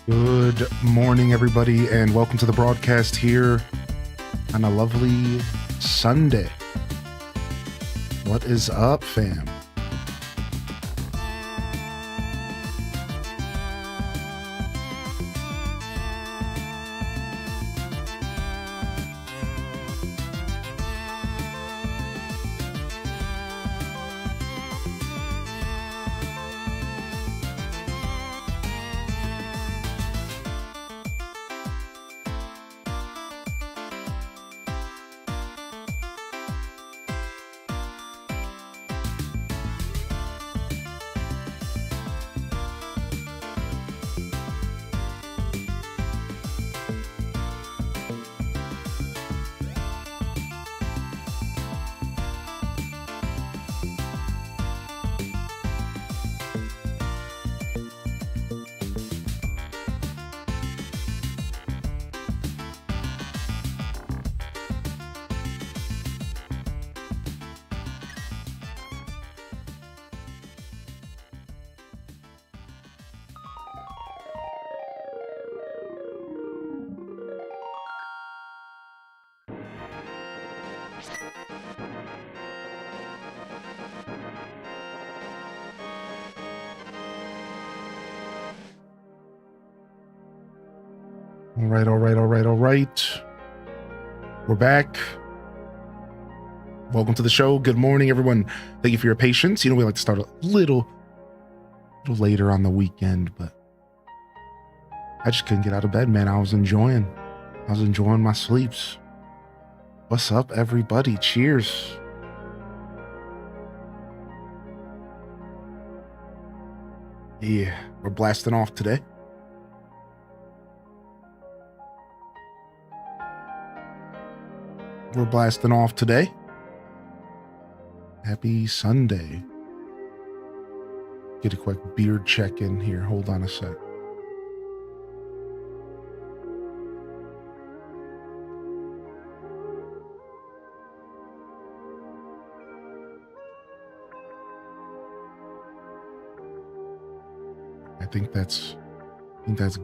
Good morning, everybody, and welcome to the broadcast here on a lovely Sunday. What is up, fam? All right. We're back. Welcome to the show. Good morning, everyone. Thank you for your patience. We like to start a little later on the weekend, but I just couldn't get out of bed, man. I was enjoying my sleeps. What's up, everybody? Cheers. Yeah, we're blasting off today. Happy Sunday. Get a quick beard check in here. Hold on a sec. I think that's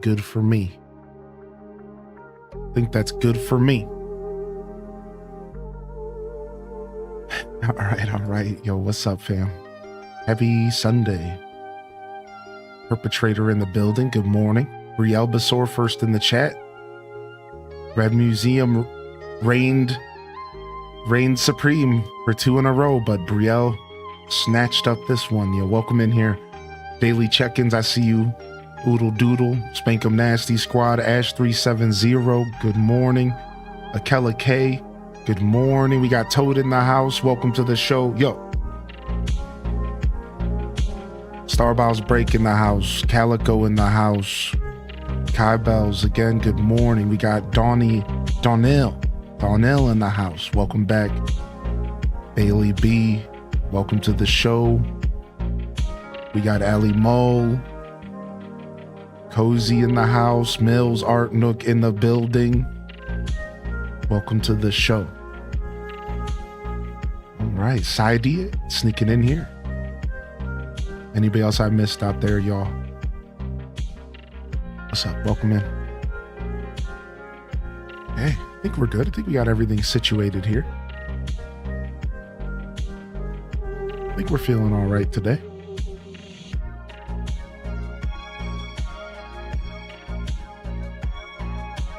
good for me. All right. Yo, what's up, fam? Happy Sunday. Perpetrator in the building. Good morning. Brielle Bazaar first in the chat. Red Museum reigned supreme for 2 in a row, but Brielle snatched up this one. Yo, welcome in here. Daily check-ins. I see you. Oodle Doodle. Spankum Nasty Squad. Ash 370. Good morning. Akela K. Good morning. We got Toad in the house. Welcome to the show. Yo. Starbow's Break in the house. Calico in the house. Kai Bells again. Good morning. We got Donnell in the house. Welcome back. Bailey B. Welcome to the show. We got Ali Mole. Cozy in the house. Mills Art Nook in the building. Welcome to the show. All right, Saidi sneaking in here. Anybody else I missed out there, y'all? What's up? Welcome in. Hey, I think we're good. I think we got everything situated here. I think we're feeling all right today.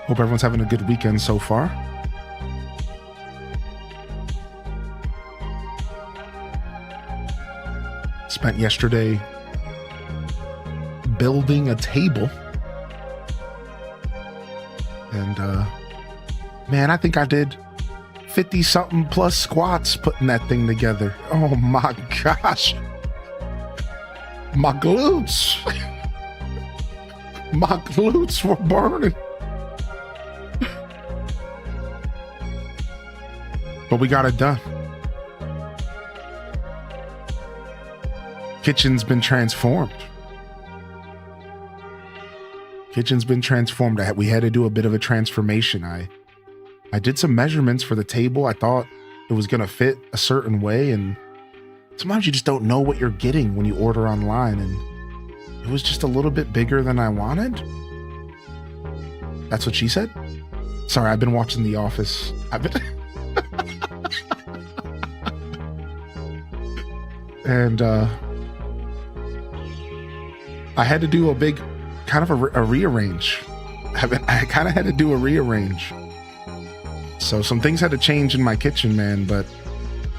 Hope everyone's having a good weekend so far. Spent yesterday building a table. And, man, I think I did 50 something plus squats putting that thing together. Oh my gosh. My glutes. My glutes were burning. But we got it done. Kitchen's been transformed. We had to do a bit of a transformation. I did some measurements for the table. I thought it was going to fit a certain way, and sometimes you just don't know what you're getting when you order online, and it was just a little bit bigger than I wanted. That's what she said? Sorry, I've been watching The Office. And I had to do a big kind of a rearrange. I kind of had to do a rearrange. So some things had to change in my kitchen, man. But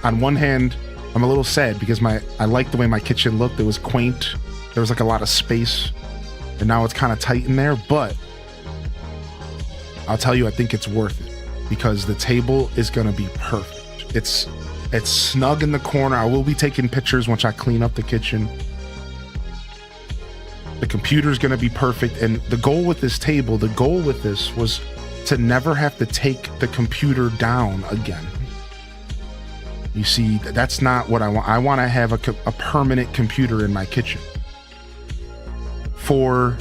on one hand, I'm a little sad because I liked the way my kitchen looked. It was quaint. There was like a lot of space. And now it's kind of tight in there. But I'll tell you, I think it's worth it because the table is going to be perfect. It's snug in the corner. I will be taking pictures once I clean up the kitchen. The computer's going to be perfect. And the goal with this table, the goal with this was to never have to take the computer down again. You see, that's not what I want. I want to have a permanent computer in my kitchen for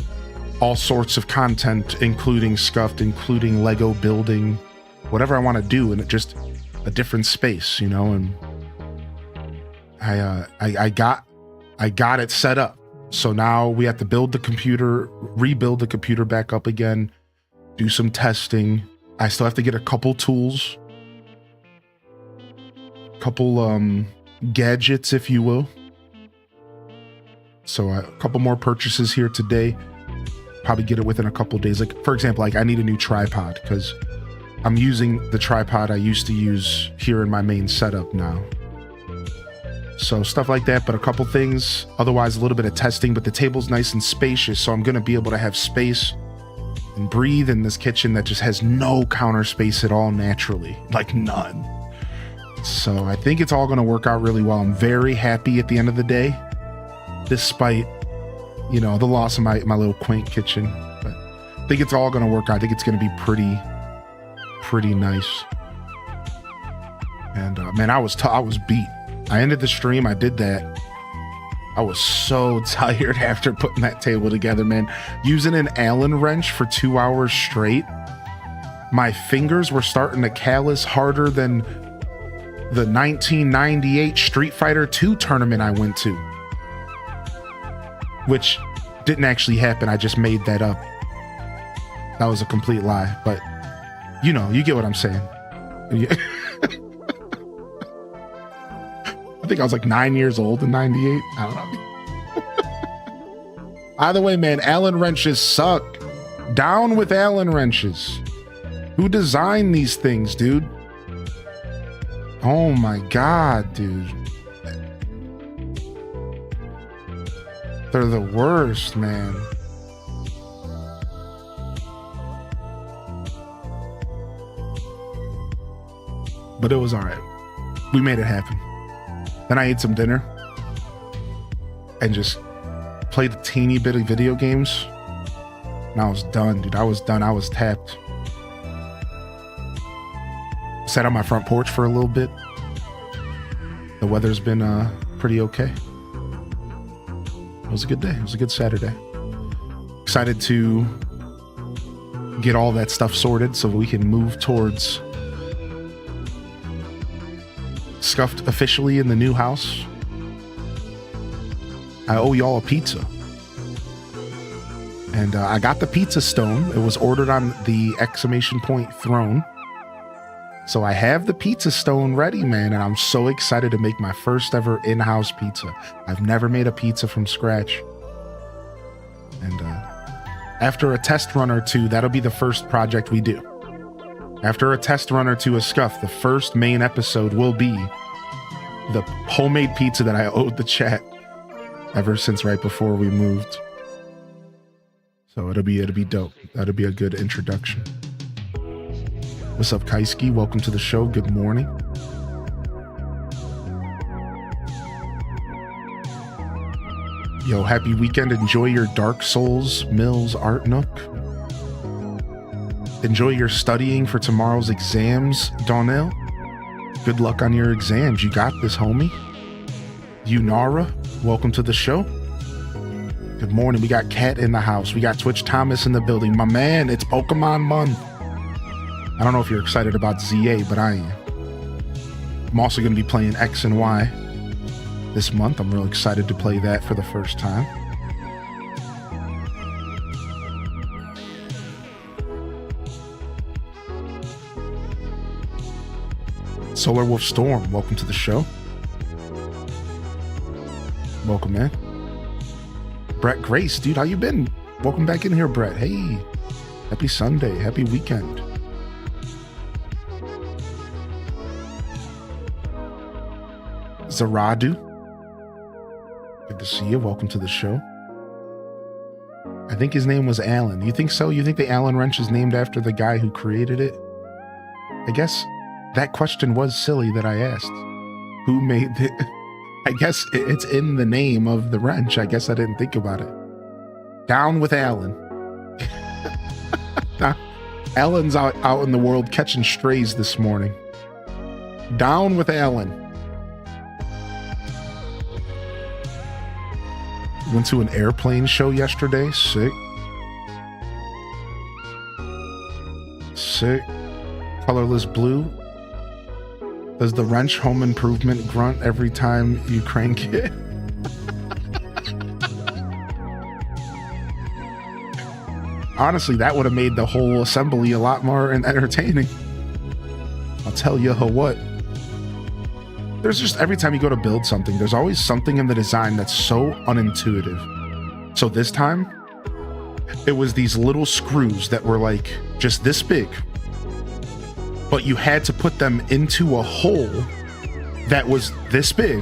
all sorts of content, including Scuffed, including Lego building, whatever I want to do, and just a different space, you know. And I got it set up. So now we have to build the computer, rebuild the computer back up again, do some testing. I still have to get a couple tools, couple gadgets, if you will. So a couple more purchases here today. Probably get it within a couple days. Like, for example, like I need a new tripod because I'm using the tripod I used to use here in my main setup now. So stuff like that, but a couple things. Otherwise, a little bit of testing, but the table's nice and spacious, so I'm going to be able to have space and breathe in this kitchen that just has no counter space at all naturally, like none. So I think it's all going to work out really well. I'm very happy at the end of the day, despite, you know, the loss of my little quaint kitchen. But I think it's all going to work out. I think it's going to be pretty nice. And man, I was beat. I ended the stream. I did that. I was so tired after putting that table together, man. Using an Allen wrench for 2 hours straight. My fingers were starting to callous harder than the 1998 Street Fighter 2 tournament I went to. Which didn't actually happen. I just made that up. That was a complete lie. But, you know, you get what I'm saying. I think I was like 9 years old in 98. I don't know. Either way, man, Allen wrenches suck. Down with Allen wrenches. Who designed these things, dude? Oh my God, dude. They're the worst, man. But it was all right. We made it happen. Then I ate some dinner and just played a teeny bit of video games. And I was done, dude. I was done. I was tapped. Sat on my front porch for a little bit. The weather's been pretty okay. It was a good day. It was a good Saturday. Excited to get all that stuff sorted so we can move towards Scuffed officially in the new house. I owe y'all a pizza. And I got the pizza stone. It was ordered on the exclamation point throne. So I have the pizza stone ready, man. And I'm so excited to make my first ever in-house pizza. I've never made a pizza from scratch. And after a test run or two, that'll be the first project we do. After a test run or two of Scuff, the first main episode will be the homemade pizza that I owed the chat ever since right before we moved. So it'll be dope. That'll be a good introduction. What's up, Kaisky? Welcome to the show. Good morning. Yo, happy weekend. Enjoy your Dark Souls Mills Art Nook. Enjoy your studying for tomorrow's exams, Donnell. Good luck on your exams. You got this, homie. Unara, welcome to the show. Good morning. We got Kat in the house. We got Twitch Thomas in the building. My man, it's Pokemon month. I don't know if you're excited about ZA, but I am. I'm also going to be playing X and Y this month. I'm real excited to play that for the first time. Solar Wolf Storm, welcome to the show. Welcome, man. Brett Grace, dude, how you been? Welcome back in here, Brett. Hey, happy Sunday, happy weekend. Zaradu, good to see you. Welcome to the show. I think his name was Alan. You think so? You think the Allen wrench is named after the guy who created it? I guess that question was silly that I asked. Who made it? I guess it's in the name of the wrench. I guess I didn't think about it. Down with Alan. Alan's out in the world catching strays this morning. Down with Alan. Went to an airplane show yesterday. Sick. Sick. Colorless blue. Does the wrench home improvement grunt every time you crank it? Honestly, that would have made the whole assembly a lot more entertaining. I'll tell you what. There's just, every time you go to build something, there's always something in the design that's so unintuitive. So this time, it was these little screws that were like just this big, but you had to put them into a hole that was this big,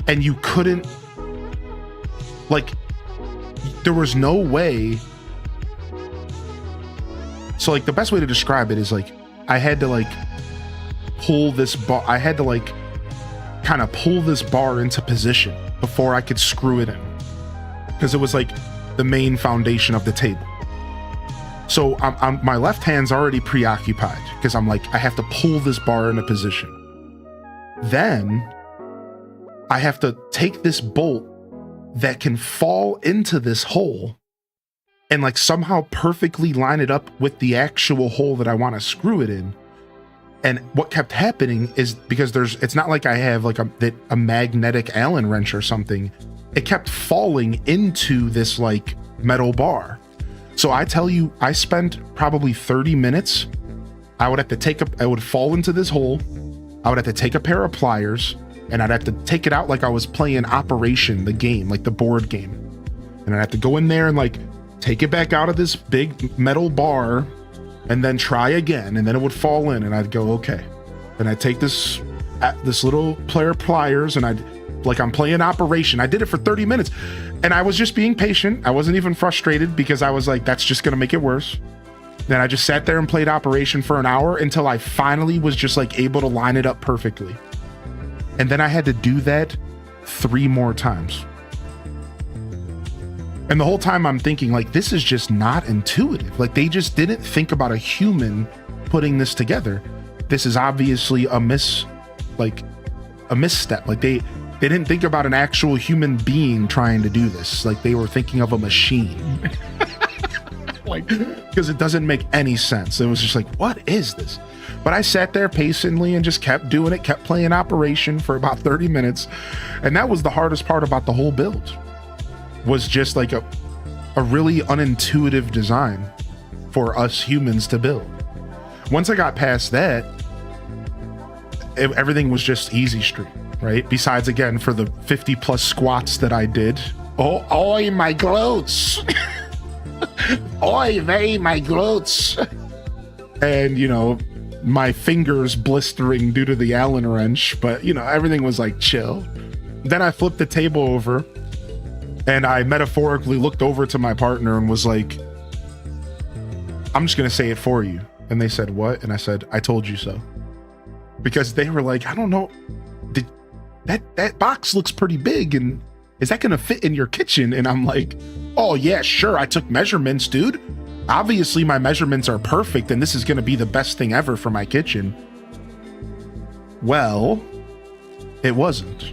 and you couldn't, like, there was no way. So like the best way to describe it is like, I had to like pull this bar, I had to like kind of pull this bar into position before I could screw it in, because it was like the main foundation of the table. So I'm my left hand's already preoccupied because I'm like, I have to pull this bar into position. Then I have to take this bolt that can fall into this hole and like somehow perfectly line it up with the actual hole that I want to screw it in. And what kept happening is, because it's not like I have like a magnetic Allen wrench or something. It kept falling into this like metal bar. So I tell you, I spent probably 30 minutes. I would have to I would fall into this hole. I would have to take a pair of pliers, and I'd have to take it out like I was playing Operation, the game, like the board game. And I'd have to go in there and like take it back out of this big metal bar, and then try again, and then it would fall in, and I'd go, okay. Then I'd take this little pair of pliers, and I'm playing Operation. I did it for 30 minutes, and I was just being patient. I wasn't even frustrated, because I was like, that's just gonna make it worse. Then I just sat there and played Operation for an hour until I finally was just like able to line it up perfectly. And then I had to do that 3 more times. And the whole time I'm thinking, like, this is just not intuitive. Like, they just didn't think about a human putting this together. This is obviously a misstep. Like, they didn't think about an actual human being trying to do this. Like, they were thinking of a machine. Like, because it doesn't make any sense. It was just like, what is this? But I sat there patiently and just kept doing it, kept playing Operation for about 30 minutes. And that was the hardest part about the whole build. Was just like a really unintuitive design for us humans to build. Once I got past that, everything was just easy street, right? Besides, again, for the 50 plus squats that I did. Oh, oi, my glutes. Oy vey, my glutes. And, you know, my fingers blistering due to the Allen wrench, but, you know, everything was like chill. Then I flipped the table over, and I metaphorically looked over to my partner and was like, I'm just going to say it for you. And they said, what? And I said, I told you so. Because they were like, I don't know, that box looks pretty big, and is that going to fit in your kitchen? And I'm like, oh yeah, sure. I took measurements, dude. Obviously my measurements are perfect, and this is going to be the best thing ever for my kitchen. Well, it wasn't.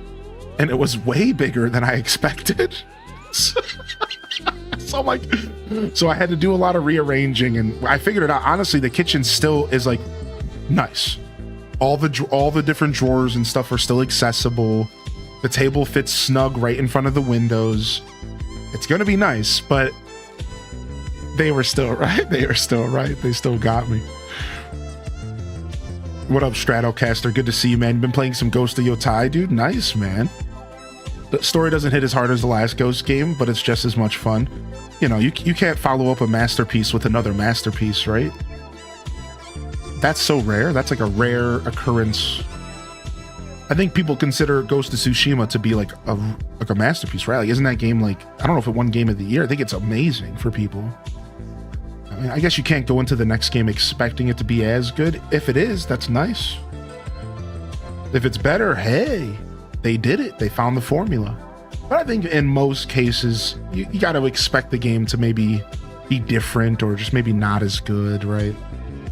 And it was way bigger than I expected. So I'm like, so I had to do a lot of rearranging, and I figured it out. Honestly, the kitchen still is like nice. All the different drawers and stuff are still accessible. The table fits snug right in front of the windows. It's gonna be nice, but they were still right. They were still right. They still got me. What up, Stratocaster? Good to see you, man. You've been playing some Ghost of Yotai, dude. Nice, man. The story doesn't hit as hard as the last Ghost game, but it's just as much fun. You know, you can't follow up a masterpiece with another masterpiece, right? That's so rare. That's like a rare occurrence. I think people consider Ghost of Tsushima to be like a masterpiece, right? Like, isn't that game like, I don't know if it won Game of the Year. I think it's amazing for people. I mean, I guess you can't go into the next game expecting it to be as good. If it is, that's nice. If it's better, hey, they did it. They found the formula. But I think in most cases, you got to expect the game to maybe be different or just maybe not as good, right?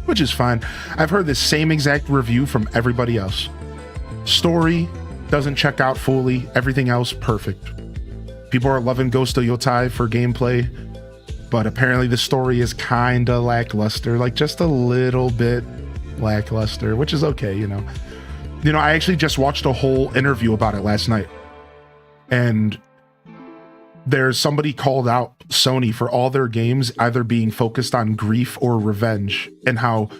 Which is fine. I've heard the same exact review from everybody else. Story doesn't check out fully. Everything else, perfect. People are loving Ghost of Yotai for gameplay, but apparently the story is kind of lackluster, like just a little bit lackluster, which is okay, you know. You know, I actually just watched a whole interview about it last night, and there's somebody called out Sony for all their games either being focused on grief or revenge, and how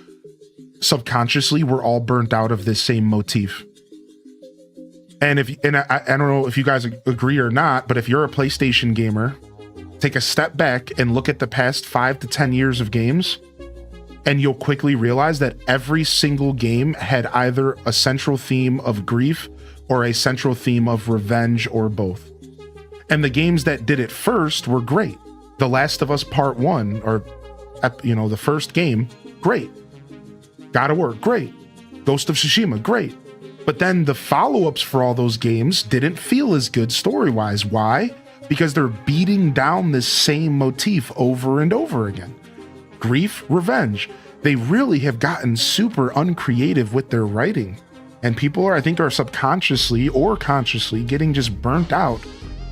subconsciously we're all burnt out of this same motif. And I don't know if you guys agree or not, but if you're a PlayStation gamer, take a step back and look at the past 5 to 10 years of games, and you'll quickly realize that every single game had either a central theme of grief or a central theme of revenge, or both. And the games that did it first were great. The Last of Us Part 1, or, you know, the first game, great. God of War, great. Ghost of Tsushima, great. But then the follow-ups for all those games didn't feel as good story-wise. Why? Because they're beating down this same motif over and over again. Grief, revenge. They really have gotten super uncreative with their writing. And people are, I think, are subconsciously or consciously getting just burnt out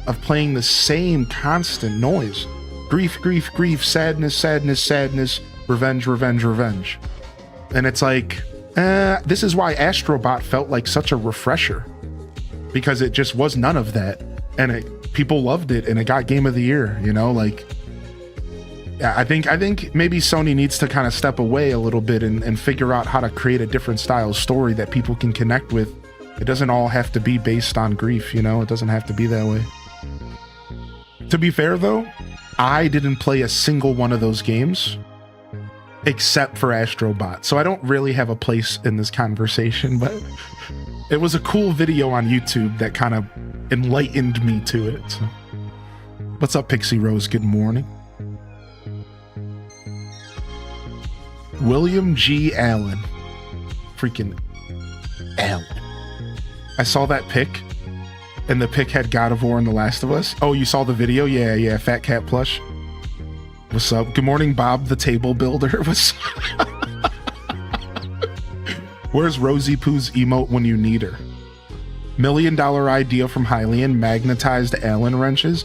of playing the same constant noise. Grief, grief, grief, sadness, sadness, sadness, revenge, revenge, revenge. And it's like, this is why Astrobot felt like such a refresher, because it just was none of that, and people loved it, and it got Game of the Year. You know, like, yeah, I think maybe Sony needs to kind of step away a little bit and figure out how to create a different style story that people can connect with. It doesn't all have to be based on grief, you know. It doesn't have to be that way. To be fair, though, I didn't play a single one of those games except for Astrobot, so I don't really have a place in this conversation, but it was a cool video on YouTube that kind of enlightened me to it. So. What's up, Pixie Rose? Good morning. William G. Allen. Freaking Allen. I saw that pic, and the pic had God of War and The Last of Us. Oh, you saw the video? Yeah, Fat Cat Plush. What's up? Good morning, Bob, the table builder. Where's Rosie Poo's emote when you need her? $1 million idea from Hylian, magnetized Allen wrenches.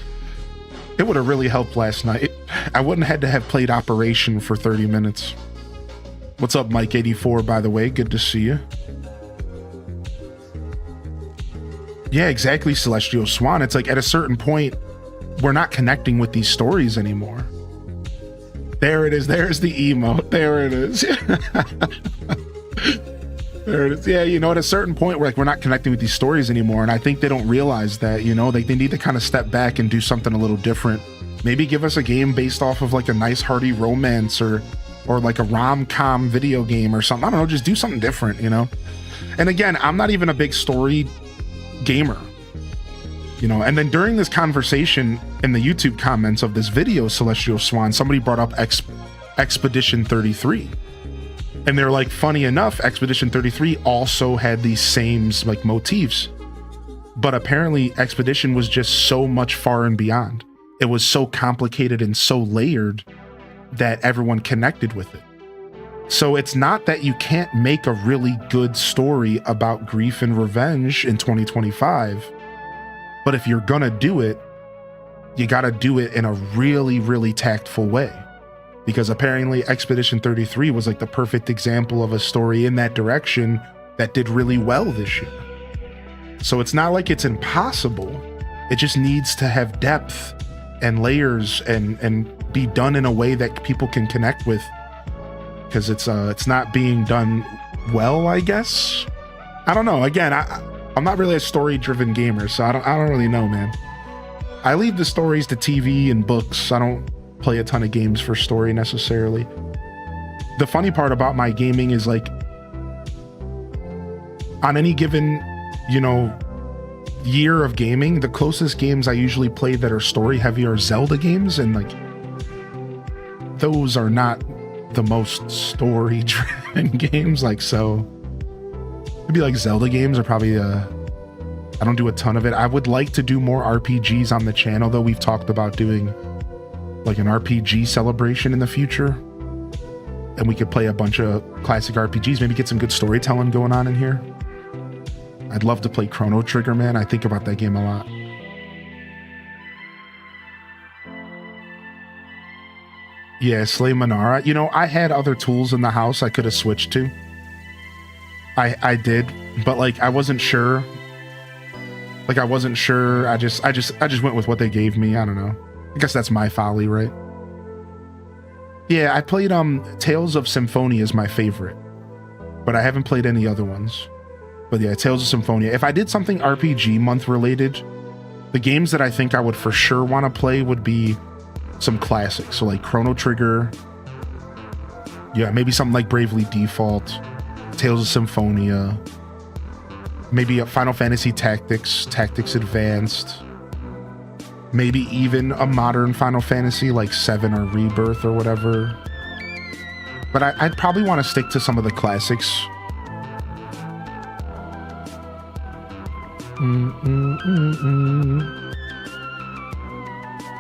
It would have really helped last night. I wouldn't have had to have played Operation for 30 minutes. What's up, Mike84, by the way? Good to see you. Yeah, exactly, Celestial Swan. It's like at a certain point, we're not connecting with these stories anymore. There it is. There's the emote. There it is. There it is. Yeah, you know, at a certain point, we're not connecting with these stories anymore. And I think they don't realize that, you know, they need to kind of step back and do something a little different. Maybe give us a game based off of like a nice hearty romance or like a rom-com video game or something. I don't know, just do something different, you know? And again, I'm not even a big story gamer. You know, and then during this conversation in the YouTube comments of this video, Celestial Swan, somebody brought up Expedition 33. And they're like, funny enough, Expedition 33 also had these same like motifs. But apparently Expedition was just so much far and beyond. It was so complicated and so layered that everyone connected with it. So it's not that you can't make a really good story about grief and revenge in 2025. But if you're gonna do it, you gotta do it in a really, really tactful way. Because apparently Expedition 33 was like the perfect example of a story in that direction that did really well this year. So it's not like it's impossible. It just needs to have depth and layers and be done in a way that people can connect with. Because it's not being done well, I guess. I don't know. Again, I'm not really a story-driven gamer, so I don't really know, man. I leave the stories to TV and books. I don't play a ton of games for story necessarily. The funny part about my gaming is like, on any given, year of gaming, the closest games I usually play that are story heavy are Zelda games, and like those are not the most story driven games. Like, so it'd be like Zelda games are probably I don't do a ton of it. I would like to do more RPGs on the channel though. We've talked about doing like an RPG celebration in the future, and we could play a bunch of classic RPGs, maybe get some good storytelling going on in here. I'd love to play Chrono Trigger, man. I think about that game a lot. Yeah, Slay Manara. I had other tools in the house I could have switched to. I did, but like I wasn't sure. I just went with what they gave me. I don't know. I guess that's my folly, right? Yeah, I played Tales of Symphonia is my favorite, but I haven't played any other ones. But yeah, Tales of Symphonia. If I did something RPG month related, the games that I think I would for sure want to play would be some classics. So like Chrono Trigger. Yeah, maybe something like Bravely Default, Tales of Symphonia, maybe a Final Fantasy Tactics Advanced, maybe even a modern Final Fantasy like 7 or Rebirth or whatever. But I'd probably want to stick to some of the classics.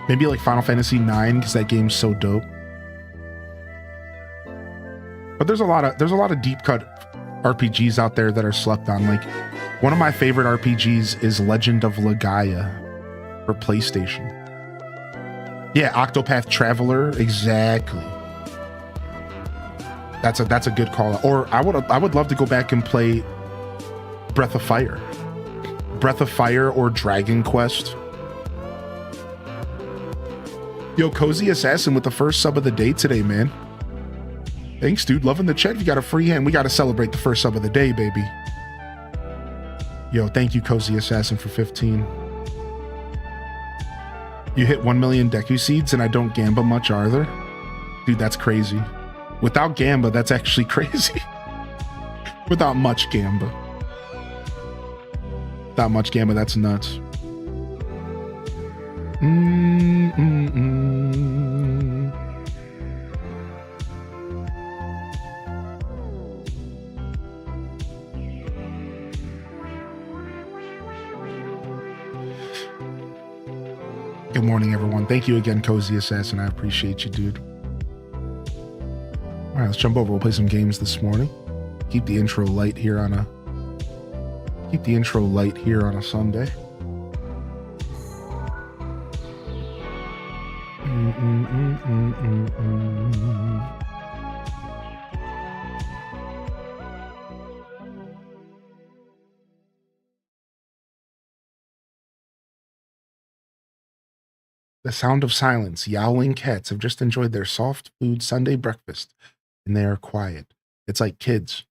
Maybe like Final Fantasy 9 because that game's so dope. But there's a lot of deep cut RPGs out there that are slept on. Like one of my favorite RPGs is Legend of Legaia for PlayStation. Yeah, Octopath Traveler, exactly. That's a good call. Or I would love to go back and play Breath of Fire or Dragon Quest. Yo, Cozy Assassin with the first sub of the day today, man. Thanks, dude. Loving the chat. You got a free hand. We got to celebrate the first sub of the day, baby. Yo, thank you, Cozy Assassin, for 15. You hit 1 million Deku Seeds and I don't Gamba much either. Dude, that's crazy. Without Gamba, that's actually crazy. Without much Gamba. Without much Gamba, that's nuts. Good morning, everyone. Thank you again, Cozy Assassin. I appreciate you, dude. All right, let's jump over. We'll play some games this morning. Keep the intro light here on a Sunday. The sound of silence. Yowling cats have just enjoyed their soft food Sunday breakfast, and they are quiet. It's like kids.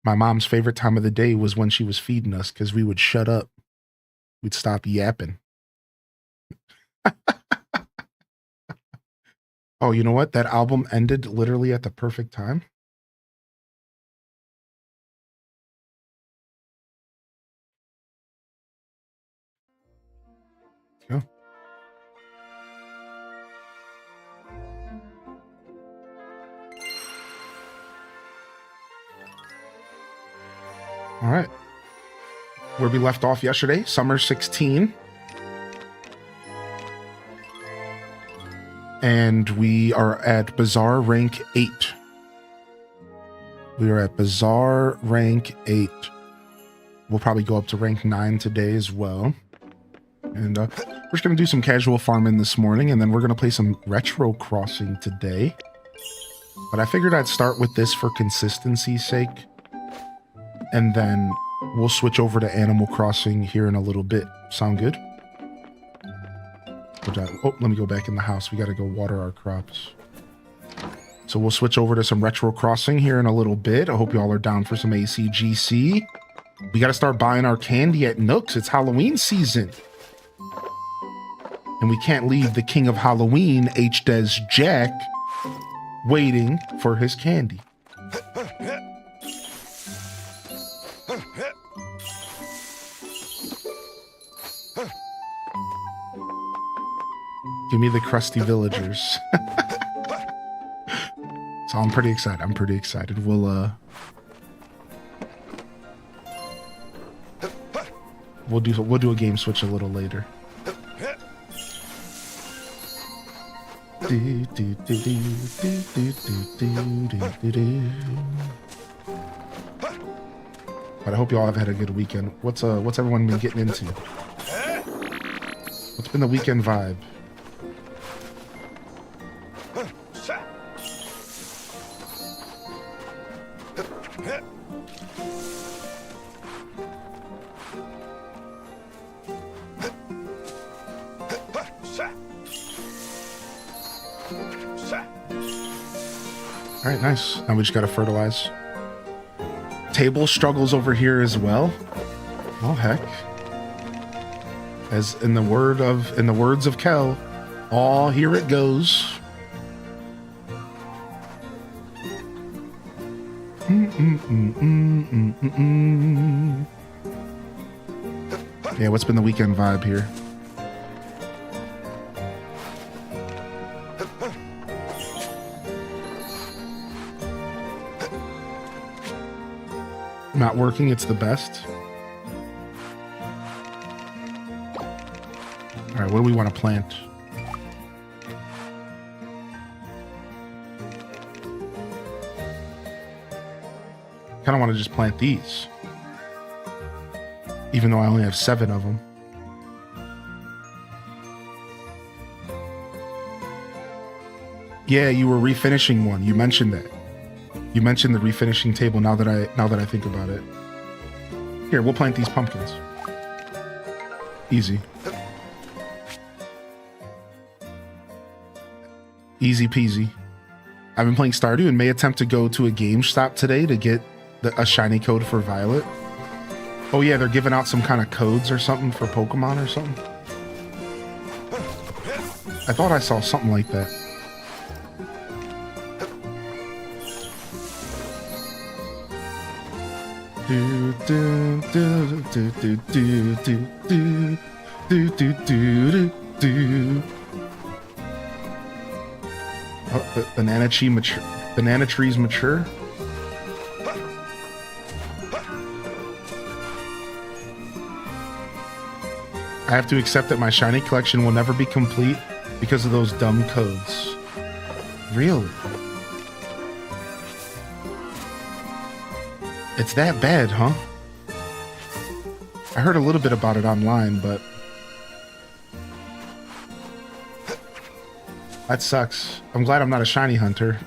My mom's favorite time of the day was when she was feeding us because we would shut up. We'd stop yapping. Oh, you know what? That album ended literally at the perfect time. Yeah. All right. Where we left off yesterday, Summer 16. And we are at Bazaar rank 8. We are at Bazaar rank 8. We'll probably go up to rank 9 today as well. And we're just going to do some casual farming this morning, and then we're going to play some Retro Crossing today. But I figured I'd start with this for consistency's sake. And then we'll switch over to Animal Crossing here in a little bit. Sound good? Oh, let me go back in the house. We got to go water our crops. So we'll switch over to some retro crossing here in a little bit. I hope y'all are down for some ACGC. We got to start buying our candy at Nooks. It's Halloween season. And we can't leave the king of Halloween, H-Des Jack, waiting for his candy. Give me the crusty villagers. So I'm pretty excited. We'll do a game switch a little later. But I hope you all have had a good weekend. What's everyone been getting into? What's been the weekend vibe? All right, nice. Now we just gotta fertilize. Table struggles over here as well. Oh heck! As in the words of Kel, oh, here it goes. Yeah, what's been the weekend vibe here? Not working, it's the best. All right, what do we want to plant? Kind of want to just plant these, even though I only have 7 of them. Yeah, you were refinishing one. You mentioned that. You mentioned the refinishing table. Now that I think about it, here we'll plant these pumpkins. Easy, easy peasy. I've been playing Stardew and may attempt to go to a GameStop today to get a shiny code for Violet. Oh yeah, they're giving out some kind of codes or something for Pokemon or something. I thought I saw something like that. Oh, the banana trees mature. I have to accept that my shiny collection will never be complete because of those dumb codes. Really? It's that bad, huh? I heard a little bit about it online, but that sucks. I'm glad I'm not a shiny hunter.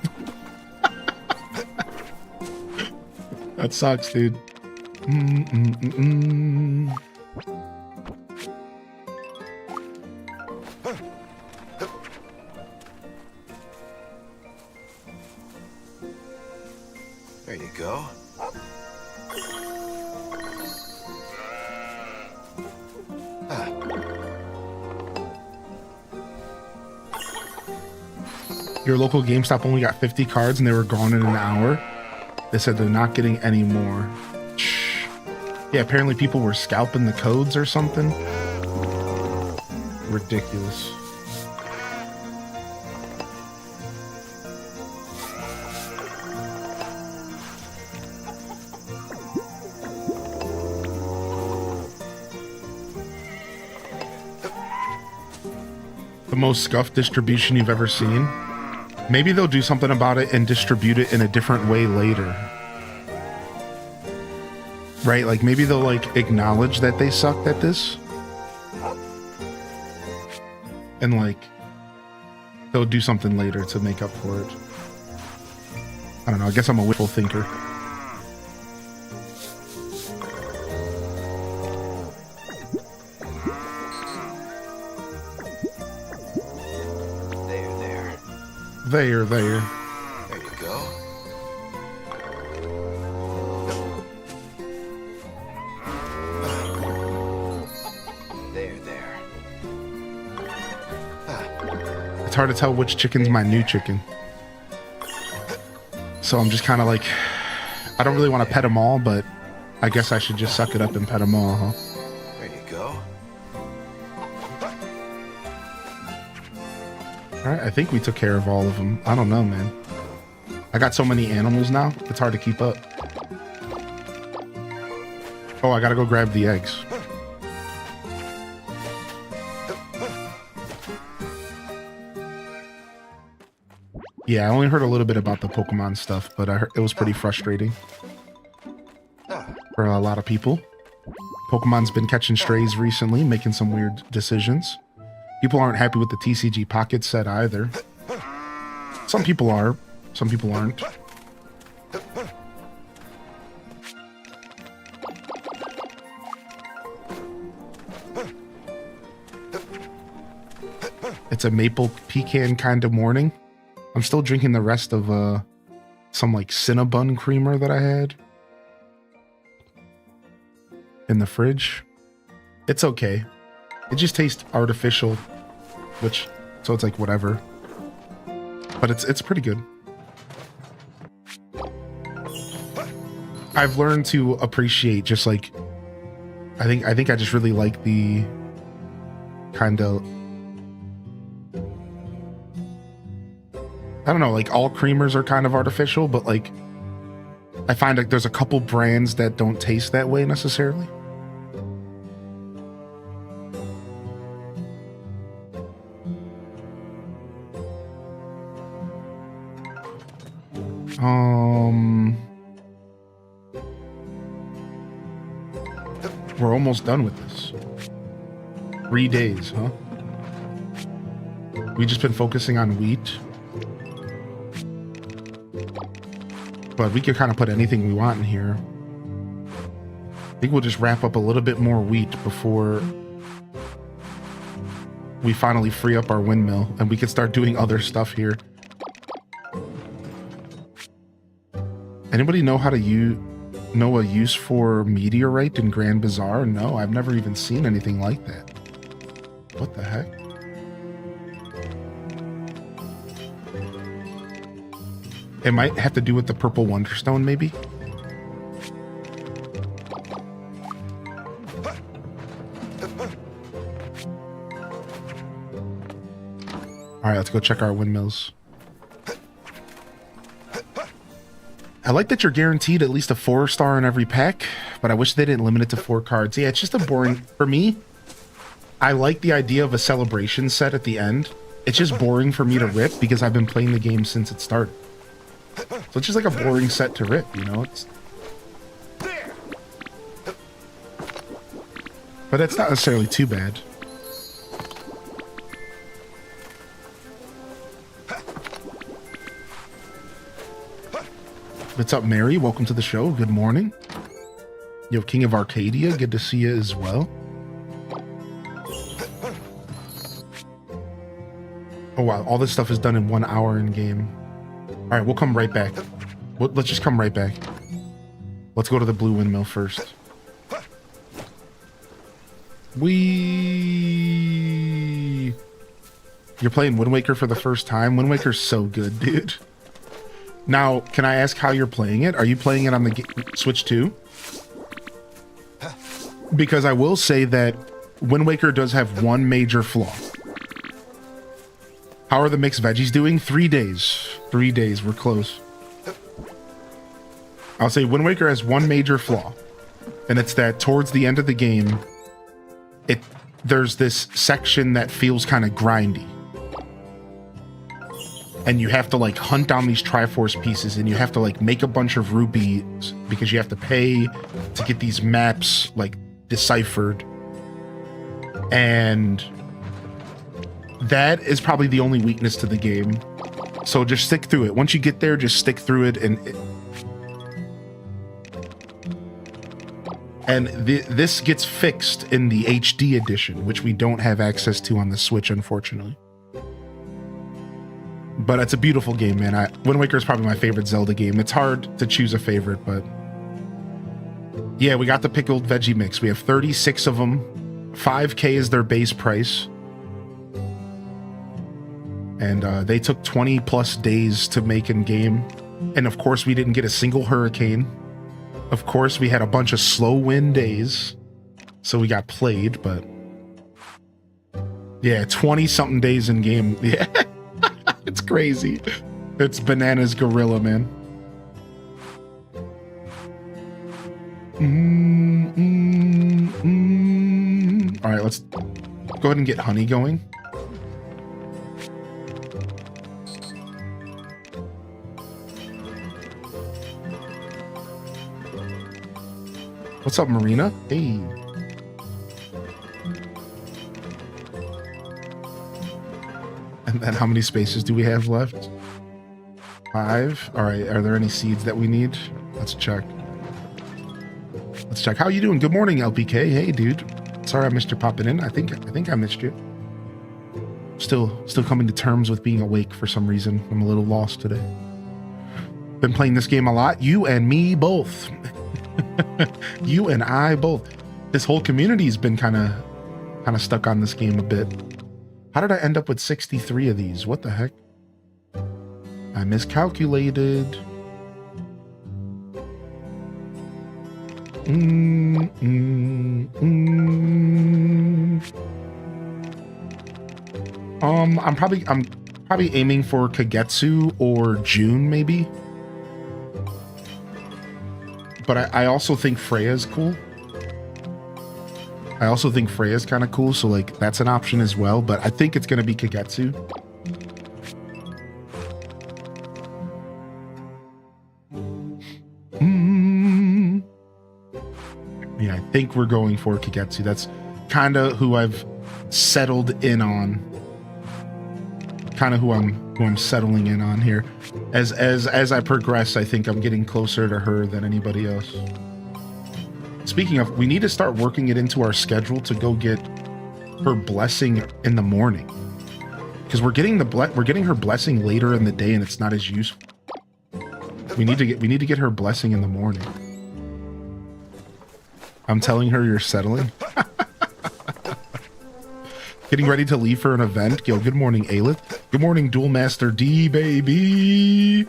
That sucks, dude. There you go. Your local GameStop only got 50 cards and they were gone in an hour. They said they're not getting any more. Yeah, apparently people were scalping the codes or something. Ridiculous. The most scuffed distribution you've ever seen? Maybe they'll do something about it and distribute it in a different way later. Right? Like maybe they'll like acknowledge that they sucked at this. And like they'll do something later to make up for it. I don't know, I guess I'm a wishful thinker. There. There. There you hard to tell which chicken's my new chicken. So I'm just kind of like, I don't really want to pet them all, but I guess I should just suck it up and pet them all, huh? Ready to go? All right, I think we took care of all of them. I don't know, man. I got so many animals now, it's hard to keep up. Oh, I gotta go grab the eggs. Yeah, I only heard a little bit about the Pokemon stuff, but I heard it was pretty frustrating for a lot of people. Pokemon's been catching strays recently, making some weird decisions. People aren't happy with the TCG Pocket set either. Some people are, some people aren't. It's a maple pecan kind of morning. I'm still drinking the rest of some like Cinnabon creamer that I had in the fridge. It's okay. It just tastes artificial, so it's like whatever. But it's pretty good. I've learned to appreciate just like I think I just really like the kind of, I don't know, like all creamers are kind of artificial, but like I find like there's a couple brands that don't taste that way necessarily. We're almost done with this. 3 days, huh? We've just been focusing on wheat. But we could kind of put anything we want in here. I think we'll just wrap up a little bit more wheat before we finally free up our windmill and we can start doing other stuff here. Anybody know how to know a use for meteorite in Grand Bazaar? No, I've never even seen anything like that. What the heck? It might have to do with the purple wonderstone, maybe? Alright, let's go check our windmills. I like that you're guaranteed at least a 4-star in every pack, but I wish they didn't limit it to 4 cards. Yeah, it's just a boring... For me, I like the idea of a celebration set at the end. It's just boring for me to rip because I've been playing the game since it started. So it's just like a boring set to rip, you know? But it's not necessarily too bad. What's up, Mary? Welcome to the show. Good morning. Yo, King of Arcadia, good to see you as well. Oh wow, all this stuff is done in 1 hour in game. All right, we'll come right back. Let's just come right back. Let's go to the blue windmill first. You're playing Wind Waker for the first time? Wind Waker's so good, dude. Now, can I ask how you're playing it? Are you playing it on the Switch 2? Because I will say that Wind Waker does have one major flaw. How are the mixed veggies doing? 3 days. 3 days. We're close. I'll say Wind Waker has one major flaw. And it's that towards the end of the game, there's this section that feels kind of grindy. And you have to like hunt down these Triforce pieces, and you have to like make a bunch of rubies because you have to pay to get these maps like deciphered. And that is probably the only weakness to the game. So just stick through it. Once you get there, just stick through it. And this gets fixed in the HD edition, which we don't have access to on the Switch, unfortunately. But it's a beautiful game, man. Wind Waker is probably my favorite Zelda game. It's hard to choose a favorite, but... Yeah, we got the pickled veggie mix. We have 36 of them. $5K is their base price. And they took 20 plus days to make in game. And of course, we didn't get a single hurricane. Of course, we had a bunch of slow wind days. So we got played, but yeah, 20 something days in game. Yeah, it's crazy. It's bananas gorilla, man. All right, let's go ahead and get honey going. What's up, Marina? Hey. And then how many spaces do we have left? 5. All right, are there any seeds that we need? Let's check. Let's check. How you doing? Good morning, LPK. Hey, dude. Sorry I missed you popping in. I think I missed you. Still coming to terms with being awake for some reason. I'm a little lost today. Been playing this game a lot. You and me both. You and I both. This whole community's been kind of stuck on this game a bit. How did I end up with 63 of these? What the heck? I miscalculated. I'm probably aiming for Kagetsu or June maybe. But I also think Freya's cool. I also think Freya's kind of cool, so like that's an option as well, but I think it's going to be Kagetsu. Yeah, I think we're going for Kagetsu. That's kind of who I've settled in on. Kind of who I'm settling in on here. As I progress, I think I'm getting closer to her than anybody else. Speaking of, we need to start working it into our schedule to go get her blessing in the morning. Because we're getting her blessing later in the day and it's not as useful. We need to get her blessing in the morning. I'm telling her you're settling. Getting ready to leave for an event. Yo, good morning, Aelith. Good morning, Duel Master D, baby.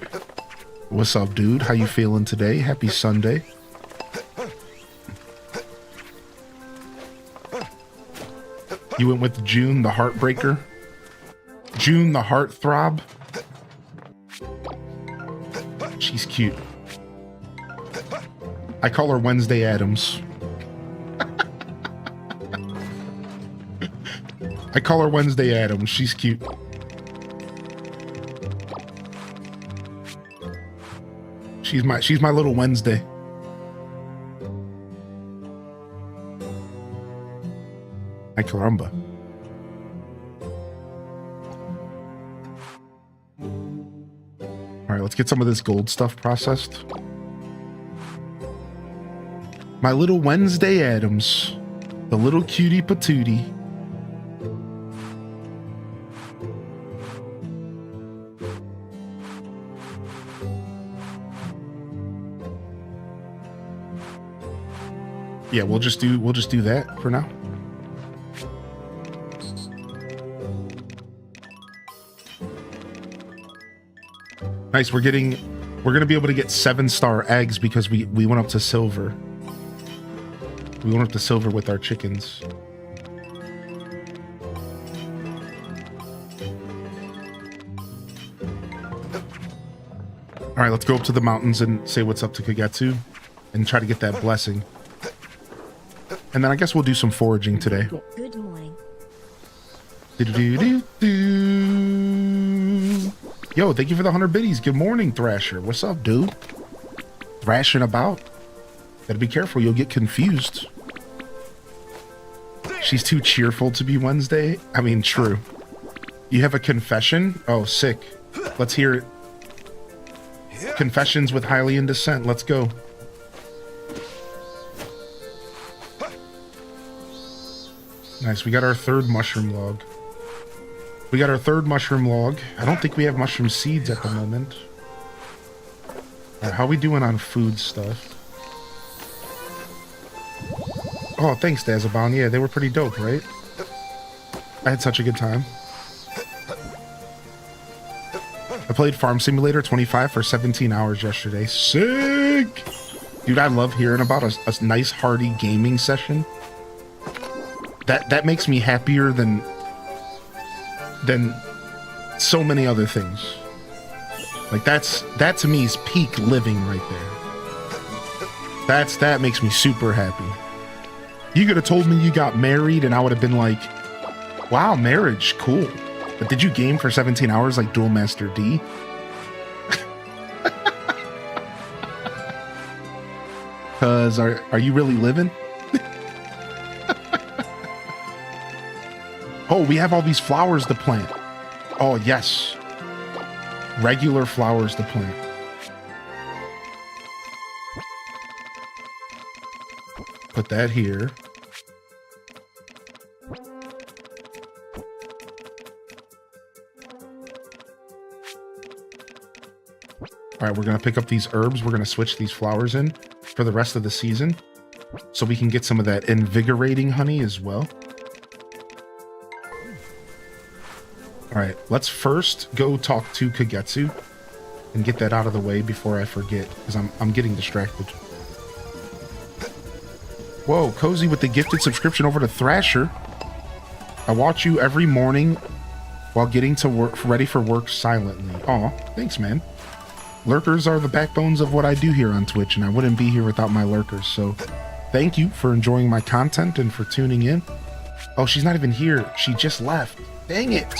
What's up, dude? How you feeling today? Happy Sunday. You went with June, the heartbreaker. June, the heartthrob. She's cute. I call her Wednesday Addams. I call her Wednesday Addams. She's cute. She's my little Wednesday. Ay, caramba. All right, let's get some of this gold stuff processed. My little Wednesday Addams. The little cutie patootie. Yeah, we'll just do that for now. Nice, we're gonna be able to get 7-star eggs because we went up to silver. We went up to silver with our chickens. All right, let's go up to the mountains and say what's up to Kagetsu and try to get that blessing. And then I guess we'll do some foraging today. Good morning. Yo, thank you for the 100 biddies. Good morning, Thrasher. What's up, dude? Thrashing about. Gotta be careful, you'll get confused. She's too cheerful to be Wednesday. I mean, true. You have a confession? Oh, sick. Let's hear it. Confessions with Hylian descent. Let's go. Nice, we got our third mushroom log. We got our third mushroom log. I don't think we have mushroom seeds at the moment. All right, how are we doing on food stuff? Oh, thanks, Dazabon. Yeah, they were pretty dope, right? I had such a good time. I played Farm Simulator 25 for 17 hours yesterday. Sick! Dude, I love hearing about a nice hearty gaming session. That makes me happier than so many other things. Like that to me is peak living right there. That makes me super happy. You could have told me you got married and I would have been like, wow, marriage, cool. But did you game for 17 hours like Duel Master D? Cause are you really living? Oh, we have all these flowers to plant. Oh, yes. Regular flowers to plant. Put that here. All right, we're going to pick up these herbs. We're going to switch these flowers in for the rest of the season so we can get some of that invigorating honey as well. All right, let's first go talk to Kagetsu and get that out of the way before I forget, because I'm getting distracted. Whoa, Cozy with the gifted subscription over to Thrasher. I watch you every morning while getting to work, ready for work silently. Aw, thanks, man. Lurkers are the backbones of what I do here on Twitch, and I wouldn't be here without my lurkers, so thank you for enjoying my content and for tuning in. Oh, she's not even here. She just left. Dang it.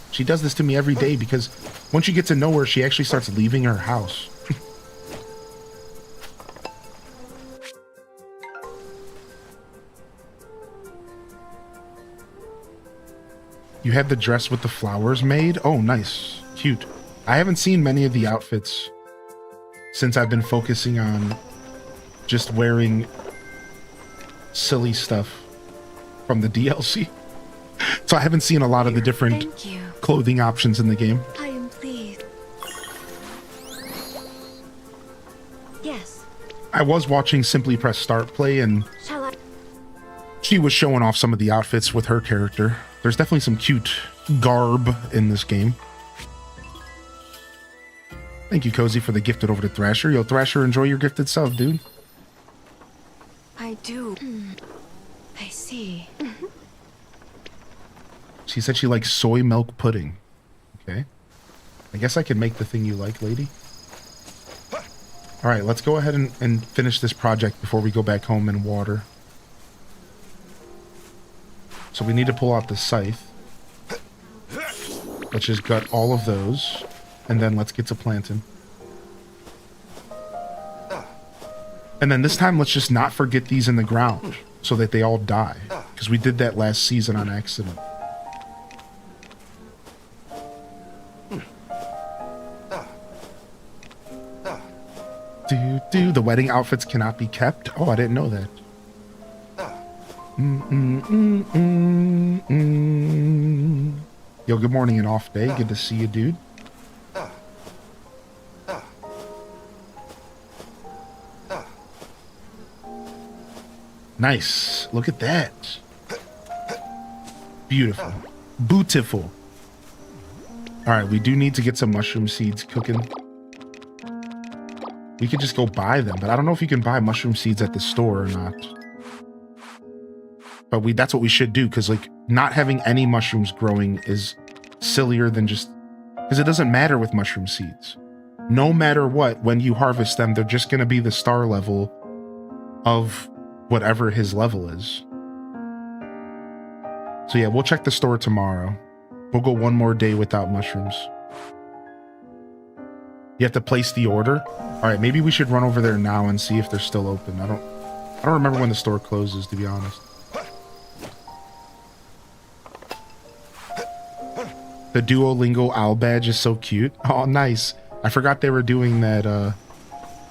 She does this to me every day because once you get to know her, she actually starts leaving her house. You had the dress with the flowers made? Oh, nice. Cute. I haven't seen many of the outfits since I've been focusing on just wearing silly stuff from the DLC. So I haven't seen a lot of the different clothing options in the game. I am pleased. Yes. I was watching Simply Press Start play, and she was showing off some of the outfits with her character. There's definitely some cute garb in this game. Thank you, Cozy, for the gifted over to Thrasher. Yo, Thrasher, enjoy your gifted sub, dude. I do. I see. She said she likes soy milk pudding. Okay. I guess I can make the thing you like, lady. All right, let's go ahead and finish this project before we go back home and water. So we need to pull out the scythe. Let's just gut all of those. And then let's get to planting. And then this time, let's just not forget these in the ground so that they all die. Because we did that last season on accident. The wedding outfits cannot be kept? Oh, I didn't know that. Yo, good morning and off day. Good to see you, dude. Nice. Look at that. Beautiful. Beautiful. All right, we do need to get some mushroom seeds cooking. We could just go buy them, but I don't know if you can buy mushroom seeds at the store or not. But that's what we should do, because like not having any mushrooms growing is sillier than just, because it doesn't matter with mushroom seeds. No matter what, when you harvest them, they're just going to be the star level of whatever his level is. So yeah, we'll check the store tomorrow. We'll go one more day without mushrooms. You have to place the order. All right, maybe we should run over there now and see if they're still open. I don't remember when the store closes, to be honest. The Duolingo owl badge is so cute. Oh, nice. I forgot they were doing that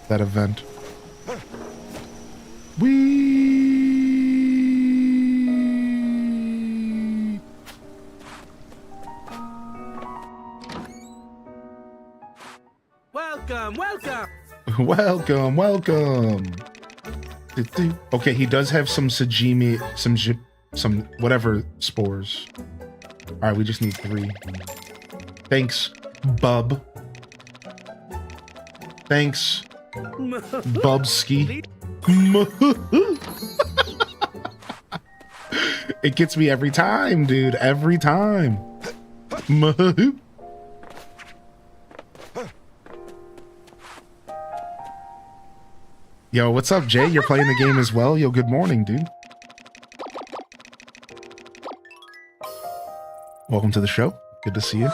that event. Welcome. Okay, he does have some Sajimi, some whatever spores. All right, we just need 3. Thanks. bub. Thanks, Bubski. It gets me every time, dude. Every time. Yo, what's up, Jay? You're playing the game as well? Yo, good morning, dude. Welcome to the show. Good to see you.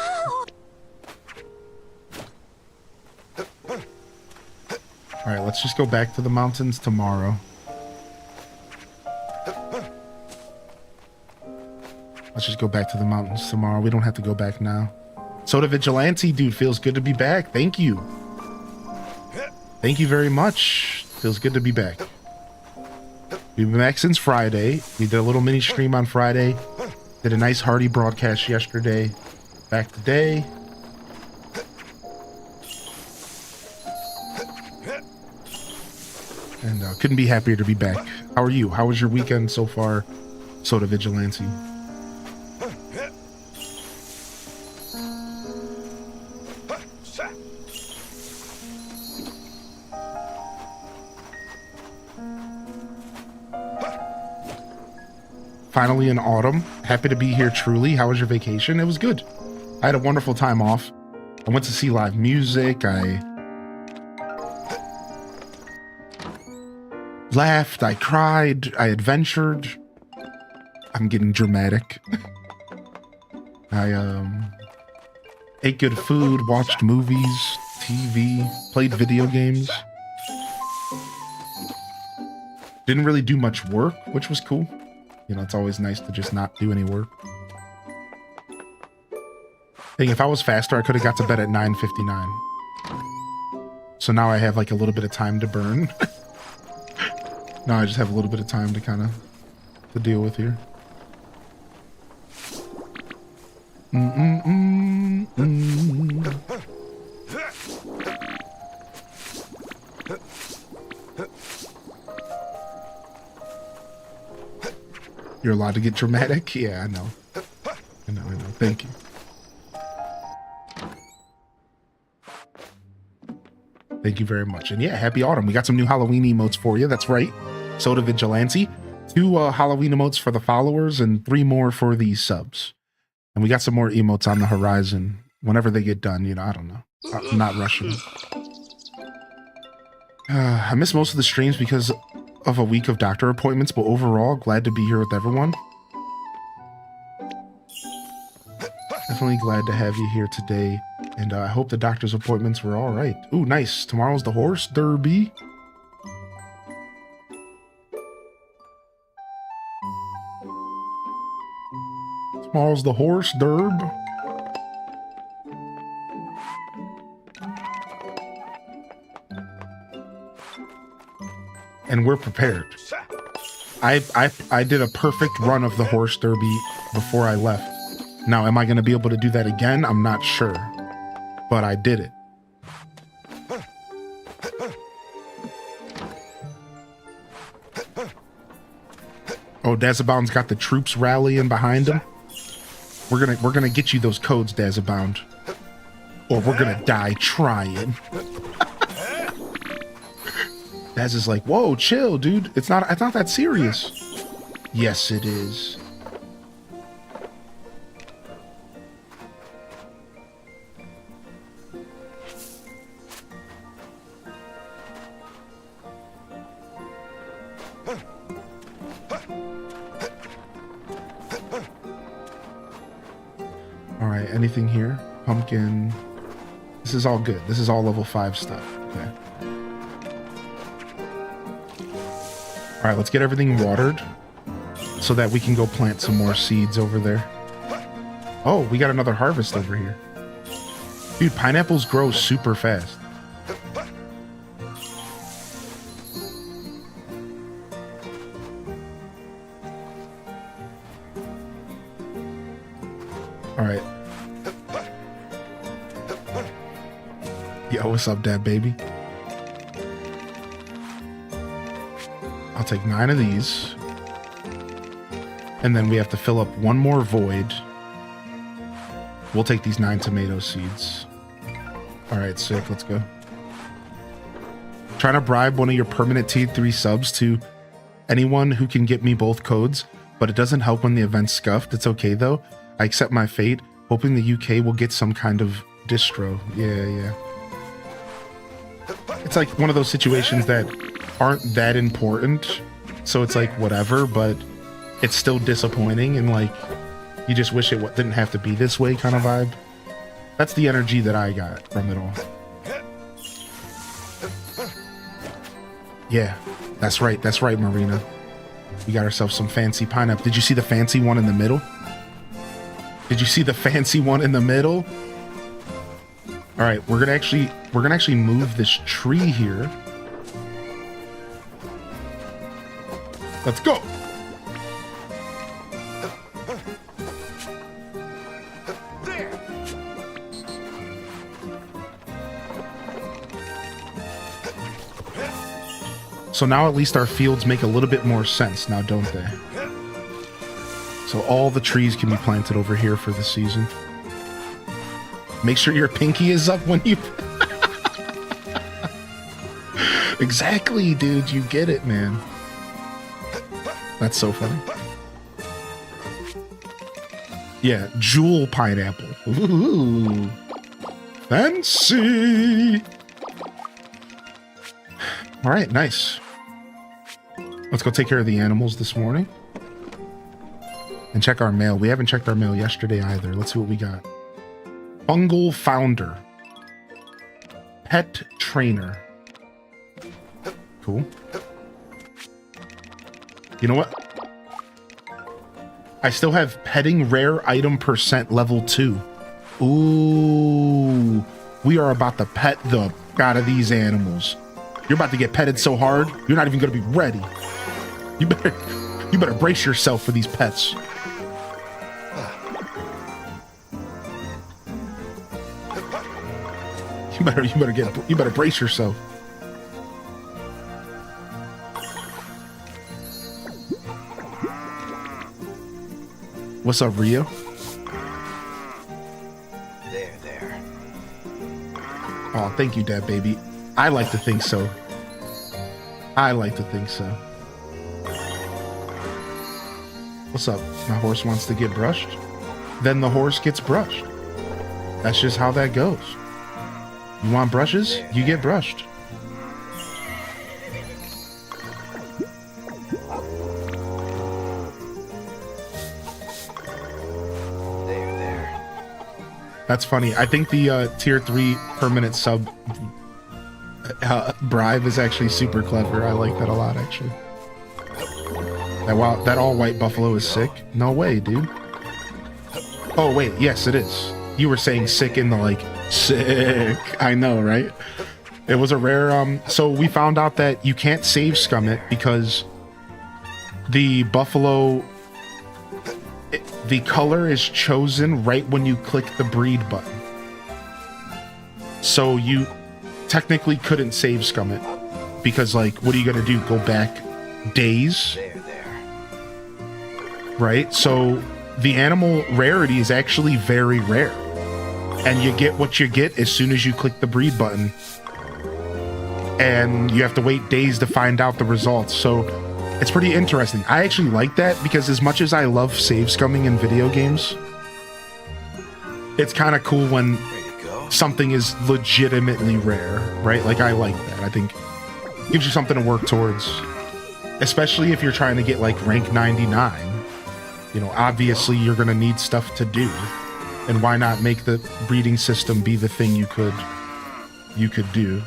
All right, let's just go back to the mountains tomorrow. Let's just go back to the mountains tomorrow. We don't have to go back now. Soda Vigilante, dude, feels good to be back. Thank you. Thank you very much. Feels good to be back. We've been back since Friday. We did a little mini stream on Friday. Did a nice hearty broadcast yesterday. Back today. And couldn't be happier to be back. How are you? How was your weekend so far, Soda Vigilante? Finally in autumn. Happy to be here truly. How was your vacation? It was good. I had a wonderful time off. I went to see live music. I laughed. I cried. I adventured. I'm getting dramatic. I ate good food, watched movies, TV, played video games. Didn't really do much work, which was cool. You know, it's always nice to just not do any work. I think if I was faster, I could have got to bed at 9:59. So now I have like a little bit of time to burn. Now I just have a little bit of time to kind of to deal with here. You're allowed to get dramatic? Yeah, I know. I know. Thank you. Thank you very much. And yeah, happy autumn. We got some new Halloween emotes for you. That's right. Soda Vigilante. 2 Halloween emotes for the followers and 3 more for the subs. And we got some more emotes on the horizon. Whenever they get done, you know, I don't know. I'm not rushing. I miss most of the streams because of a week of doctor appointments, but overall, glad to be here with everyone. Definitely glad to have you here today. And I hope the doctor's appointments were all right. Ooh, nice. Tomorrow's the horse derby. Tomorrow's the horse derb. And we're prepared. I did a perfect run of the horse derby before I left. Now, am I going to be able to do that again? I'm not sure. But I did it. Oh, Dazabound's got the troops rallying behind him. We're gonna get you those codes, Dazabound. Or we're gonna die trying. Daz is like, whoa, chill, dude. It's not that serious. Yes, it is. All right, anything here? Pumpkin. This is all good. This is all level 5 stuff. Okay. All right, let's get everything watered so that we can go plant some more seeds over there. Oh, we got another harvest over here. Dude, pineapples grow super fast. All right. Yo, what's up, Dad, baby? I'll take 9 of these. And then we have to fill up one more void. We'll take these 9 tomato seeds. All right, sick. Let's go. Trying to bribe one of your permanent tier 3 subs to anyone who can get me both codes, but it doesn't help when the event's scuffed. It's okay though. I accept my fate, hoping the UK will get some kind of distro. Yeah. It's like one of those situations that aren't that important, so it's like whatever, but it's still disappointing, and like you just wish it didn't have to be this way kind of vibe. That's the energy that I got from it all. Yeah, that's right, Marina. We got ourselves some fancy pineapple. Did you see the fancy one in the middle? All right, we're gonna actually move this tree here. Let's go. So now at least our fields make a little bit more sense now, don't they? So all the trees can be planted over here for the season. Make sure your pinky is up when you... Exactly, dude. You get it, man. That's so funny. Yeah, jewel pineapple. Ooh. Fancy. All right, nice. Let's go take care of the animals this morning. And check our mail. We haven't checked our mail yesterday either. Let's see what we got. Fungal founder. Pet trainer. Cool. You know what? I still have petting rare item percent level 2. Ooh. We are about to pet the out of these animals. You're about to get petted so hard, you're not even going to be ready. You better brace yourself for these pets. You better brace yourself. What's up, Rio? There. Oh, thank you, Dad, baby. I like to think so. What's up? My horse wants to get brushed? Then the horse gets brushed. That's just how that goes. You want brushes? You get brushed. There. That's funny. I think the tier 3 permanent sub bribe is actually super clever. I like that a lot, actually. That all white buffalo is sick. No way, dude. Oh wait, yes it is. You were saying sick in the like sick. I know, right? It was a rare. So we found out that you can't save scum it because the buffalo, the color is chosen right when you click the breed button. So you technically couldn't save scum it because, like, what are you gonna do? Go back days? There. Right? So the animal rarity is actually very rare. And you get what you get as soon as you click the breed button. And you have to wait days to find out the results. So it's pretty interesting. I actually like that because as much as I love save scumming in video games, it's kind of cool when something is legitimately rare, right? Like, I like that. I think it gives you something to work towards, especially if you're trying to get like rank 99. You know, obviously you're going to need stuff to do. And why not make the breeding system be the thing you could do?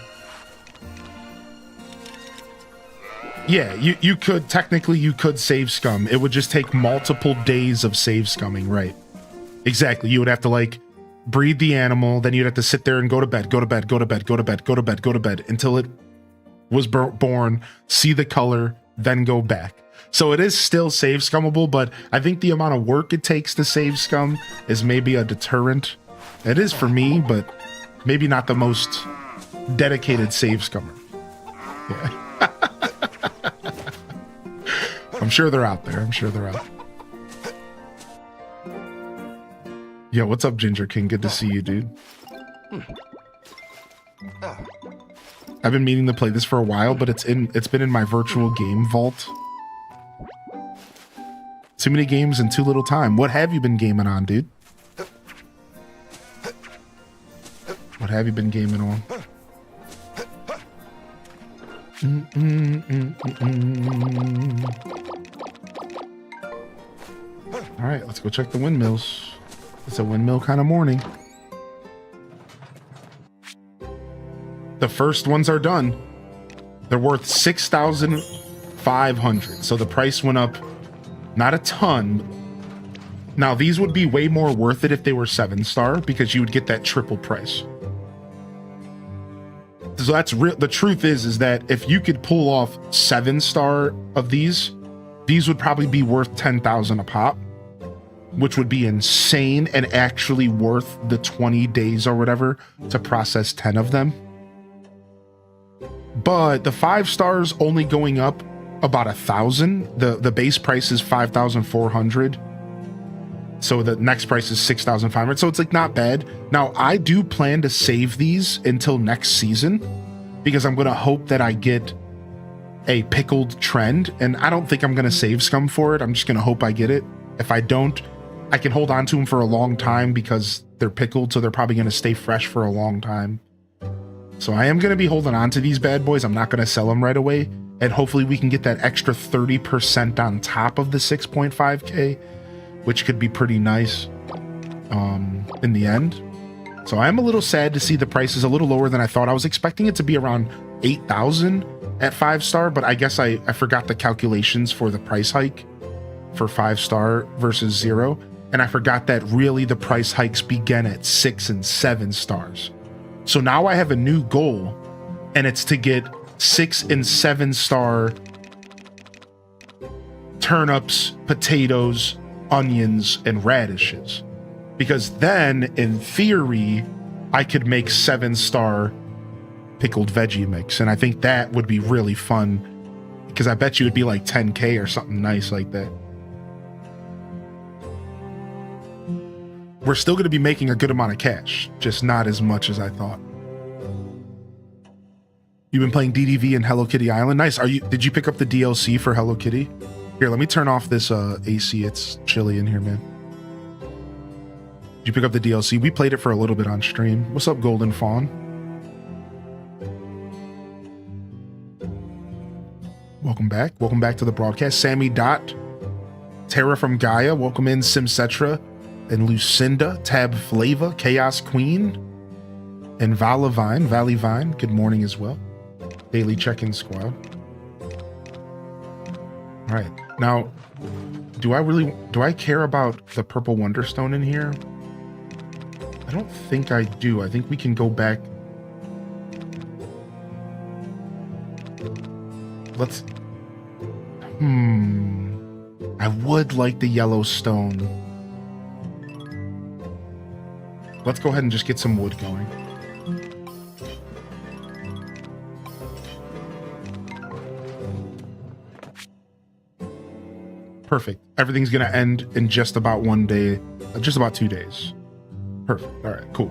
Yeah, you could, technically you could save scum. It would just take multiple days of save scumming, right? Exactly. You would have to like breed the animal, then you'd have to sit there and go to bed until it was born, see the color, then go back. So it is still save scummable, but I think the amount of work it takes to save scum is maybe a deterrent. It is for me, but maybe not the most dedicated save scummer. Yeah. I'm sure they're out there. Yo, what's up, Ginger King? Good to see you, dude. I've been meaning to play this for a while, but it's been in my virtual game vault. Too many games in too little time. What have you been gaming on, dude? What have you been gaming on? All right, let's go check the windmills. It's a windmill kind of morning. The first ones are done. They're worth 6,500. So the price went up not a ton. Now these would be way more worth it if they were 7-star because you would get that triple price. So that's real. The truth is that if you could pull off 7-star of these would probably be worth 10,000 a pop, which would be insane and actually worth the 20 days or whatever to process 10 of them. But the 5 stars only going up about 1,000. The base price is 5,400. So the next price is 6,500. So it's like not bad. Now I do plan to save these until next season because I'm going to hope that I get a pickled trend. And I don't think I'm going to save scum for it. I'm just going to hope I get it. If I don't, I can hold on to them for a long time because they're pickled. So they're probably going to stay fresh for a long time. So I am going to be holding on to these bad boys. I'm not going to sell them right away. And hopefully we can get that extra 30% on top of the 6.5K, which could be pretty nice in the end. So I am a little sad to see the price is a little lower than I thought. I was expecting it to be around 8,000 at 5-star, but I guess I forgot the calculations for the price hike for 5-star versus 0. And I forgot that really the price hikes begin at 6 and 7 stars. So now I have a new goal, and it's to get 6 and 7-star turnips, potatoes, onions, and radishes. Because then, in theory, I could make 7-star pickled veggie mix. And I think that would be really fun, because I bet you it'd be like 10K or something nice like that. We're still going to be making a good amount of cash, just not as much as I thought. You've been playing DDV and Hello Kitty Island. Nice. Did you pick up the DLC for Hello Kitty? Here, let me turn off this AC. It's chilly in here, man. Did you pick up the DLC? We played it for a little bit on stream. What's up, Golden Fawn? Welcome back. Welcome back to the broadcast. Sammy Dot, Tara from Gaia. Welcome in, Simcetra and Lucinda, Tab Flava, Chaos Queen, and Valivine. Valleyvine, good morning as well. Daily check-in squad. All right, now, do I care about the purple Wonderstone in here? I don't think I do. I think we can go back. I would like the yellow stone. Let's go ahead and just get some wood going. Perfect. Everything's going to end in just about 1 day, just about 2 days. Perfect. All right, cool.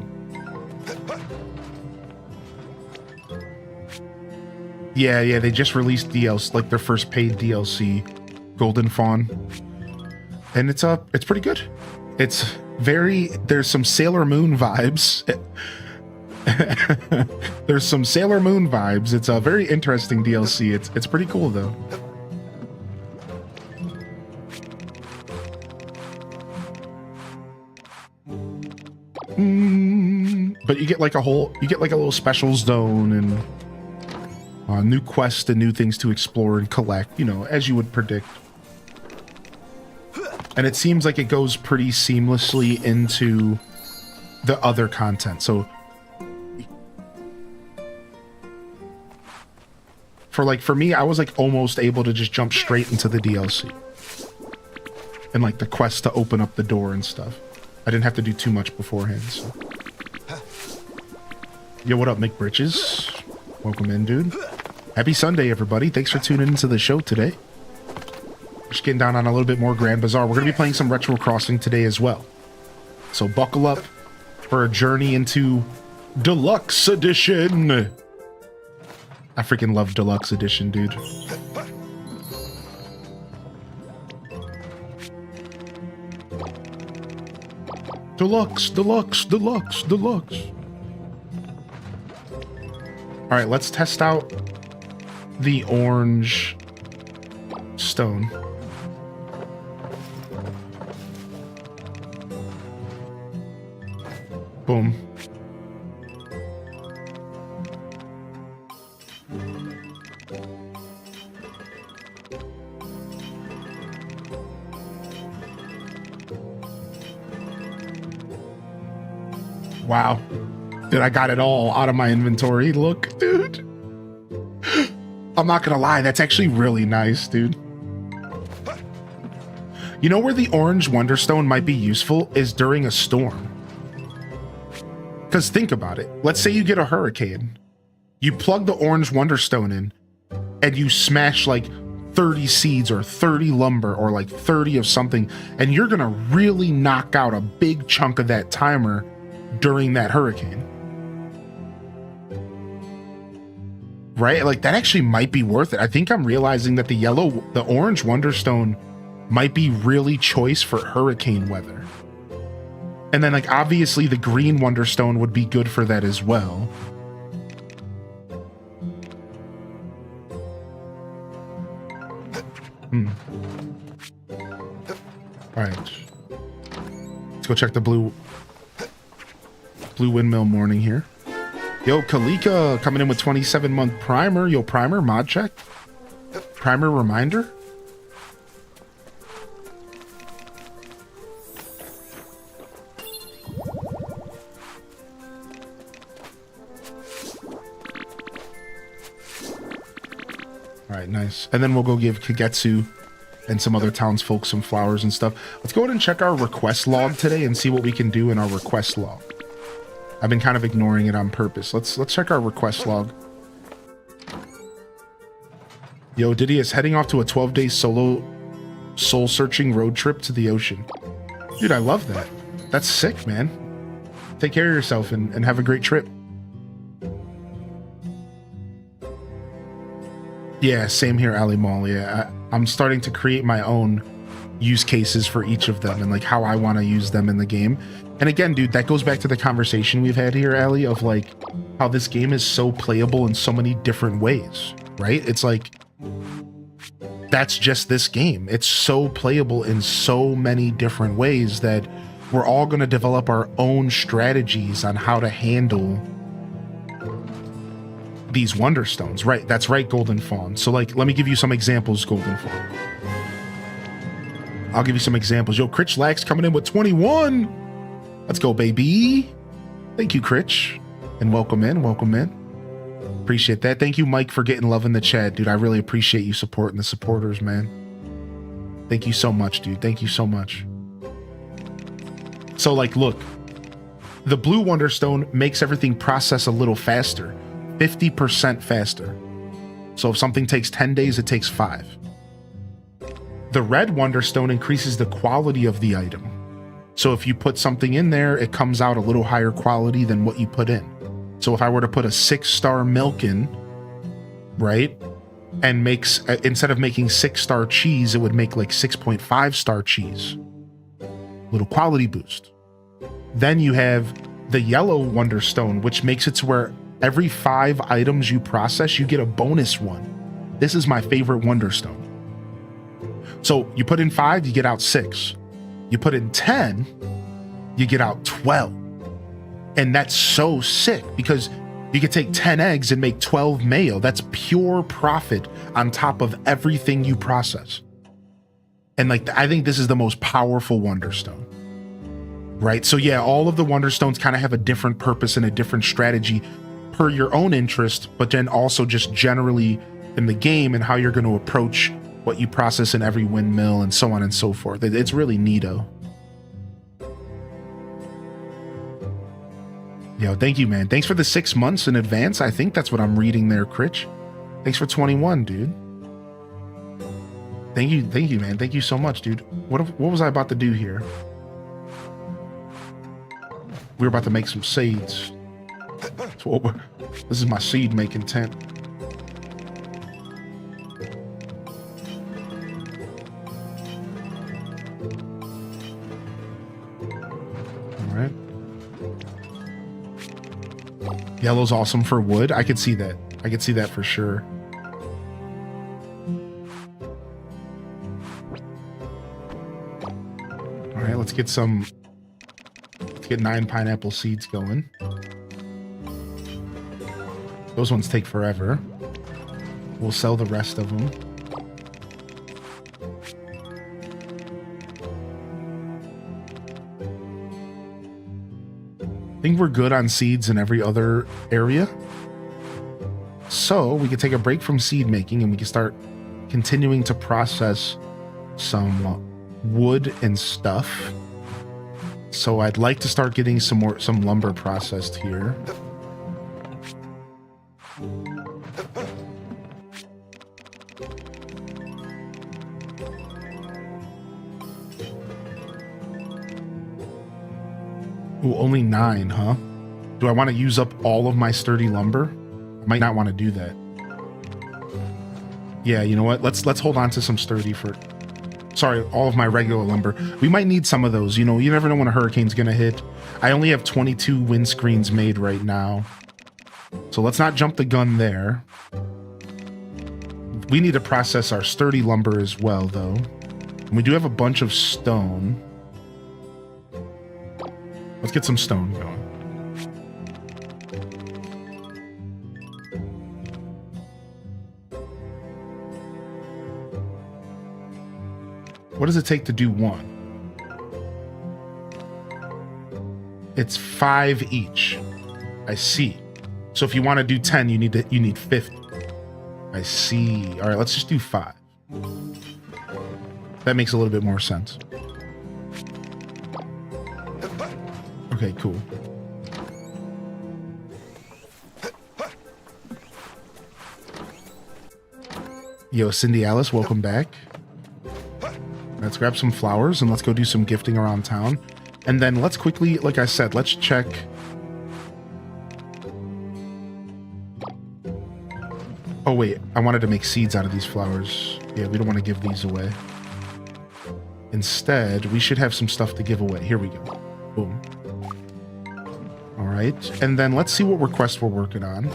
Yeah, they just released DLC, like their first paid DLC, Golden Fawn. And it's pretty good. There's some Sailor Moon vibes. There's some Sailor Moon vibes. It's a very interesting DLC. It's pretty cool though. But you get like a little special zone and new quests and new things to explore and collect, as you would predict. And it seems like it goes pretty seamlessly into the other content. So for me, I was like almost able to just jump straight into the DLC and like the quest to open up the door and stuff. I didn't have to do too much beforehand. So. Yo, what up, Mick Britches? Welcome in, dude. Happy Sunday, everybody. Thanks for tuning into the show today. Just getting down on a little bit more Grand Bazaar. We're going to be playing some Retro Crossing today as well. So buckle up for a journey into Deluxe Edition. I freaking love Deluxe Edition, dude. Deluxe, Deluxe, Deluxe, Deluxe. All right, let's test out the orange stone. Boom. Wow. Dude, I got it all out of my inventory. Look, dude. I'm not gonna lie, that's actually really nice, dude. You know where the orange Wonderstone might be useful is during a storm. Because think about it. Let's say you get a hurricane. You plug the orange Wonderstone in, and you smash like 30 seeds or 30 lumber or like 30 of something, and you're gonna really knock out a big chunk of that timer during that hurricane. Right? Like that actually might be worth it. I think I'm realizing that the orange Wonderstone might be really choice for hurricane weather. And then like obviously the green Wonderstone would be good for that as well. All right. Let's go check the blue windmill morning here. Yo, Kalika coming in with 27-month primer. Yo, primer, mod check. Primer reminder. All right, nice. And then we'll go give Kagetsu and some other townsfolk some flowers and stuff. Let's go ahead and check our request log today and see what we can do in our request log. I've been kind of ignoring it on purpose. Let's check our request log. Yo, Diddy is heading off to a 12-day solo soul-searching road trip to the ocean. Dude, I love that. That's sick, man. Take care of yourself and have a great trip. Yeah, same here, Ali Mall. Yeah, I'm starting to create my own use cases for each of them and like how I want to use them in the game. And again, dude, that goes back to the conversation we've had here, Ali, of like how this game is so playable in so many different ways, right? It's like, that's just this game. It's so playable in so many different ways that we're all going to develop our own strategies on how to handle these Wonderstones. Right, that's right, Golden Fawn. So like, let me give you some examples, Golden Fawn. I'll give you some examples. Yo, Critch Lax coming in with 21. Let's go, baby. Thank you, Critch. And welcome in, welcome in. Appreciate that. Thank you, Mike, for getting love in the chat, dude. I really appreciate you supporting the supporters, man. Thank you so much, dude. Thank you so much. So like, look, the blue Wonderstone makes everything process a little faster, 50% faster. So if something takes 10 days, it takes 5. The red Wonderstone increases the quality of the item. So if you put something in there, it comes out a little higher quality than what you put in. So if I were to put a 6-star milk in, right, and makes, instead of making 6-star cheese, it would make like 6.5-star cheese. Little quality boost. Then you have the yellow Wonderstone, which makes it to where every 5 items you process, you get a bonus one. This is my favorite Wonderstone. So you put in 5, you get out 6. You put in 10, you get out 12. And that's so sick because you could take 10 eggs and make 12 mayo. That's pure profit on top of everything you process. And like, I think this is the most powerful Wonderstone, right? So yeah, all of the Wonderstones kind of have a different purpose and a different strategy per your own interest, but then also just generally in the game and how you're going to approach what you process in every windmill and so on and so forth. It's really neato. Yo, thank you, man. Thanks for the 6 months in advance. I think that's what I'm reading there, Critch. Thanks for 21, dude. Thank you, man. Thank you so much, dude. What was I about to do here? We were about to make some seeds. This is my seed making tent. right. Yellow's awesome for wood. I could see that. I could see that for sure. All right, let's get 9 pineapple seeds going. Those ones take forever. We'll sell the rest of them. I think we're good on seeds in every other area. So we can take a break from seed making and we can start continuing to process some wood and stuff. So I'd like to start getting some lumber processed here. Ooh, only 9, huh? Do I want to use up all of my sturdy lumber? I might not want to do that. Yeah, you know what? Let's hold on to some sturdy for... Sorry, all of my regular lumber. We might need some of those. You know, you never know when a hurricane's going to hit. I only have 22 windscreens made right now. So let's not jump the gun there. We need to process our sturdy lumber as well, though. And we do have a bunch of stone. Let's get some stone going. What does it take to do 1? It's 5 each. I see. So if you want to do 10, you need 50. I see. All right, let's just do 5. That makes a little bit more sense. Okay, cool. Yo, Cindy Alice, welcome back. Let's grab some flowers and let's go do some gifting around town. And then let's quickly, like I said, let's check. Oh, wait, I wanted to make seeds out of these flowers. Yeah, we don't want to give these away. Instead, we should have some stuff to give away. Here we go. Boom. All right, and then let's see what request we're working on.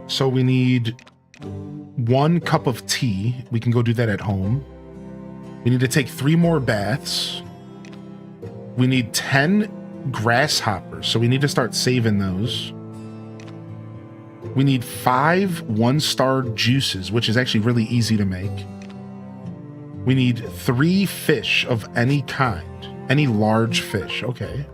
So we need 1 cup of tea. We can go do that at home. We need to take 3 more baths. We need 10 grasshoppers, so we need to start saving those. We need 5 1-star juices, which is actually really easy to make. We need 3 fish of any kind. Any large fish, okay.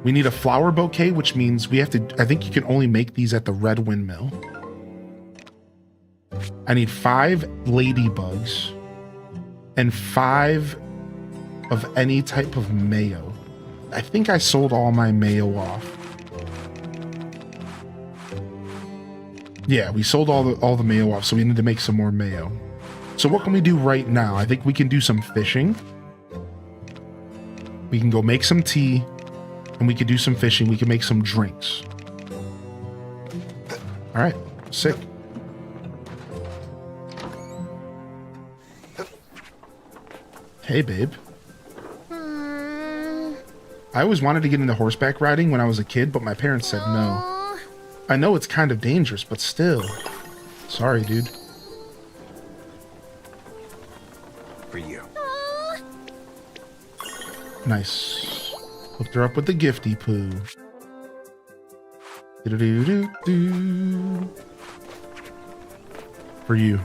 We need a flower bouquet, which means we have to... I think you can only make these at the Red Windmill. I need 5 ladybugs. And 5 of any type of mayo. I think I sold all my mayo off. Yeah, we sold all the mayo off, so we need to make some more mayo. So what can we do right now? I think we can do some fishing. We can go make some tea, and we can do some fishing. We can make some drinks. All right, sick. Hey, babe. I always wanted to get into horseback riding when I was a kid, but my parents said no. I know it's kind of dangerous, but still. Sorry, dude. For you. Nice. Hooked her up with the gifty poo. Do-do-do-do-do. For you.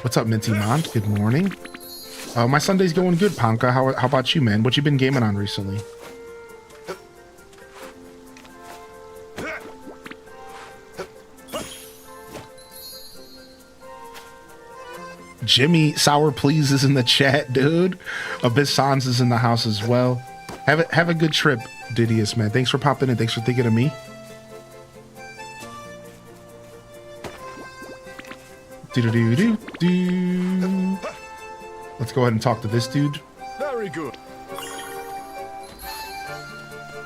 What's up, Minty Mont? Good morning. My Sunday's going good, Panka. How about you, man? What you been gaming on recently? Jimmy Sour Please is in the chat, dude. Abyss Sans is in the house as well. Have a good trip, Didius, man. Thanks for popping in. Thanks for thinking of me. Do-do-do-do-do. Let's go ahead and talk to this dude. Very good.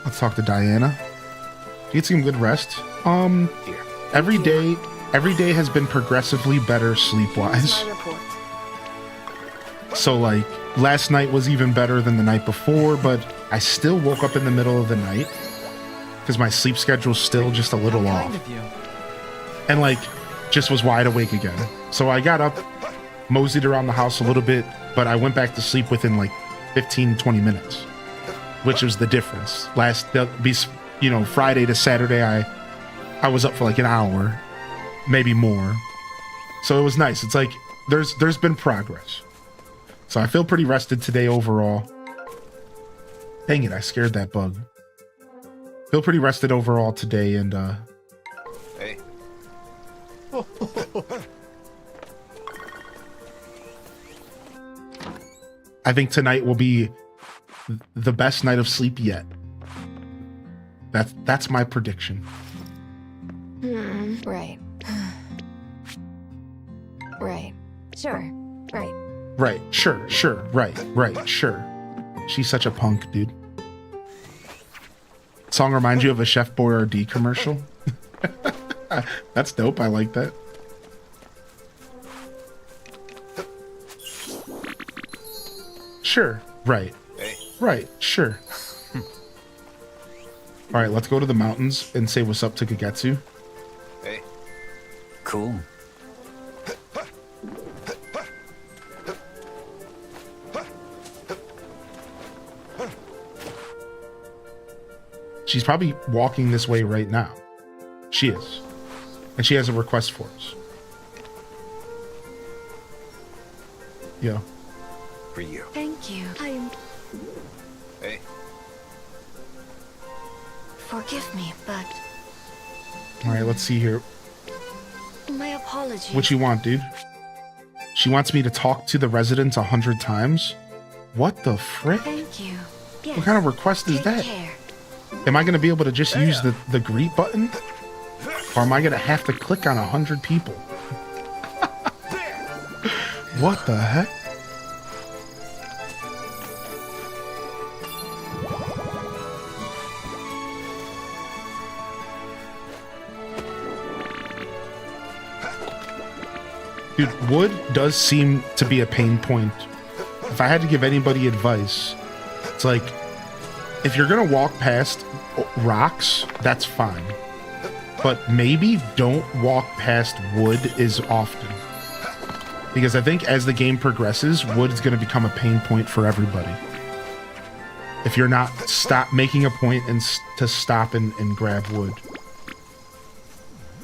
Let's talk to Diana. Get some good rest. Every day has been progressively better sleep-wise. So like last night was even better than the night before, but I still woke up in the middle of the night because my sleep schedule's still just a little off. And like just was wide awake again. So I got up, moseyed around the house a little bit, but I went back to sleep within like 15-20 minutes, which was the difference. Friday to Saturday I was up for like an hour, maybe more. So it was nice. It's like there's been progress. So I feel pretty rested today overall. Dang it, I scared that bug. Feel pretty rested overall today, and Hey. I think tonight will be the best night of sleep yet. That's my prediction. Right. Right. Sure. Right. Right, sure, right, sure. She's such a punk, dude. Song reminds you of a Chef Boyardee commercial? That's dope, I like that. Sure, right. Hey. Right, sure. Alright, let's go to the mountains and say what's up to Kagetsu. Hey. Cool. She's probably walking this way right now. She is. And she has a request for us. Yo. For you. Thank you. Hey. Forgive me, but Alright, let's see here. my apologies. What you want, dude? She wants me to talk to the residents 100 times? What the frick? Thank you. Yes. What kind of request is Take that? care. Am I going to be able to just use the greet button? Or am I going to have to click on 100 people? What the heck? Dude, wood does seem to be a pain point. If I had to give anybody advice, it's like, if you're gonna walk past rocks, that's fine. But maybe don't walk past wood as often. Because I think as the game progresses, wood is gonna become a pain point for everybody. If you're not making a point to stop and grab wood.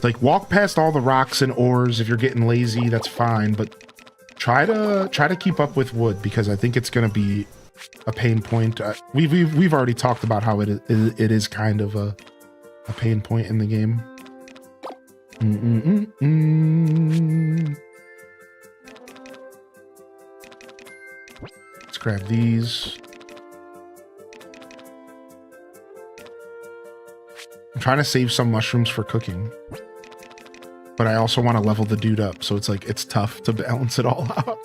Like, walk past all the rocks and ores. If you're getting lazy, that's fine, but try to keep up with wood, because I think it's going to be a pain point. We've already talked about how it is kind of a pain point in the game. Let's grab these. I'm trying to save some mushrooms for cooking. But I also want to level the dude up, so it's like, it's tough to balance it all out.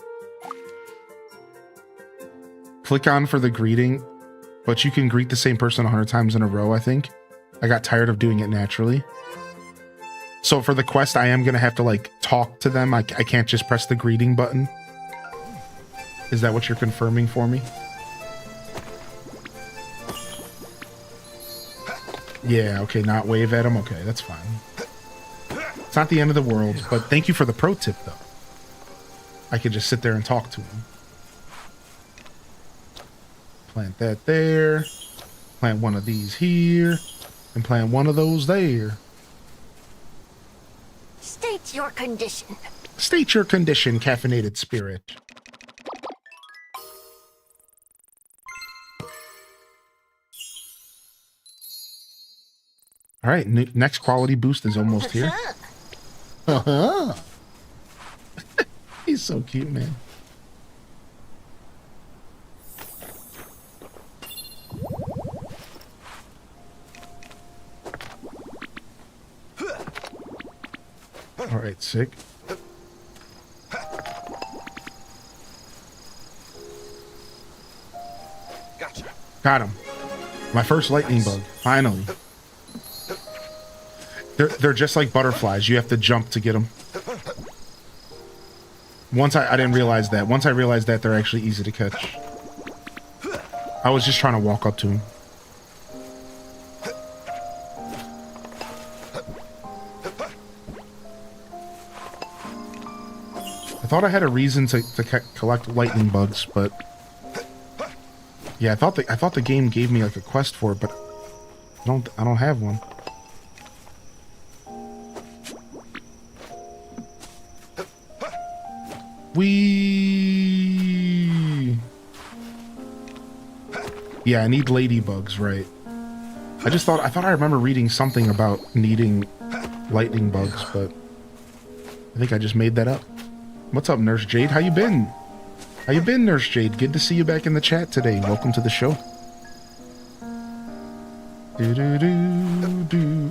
Click on for the greeting, but you can greet the same person 100 times in a row, I think. I got tired of doing it naturally. So for the quest, I am going to have to, like, talk to them. I can't just press the greeting button. Is that what you're confirming for me? Yeah, okay, not wave at him. Okay, that's fine. It's not the end of the world, but thank you for the pro tip, though. I could just sit there and talk to him. Plant that there. Plant one of these here. And plant one of those there. State your condition. State your condition, caffeinated spirit. All right, next quality boost is almost here. He's so cute, man. All right, sick. Gotcha. Got him. My first lightning bug, finally. They're just like butterflies. You have to jump to get them. I didn't realize that. Once I realized that, they're actually easy to catch. I was just trying to walk up to him. I thought I had a reason to collect lightning bugs, but yeah, I thought the game gave me like a quest for it, but I don't have one. Yeah, I need ladybugs, right? I thought I remember reading something about needing lightning bugs, but I think I just made that up. What's up, Nurse Jade? How you been? How you been, Nurse Jade? Good to see you back in the chat today. Welcome to the show.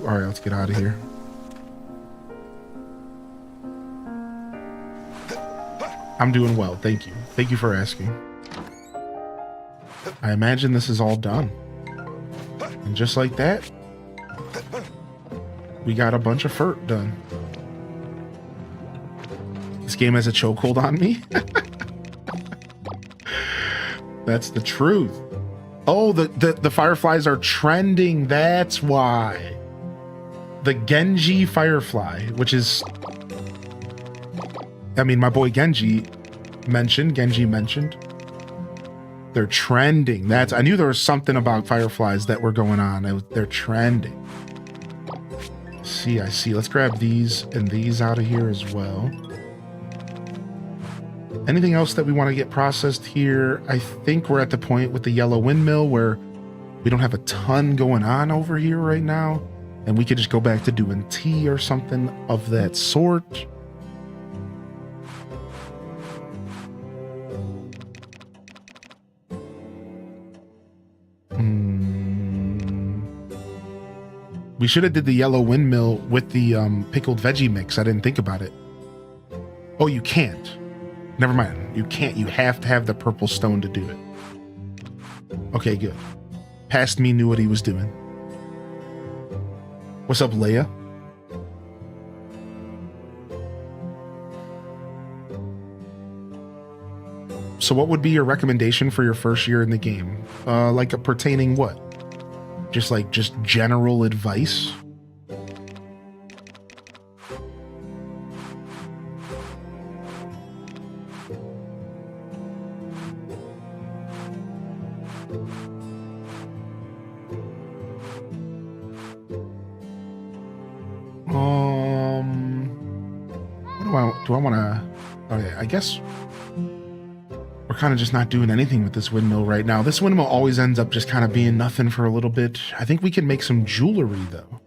All right, let's get out of here. I'm doing well, thank you. Thank you for asking. I imagine this is all done. And just like that, we got a bunch of furt done. This game has a chokehold on me? That's the truth. Oh, the fireflies are trending. That's why. The Genji firefly, which is... I mean, my boy Genji mentioned. They're trending. I knew there was something about fireflies that were going on. They're trending. I see. Let's grab these and these out of here as well. Anything else that we want to get processed here? I think we're at the point with the yellow windmill where we don't have a ton going on over here right now. And we could just go back to doing tea or something of that sort. We should have did the yellow windmill with the pickled veggie mix. I didn't think about it. Oh, you can't. Never mind. You can't. You have to have the purple stone to do it. Okay, good. Past me knew what he was doing. What's up, Leia? So what would be your recommendation for your first year in the game? Like pertaining what? Just general advice? Do I want to... Okay, I guess we're kind of just not doing anything with this windmill right now. This windmill always ends up just kind of being nothing for a little bit. I think we can make some jewelry, though.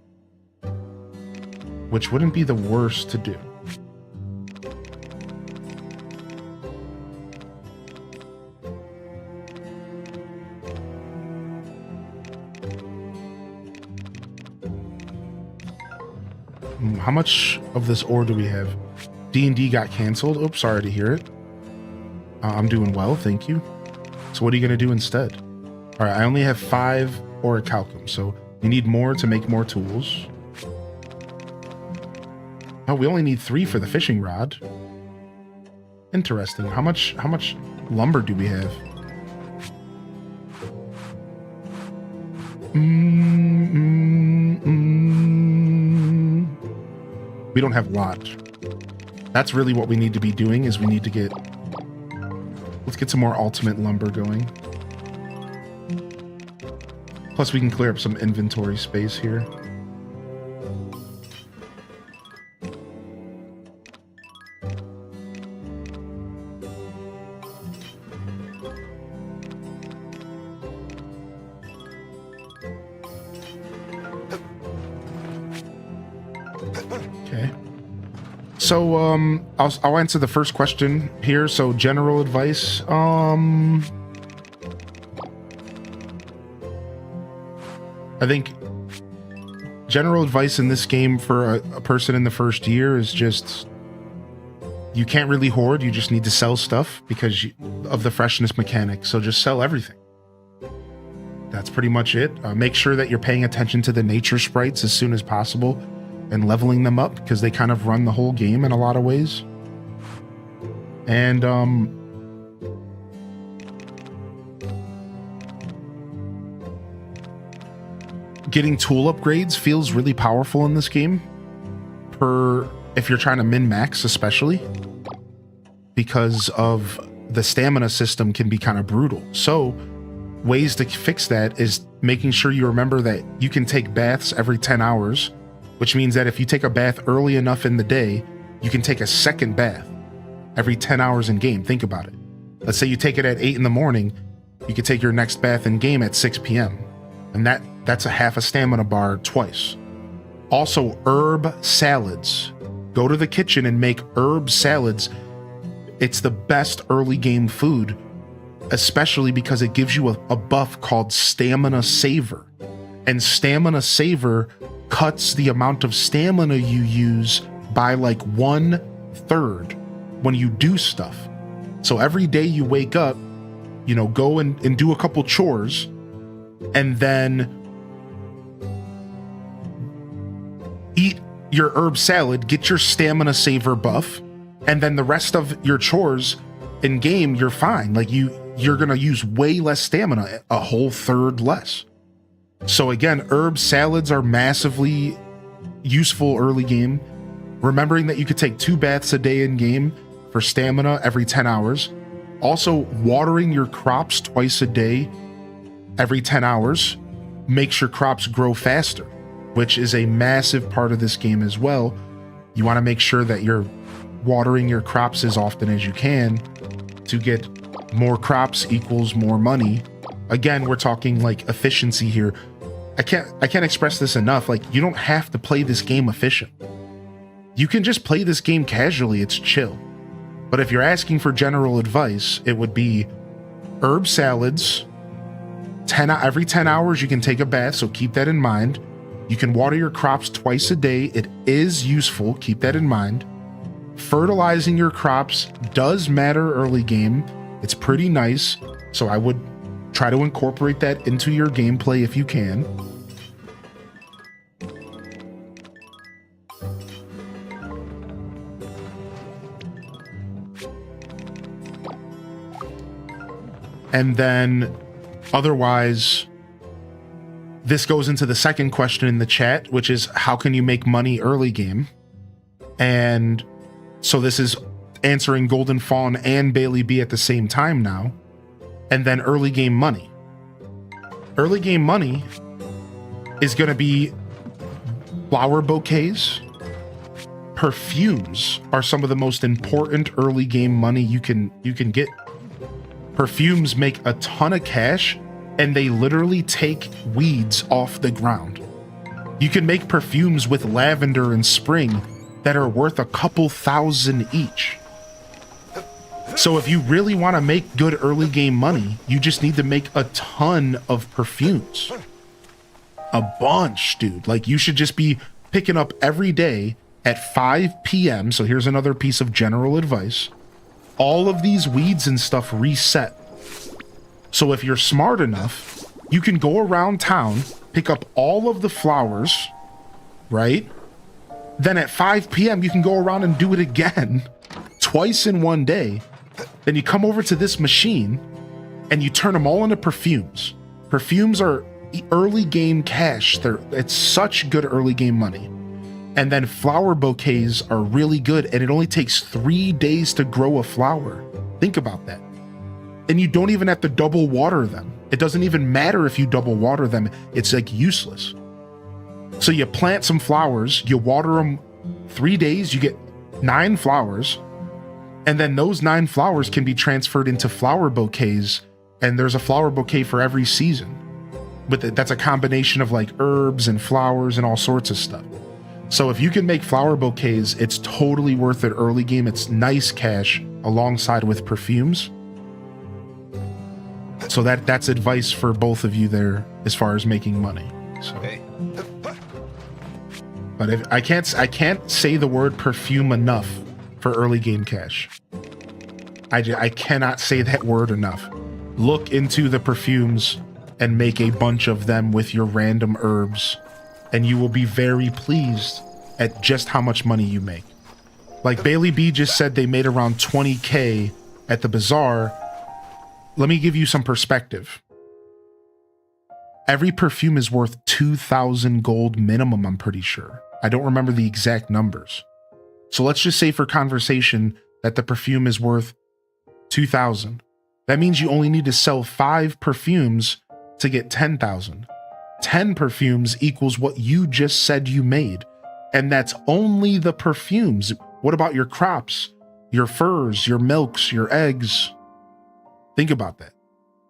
Which wouldn't be the worst to do. How much of this ore do we have? D&D got canceled. Oops, sorry to hear it. I'm doing well, thank you. So what are you going to do instead? All right, I only have 5 orichalcum, so we need more to make more tools. Oh, we only need 3 for the fishing rod. Interesting. How much lumber do we have? We don't have a lot. That's really what we need to be doing, is we need to get... Let's get some more ultimate lumber going. Plus we can clear up some inventory space here. Okay. So, I'll answer the first question here. So, general advice. I think general advice in this game for a person in the first year is just, you can't really hoard. You just need to sell stuff because of the freshness mechanic. So just sell everything. That's pretty much it. Make sure that you're paying attention to the nature sprites as soon as possible and leveling them up, because they kind of run the whole game in a lot of ways. And getting tool upgrades feels really powerful in this game, if you're trying to min-max especially, because of the stamina system can be kind of brutal. So ways to fix that is making sure you remember that you can take baths every 10 hours, which means that if you take a bath early enough in the day, you can take a second bath every 10 hours in game. Think about it. Let's say you take it at 8 in the morning, you could take your next bath in game at 6 p.m. And that's a half a stamina bar twice. Also, herb salads. Go to the kitchen and make herb salads. It's the best early game food, especially because it gives you a buff called Stamina Saver. And Stamina Saver cuts the amount of stamina you use by like 1/3 when you do stuff. So every day you wake up, you know, go and do a couple chores, and then eat your herb salad, get your Stamina Saver buff, and then the rest of your chores in game, you're fine. Like you're gonna use way less stamina, a whole third less. So again, herb salads are massively useful early game. Remembering that you could take 2 baths a day in game for stamina every 10 hours. Also, watering your crops twice a day every 10 hours makes your crops grow faster, which is a massive part of this game as well. You want to make sure that you're watering your crops as often as you can to get more crops equals more money. Again, we're talking like efficiency here. I can't express this enough. Like, you don't have to play this game efficient. You can just play this game casually. It's chill. But if you're asking for general advice, it would be herb salads. Every 10 hours you can take a bath, so keep that in mind. You can water your crops twice a day. It is useful. Keep that in mind. Fertilizing your crops does matter early game. It's pretty nice. So I would try to incorporate that into your gameplay if you can. And then otherwise, this goes into the second question in the chat, which is how can you make money early game? And so this is answering Golden Fawn and Bailey B at the same time now. And then early game money. Early game money is going to be flower bouquets. Perfumes are some of the most important early game money you can get. Perfumes make a ton of cash, and they literally take weeds off the ground. You can make perfumes with lavender and spring that are worth a couple thousand each. So if you really want to make good early game money, you just need to make a ton of perfumes. A bunch, dude. Like, you should just be picking up every day at 5 p.m. So here's another piece of general advice. All of these weeds and stuff reset. So if you're smart enough, you can go around town, pick up all of the flowers, right? Then at 5 p.m. you can go around and do it again, twice in one day. Then you come over to this machine and you turn them all into perfumes. Perfumes are early game cash. It's such good early game money. And then flower bouquets are really good, and it only takes 3 days to grow a flower. Think about that. And you don't even have to double water them. It doesn't even matter if you double water them. It's like useless. So you plant some flowers, you water them 3 days, you get 9 flowers, and then those 9 flowers can be transferred into flower bouquets, and there's a flower bouquet for every season. But that's a combination of like herbs and flowers and all sorts of stuff. So if you can make flower bouquets, it's totally worth it early game. It's nice cash alongside with perfumes. So that's advice for both of you there as far as making money. So, but if I can't say the word perfume enough for early game cash. I cannot say that word enough. Look into the perfumes and make a bunch of them with your random herbs, and you will be very pleased at just how much money you make. Like Bailey B just said they made around 20K at the Bazaar. Let me give you some perspective. Every perfume is worth 2,000 gold minimum, I'm pretty sure. I don't remember the exact numbers. So let's just say for conversation that the perfume is worth 2,000. That means you only need to sell 5 perfumes to get 10,000. 10 perfumes equals what you just said you made. And that's only the perfumes. What about your crops, your furs, your milks, your eggs? Think about that.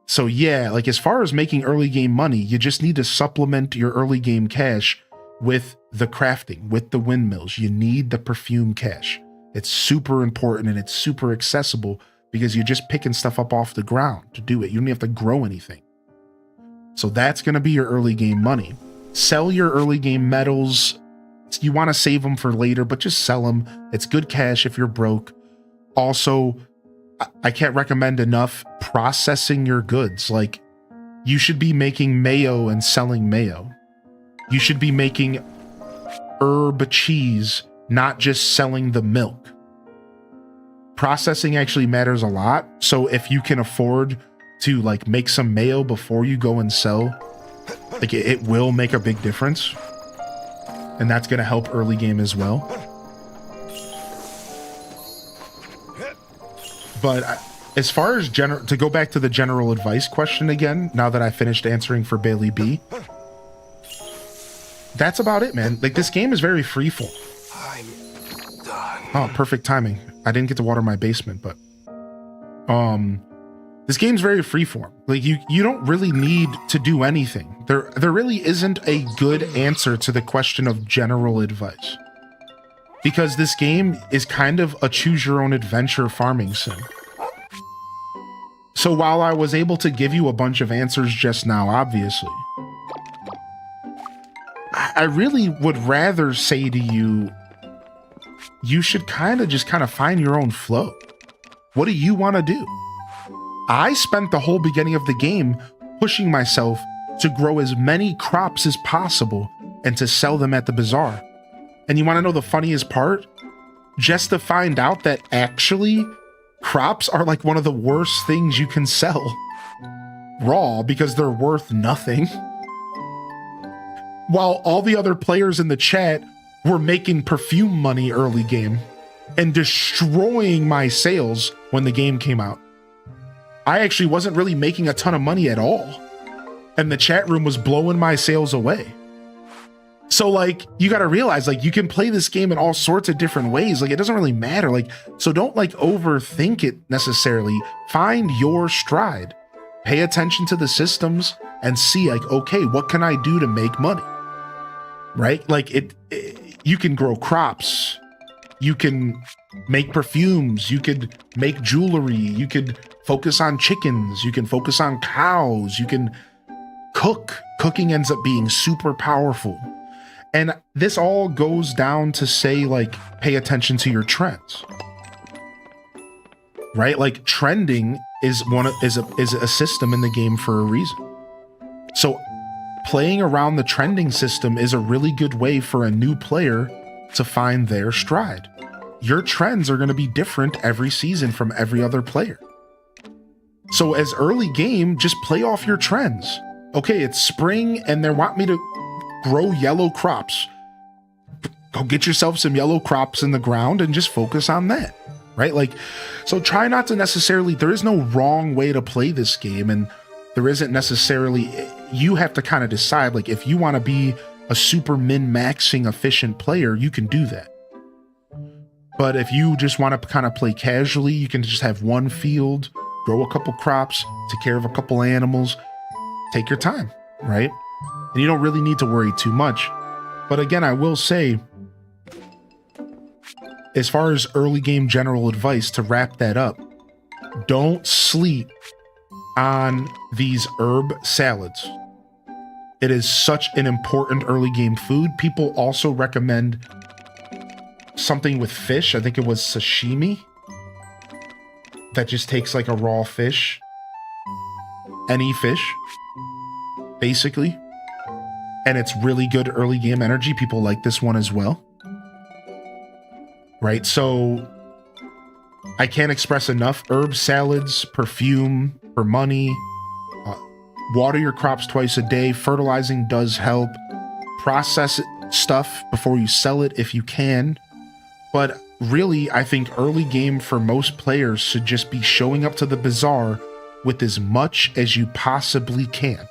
So yeah, like as far as making early game money, you just need to supplement your early game cash with the crafting, with the windmills. You need the perfume cash. It's super important and it's super accessible because you're just picking stuff up off the ground to do it. You don't have to grow anything. So that's going to be your early game money. Sell your early game metals. You want to save them for later, but just sell them. It's good cash if you're broke. Also, I can't recommend enough processing your goods. Like, you should be making mayo and selling mayo. You should be making herb cheese, not just selling the milk. Processing actually matters a lot. So if you can afford to like make some mayo before you go and sell, like it will make a big difference. And that's going to help early game as well. But as far as to go back to the general advice question again, now that I finished answering for Bailey B, that's about it, man. Like, this game is very freeform. I'm done. Oh, perfect timing. I didn't get to water my basement, but this game's very freeform. Like, you don't really need to do anything. There really isn't a good answer to the question of general advice, because this game is kind of a choose your own adventure farming sim. So while I was able to give you a bunch of answers just now, obviously, I really would rather say to you, you should kind of find your own flow. What do you want to do? I spent the whole beginning of the game pushing myself to grow as many crops as possible and to sell them at the bazaar. And you want to know the funniest part? Just to find out that actually crops are like one of the worst things you can sell raw because they're worth nothing. While all the other players in the chat were making perfume money early game and destroying my sales when the game came out. I actually wasn't really making a ton of money at all. And the chat room was blowing my sales away. So like, you got to realize, like, you can play this game in all sorts of different ways. Like, it doesn't really matter. Like, so don't like overthink it necessarily. Find your stride, pay attention to the systems and see like, okay, what can I do to make money? Right? Like you can grow crops. You can make perfumes. You could make jewelry. You could focus on chickens. You can focus on cows. You can cook. Cooking ends up being super powerful. And this all goes down to say, like, pay attention to your trends, right? Like, trending is a system in the game for a reason. So playing around the trending system is a really good way for a new player to find their stride. Your trends are going to be different every season from every other player. So as early game, just play off your trends. Okay, it's spring and they want me to grow yellow crops. Go get yourself some yellow crops in the ground and just focus on that, right? Like, so try not to necessarily, there is no wrong way to play this game, and there isn't necessarily, you have to kind of decide, like, if you want to be a super min-maxing efficient player, you can do that. But if you just want to kind of play casually, you can just have one field, grow a couple crops, take care of a couple animals, take your time, right? And you don't really need to worry too much. But again, I will say, as far as early game general advice, to wrap that up, don't sleep on these herb salads. It is such an important early game food. People also recommend something with fish. I think it was sashimi. That just takes like a raw fish. Any fish, basically. And it's really good early game energy. People like this one as well. right? So I can't express enough. Herb salads, perfume for money, water your crops twice a day. Fertilizing does help. Process stuff before you sell it if you can. But really, I think early game for most players should just be showing up to the bazaar with as much as you possibly can.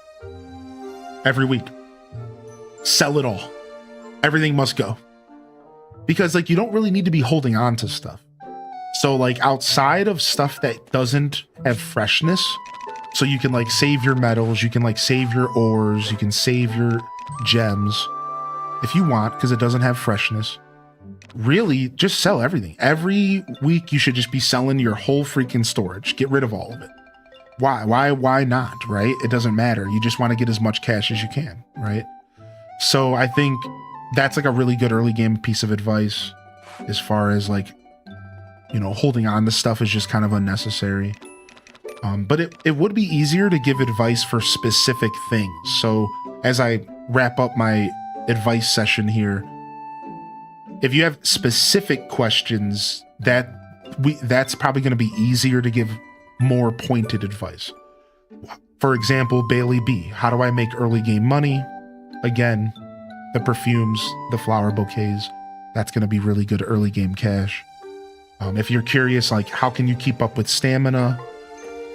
Every week. Sell it all. Everything must go. Because like you don't really need to be holding on to stuff. So like outside of stuff that doesn't have freshness, so you can like save your metals, you can like save your ores, you can save your gems if you want, because it doesn't have freshness. Really, just sell everything. Every week you should just be selling your whole freaking storage. Get rid of all of it. Why not, right? It doesn't matter. You just want to get as much cash as you can, right? So I think that's like a really good early game piece of advice as far as like, you know, holding on to stuff is just kind of unnecessary. But it would be easier to give advice for specific things. So as I wrap up my advice session here, if you have specific questions, that's probably going to be easier to give more pointed advice. For example, Bailey B, how do I make early game money? Again, the perfumes, the flower bouquets, that's going to be really good early game cash. If you're curious, like how can you keep up with stamina?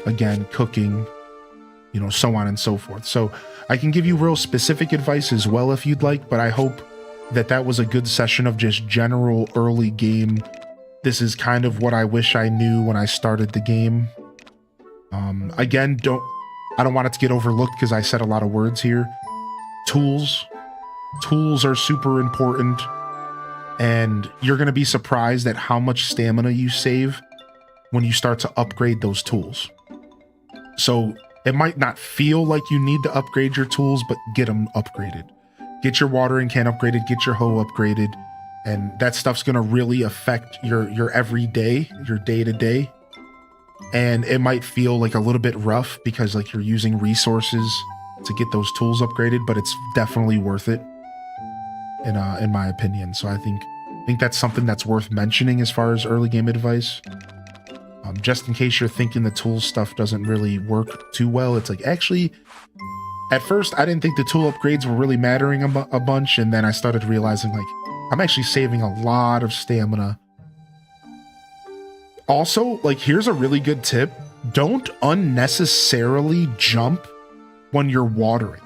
Again, cooking, you know, so on and so forth. So I can give you real specific advice as well if you'd like, but I hope that was a good session of just general early game. This is kind of what I wish I knew when I started the game. Again, I don't want it to get overlooked because I said a lot of words here. Tools are super important, and you're going to be surprised at how much stamina you save when you start to upgrade those tools. So it might not feel like you need to upgrade your tools, but get them upgraded. Get your watering can upgraded, get your hoe upgraded, and that stuff's going to really affect your everyday, your day-to-day. And it might feel like a little bit rough because like you're using resources to get those tools upgraded, but it's definitely worth it in my opinion. So I think that's something that's worth mentioning as far as early game advice. Just in case you're thinking the tool stuff doesn't really work too well, it's like actually at first I didn't think the tool upgrades were really mattering a bunch, and then I started realizing like I'm actually saving a lot of stamina. Also, like here's a really good tip. Don't unnecessarily jump when you're watering.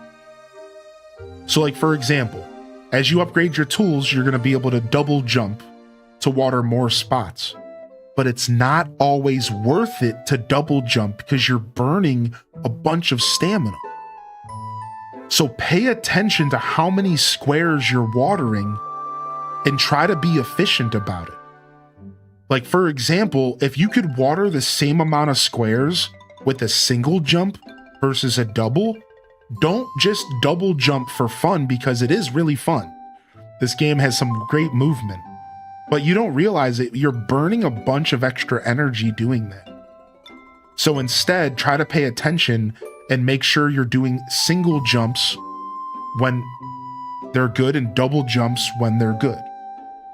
So like for example, as you upgrade your tools, you're going to be able to double jump to water more spots. But it's not always worth it to double jump because you're burning a bunch of stamina. So pay attention to how many squares you're watering and try to be efficient about it. Like for example, if you could water the same amount of squares with a single jump versus a double, don't just double jump for fun because it is really fun. This game has some great movement, but you don't realize it. You're burning a bunch of extra energy doing that. So instead, try to pay attention and make sure you're doing single jumps when they're good and double jumps when they're good.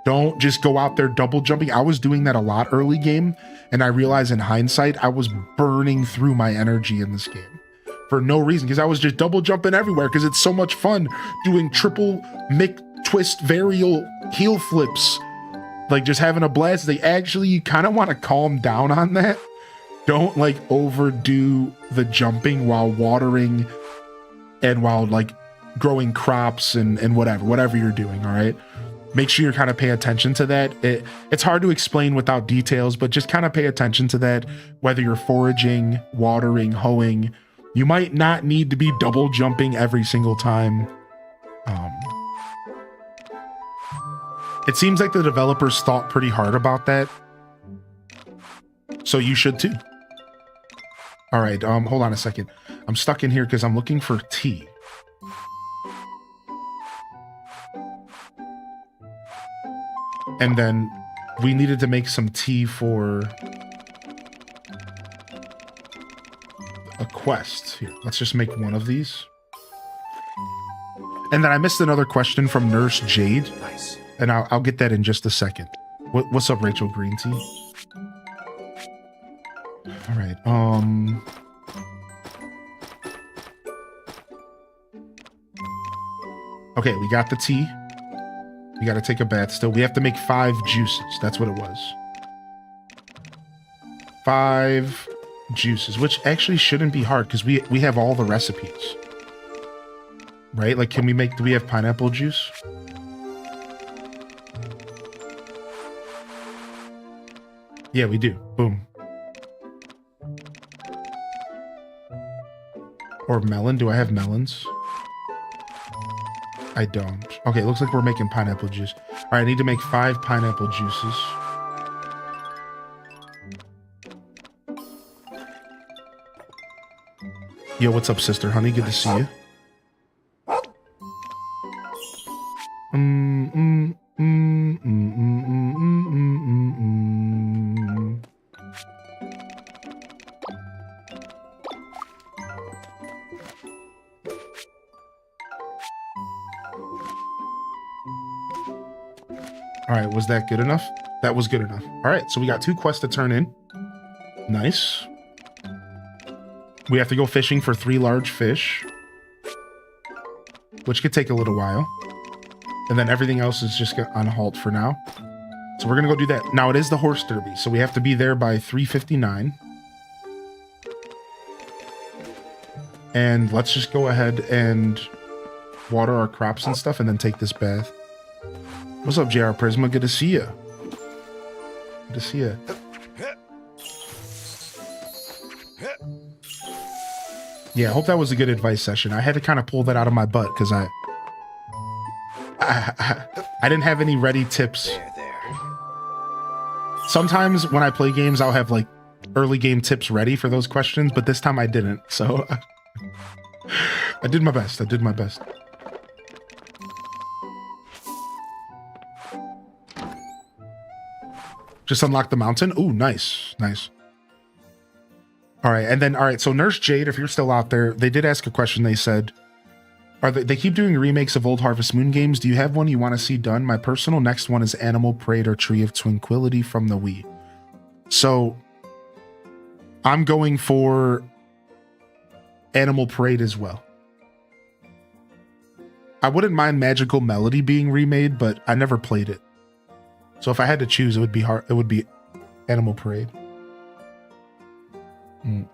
Don't just go out there double jumping. I was doing that a lot early game, and I realized in hindsight, I was burning through my energy in this game for no reason, because I was just double jumping everywhere because it's so much fun doing triple mick twist varial heel flips, like just having a blast. They actually, you kind of want to calm down on that. Don't like overdo the jumping while watering and while like growing crops and whatever you're doing. All right. Make sure you kind of pay attention to that. It's hard to explain without details, but just kind of pay attention to that. Whether you're foraging, watering, hoeing, you might not need to be double jumping every single time. It seems like the developers thought pretty hard about that. So you should too. All right, hold on a second. I'm stuck in here because I'm looking for tea. And then we needed to make some tea for a quest. Here, let's just make one of these. And then I missed another question from Nurse Jade. Nice. And I'll get that in just a second. What's up, Rachel Green Tea? All right. Okay, we got the tea. We got to take a bath still. We have to make 5 juices. That's what it was. 5 juices, which actually shouldn't be hard because we have all the recipes. Right? Like, do we have pineapple juice? Yeah, we do. Boom. Or melon. Do I have melons? I don't. Okay, looks like we're making pineapple juice. All right, I need to make 5 pineapple juices. Yo, what's up, sister honey? Good to see you. All right, was that good enough? That was good enough. All right, so we got 2 quests to turn in. Nice. We have to go fishing for 3 large fish, which could take a little while. And then everything else is just on halt for now. So we're going to go do that. Now, it is the horse derby, so we have to be there by 3:59. And let's just go ahead and water our crops and stuff and then take this bath. What's up, JR Prisma? Good to see you. Good to see you. Yeah, I hope that was a good advice session. I had to kind of pull that out of my butt because I didn't have any ready tips. There. Sometimes when I play games, I'll have like early game tips ready for those questions, but this time I didn't. So I did my best. I did my best. Just unlock the mountain. Ooh, nice. Nice. All right. And then, all right. So Nurse Jade, if you're still out there, they did ask a question. They said, they keep doing remakes of old Harvest Moon games. Do you have one you want to see done? My personal next one is Animal Parade or Tree of Tranquility from the Wii. So I'm going for Animal Parade as well. I wouldn't mind Magical Melody being remade, but I never played it. So if I had to choose, it would be hard. It would be Animal Parade. You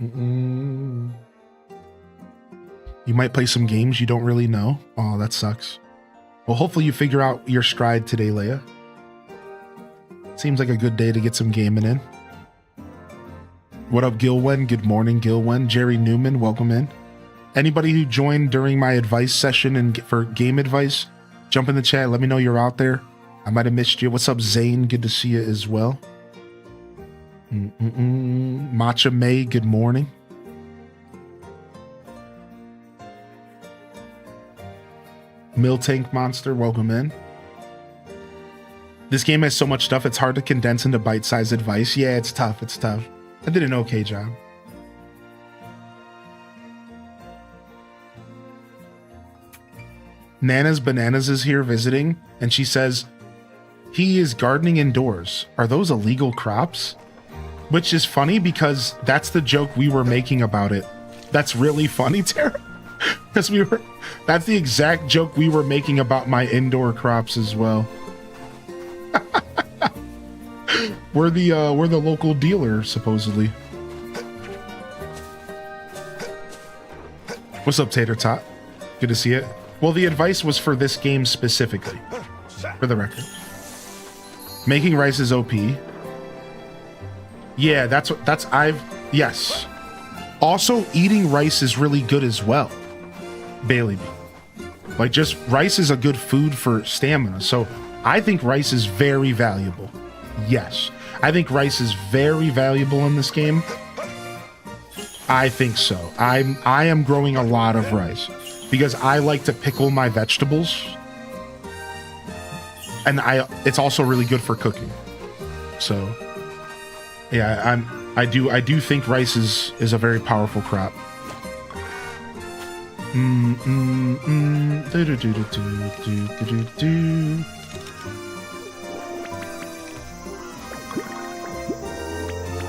might play some games you don't really know. Oh, that sucks. Well, hopefully you figure out your stride today, Leia. Seems like a good day to get some gaming in. What up, Gilwen? Good morning, Gilwen. Jerry Newman, welcome in. Anybody who joined during my advice session and for game advice, jump in the chat. Let me know you're out there. I might have missed you. What's up, Zane? Good to see you as well. Matcha May, good morning. Mill Tank Monster, welcome in. This game has so much stuff, it's hard to condense into bite-sized advice. Yeah, it's tough. It's tough. I did an okay job. Nana's Bananas is here visiting, and she says, he is gardening indoors. Are those illegal crops? Which is funny because that's the joke we were making about it. That's really funny, Tara. Because that's the exact joke we were making about my indoor crops as well. We're the local dealer, supposedly. What's up, Tater Tot? Good to see it. Well, the advice was for this game specifically, for the record. Making rice is OP. Yeah, yes. Also, eating rice is really good as well. Bailey B. Like, just rice is a good food for stamina. So I think rice is very valuable. Yes. I think rice is very valuable in this game. I think so. I am growing a lot of rice because I like to pickle my vegetables. And it's also really good for cooking. So yeah, I do think rice is a very powerful crop.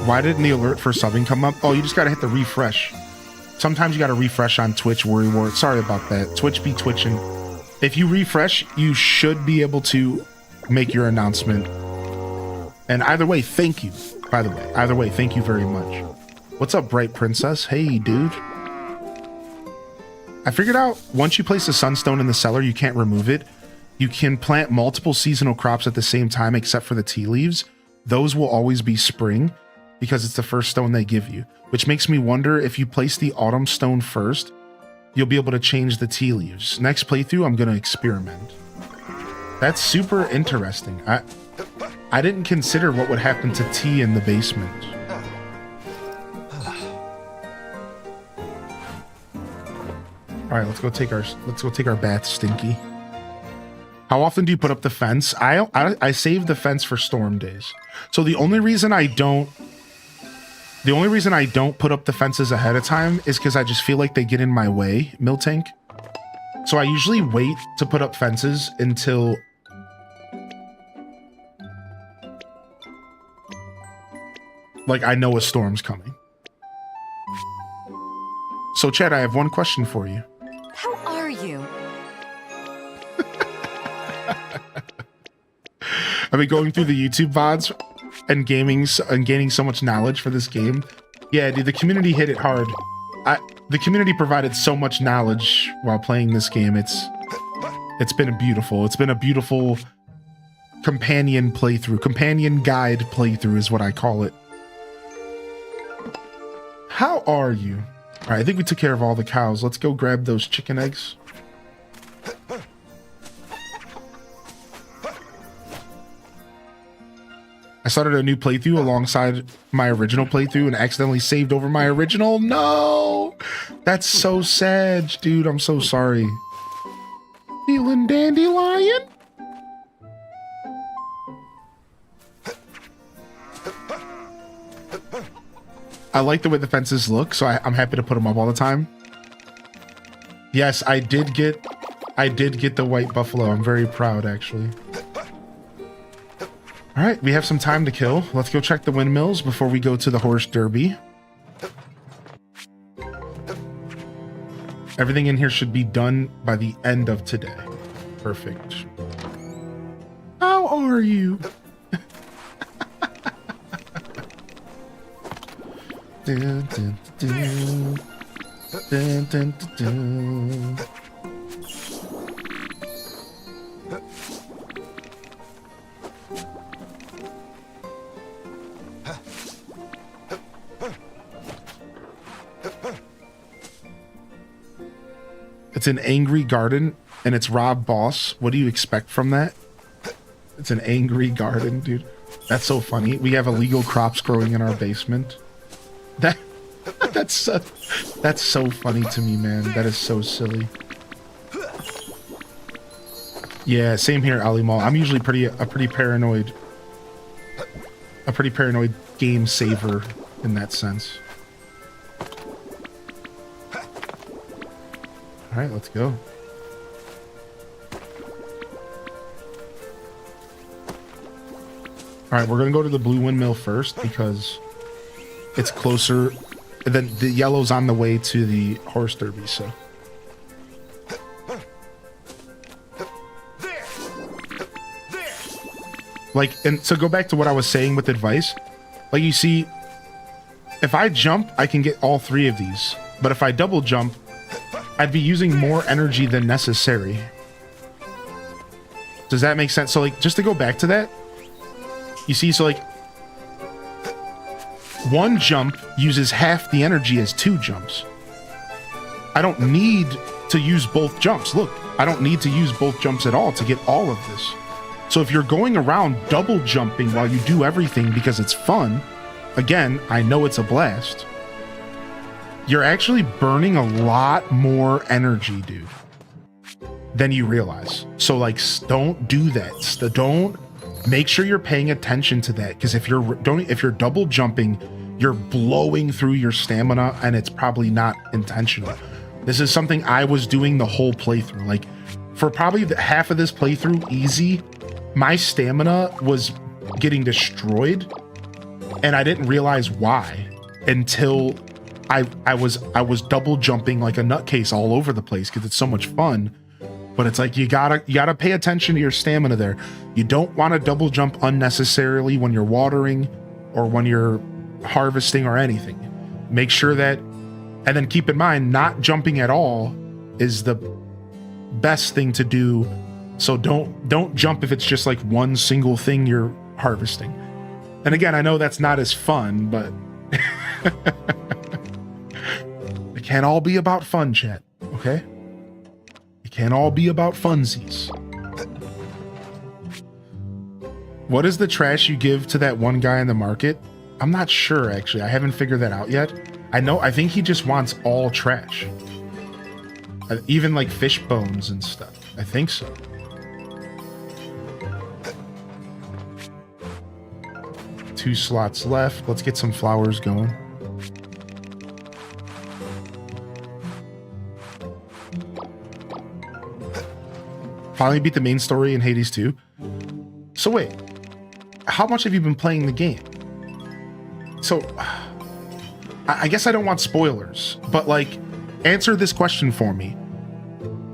Why didn't the alert for subbing come up? Oh, you just gotta hit the refresh. Sometimes you gotta refresh on Twitch, Worry Ward. Sorry about that. Twitch be twitching. If you refresh, you should be able to make your announcement. And either way, thank you. By the way, either way, thank you very much. What's up, Bright Princess? Hey, dude. I figured out once you place a sunstone in the cellar, you can't remove it. You can plant multiple seasonal crops at the same time, except for the tea leaves. Those will always be spring because it's the first stone they give you, which makes me wonder if you place the autumn stone first, you'll be able to change the tea leaves. Next playthrough, I'm going to experiment. That's super interesting. I didn't consider what would happen to tea in the basement. All right, let's go take our bath, Stinky. How often do you put up the fence? I save the fence for storm days. So the only reason I don't put up the fences ahead of time is because I just feel like they get in my way, Miltank. So I usually wait to put up fences until like I know a storm's coming. So Chad, I have one question for you. How are you? I've been going through the YouTube VODs and gaining so much knowledge for this game. Yeah, dude, the community hit it hard. The community provided so much knowledge while playing this game. It's been a beautiful companion playthrough. Companion guide playthrough is what I call it. How are you? All right, I think we took care of all the cows. Let's go grab those chicken eggs. I started a new playthrough alongside my original playthrough and accidentally saved over my original. No! That's so sad, dude. I'm so sorry. Feeling dandelion? I like the way the fences look, so I'm happy to put them up all the time. Yes, I did get the white buffalo. I'm very proud, actually. All right, we have some time to kill. Let's go check the windmills before we go to the horse derby. Everything in here should be done by the end of today. Perfect. How are you? Dun, dun, dun, dun, dun, dun, dun. It's an angry garden and it's Rob Boss. What do you expect from that? It's an angry garden, dude. That's so funny. We have illegal crops growing in our basement. That's so funny to me, man. That is so silly. Yeah, same here, Ali Mall. I'm usually a pretty paranoid game saver in that sense. All right, let's go. All right, we're gonna go to the blue windmill first because it's closer. Then the yellow's on the way to the horse derby, so. Like, and so go back to what I was saying with advice. Like, you see, if I jump, I can get all three of these. But if I double jump, I'd be using more energy than necessary. Does that make sense? So, like, just to go back to that, you see, so, like, one jump uses half the energy as two jumps. I don't need to use both jumps. Look, I don't need to use both jumps at all to get all of this. So if you're going around double jumping while you do everything because it's fun, again, I know it's a blast, you're actually burning a lot more energy, dude, than you realize. So, like, don't do that. Don't. Make sure you're paying attention to that, because if you're double jumping, you're blowing through your stamina, and it's probably not intentional. This is something I was doing the whole playthrough. Like, for probably half of this playthrough, easy, my stamina was getting destroyed and I didn't realize why until I was double jumping like a nutcase all over the place because it's so much fun. But it's like you gotta pay attention to your stamina there. You don't want to double jump unnecessarily when you're watering or when you're harvesting or anything. Make sure that, and then keep in mind, not jumping at all is the best thing to do. So don't jump if it's just like one single thing you're harvesting. And again, I know that's not as fun, but it can't all be about fun, chat. Okay? It can't all be about funsies. What is the trash you give to that one guy in the market? I'm not sure, actually. I haven't figured that out yet. I think he just wants all trash. Even like fish bones and stuff. I think so. Two slots left. Let's get some flowers going. Finally beat the main story in Hades 2. So wait, how much have you been playing the game? So, I guess I don't want spoilers, but like, answer this question for me.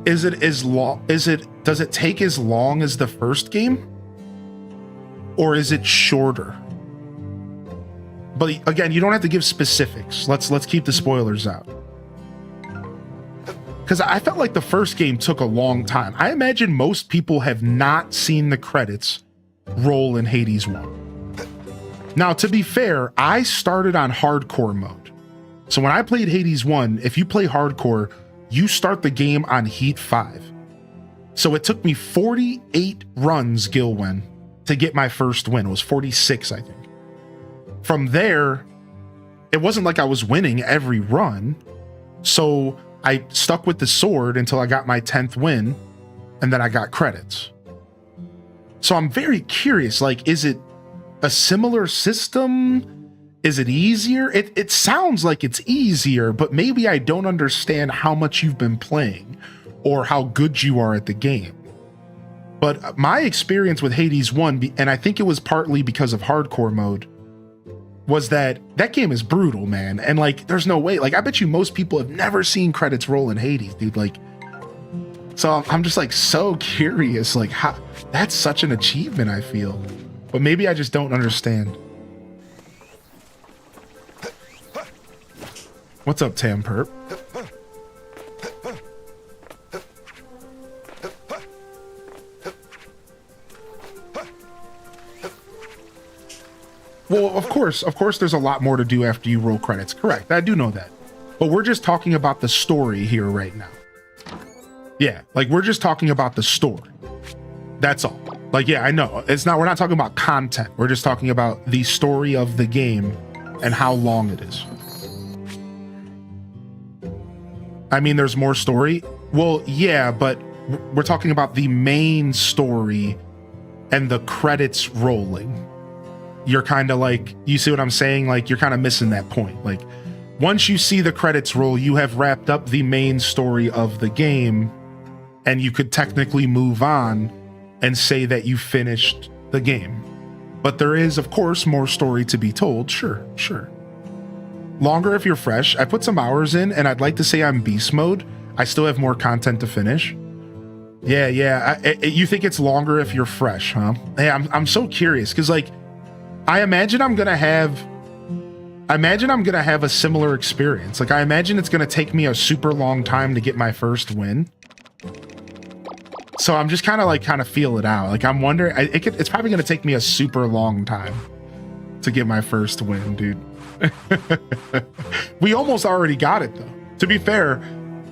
Does it take as long as the first game? Or is it shorter? But again, you don't have to give specifics. Let's keep the spoilers out. Because I felt like the first game took a long time. I imagine most people have not seen the credits roll in Hades 1. Now, to be fair, I started on hardcore mode. So when I played Hades 1, if you play hardcore, you start the game on Heat 5. So it took me 48 runs, Gilwen, to get my first win. It was 46, I think. From there, it wasn't like I was winning every run. So I stuck with the sword until I got my 10th win, and then I got credits. So I'm very curious, like, is it a similar system? Is it easier? It sounds like it's easier, but maybe I don't understand how much you've been playing or how good you are at the game. But my experience with Hades 1, and I think it was partly because of hardcore mode, was that game is brutal, man. And like, there's no way, like, I bet you most people have never seen credits roll in Hades, dude. Like, so I'm just like so curious, like, how that's such an achievement, I feel. But maybe I just don't understand. What's up, Tam Perp? Well, of course there's a lot more to do after you roll credits. Correct, I do know that. But we're just talking about the story here right now. Yeah, like, we're just talking about the story. That's all. Like, yeah, I know. We're not talking about content. We're just talking about the story of the game and how long it is. I mean, there's more story. Well, yeah, but we're talking about the main story and the credits rolling. You're kind of like, you see what I'm saying? Like, you're kind of missing that point. Like, once you see the credits roll, you have wrapped up the main story of the game, and you could technically move on and say that you finished the game. But there is, of course, more story to be told. Sure. Longer if you're fresh. I put some hours in, and I'd like to say I'm beast mode. I still have more content to finish. Yeah. You think it's longer if you're fresh, huh? Hey, I'm so curious, because like, I imagine I'm gonna have a similar experience. Like, I imagine it's gonna take me a super long time to get my first win. So I'm just kind of feel it out. Like, I'm wondering, it's probably gonna take me a super long time to get my first win, dude. We almost already got it though. To be fair,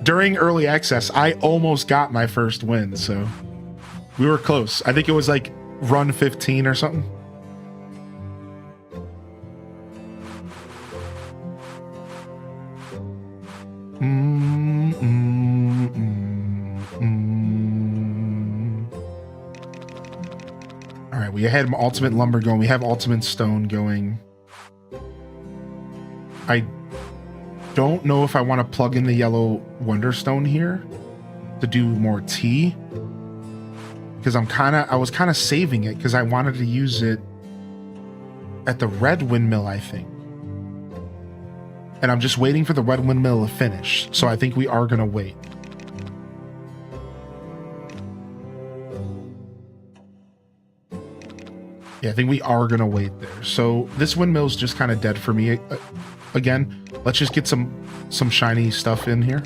during early access, I almost got my first win, so we were close. I think it was like run 15 or something. All right, we had ultimate lumber going. We have ultimate stone going. I don't know if I want to plug in the yellow wonderstone here to do more tea, because I was kind of saving it because I wanted to use it at the red windmill, I think. And I'm just waiting for the red windmill to finish. So I think we are going to wait. Yeah, I think we are going to wait there. So this windmill's just kind of dead for me. Again, let's just get some shiny stuff in here.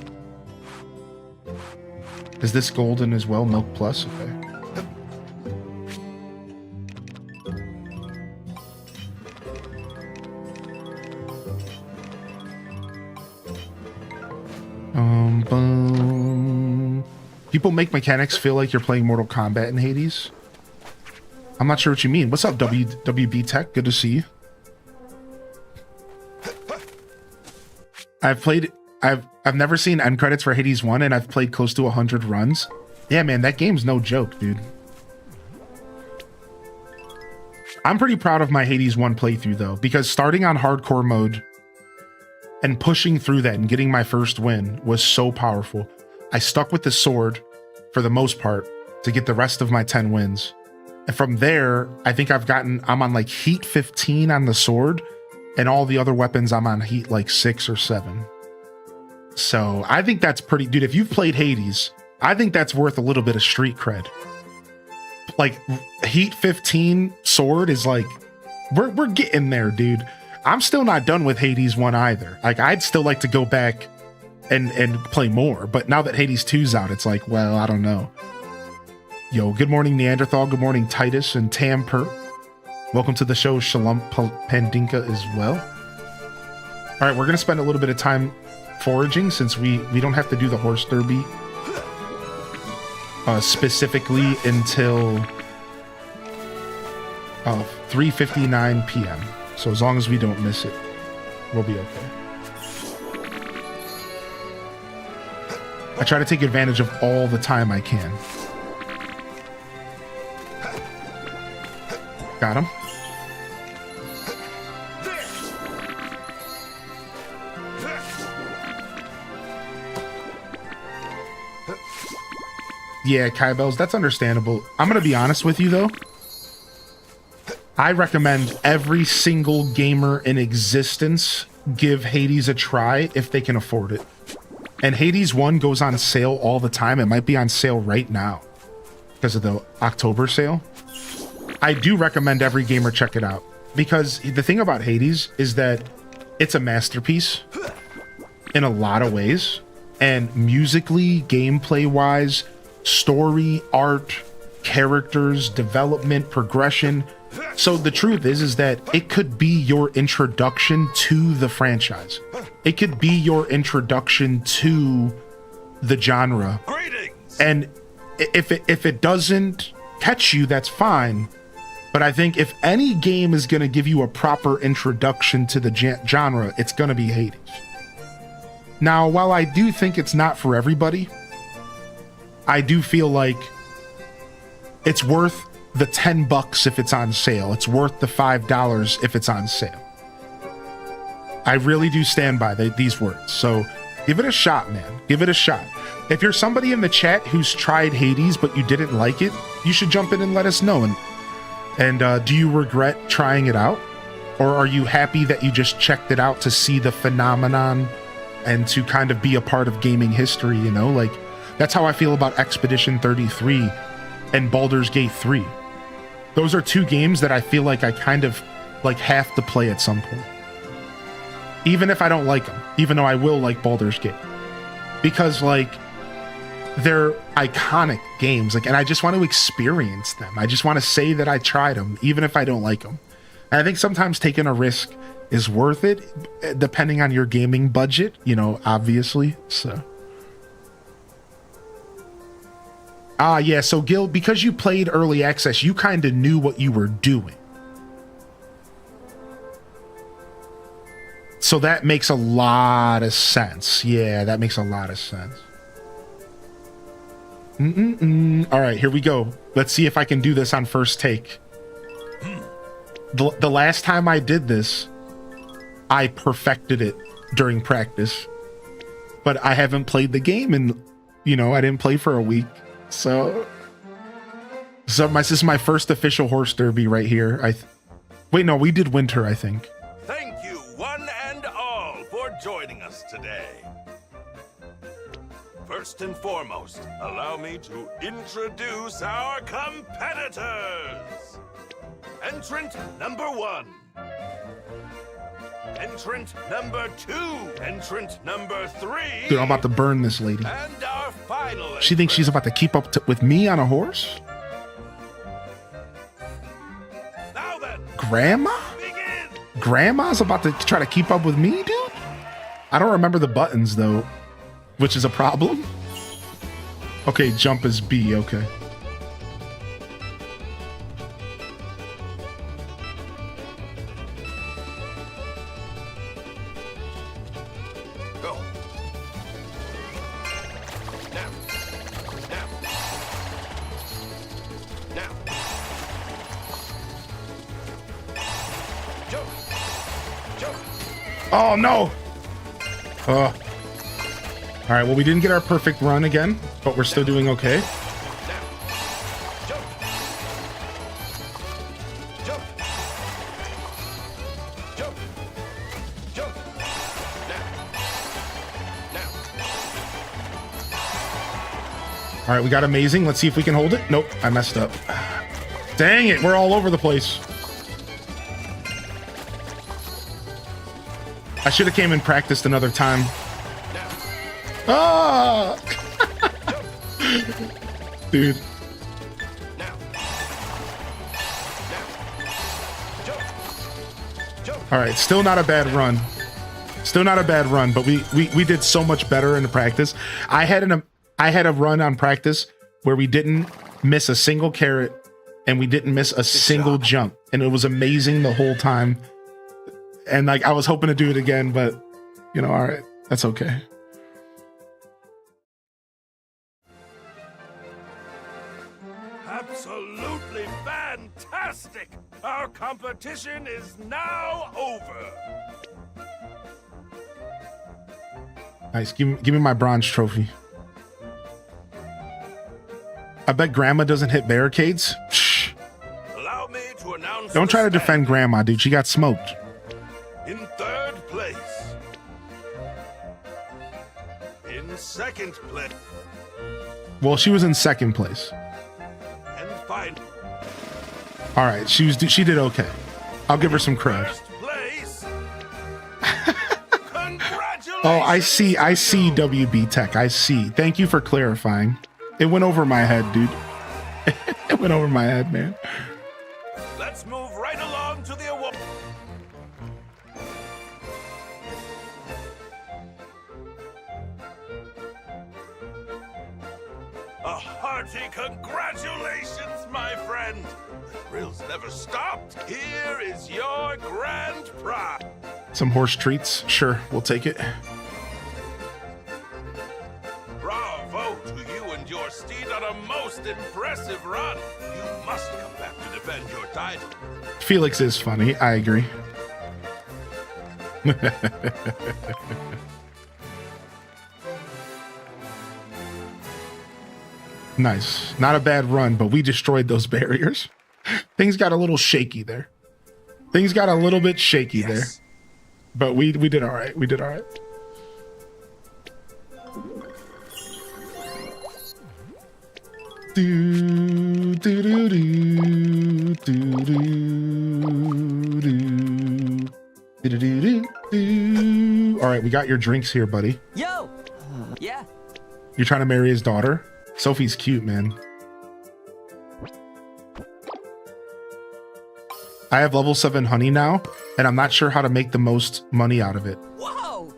Is this golden as well? Milk plus? Okay. Boom. People make mechanics feel like you're playing Mortal Kombat in Hades. I'm not sure what you mean. What's up, WB Tech? Good to see you. I've never seen end credits for Hades 1, and I've played close to 100 runs. Yeah, man, that game's no joke, dude. I'm pretty proud of my Hades 1 playthrough, though, because starting on hardcore mode and pushing through that and getting my first win was so powerful. I stuck with the sword for the most part to get the rest of my 10 wins. And from there, I think I'm on like heat 15 on the sword, and all the other weapons I'm on heat like 6 or 7. So I think that's pretty, dude, if you've played Hades, I think that's worth a little bit of street cred. Like heat 15 sword is like, we're getting there, dude. I'm still not done with Hades 1 either. Like, I'd still like to go back and play more. But now that Hades 2's out, it's like, well, I don't know. Yo, good morning, Neanderthal. Good morning, Titus and Tamper. Welcome to the show, Shalom Pandinka as well. All right, we're going to spend a little bit of time foraging since we don't have to do the horse derby specifically until 3:59 p.m. So as long as we don't miss it, we'll be okay. I try to take advantage of all the time I can. Got him. Yeah, Kai Bells, that's understandable. I'm going to be honest with you, though. I recommend every single gamer in existence give Hades a try if they can afford it. And Hades 1 goes on sale all the time. It might be on sale right now because of the October sale. I do recommend every gamer check it out, because the thing about Hades is that it's a masterpiece in a lot of ways. And musically, gameplay-wise, story, art, characters, development, progression. So the truth is that it could be your introduction to the franchise. It could be your introduction to the genre. Greetings. And if it doesn't catch you, that's fine. But I think if any game is going to give you a proper introduction to the genre, it's going to be Hades. Now, while I do think it's not for everybody, I do feel like it's worth the $10 if it's on sale. It's worth the $5 if it's on sale. I really do stand by these words. So give it a shot, man. Give it a shot. If you're somebody in the chat who's tried Hades but you didn't like it, you should jump in and let us know. And do you regret trying it out? Or are you happy that you just checked it out to see the phenomenon and to kind of be a part of gaming history, you know? Like, that's how I feel about Expedition 33 and Baldur's Gate 3. Those are two games that I feel like I kind of like have to play at some point. Even if I don't like them, even though I will like Baldur's Gate. Because like, they're iconic games, like, and I just want to experience them. I just want to say that I tried them, even if I don't like them. And I think sometimes taking a risk is worth it, depending on your gaming budget, you know, obviously. So, yeah. So Gil, because you played early access, you kind of knew what you were doing. So that makes a lot of sense. Yeah, that makes a lot of sense. All right, here we go. Let's see if I can do this on first take. The last time I did this, I perfected it during practice. But I haven't played the game, and, you know, I didn't play for a week. So this is my first official horse derby right here. Wait, no, we did winter, I think. Thank you, one and all, for joining us today. First and foremost, allow me to introduce our competitors. Entrant number 1. Entrant number 2. Entrant number 3. Dude, I'm about to burn this lady. And our final. She thinks she's about to keep up with me on a horse? Now then, Grandma? begin. Grandma's about to try to keep up with me, dude? I don't remember the buttons, though, which is a problem. Okay, jump is B, okay. Go. Now. Jump. Oh, no! All right, well, we didn't get our perfect run again, but we're still doing okay. Now. Jump. Jump. Jump. Jump. Now. All right, we got amazing. Let's see if we can hold it. Nope, I messed up. Dang it, we're all over the place. I should have came and practiced another time. Ah! Dude. All right, still not a bad run. Still not a bad run, but we did so much better in the practice. I had a run on practice where we didn't miss a single carrot and we didn't miss a single jump, and it was amazing the whole time. And like I was hoping to do it again, but you know, all right, that's okay. Absolutely fantastic! Our competition is now over. Nice. Give me my bronze trophy. I bet Grandma doesn't hit barricades. Shh. Allow me to announce. Don't try to defend Grandma, dude. She got smoked. In 3rd place. In 2nd place. Well, she was in 2nd place. And finally. All right, she did okay. I'll give her some credit. 1st place. Congratulations. Oh, I see WB Tech. I see. Thank you for clarifying. It went over my head, dude. It went over my head, man. Let's move right along to the award. A hearty congratulations, my friend. The thrills never stopped. Here is your grand prize. Some horse treats. Sure, we'll take it. Bravo to you and your steed on a most impressive run. You must come back to defend your title. Felix is funny. I agree. Nice. Not a bad run, but we destroyed those barriers. Things got a little shaky there. Things got a little bit shaky there. But we did all right. We did all right. Do, do, do, do, do, do, do, do, do, do. All right, we got your drinks here, buddy. Yo! Yeah. You're trying to marry his daughter? Sophie's cute, man. I have level 7 honey now, and I'm not sure how to make the most money out of it. Whoa!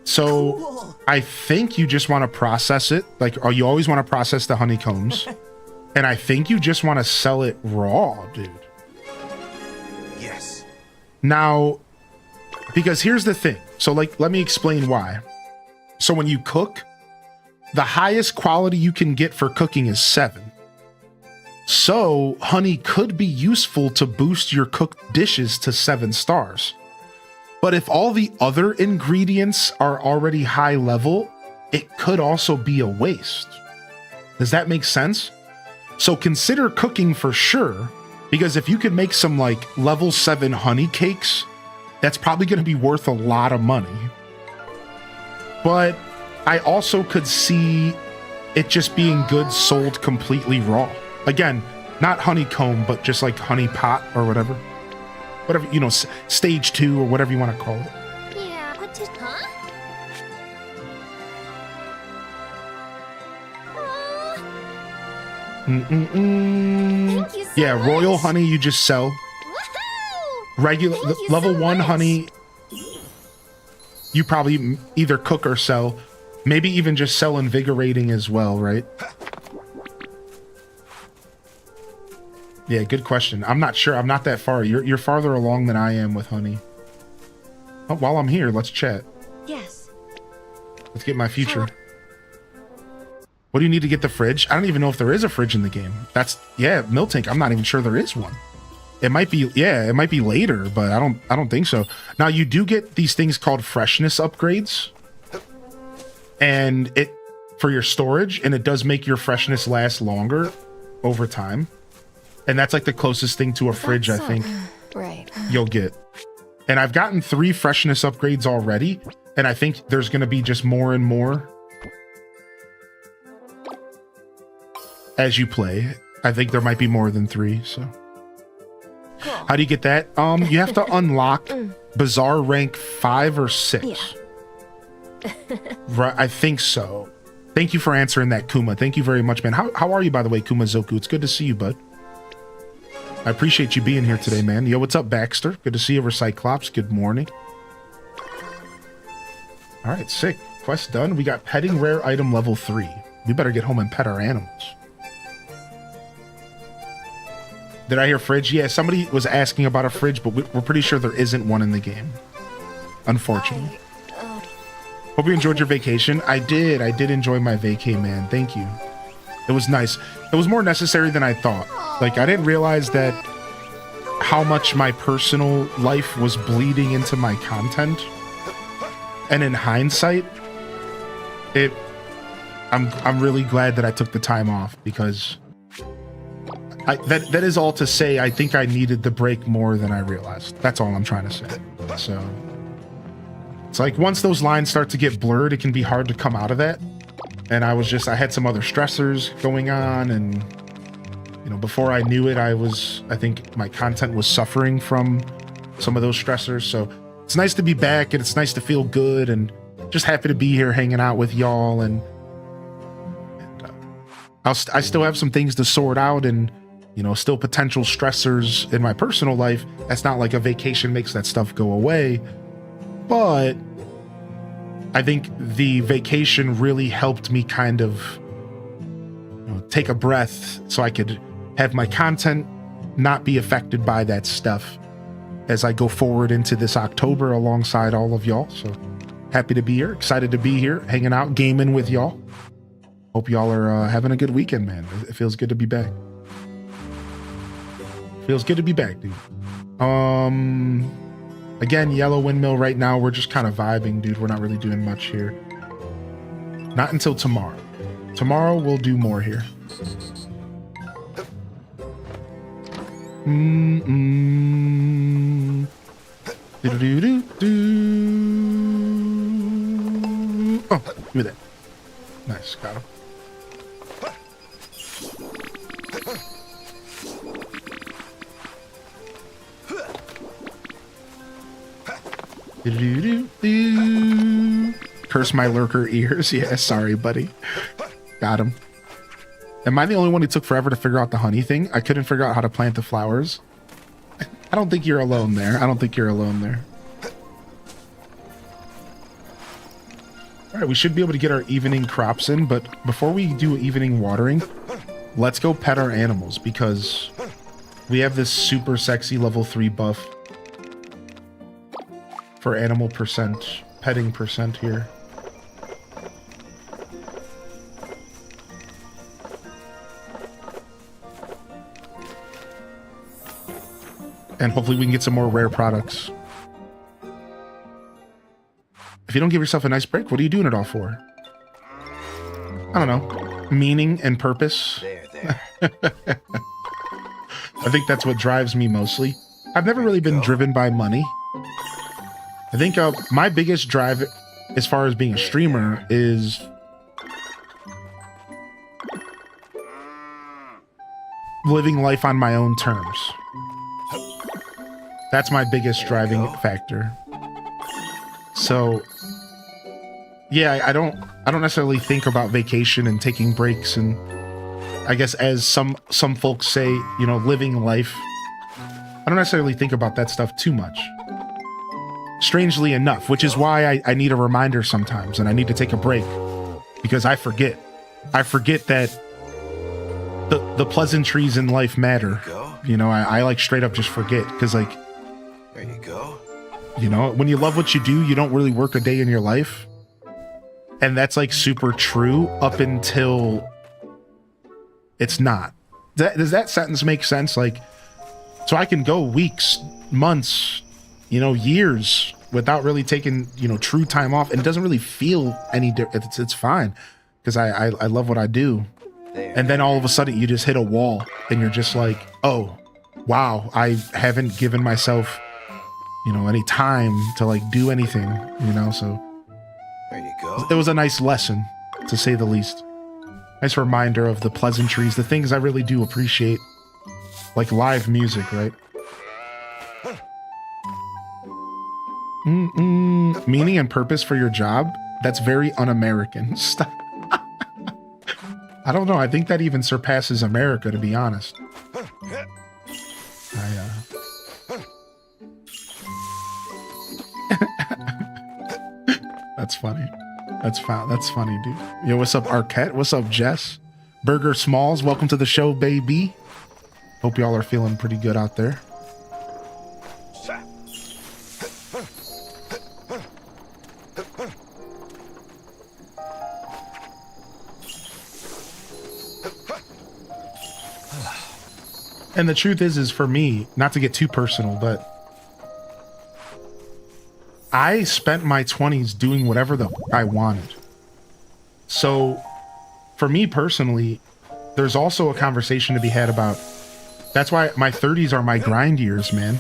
So Cool. I think you just want to process it. Like, or you always want to process the honeycombs. And I think you just want to sell it raw, dude. Yes. Now, because here's the thing. So like, let me explain why. So when you cook, the highest quality you can get for cooking is 7. So honey could be useful to boost your cooked dishes to 7 stars. But if all the other ingredients are already high level, it could also be a waste. Does that make sense? So consider cooking for sure, Because if you could make some like level 7 honey cakes, that's probably going to be worth a lot of money. But I also could see it just being good sold completely raw. Again, not honeycomb, but just like honey pot or whatever. Whatever, you know, stage 2 or whatever you want to call it. Yeah, what did... Huh? Thank you so Yeah, royal much. honey you just sell. Woohoo! Regular Thank you level so 1 much. honey you probably either cook or sell. Maybe even just sell invigorating as well, right? Yeah, good question. I'm not sure. I'm not that far. You're farther along than I am with honey. Oh, while I'm here, let's chat. Yes. Let's get my future. What do you need to get the fridge? I don't even know if there is a fridge in the game. That's, yeah, milk tank. I'm not even sure there is one. It might be, yeah, it might be later, but I don't think so. Now you do get these things called freshness upgrades, and it for your storage, and it does make your freshness last longer over time. And that's like the closest thing to a fridge I think Right. you'll get. And I've gotten 3 freshness upgrades already, and I think there's going to be just more and more as you play. I think there might be more than 3, so. Cool. How do you get that? You have to unlock Bazaar rank 5 or 6. Yeah. Right, I think so. Thank you for answering that, Kuma. Thank you very much, man. How are you, by the way, Kuma Zoku? It's good to see you, bud. I appreciate you being here today, man. Yo, what's up, Baxter? Good to see you over Cyclops. Good morning. All right, sick. Quest done. We got petting rare item level 3. We better get home and pet our animals. Did I hear fridge? Yeah, somebody was asking about a fridge, but we're pretty sure there isn't one in the game. Unfortunately. Hope you enjoyed your vacation. I did enjoy my vacay, man. Thank you. It was nice. It was more necessary than I thought. Like, I didn't realize that how much my personal life was bleeding into my content. And in hindsight, I'm really glad that I took the time off, because that is all to say, I think I needed the break more than I realized. That's all I'm trying to say. So it's like once those lines start to get blurred, it can be hard to come out of that. And I had some other stressors going on, and you know, before I knew it, I think my content was suffering from some of those stressors. So it's nice to be back, and it's nice to feel good, and just happy to be here hanging out with y'all. And I still have some things to sort out, and you know, still potential stressors in my personal life. That's not like a vacation makes that stuff go away, but I think the vacation really helped me kind of, you know, take a breath so I could have my content not be affected by that stuff as I go forward into this October alongside all of y'all. So happy to be here, excited to be here, hanging out, gaming with y'all. Hope y'all are having a good weekend, man. It feels good to be back. Feels good to be back, dude. Again, Yellow Windmill right now, we're just kind of vibing, dude. We're not really doing much here. Not until tomorrow. Tomorrow we'll do more here. Oh, give me that. Nice, got him. Curse my lurker ears. Yeah, sorry, buddy. Got him. Am I the only one who took forever to figure out the honey thing? I couldn't figure out how to plant the flowers. I don't think you're alone there. I don't think you're alone there. All right, we should be able to get our evening crops in, but before we do evening watering, let's go pet our animals, because we have this super sexy level 3 buff for animal percent, petting percent here. And hopefully we can get some more rare products. If you don't give yourself a nice break, what are you doing it all for? I don't know. Meaning and purpose. There. I think that's what drives me mostly. I've never really been driven by money. I think my biggest drive as far as being a streamer is living life on my own terms. That's my biggest driving factor. So yeah, I don't necessarily think about vacation and taking breaks, and I guess as some folks say, you know, living life. I don't necessarily think about that stuff too much. Strangely enough, which is why I need a reminder sometimes, and I need to take a break, because I forget. I forget that the pleasantries in life matter. You know, I like straight up just forget, because like, There you go. you know, when you love what you do, you don't really work a day in your life. And that's like super true up until it's not. Does that sentence make sense? Like, so I can go weeks, months, you know, years without really taking, you know, true time off, and it doesn't really feel any different. It's fine, because I love what I do. And then all of a sudden you just hit a wall and you're just like, oh, wow, I haven't given myself, you know, any time to like do anything, you know, so There you go. it was a nice lesson, to say the least. Nice reminder of the pleasantries, the things I really do appreciate, like live music, right? Meaning and purpose for your job? That's very un-American. Stop. I don't know. I think that even surpasses America, to be honest. That's funny. That's funny, dude. Yo, what's up, Arquette? What's up, Jess? Burger Smalls, welcome to the show, baby. Hope y'all are feeling pretty good out there. And the truth is for me, not to get too personal, but I spent my 20s doing whatever the I wanted. So for me personally, there's also a conversation to be had about, that's why my 30s are my grind years, man.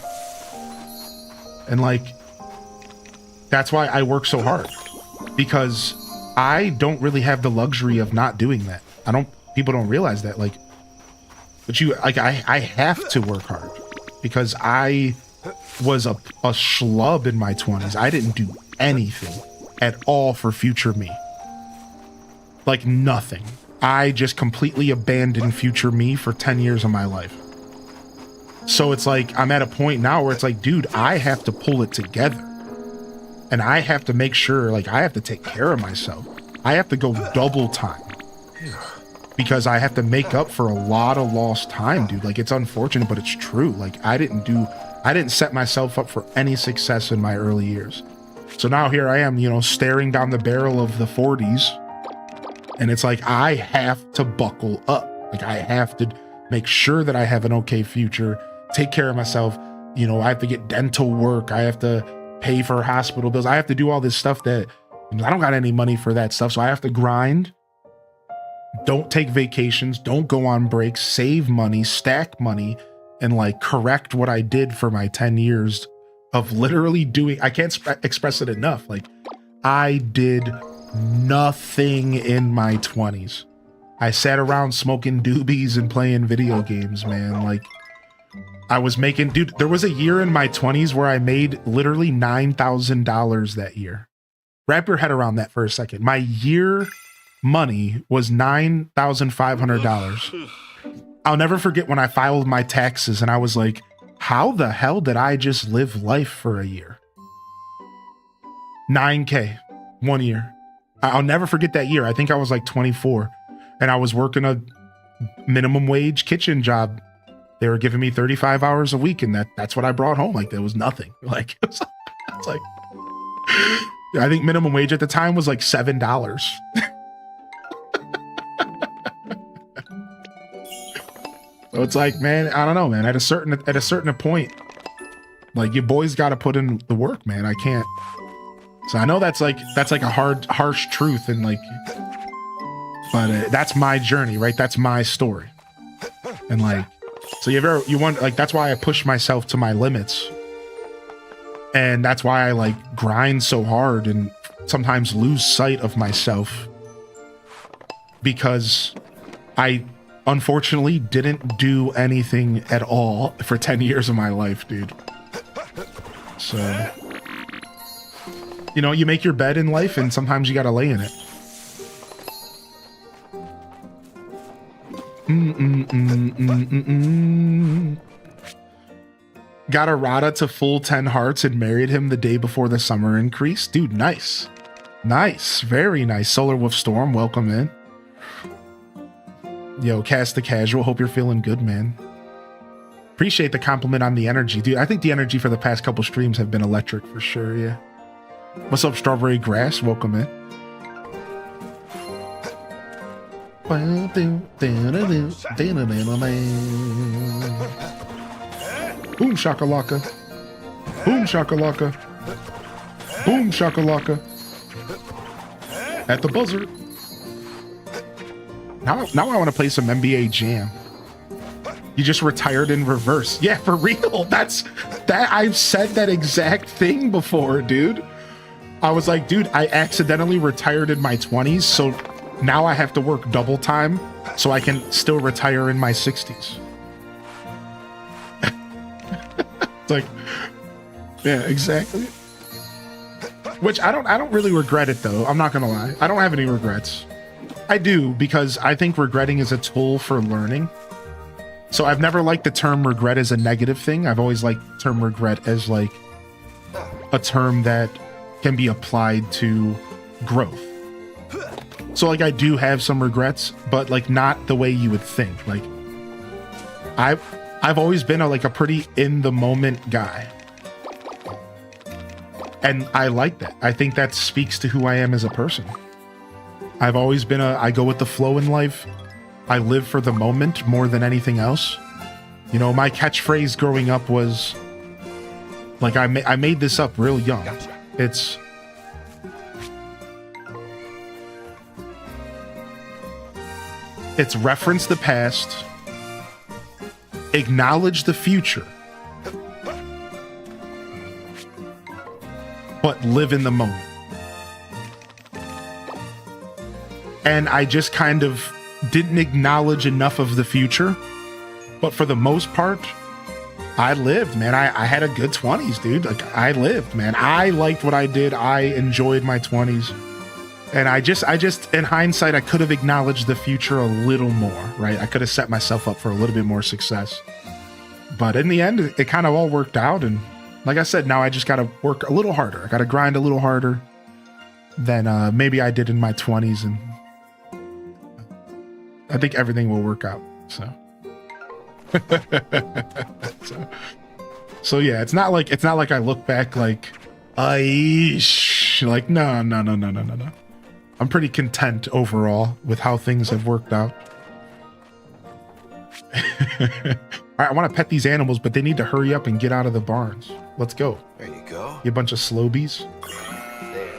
And like, that's why I work so hard, because I don't really have the luxury of not doing that. People don't realize that. Like, but I have to work hard, because I was a schlub in my 20s. I didn't do anything at all for future me. Like nothing. I just completely abandoned future me for 10 years of my life. So it's like, I'm at a point now where it's like, dude, I have to pull it together. And I have to make sure, like, I have to take care of myself. I have to go double time, because I have to make up for a lot of lost time, dude. Like, it's unfortunate, but it's true. Like, I didn't set myself up for any success in my early years. So now here I am, you know, staring down the barrel of the 40s. And it's like, I have to buckle up. Like, I have to make sure that I have an okay future, take care of myself. You know, I have to get dental work. I have to pay for hospital bills. I have to do all this stuff that, I don't got any money for that stuff. So I have to grind. Don't take vacations. Don't go on breaks. Save money, stack money, and like correct what I did for my 10 years of literally doing, I can't express it enough. Like, I did nothing in my 20s. I sat around smoking doobies and playing video games, man. Like, I was making, dude, there was a year in my 20s where I made literally $9,000 that year. Wrap your head around that for a second. My year money was $9,500. I'll never forget when I filed my taxes and I was like, how the hell did I just live life for a year? 9K, 1 year. I'll never forget that year. I think I was like 24 and I was working a minimum wage kitchen job. They were giving me 35 hours a week, and that's what I brought home. Like, there was nothing. Like, it's like, I think minimum wage at the time was like $7. So it's like, man, I don't know, man. At a certain point, like, your boys got to put in the work, man. I can't. So I know that's like a harsh truth, and like, but that's my journey, right? That's my story, and like, So you want, like, that's why I push myself to my limits. And that's why I like grind so hard and sometimes lose sight of myself, because I unfortunately didn't do anything at all for 10 years of my life, dude. So, you know, you make your bed in life and sometimes you gotta lay in it. Got a Rada to full 10 hearts and married him the day before the summer increase. Dude, nice. Nice. Very nice. Solar Wolf Storm, welcome in. Yo, Cast the Casual, hope you're feeling good, man. Appreciate the compliment on the energy. Dude, I think the energy for the past couple streams have been electric for sure, yeah. What's up, Strawberry Grass? Welcome in. Boom shakalaka. Boom shakalaka. Boom shakalaka. At the buzzer. Now I want to play some NBA Jam. You just retired in reverse. Yeah, for real. That I've said that exact thing before, dude. I was like, dude, I accidentally retired in my 20s, so now I have to work double time so I can still retire in my 60s. It's like, yeah, exactly. Which I don't really regret it though. I'm not gonna lie. I don't have any regrets. I do, because I think regretting is a tool for learning. So I've never liked the term regret as a negative thing. I've always liked the term regret as like a term that can be applied to growth. So like I do have some regrets, but like not the way you would think. Like I've always been a pretty in the moment guy. And I like that. I think that speaks to who I am as a person. I've always been I go with the flow in life. I live for the moment more than anything else. You know, my catchphrase growing up was, like, I made this up real young. Gotcha. It's reference the past, acknowledge the future, but live in the moment. And I just kind of didn't acknowledge enough of the future, but for the most part, I lived, man. I had a good 20s, dude. Like, I lived, man. I liked what I did. I enjoyed my 20s. And I just, in hindsight, I could have acknowledged the future a little more, right? I could have set myself up for a little bit more success. But in the end, it kind of all worked out. And like I said, now I just got to work a little harder. I got to grind a little harder than maybe I did in my 20s. And I think everything will work out. So, so yeah, it's not like I look back like, like, no. I'm pretty content overall with how things have worked out. All right, I want to pet these animals, but they need to hurry up and get out of the barns. Let's go. There you go. You bunch of slowbies. There.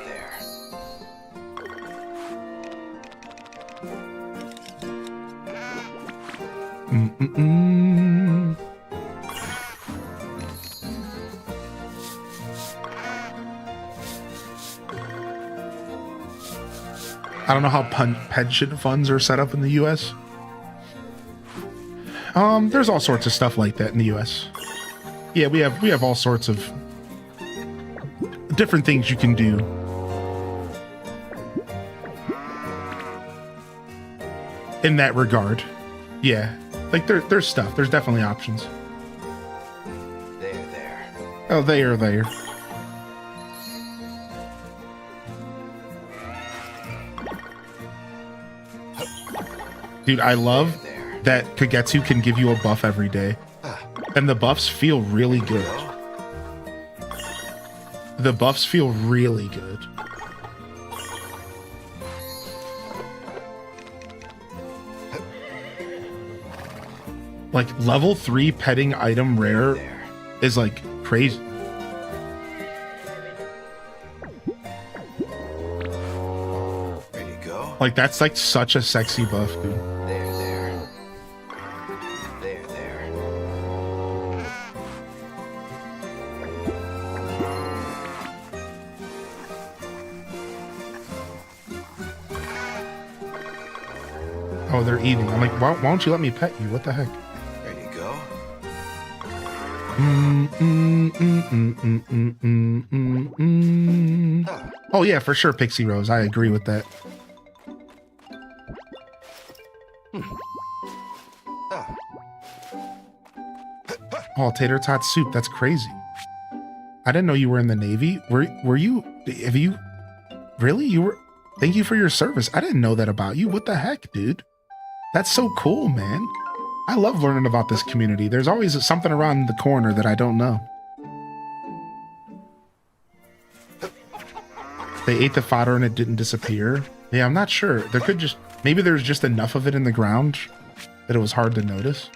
I don't know how pension funds are set up in the U.S. There's all sorts of stuff like that in the U.S. Yeah, we have all sorts of different things you can do. In that regard, yeah, like there's stuff. There's definitely options. There. Oh, there. Dude, I love that Kagetsu can give you a buff every day. And the buffs feel really good. The buffs feel really good. Like, level 3 petting item rare is like crazy. There you go. Like, that's like such a sexy buff, dude. There. Oh, they're eating. I'm like, why don't you let me pet you? What the heck? There you go. Oh yeah, for sure, Pixie Rose. I agree with that. Oh, tater tot soup. That's crazy. I didn't know you were in the Navy. Were you? Have you? Really? You were? Thank you for your service. I didn't know that about you. What the heck, dude? That's so cool, man. I love learning about this community. There's always something around the corner that I don't know. They ate the fodder and it didn't disappear. Yeah, I'm not sure. There could just... Maybe there's just enough of it in the ground that it was hard to notice.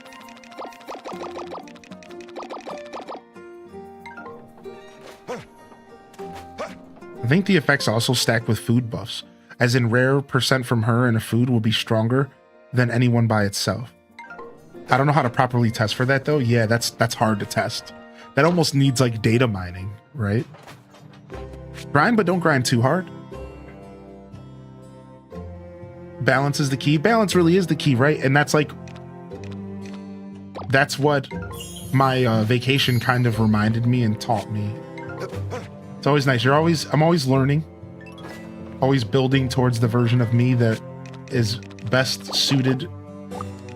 I think the effects also stack with food buffs, as in rare percent from her in a food will be stronger than anyone by itself. I don't know how to properly test for that though. Yeah, that's hard to test. That almost needs like data mining, right? Grind, but don't grind too hard. Balance is the key. Balance really is the key, right? And that's like, that's what my vacation kind of reminded me and taught me. It's always nice. I'm always learning, always building towards the version of me that is best suited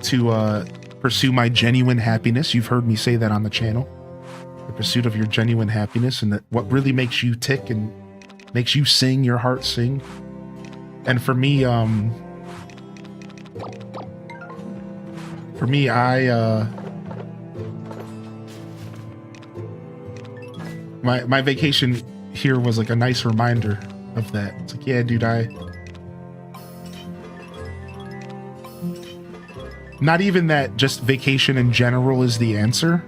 to pursue my genuine happiness. You've heard me say that on the channel. The pursuit of your genuine happiness and that what really makes you tick and makes you sing, your heart sing. And for me, my vacation here was like a nice reminder of that. It's like, yeah, dude, not even that just vacation in general is the answer,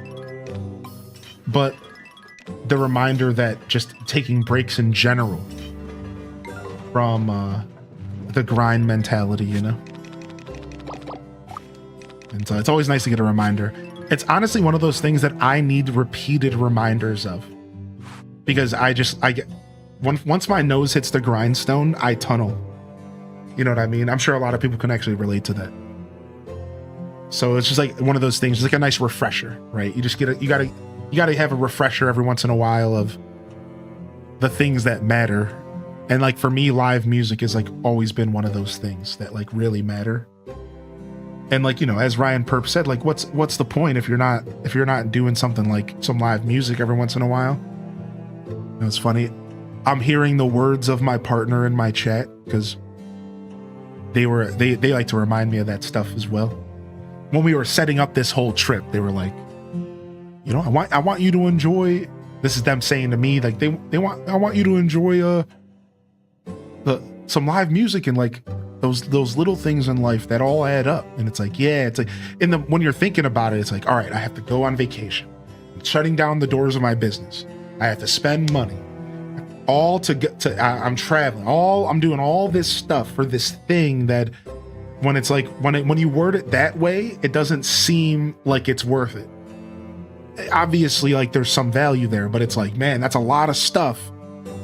but the reminder that just taking breaks in general from the grind mentality, you know? And so it's always nice to get a reminder. It's honestly one of those things that I need repeated reminders of, because I get once my nose hits the grindstone, I tunnel. You know what I mean? I'm sure a lot of people can actually relate to that. So it's just like one of those things, just like a nice refresher, right? You just you gotta have a refresher every once in a while of the things that matter. And like for me, live music has like always been one of those things that like really matter. And like, you know, as Ryan Perp said, like what's the point if you're not doing something like some live music every once in a while? You know, it's funny. I'm hearing the words of my partner in my chat because they like to remind me of that stuff as well. When we were setting up this whole trip, they were like, you know, I want you to enjoy. This is them saying to me, like I want you to enjoy some live music and like those little things in life that all add up. And it's like, yeah, it's like when you're thinking about it, it's like, all right, I have to go on vacation. I'm shutting down the doors of my business. I have to spend money. All to get to. I'm traveling. I'm doing all this stuff for this thing that. When it's like, when you word it that way, it doesn't seem like it's worth it. Obviously, like there's some value there, but it's like, man, that's a lot of stuff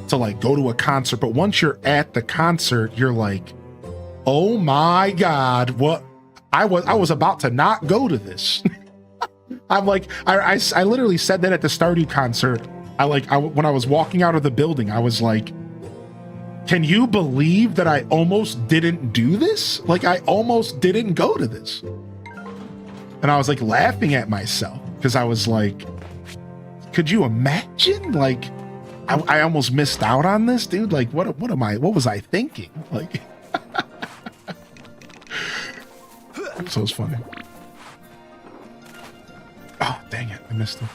to like go to a concert. But once you're at the concert, you're like, oh my God, what? I was about to not go to this. I'm like, I literally said that at the Stardew concert. When I was walking out of the building, I was like, can you believe that I almost didn't do this? Like I almost didn't go to this. And I was like laughing at myself because I was like, could you imagine? Like I almost missed out on this, dude. Like what was I thinking? Like so it's funny. Oh, dang it. I missed him.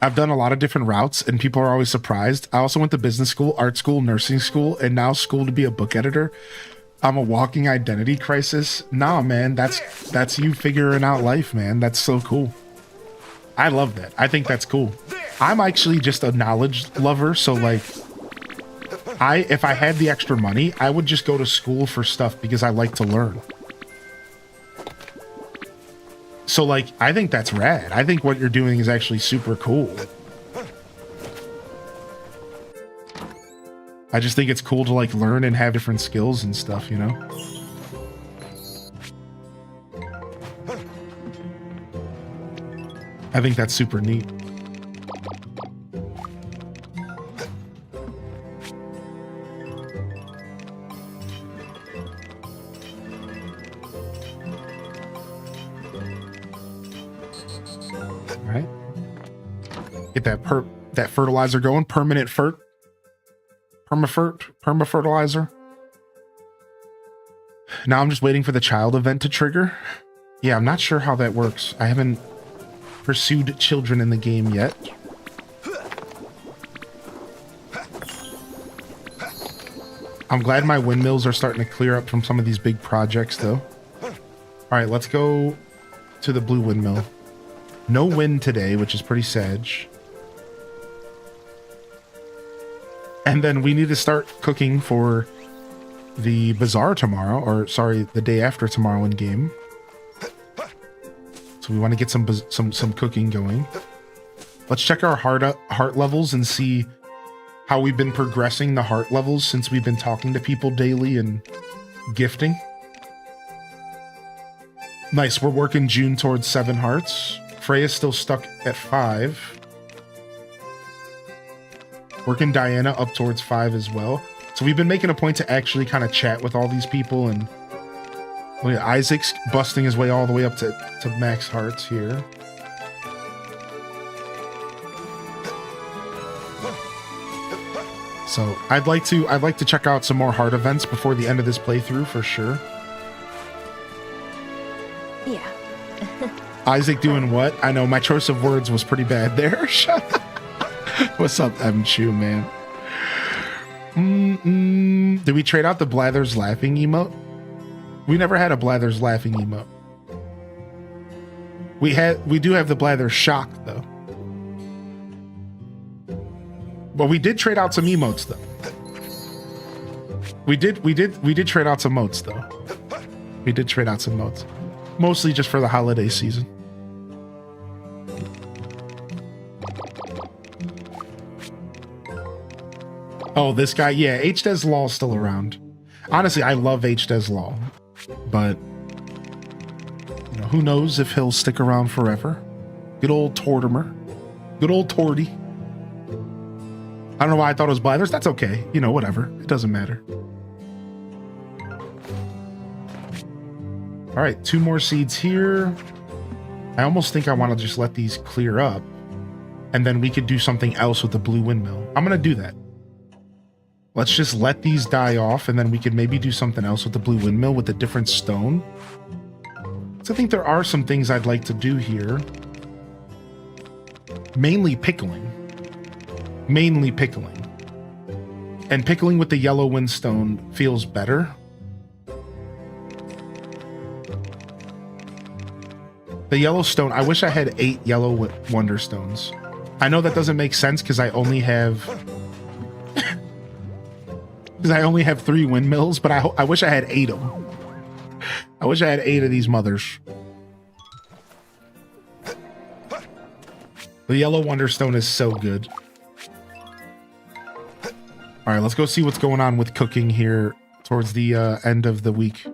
I've done a lot of different routes and people are always surprised. I also went to business school, art school, nursing school, and now school to be a book editor. I'm a walking identity crisis. Nah, man, that's you figuring out life, man. That's so cool. I love that. I think that's cool. I'm actually just a knowledge lover, so like if I had the extra money, I would just go to school for stuff because I like to learn. So, like, I think that's rad. I think what you're doing is actually super cool. I just think it's cool to, like, learn and have different skills and stuff, you know? I think that's super neat. All right. Get that fertilizer going. Permanent perma-fertilizer. Now I'm just waiting for the child event to trigger. Yeah, I'm not sure how that works. I haven't pursued children in the game yet. I'm glad my windmills are starting to clear up from some of these big projects, though. All right, let's go to the blue windmill. No wind today, which is pretty sad. And then we need to start cooking for the bazaar tomorrow, or sorry, the day after tomorrow in game. So we want to get some cooking going. Let's check our heart levels and see how we've been progressing the heart levels since we've been talking to people daily and gifting. Nice, we're working June towards 7 hearts. Freya's still stuck at 5. Working Diana up towards 5 as well. So we've been making a point to actually kind of chat with all these people, and look at Isaac's busting his way all the way up to max hearts here. So I'd like to check out some more heart events before the end of this playthrough for sure. Yeah. Isaac doing what? I know my choice of words was pretty bad there. What's up, M. Chu, man? Did we trade out the Blathers laughing emote? We never had a Blathers laughing emote. We do have the Blathers shock though. But we did trade out some emotes though. We did trade out some motes though. We did trade out some motes. Mostly just for the holiday season. Oh, this guy, yeah, H-Des Law's still around. Honestly, I love H-Des Law, but you know, who knows if he'll stick around forever. Good old Tortimer. Good old Torty. I don't know why I thought it was Blathers. That's okay. You know, whatever. It doesn't matter. All right, 2 more seeds here. I almost think I want to just let these clear up, and then we could do something else with the blue windmill. I'm going to do that. Let's just let these die off, and then we could maybe do something else with the blue windmill with a different stone. So I think there are some things I'd like to do here. Mainly pickling. Mainly pickling. And pickling with the yellow windstone feels better. The yellow stone, I wish I had 8 yellow wonderstones. I know that doesn't make sense because I only have... because I only have 3 windmills, but I wish I had 8 of them. I wish I had 8 of these mothers. The yellow wonderstone is so good. All right, let's go see what's going on with cooking here towards the end of the week.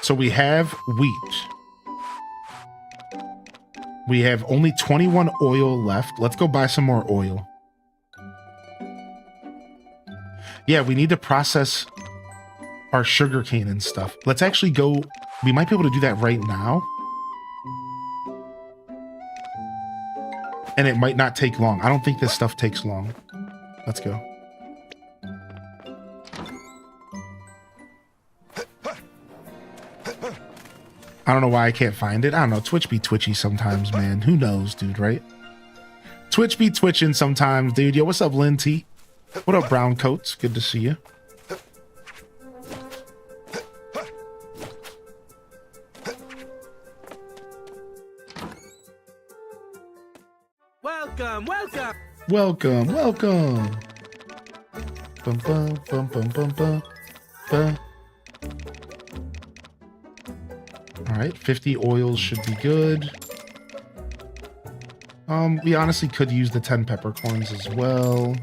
So we have wheat. We have only 21 oil left. Let's go buy some more oil. Yeah, we need to process our sugarcane and stuff. Let's actually go. We might be able to do that right now. And it might not take long. I don't think this stuff takes long. Let's go. I don't know why I can't find it. I don't know. Twitch be twitchy sometimes, man. Who knows, dude, right? Twitch be twitching sometimes, dude. Yo, what's up, Lynn T? What up, Brown Coats? Good to see you. Welcome, welcome. Welcome, welcome. Bum, bum, bum, bum, bum, bum, bum. All right, 50 oils should be good. We honestly could use the 10 peppercorns as well.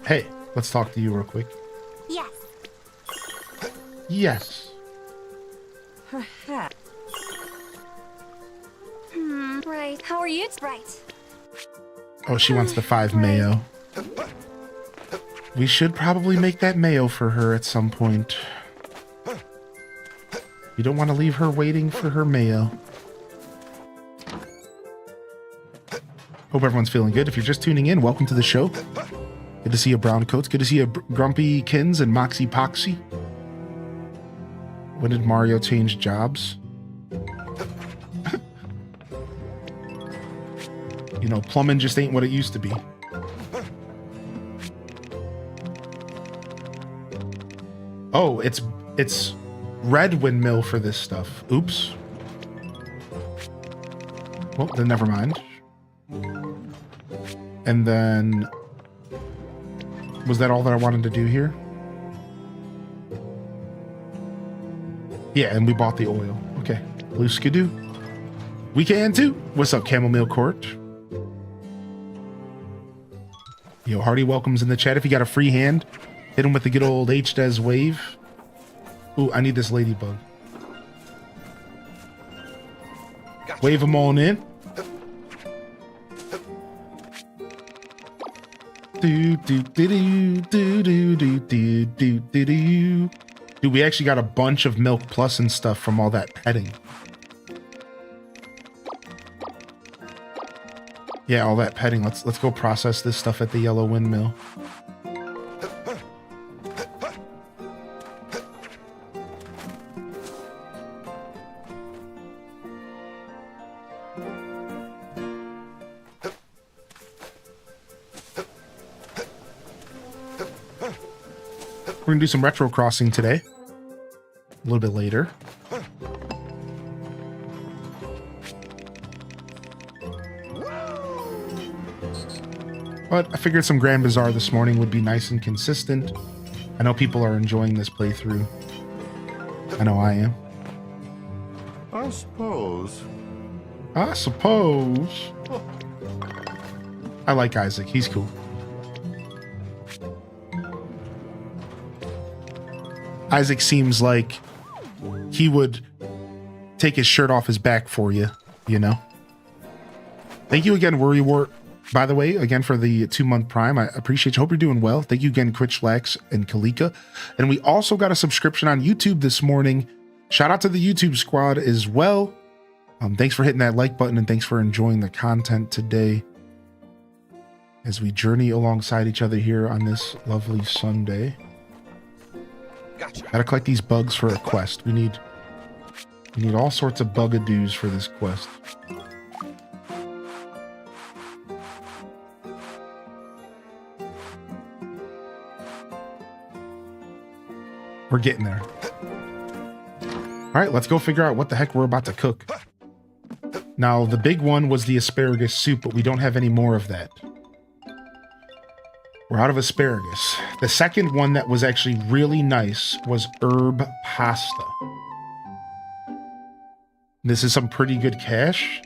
Hey, let's talk to you real quick. Yes. Yes. Right. How are you? Right. Oh, she wants the 5 mayo. We should probably make that mayo for her at some point. You don't want to leave her waiting for her mayo. Hope everyone's feeling good. If you're just tuning in, welcome to the show. Good to see you, Brown Coats. Good to see you, Grumpy Kins and Moxie Poxy. When did Mario change jobs? You know, plumbing just ain't what it used to be. Oh, it's red windmill for this stuff. Oops. Well, then never mind. And then... was that all that I wanted to do here? Yeah, and we bought the oil. Okay. Blue skidoo. We can too. What's up, Chamomile Court? Yo, Hardy welcomes in the chat. If you got a free hand, hit him with the good old H-Des wave. Ooh, I need this ladybug. Gotcha. Wave them on in. Do do do do do do do do do do do. Dude, we actually got a bunch of milk plus and stuff from all that petting. Yeah, all that petting. Let's go process this stuff at the yellow windmill. We're gonna do some retro crossing today. A little bit later. But I figured some Grand Bazaar this morning would be nice and consistent. I know people are enjoying this playthrough. I know I am. I suppose. I suppose. I like Isaac. He's cool. Isaac seems like he would take his shirt off his back for you, you know? Thank you again, Worry War, by the way, again for the 2-month Prime. I appreciate you. Hope you're doing well. Thank you again, Quitchlax and Kalika. And we also got a subscription on YouTube this morning. Shout out to the YouTube squad as well. Thanks for hitting that like button and thanks for enjoying the content today as we journey alongside each other here on this lovely Sunday. Gotcha. Gotta collect these bugs for a quest. We need all sorts of bugadoos for this quest. We're getting there. All right, let's go figure out what the heck we're about to cook. Now, the big one was the asparagus soup, but we don't have any more of that. We're out of asparagus. The second one that was actually really nice was herb pasta. This is some pretty good cash.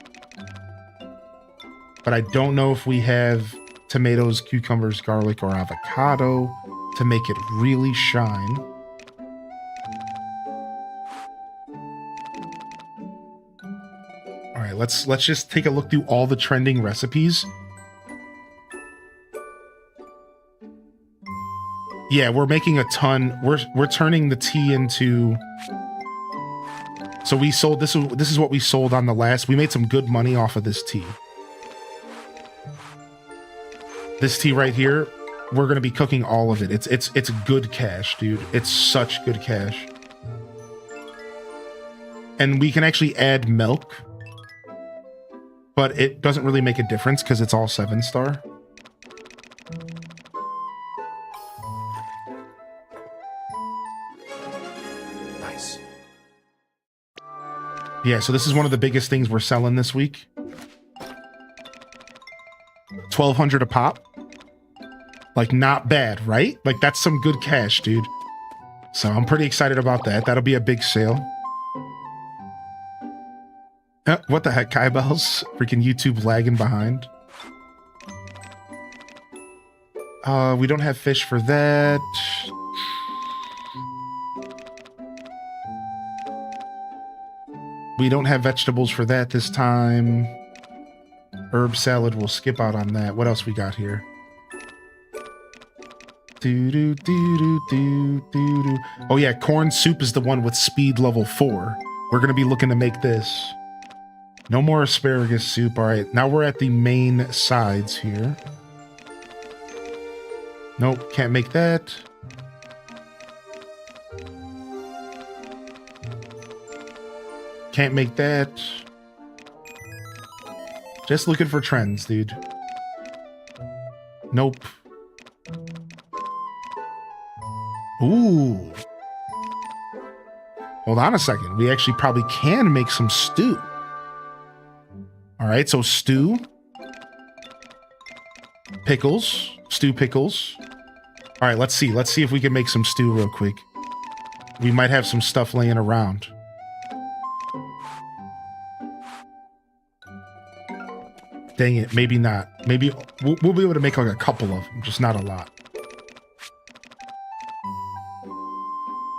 But I don't know if we have tomatoes, cucumbers, garlic, or avocado to make it really shine. All right, let's just take a look through all the trending recipes. Yeah, we're making a ton. We're turning the tea into. So we sold this is what we sold on the last. We made some good money off of this tea. This tea right here, we're gonna be cooking all of it. It's good cash, dude. It's such good cash. And we can actually add milk, but it doesn't really make a difference because it's all 7-star. Yeah, so this is one of the biggest things we're selling this week. 1,200 a pop. Like, not bad, right? Like, that's some good cash, dude. So I'm pretty excited about that. That'll be a big sale. What the heck, Kai Bells? Freaking YouTube lagging behind. We don't have fish for that. We don't have vegetables for that this time. Herb salad, we'll skip out on that. What else we got here? Oh yeah, corn soup is the one with speed level 4. We're gonna be looking to make this. No more asparagus soup. All right, now we're at the main sides here. Nope, can't make that. Can't make that. Just looking for trends, dude. Nope. Ooh. Hold on a second. We actually probably can make some stew. All right, so stew. Pickles. Stew pickles. All right, let's see. Let's see if we can make some stew real quick. We might have some stuff laying around. Dang it, maybe not. Maybe we'll be able to make like a couple of them, just not a lot.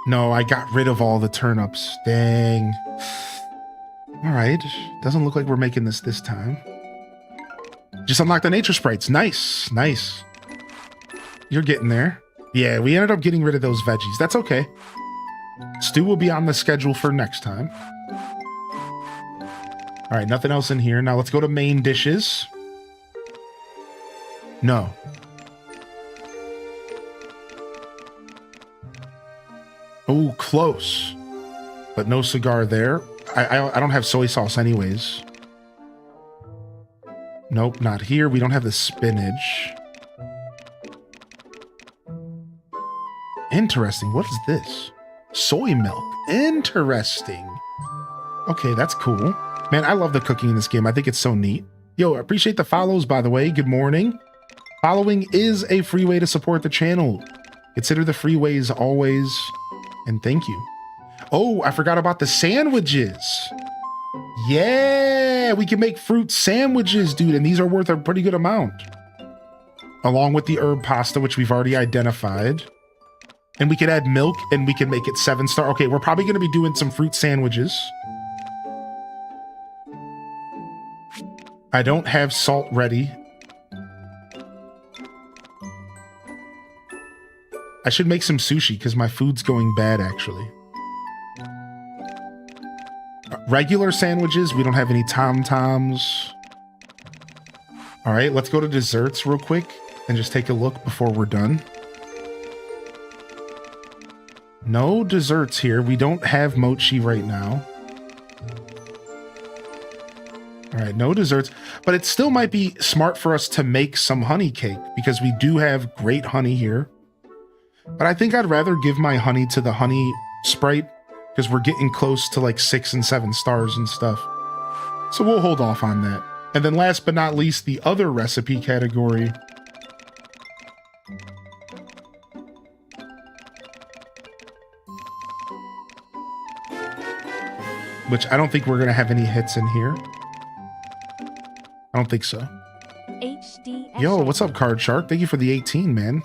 No, I got rid of all the turnips. Dang. All right, doesn't look like we're making this time. Just unlock the nature sprites. Nice, nice. You're getting there. Yeah, we ended up getting rid of those veggies. That's okay. Stew will be on the schedule for next time. All right, nothing else in here. Now let's go to main dishes. No. Oh, close. But no cigar there. I don't have soy sauce anyways. Nope, not here. We don't have the spinach. Interesting. What is this? Soy milk. Interesting. Okay, that's cool. Man, I love the cooking in this game. I think it's so neat. Yo, I appreciate the follows, by the way. Good morning. Following is a free way to support the channel. Consider the free ways always, and thank you. Oh, I forgot about the sandwiches. Yeah, we can make fruit sandwiches, dude, and these are worth a pretty good amount. Along with the herb pasta, which we've already identified. And we can add milk, and we can make it 7-star. Okay, we're probably going to be doing some fruit sandwiches. I don't have salt ready. I should make some sushi because my food's going bad, actually. Regular sandwiches. We don't have any tom-toms. All right, let's go to desserts real quick and just take a look before we're done. No desserts here. We don't have mochi right now. All right, no desserts, but it still might be smart for us to make some honey cake because we do have great honey here. But I think I'd rather give my honey to the honey sprite because we're getting close to like 6 and 7 stars and stuff. So we'll hold off on that. And then last but not least, the other recipe category. Which I don't think we're going to have any hits in here. I don't think so. Yo, what's up, Card Shark? Thank you for the 18, man.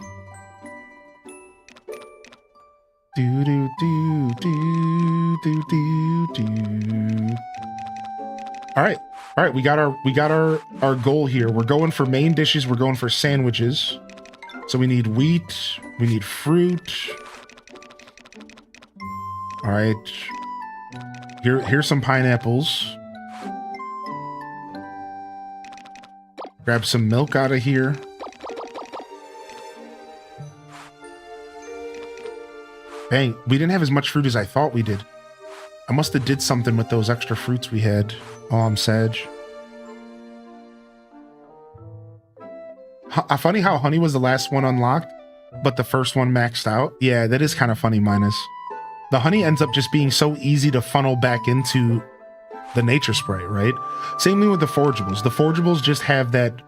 Do do do do do do do. All right, we got our goal here. We're going for main dishes. We're going for sandwiches. So we need wheat. We need fruit. All right. Here's some pineapples. Grab some milk out of here. Dang, we didn't have as much fruit as I thought we did. I must have did something with those extra fruits we had. Oh, I'm sad. Funny how honey was the last one unlocked, but the first one maxed out. Yeah, that is kind of funny, Minus. The honey ends up just being so easy to funnel back into the nature spray, right? Same thing with the forageables. The forageables just have that,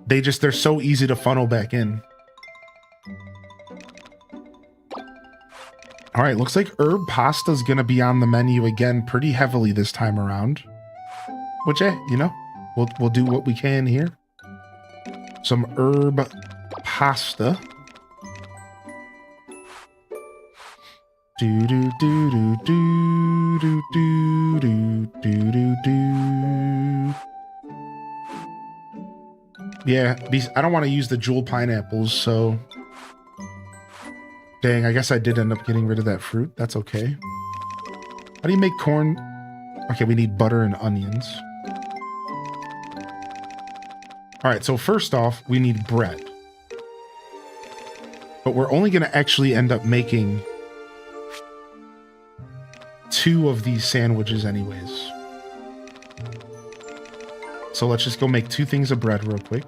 they're so easy to funnel back in. All right, looks like herb pasta is going to be on the menu again pretty heavily this time around. Which, you know, we'll do what we can here. Some herb pasta. Do do do do do do do do do do do. Yeah, these, I don't want to use the jewel pineapples, so dang, I guess I did end up getting rid of that fruit. That's okay. How do you make corn? Okay, we need butter and onions. All right, so first off, we need bread. But we're only going to actually end up making 2 of these sandwiches anyways. So let's just go make 2 things of bread real quick.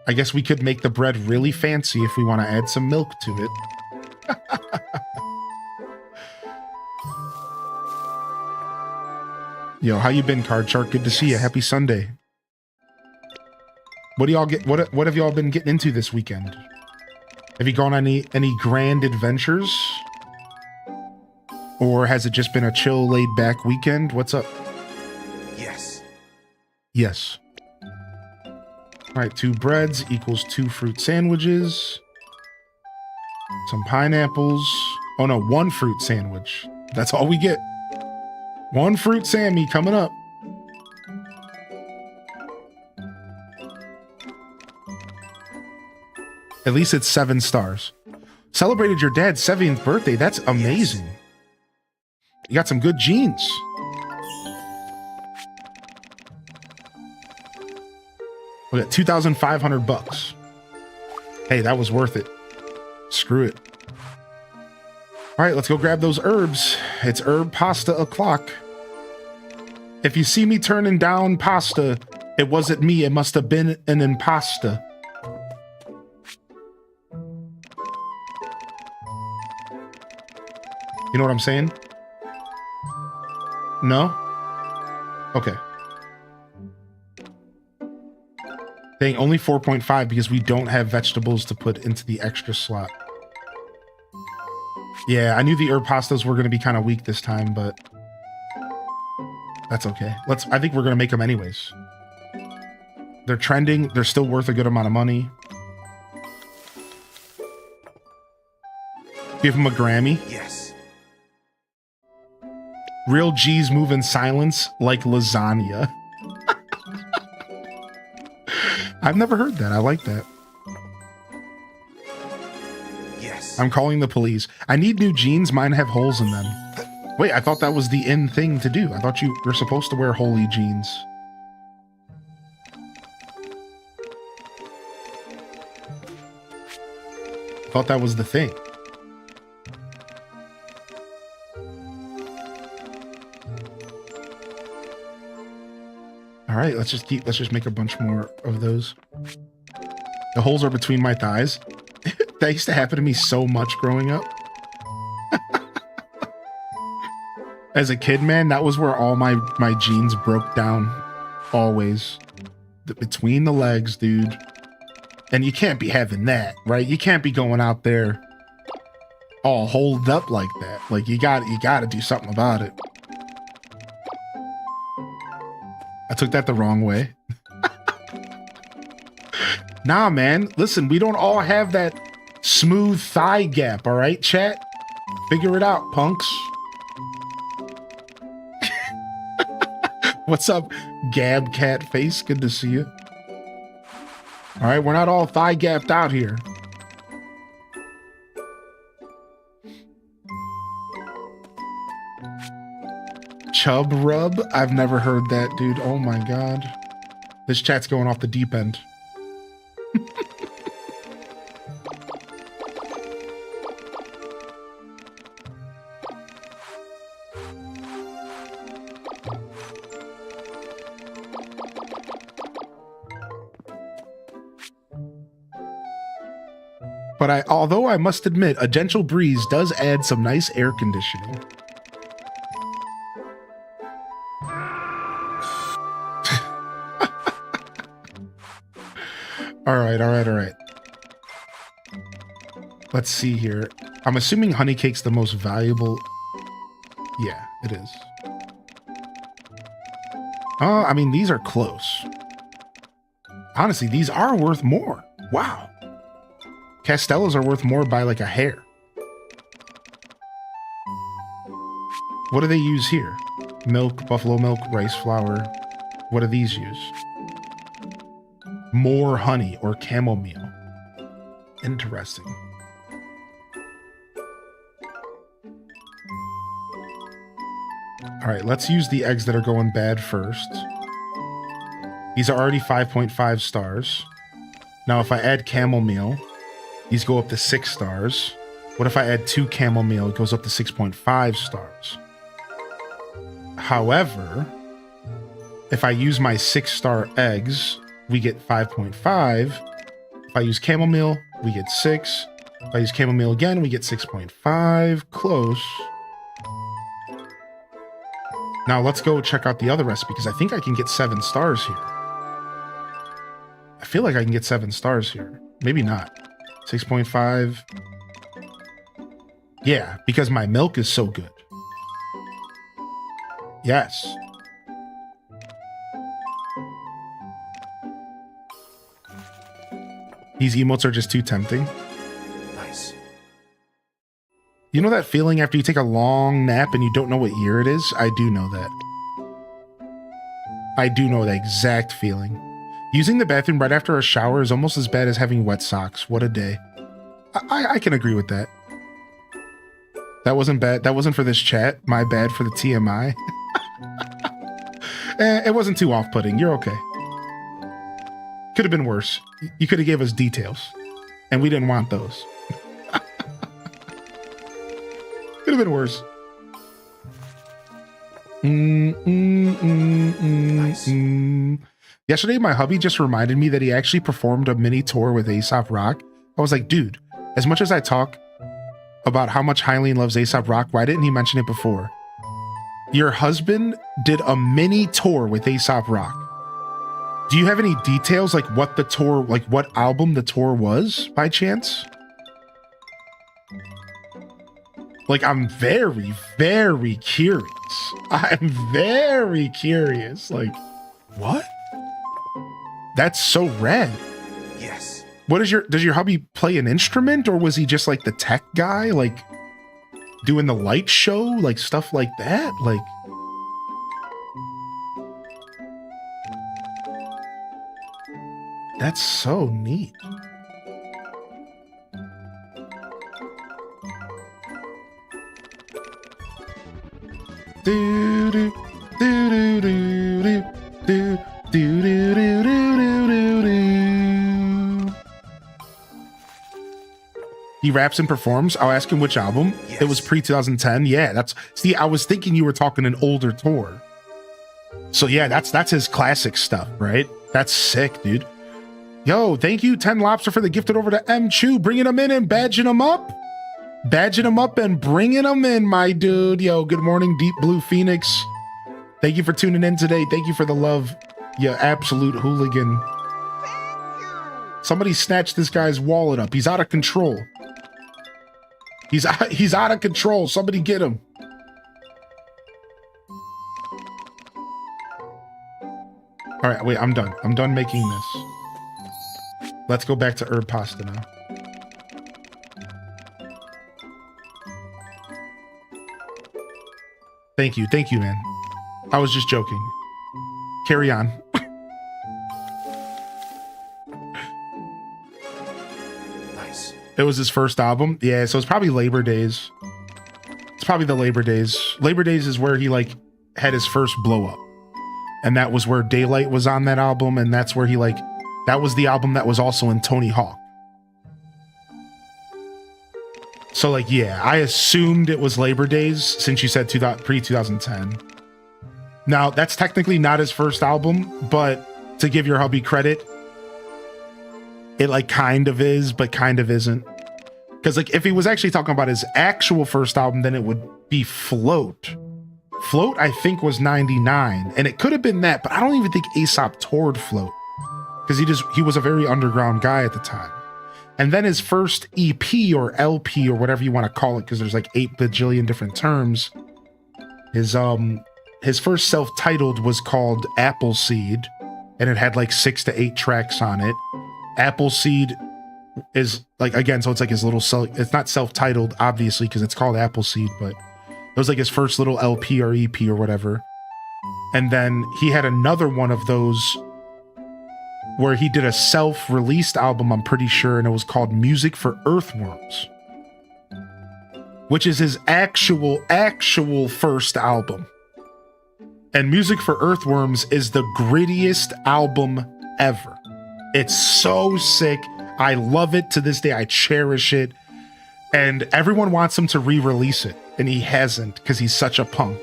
I guess we could make the bread really fancy if we want to add some milk to it. Yo, how you been, Card Shark? Good to see you. Happy Sunday. What do y'all get? What have y'all been getting into this weekend? Have you gone on any grand adventures? Or has it just been a chill, laid back weekend? What's up? Yes. Yes. All right, 2 breads equals 2 fruit sandwiches. Some pineapples. Oh no, 1 fruit sandwich. That's all we get. 1 fruit Sammy coming up. At least it's 7 stars. Celebrated your dad's 70th birthday. That's amazing. Yes. You got some good genes. We got $2,500. Hey, that was worth it. Screw it. All right, let's go grab those herbs. It's herb pasta o'clock. If you see me turning down pasta, it wasn't me. It must have been an impasta. You know what I'm saying? No? Okay. Dang, only 4.5 because we don't have vegetables to put into the extra slot. Yeah, I knew the herb pastas were going to be kind of weak this time, but that's okay. I think we're going to make them anyways. They're trending. They're still worth a good amount of money. Give them a Grammy. Yes. Real G's move in silence like lasagna. I've never heard that. I like that. Yes. I'm calling the police. I need new jeans. Mine have holes in them. Wait, I thought that was the in thing to do. I thought you were supposed to wear holy jeans. I thought that was the thing. All right, let's just make a bunch more of those. The holes are between my thighs. That used to happen to me so much growing up. As a kid, man, that was where all my jeans broke down. Always. Between the legs, dude. And you can't be having that, right? You can't be going out there all holed up like that. Like, you gotta do something about it. I took that the wrong way. Nah, man. Listen, we don't all have that smooth thigh gap, all right, chat? Figure it out, punks. What's up, Gab Cat Face? Good to see you. All right, we're not all thigh gapped out here. Chub rub? I've never heard that, dude. Oh my god. This chat's going off the deep end. But although I must admit, a gentle breeze does add some nice air conditioning. All right. Let's see here. I'm assuming honey cake's the most valuable. Yeah, it is. Oh, I mean, these are close. Honestly, these are worth more. Wow. Castellas are worth more by like a hair. What do they use here? Milk, buffalo milk, rice flour. What do these use? More honey or chamomile. Interesting. All right, let's use the eggs that are going bad first. These are already 5.5 stars. Now, if I add chamomile, these go up to 6 stars. What if I add 2 chamomile? It goes up to 6.5 stars. However, if I use my 6-star eggs, we get 5.5. If I use chamomile, we get 6. If I use chamomile again, we get 6.5. Close. Now let's go check out the other recipe because I think I can get 7 stars here. I feel like I can get 7 stars here. Maybe not. 6.5. Yeah, because my milk is so good. Yes. These emotes are just too tempting. Nice. You know that feeling after you take a long nap and you don't know what year it is? I do know that. I do know that exact feeling. Using the bathroom right after a shower is almost as bad as having wet socks. What a day. I can agree with that. That wasn't bad. That wasn't for this chat. My bad for the TMI. It wasn't too off-putting. You're okay. Could have been worse. You could have gave us details. And we didn't want those. Could have been worse. Nice. Yesterday, my hubby just reminded me that he actually performed a mini tour with Aesop Rock. I was like, dude, as much as I talk about how much Hylian loves Aesop Rock, why didn't he mention it before? Your husband did a mini tour with Aesop Rock. Do you have any details, like what the tour, like what album the tour was, by chance? Like, I'm very, very curious. I'm very curious. Like, what? That's so rad. Yes. Does your hubby play an instrument, or was he just like the tech guy, like doing the light show, like stuff like that? Like, that's so neat. Do do do do do do do do do do do do. He raps and performs. I'll ask him which album. Yes. It was pre-2010. Yeah, see, I was thinking you were talking an older tour. So yeah, that's his classic stuff, right? That's sick, dude. Yo, thank you, 10 Lobster, for the gifted over to M. Chu, bringing them in and badging them up. Badging them up and bringing them in, my dude. Yo, good morning, Deep Blue Phoenix. Thank you for tuning in today. Thank you for the love, you absolute hooligan. Somebody snatched this guy's wallet up. He's out of control. He's out of control. Somebody get him. All right, wait, I'm done. I'm done making this. Let's go back to herb pasta now. Thank you, man. I was just joking. Carry on. Nice. It was his first album. Yeah, so it's probably Labor Days. It's probably the Labor Days. Labor Days is where he like had his first blow up. And that was where Daylight was on that album, and that's where he like, that was the album that was also in Tony Hawk. So like, yeah, I assumed it was Labor Days since you said pre-2010. Now, that's technically not his first album, but to give your hubby credit, it like kind of is, but kind of isn't. Because like if he was actually talking about his actual first album, then it would be Float. Float, I think, was 99, and it could have been that, but I don't even think Aesop toured Float because he was a very underground guy at the time. And then his first EP or LP or whatever you want to call it, because there's like 8 bajillion different terms. His first self-titled was called Appleseed, and it had like 6 to 8 tracks on it. Appleseed is like, again, so it's like his little it's not self-titled obviously because it's called Appleseed, but it was like his first little LP or EP or whatever. And then he had another one of those where he did a self-released album, I'm pretty sure, and it was called Music for Earthworms, which is his actual first album. And Music for Earthworms is the grittiest album ever. It's so sick. I love it to this day. I cherish it. And everyone wants him to re-release it, and he hasn't because he's such a punk.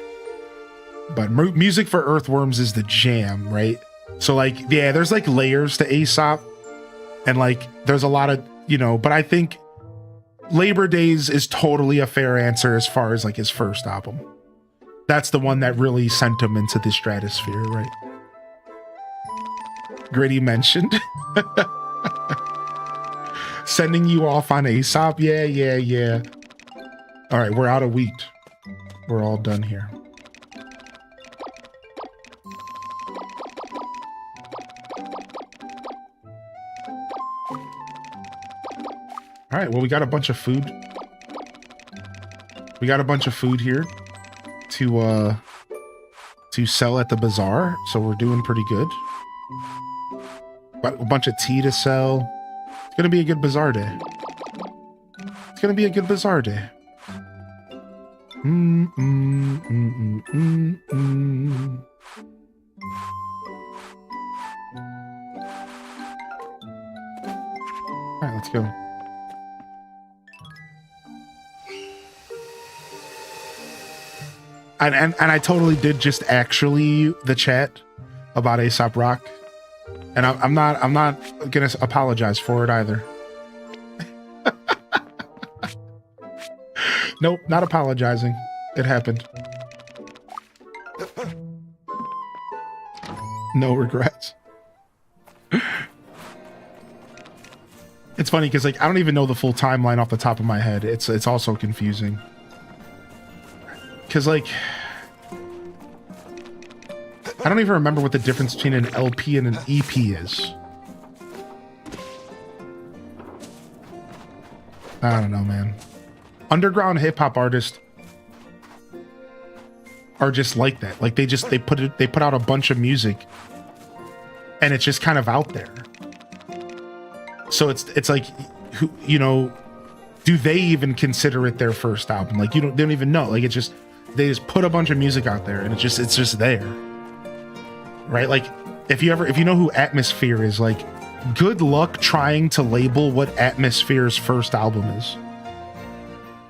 But Music for Earthworms is the jam, right? So like, yeah, there's like layers to Aesop, and like there's a lot of, but I think Labor Days is totally a fair answer as far as like his first album. That's the one that really sent him into the stratosphere, right? Gritty mentioned. Sending you off on Aesop. Yeah. All right, we're out of wheat. We're all done here. All right, well, we got a bunch of food. We got a bunch of food here to sell at the bazaar, so we're doing pretty good. Got a bunch of tea to sell. It's gonna be a good bazaar day. It's gonna be a good bazaar day. All right, let's go. And I totally did just actually the chat about Aesop Rock, and I'm not gonna apologize for it either. Nope, not apologizing. It happened. No regrets. It's funny because like I don't even know the full timeline off the top of my head. It's also confusing. Because, like, I don't even remember what the difference between an LP and an EP is. I don't know, man. Underground hip-hop artists are just like that. Like, they put out a bunch of music, and it's just kind of out there. So it's like, do they even consider it their first album? Like, they don't even know. Like, they just put a bunch of music out there, and it's just there, right? Like, if you know who Atmosphere is, like, good luck trying to label what Atmosphere's first album is,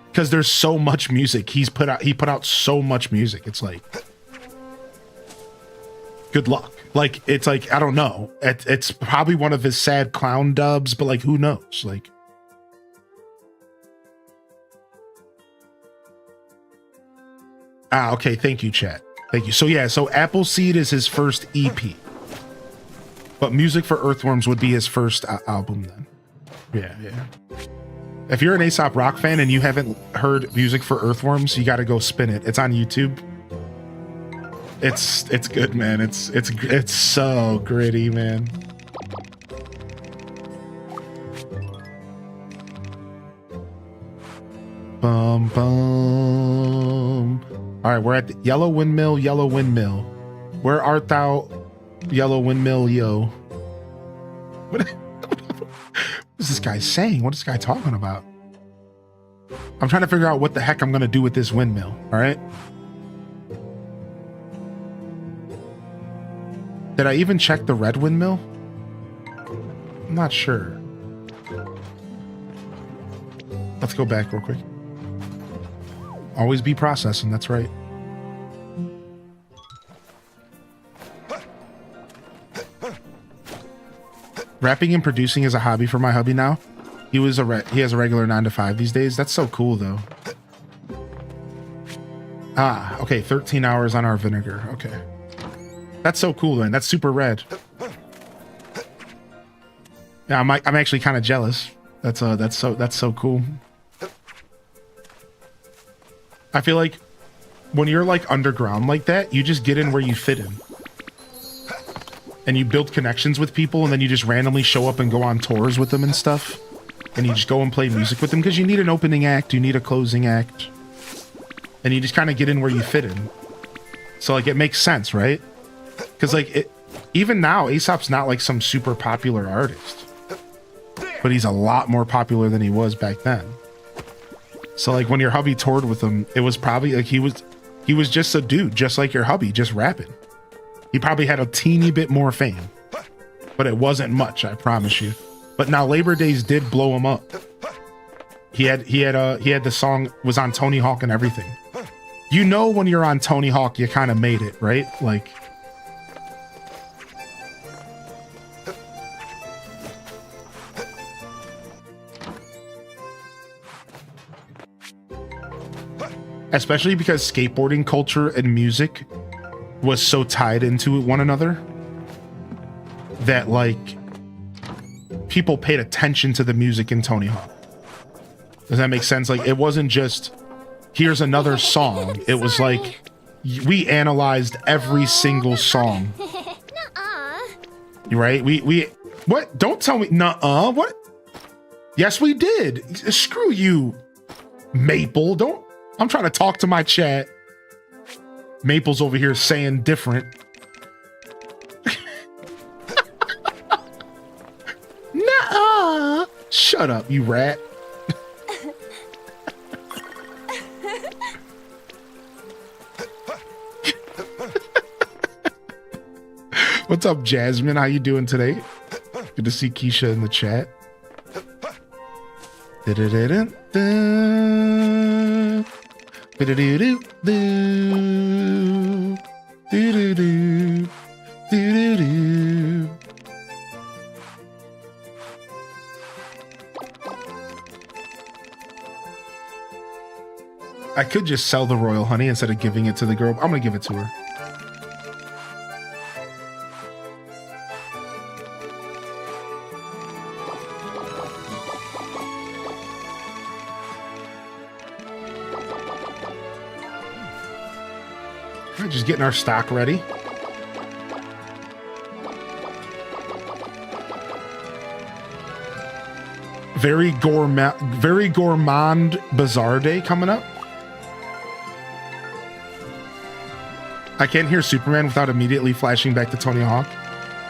because there's so much music he put out so much music. It's like, good luck. Like, it's like, I don't know. It's probably one of his sad clown dubs, but like, who knows? Like. Okay, thank you, chat. Thank you. So yeah, so Appleseed is his first EP, but Music for Earthworms would be his first album then. Yeah. If you're an Aesop Rock fan and you haven't heard Music for Earthworms, you got to go spin it. It's on YouTube. It's good, man. It's so gritty, man. Bum bum. All right, we're at the Yellow Windmill. Where art thou, Yellow Windmill, yo? What is this guy saying? What is this guy talking about? I'm trying to figure out what the heck I'm going to do with this windmill, all right? Did I even check the red windmill? I'm not sure. Let's go back real quick. Always be processing, that's right. Rapping and producing is a hobby for my hubby now. He has a regular 9 to 5 these days. That's so cool though. Ah, okay, 13 hours on our vinegar. Okay. That's so cool, man. That's super red. Yeah, I'm actually kind of jealous. That's so cool. I feel like when you're like underground like that, you just get in where you fit in. And you build connections with people, and then you just randomly show up and go on tours with them and stuff. And you just go and play music with them because you need an opening act, you need a closing act. And you just kind of get in where you fit in. So like it makes sense, right? Because like even now, Aesop's not like some super popular artist. But he's a lot more popular than he was back then. So like when your hubby toured with him, it was probably like he was just a dude, just like your hubby, just rapping. He probably had a teeny bit more fame. But it wasn't much, I promise you. But now Labor Days did blow him up. He had the song, was on Tony Hawk and everything. You know when you're on Tony Hawk, you kind of made it, right? Like especially because skateboarding culture and music was so tied into one another that like people paid attention to the music in Tony Hawk. Does that make sense? Like it wasn't just here's another song. It was like we analyzed every single song. Right? We what? Don't tell me nuh-uh. What? Yes, we did. Screw you, Maple. Don't. I'm trying to talk to my chat. Maple's over here saying different. Nuh-uh. Shut up, you rat. What's up, Jasmine? How you doing today? Good to see Keisha in the chat. I could just sell the royal honey instead of giving it to the girl. I'm gonna give it to her. We're just getting our stock ready. Very gourmand Bazaar Day coming up. I can't hear Superman without immediately flashing back to Tony Hawk.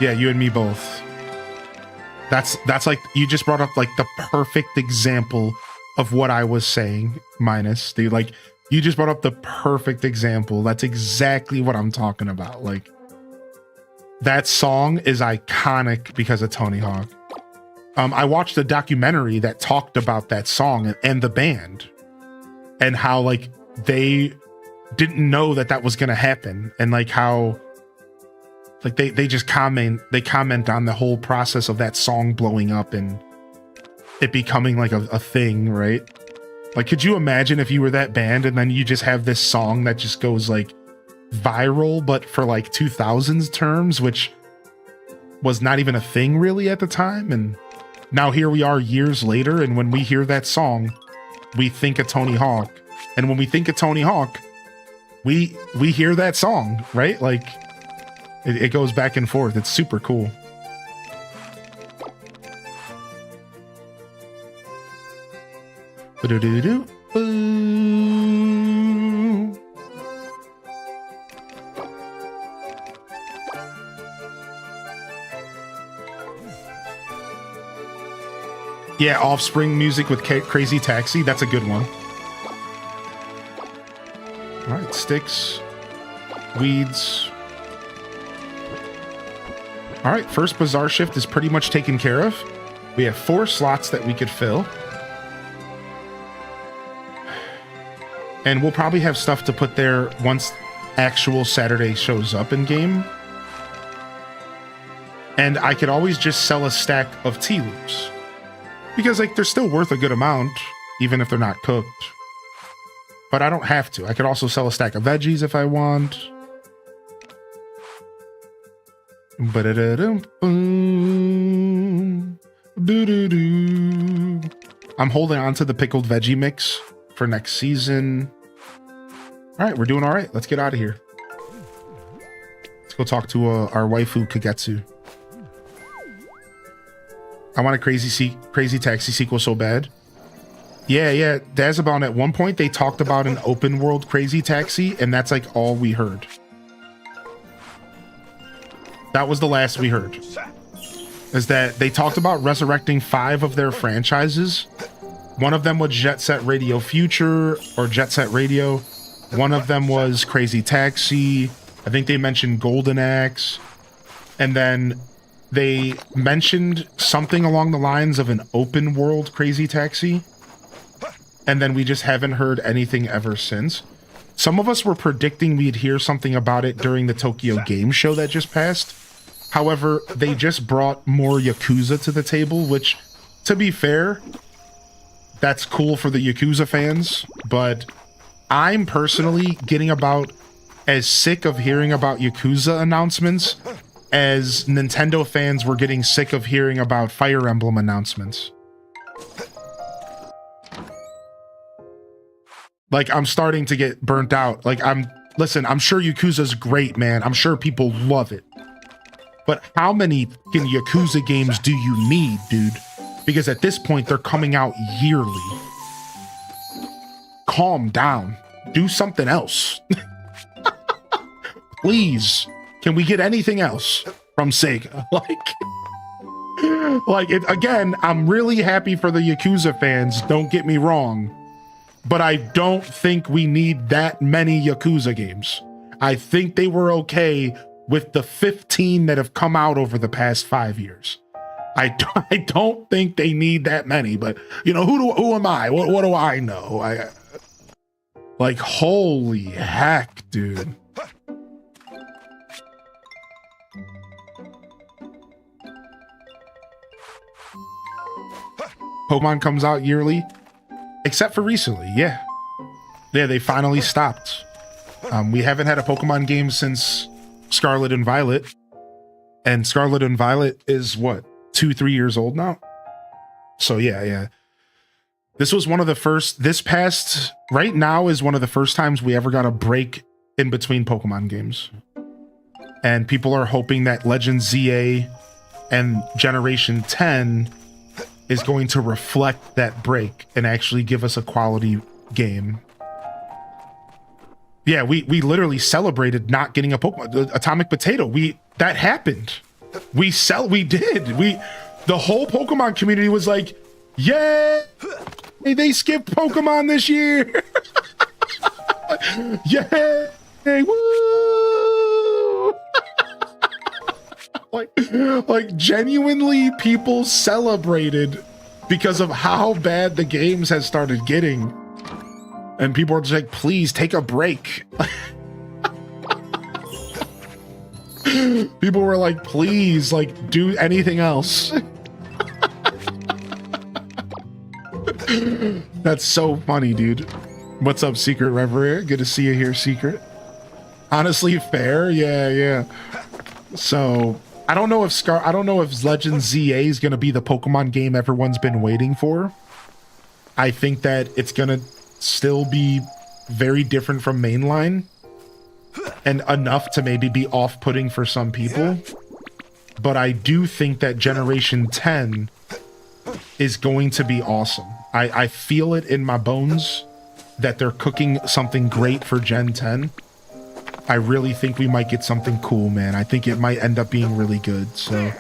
Yeah, you and me both. That's like you just brought up like the perfect example of what I was saying, minus the like you just brought up the perfect example. That's exactly what I'm talking about. Like that song is iconic because of Tony Hawk. I watched a documentary that talked about that song and the band and how like they didn't know that was going to happen. And like how like they just comment on the whole process of that song blowing up and it becoming like a thing, right? Like, could you imagine if you were that band and then you just have this song that just goes like viral, but for like 2000s terms, which was not even a thing really at the time. And now here we are years later. And when we hear that song, we think of Tony Hawk. And when we think of Tony Hawk, we hear that song, right? Like it goes back and forth. It's super cool. Ba-do-do-do. Boo. Yeah, Offspring music with Crazy Taxi. That's a good one. All right, sticks, weeds. All right, first bazaar shift is pretty much taken care of. We have 4 slots that we could fill. And we'll probably have stuff to put there once actual Saturday shows up in game. And I could always just sell a stack of tea leaves. Because like they're still worth a good amount, even if they're not cooked. But I don't have to. I could also sell a stack of veggies if I want. I'm holding on to the pickled veggie mix for next season. All right, we're doing all right. Let's get out of here. Let's go talk to our waifu Kagetsu. I want a Crazy Taxi sequel so bad. Yeah. Dazabound, at one point they talked about an open world Crazy Taxi, and that's like all we heard. That was the last we heard. Is that they talked about resurrecting 5 of their franchises. One of them was Jet Set Radio Future or Jet Set Radio. One of them was Crazy Taxi. I think they mentioned Golden Axe. And then they mentioned something along the lines of an open world Crazy Taxi. And then we just haven't heard anything ever since. Some of us were predicting we'd hear something about it during the Tokyo Game Show that just passed. However, they just brought more Yakuza to the table, which, to be fair, that's cool for the Yakuza fans, but I'm personally getting about as sick of hearing about Yakuza announcements as Nintendo fans were getting sick of hearing about Fire Emblem announcements. Like, I'm starting to get burnt out. Like, listen, I'm sure Yakuza's great, man. I'm sure people love it. But how many fucking Yakuza games do you need, dude? Because at this point, they're coming out yearly. Calm down. Do something else. Please. Can we get anything else from Sega? Again, I'm really happy for the Yakuza fans, don't get me wrong. But I don't think we need that many Yakuza games. I think they were okay with the 15 that have come out over the past 5 years. I don't think they need that many, but you know, who am I? What do I know? Like, holy heck, dude. Pokemon comes out yearly, except for recently. Yeah, they finally stopped. We haven't had a Pokemon game since Scarlet and Violet, and Scarlet and Violet is what, 2-3 years old now. So yeah. This was one of the first. Right now is one of the first times we ever got a break in between Pokemon games, and people are hoping that Legend ZA and Generation 10 is going to reflect that break and actually give us a quality game. Yeah, we literally celebrated not getting a Pokemon, the Atomic Potato. That happened. The whole Pokemon community was like, yeah, they skipped Pokemon this year. Yeah, woo. like genuinely people celebrated because of how bad the games has started getting. And people are just like, please take a break. People were like, please, like, do anything else. That's so funny, dude. What's up, Secret Reverie? Good to see you here, Secret. Honestly, fair. Yeah. So I don't know if Legend ZA is gonna be the Pokemon game everyone's been waiting for. I think that it's gonna still be very different from mainline and enough to maybe be off-putting for some people. But I do think that Generation 10 is going to be awesome. I feel it in my bones that they're cooking something great for Gen 10. I really think we might get something cool, man. I think it might end up being really good. So,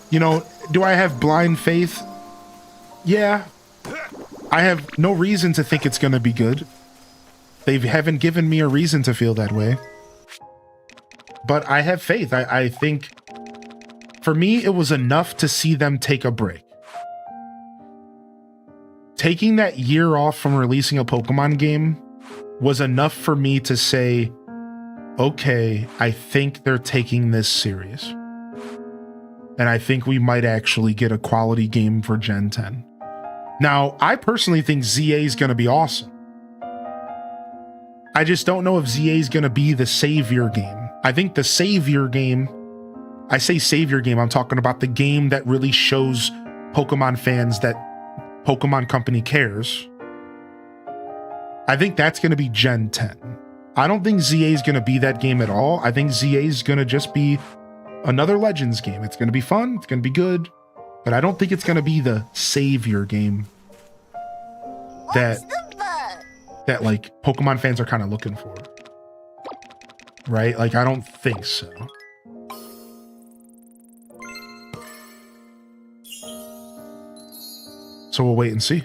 you know, do I have blind faith? Yeah. I have no reason to think it's going to be good. They haven't given me a reason to feel that way. But I have faith. I think for me, it was enough to see them take a break. Taking that year off from releasing a Pokemon game was enough for me to say, okay, I think they're taking this serious. And I think we might actually get a quality game for Gen 10. Now, I personally think ZA is going to be awesome. I just don't know if ZA is going to be the savior game. I think the savior game, I say savior game, I'm talking about the game that really shows Pokemon fans that Pokemon Company cares. I think that's going to be Gen 10. I don't think ZA is going to be that game at all. I think ZA is going to just be another Legends game. It's going to be fun. It's going to be good. But I don't think it's going to be the savior game that like Pokemon fans are kind of looking for. Right? Like, I don't think so. So we'll wait and see.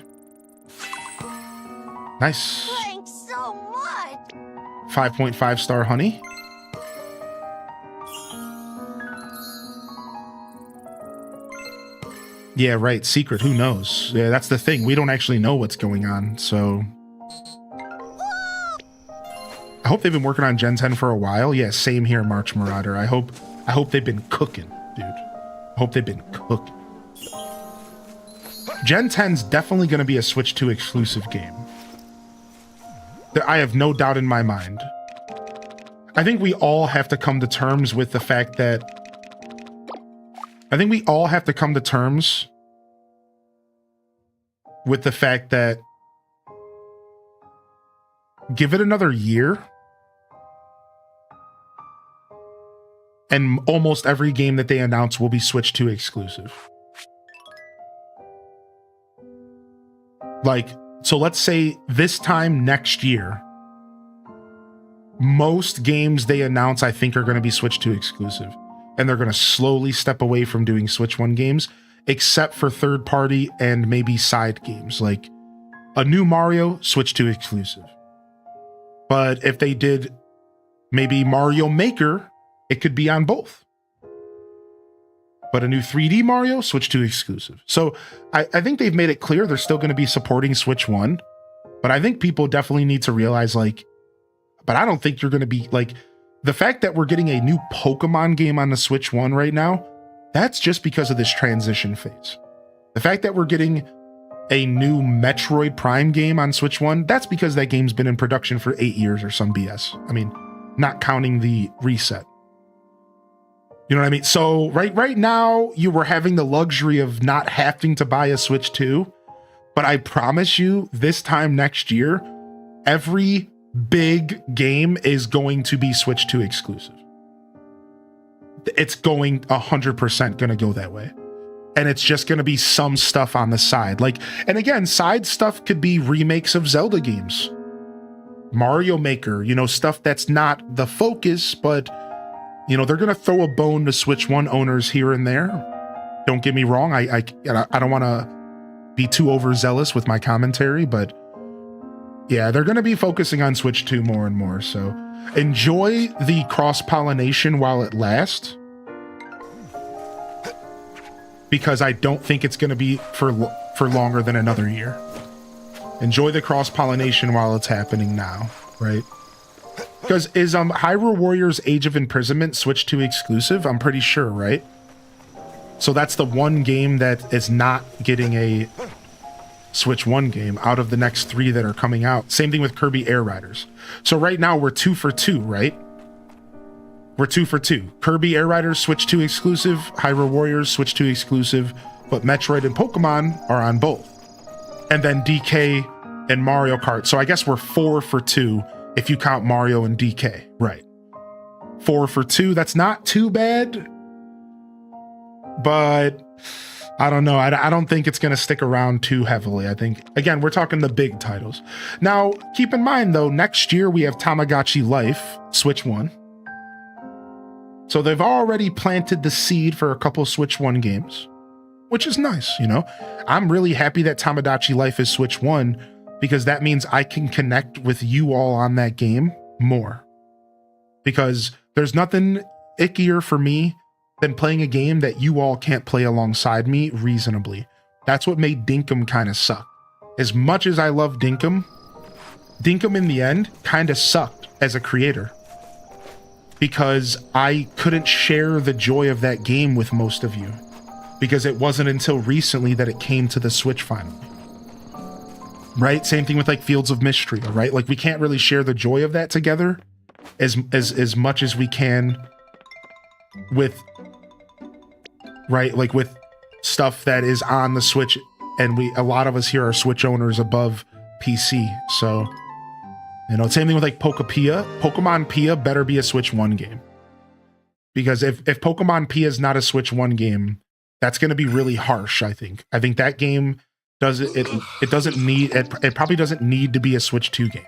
Nice. Thanks so much. 5.5 star honey. Yeah, right. Secret. Who knows? Yeah, that's the thing. We don't actually know what's going on. So I hope they've been working on Gen 10 for a while. Yeah, same here, March Marauder. I hope they've been cooking, dude. I hope they've been cooking. Gen 10's definitely going to be a Switch 2 exclusive game. I have no doubt in my mind. I think we all have to come to terms with the fact that give it another year and almost every game that they announce will be Switch 2 exclusive. Like, so let's say this time next year, most games they announce, I think, are going to be Switch 2 exclusive. And they're going to slowly step away from doing Switch 1 games, except for third party and maybe side games. Like a new Mario, Switch 2 exclusive. But if they did maybe Mario Maker, it could be on both. But a new 3D Mario, Switch 2 exclusive. So I think they've made it clear they're still going to be supporting Switch 1. But I think people definitely need to realize, like, but I don't think you're going to be, like, the fact that we're getting a new Pokemon game on the Switch 1 right now, that's just because of this transition phase. The fact that we're getting a new Metroid Prime game on Switch 1, that's because that game's been in production for 8 years or some BS. I mean, not counting the reset. You know what I mean? So right now, you were having the luxury of not having to buy a Switch 2. But I promise you, this time next year, every big game is going to be Switch 2 exclusive. It's going 100% going to go that way. And it's just going to be some stuff on the side. Like, and again, side stuff could be remakes of Zelda games. Mario Maker, you know, stuff that's not the focus, but, you know, they're going to throw a bone to Switch 1 owners here and there. Don't get me wrong. I don't want to be too overzealous with my commentary, but yeah, they're going to be focusing on Switch 2 more and more. So enjoy the cross-pollination while it lasts, because I don't think it's going to be for longer than another year. Enjoy the cross-pollination while it's happening now, right? Because is Hyrule Warriors Age of Imprisonment Switch 2 exclusive? I'm pretty sure, right? So that's the one game that is not getting a Switch 1 game out of the next 3 that are coming out. Same thing with Kirby Air Riders. So right now we're 2 for 2, right? We're 2 for 2. Kirby Air Riders Switch 2 exclusive, Hyrule Warriors Switch 2 exclusive, but Metroid and Pokemon are on both. And then DK and Mario Kart. So I guess we're 4 for 2 if you count Mario and DK, right? 4 for 2, that's not too bad. But I don't know. I don't think it's going to stick around too heavily. I think, again, we're talking the big titles. Now, keep in mind, though, next year we have Tamagotchi Life, Switch 1. So they've already planted the seed for a couple Switch 1 games, which is nice, you know? I'm really happy that Tamagotchi Life is Switch 1, because that means I can connect with you all on that game more. Because there's nothing ickier for me than playing a game that you all can't play alongside me reasonably. That's what made Dinkum kind of suck. As much as I love Dinkum in the end kind of sucked as a creator, because I couldn't share the joy of that game with most of you, because it wasn't until recently that it came to the Switch finally. right? Same thing with like Fields of Mystery, right? Like we can't really share the joy of that together as much as we can with, right? Like with stuff that is on the Switch, and a lot of us here are Switch owners above PC. So, you know, same thing with like Pokemon Pia better be a Switch 1 game. Because if Pokemon Pia is not a Switch 1 game, that's going to be really harsh, I think. I think that game it probably doesn't need to be a Switch 2 game.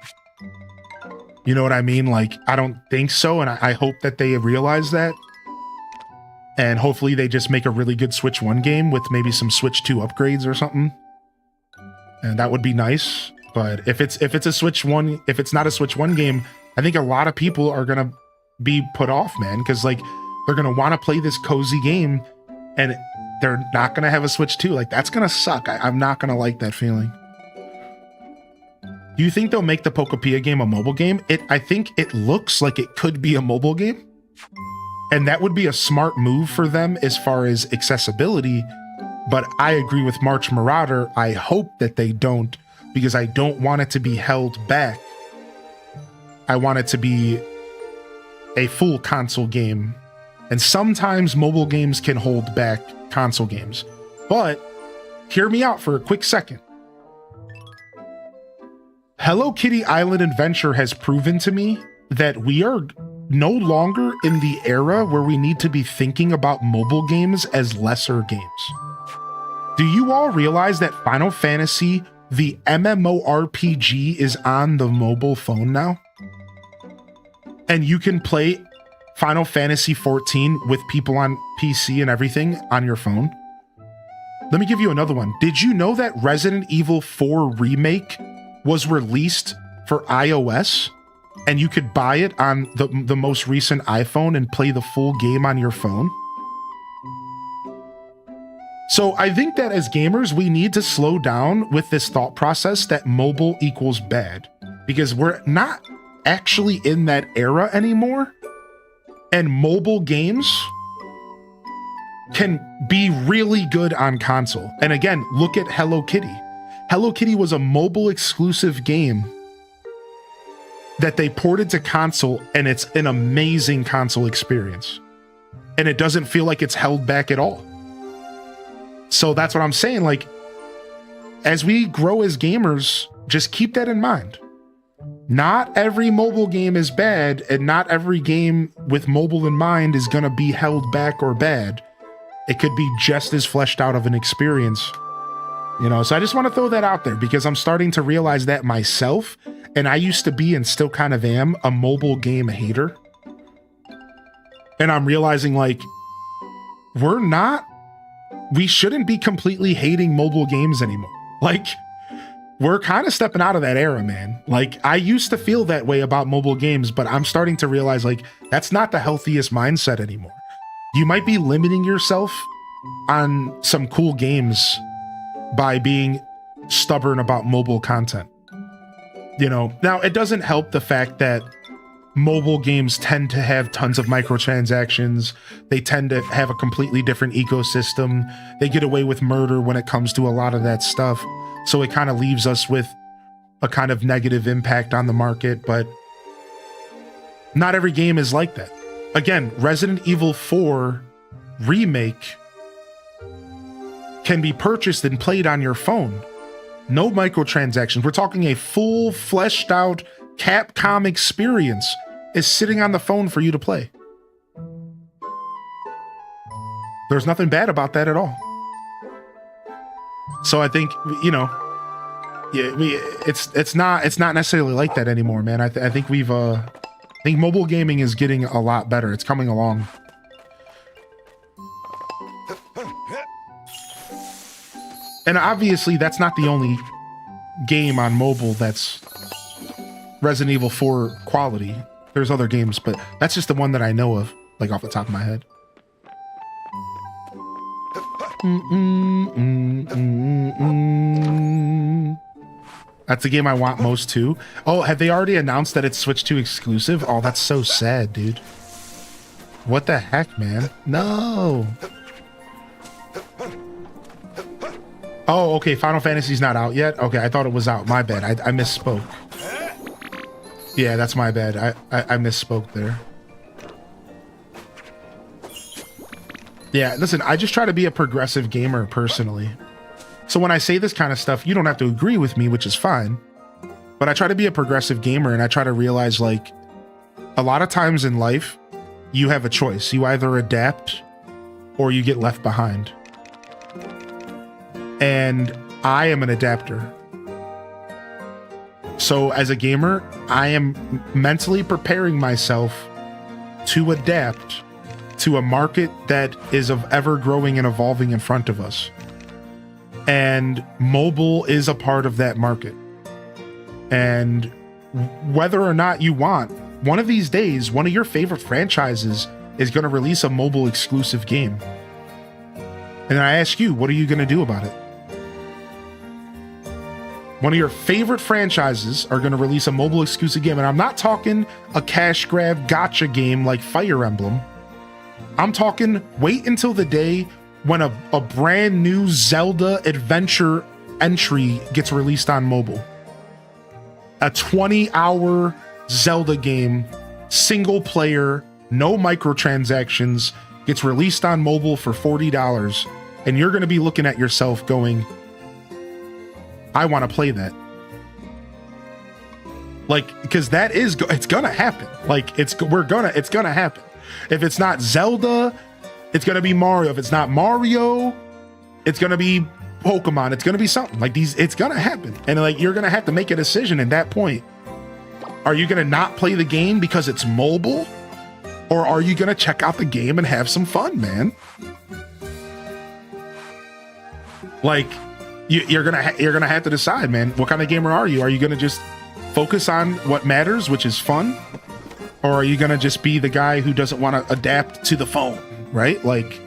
You know what I mean? Like, I don't think so, and I hope that they realize that. And hopefully they just make a really good Switch 1 game with maybe some Switch 2 upgrades or something. And that would be nice. But if it's a Switch 1, if it's not a Switch 1 game, I think a lot of people are gonna be put off, man, because like they're gonna want to play this cozy game and they're not gonna have a Switch 2. Like, that's gonna suck. I'm not gonna like that feeling. Do you think they'll make the Pokopia game a mobile game? I think it looks like it could be a mobile game. And that would be a smart move for them as far as accessibility. But I agree with March Marauder. I hope that they don't, because I don't want it to be held back. I want it to be a full console game. And sometimes mobile games can hold back console games. But hear me out for a quick second. Hello Kitty Island Adventure has proven to me that we are no longer in the era where we need to be thinking about mobile games as lesser games. Do you all realize that Final Fantasy, the MMORPG, is on the mobile phone now? And you can play Final Fantasy 14 with people on PC and everything on your phone? Let me give you another one. Did you know that Resident Evil 4 Remake was released for iOS? And you could buy it on the most recent iPhone and play the full game on your phone? So I think that as gamers, we need to slow down with this thought process that mobile equals bad, because we're not actually in that era anymore. And mobile games can be really good on console. And again, look at Hello Kitty. Hello Kitty was a mobile exclusive game that they ported to console, and it's an amazing console experience. And it doesn't feel like it's held back at all. So that's what I'm saying. Like, as we grow as gamers, just keep that in mind. Not every mobile game is bad, and not every game with mobile in mind is going to be held back or bad. It could be just as fleshed out of an experience. You know, so I just want to throw that out there, because I'm starting to realize that myself. And I used to be, and still kind of am, a mobile game hater. And I'm realizing, like, we shouldn't be completely hating mobile games anymore. Like, we're kind of stepping out of that era, man. Like, I used to feel that way about mobile games, but I'm starting to realize, like, that's not the healthiest mindset anymore. You might be limiting yourself on some cool games by being stubborn about mobile content. You know, now it doesn't help the fact that mobile games tend to have tons of microtransactions. They tend to have a completely different ecosystem. They get away with murder when it comes to a lot of that stuff. So it kind of leaves us with a kind of negative impact on the market, but not every game is like that. Again, Resident Evil 4 Remake can be purchased and played on your phone. No microtransactions. We're talking a full, fleshed out Capcom experience is sitting on the phone for you to play. There's nothing bad about that at all. So I think, you know, yeah, it's not necessarily like that anymore, man. I think I think mobile gaming is getting a lot better. It's coming along. And obviously, that's not the only game on mobile that's Resident Evil 4 quality. There's other games, but that's just the one that I know of, like off the top of my head. That's the game I want most too. Oh, have they already announced that it's Switch 2 exclusive? Oh, that's so sad, dude. What the heck, man? No. Oh, okay. Final Fantasy's not out yet. Okay, I thought it was out. My bad. I misspoke. Yeah, that's my bad. I misspoke there. Yeah, listen, I just try to be a progressive gamer personally. So when I say this kind of stuff, you don't have to agree with me, which is fine. But I try to be a progressive gamer, and I try to realize, like, a lot of times in life, you have a choice. You either adapt or you get left behind. And I am an adapter. So as a gamer, I am mentally preparing myself to adapt to a market that is of ever growing and evolving in front of us. And mobile is a part of that market. And whether or not you want, one of these days, one of your favorite franchises is going to release a mobile exclusive game. And I ask you, what are you going to do about it? One of your favorite franchises are going to release a mobile exclusive game. And I'm not talking a cash grab gotcha game like Fire Emblem. I'm talking wait until the day when a brand new Zelda adventure entry gets released on mobile. A 20-hour Zelda game, single player, no microtransactions, gets released on mobile for $40. And you're going to be looking at yourself going, I want to play that. Like, because that is, it's gonna happen. Like, it's gonna happen. If it's not Zelda, it's gonna be Mario. If it's not Mario, it's gonna be Pokemon. It's gonna be something like these. It's gonna happen, and like you're gonna have to make a decision at that point. Are you gonna not play the game because it's mobile, or are you gonna check out the game and have some fun, man? Like. You're gonna have to decide, man. What kind of gamer are you? Are you gonna just focus on what matters, which is fun, or are you gonna just be the guy who doesn't want to adapt to the phone, right? Like,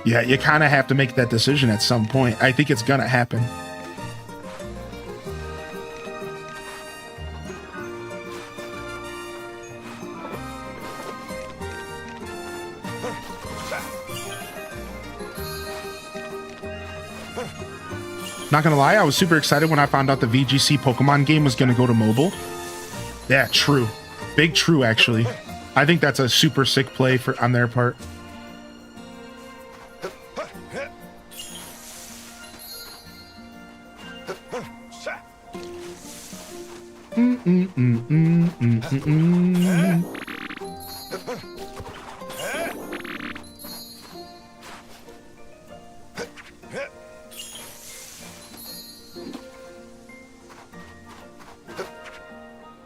yeah, you kind of have to make that decision at some point. I think it's gonna happen. Not gonna lie, I was super excited when I found out the VGC Pokemon game was gonna go to mobile. Yeah, true. Big true, actually. I think that's a super sick play on their part.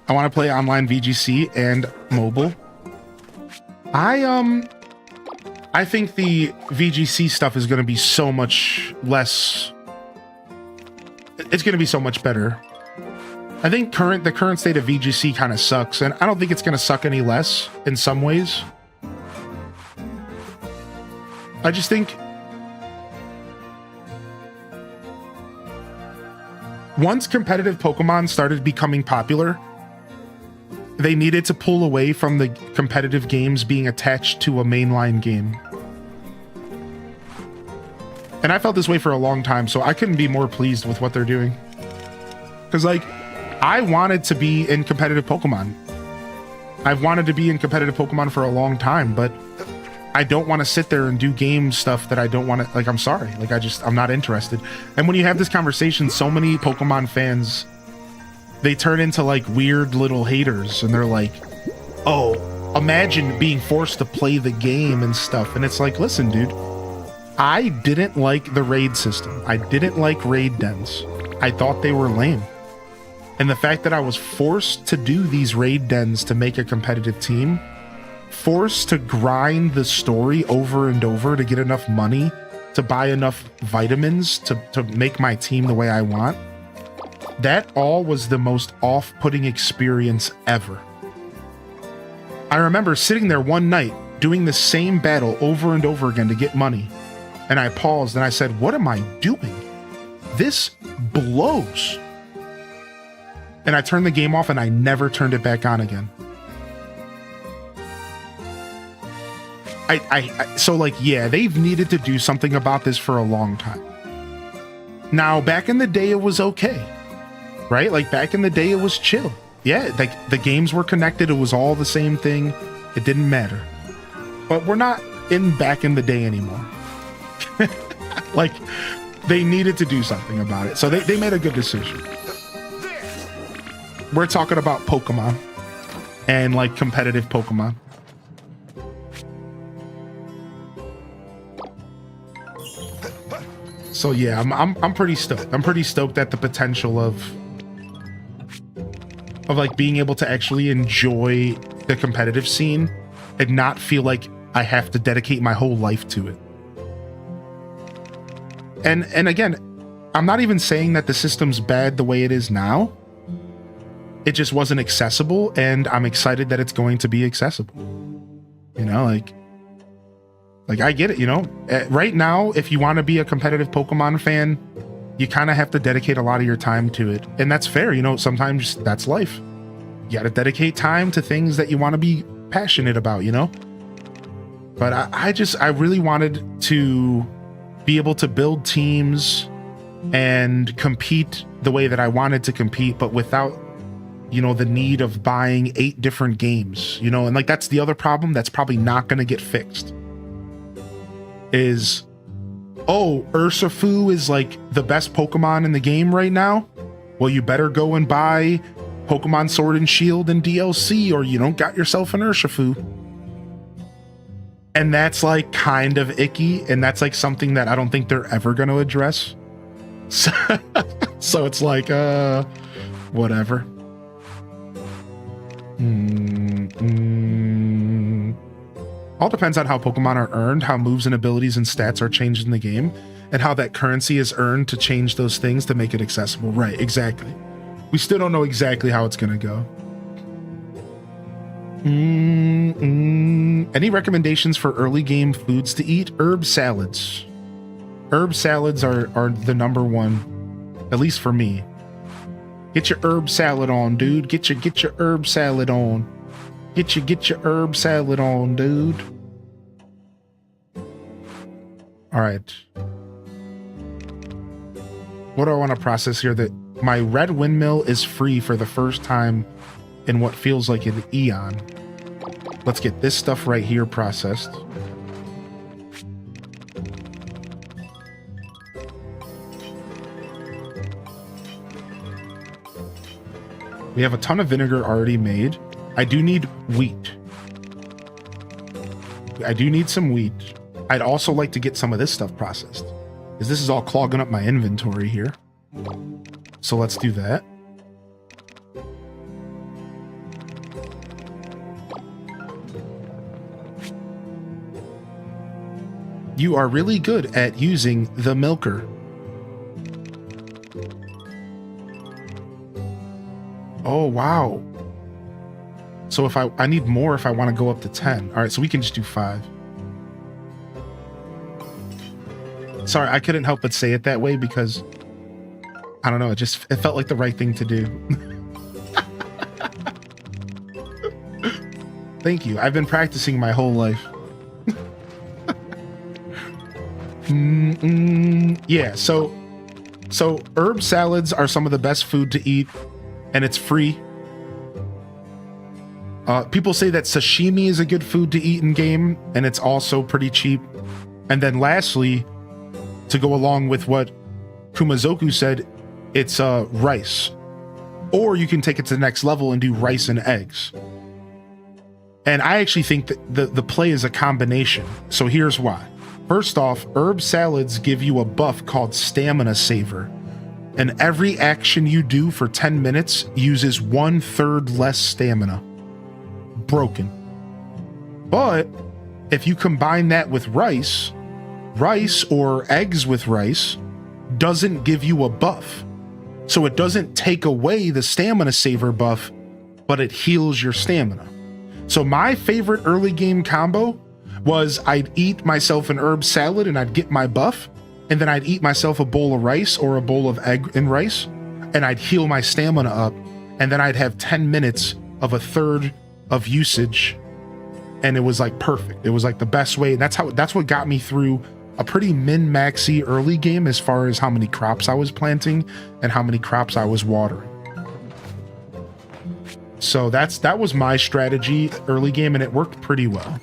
I want to play online VGC and mobile. I think the VGC stuff is going to be so much less. It's going to be so much better. I think the current state of VGC kind of sucks, and I don't think it's going to suck any less in some ways. I just think once competitive Pokemon started becoming popular, they needed to pull away from the competitive games being attached to a mainline game. And I felt this way for a long time, so I couldn't be more pleased with what they're doing. Because, like, I wanted to be in competitive Pokemon. I've wanted to be in competitive Pokemon for a long time, but I don't want to sit there and do game stuff that I don't want to, like, I'm sorry. Like, I'm not interested. And when you have this conversation, so many Pokemon fans, they turn into like weird little haters, and they're like, oh, imagine being forced to play the game and stuff. And it's like, listen, dude, I didn't like the raid system. I didn't like raid dens. I thought they were lame. And the fact that I was forced to do these raid dens to make a competitive team, forced to grind the story over and over to get enough money to buy enough vitamins to make my team the way I want, that all was the most off-putting experience ever. I remember sitting there one night doing the same battle over and over again to get money, and I paused and I said, what am I doing? This blows. And I turned the game off and I never turned it back on again. So like, yeah, they've needed to do something about this for a long time. Now, back in the day, it was okay, right? Like back in the day, it was chill. Yeah, like the games were connected. It was all the same thing. It didn't matter. But we're not in back in the day anymore. Like they needed to do something about it. So they made a good decision. We're talking about Pokemon and like competitive Pokemon. So yeah, I'm pretty stoked. I'm pretty stoked at the potential of like being able to actually enjoy the competitive scene and not feel like I have to dedicate my whole life to it. And again, I'm not even saying that the system's bad the way it is now. It just wasn't accessible, and I'm excited that it's going to be accessible. You know, like I get it, you know. Right now, if you want to be a competitive Pokemon fan, you kind of have to dedicate a lot of your time to it. And that's fair, you know, sometimes that's life. You got to dedicate time to things that you want to be passionate about, you know. But I really wanted to be able to build teams and compete the way that I wanted to compete, but without, you know, the need of buying 8 different games, you know. And like that's the other problem that's probably not going to get fixed is, oh, Urshifu is like the best Pokemon in the game right now. Well, you better go and buy Pokemon Sword and Shield and DLC, or you don't got yourself an Urshifu. And that's like kind of icky, and that's like something that I don't think they're ever going to address. So it's like, whatever. All depends on how Pokemon are earned, how moves and abilities and stats are changed in the game, and how that currency is earned to change those things to make it accessible. Right, exactly. We still don't know exactly how it's going to go. Any recommendations for early game foods to eat? Herb salads. Herb salads are the number one, at least for me. Get your herb salad on, dude. Get your herb salad on. Get your herb salad on, dude. All right. What do I want to process here? That my red windmill is free for the first time in what feels like an eon. Let's get this stuff right here processed. We have a ton of vinegar already made. I do need wheat. I do need some wheat. I'd also like to get some of this stuff processed, because this is all clogging up my inventory here. So let's do that. You are really good at using the milker. Oh, wow. So if I need more if I want to go up to 10. All right, so we can just do 5. Sorry, I couldn't help but say it that way because, I don't know, it felt like the right thing to do. Thank you. I've been practicing my whole life. Yeah, so herb salads are some of the best food to eat, and it's free. People say that sashimi is a good food to eat in game, and it's also pretty cheap. And then lastly, to go along with what Kumazoku said, it's rice. Or you can take it to the next level and do rice and eggs. And I actually think that the play is a combination. So here's why. First off, herb salads give you a buff called Stamina Saver. And every action you do for 10 minutes uses 1/3 less stamina. Broken. But if you combine that with rice or eggs with rice doesn't give you a buff. So it doesn't take away the Stamina Saver buff, but it heals your stamina. So my favorite early game combo was I'd eat myself an herb salad and I'd get my buff, and then I'd eat myself a bowl of rice or a bowl of egg and rice, and I'd heal my stamina up, and then I'd have 10 minutes of 1/3 of usage, and it was like perfect. It was like the best way. That's what got me through a pretty min-maxy early game as far as how many crops I was planting and how many crops I was watering. So that was my strategy early game, and it worked pretty well.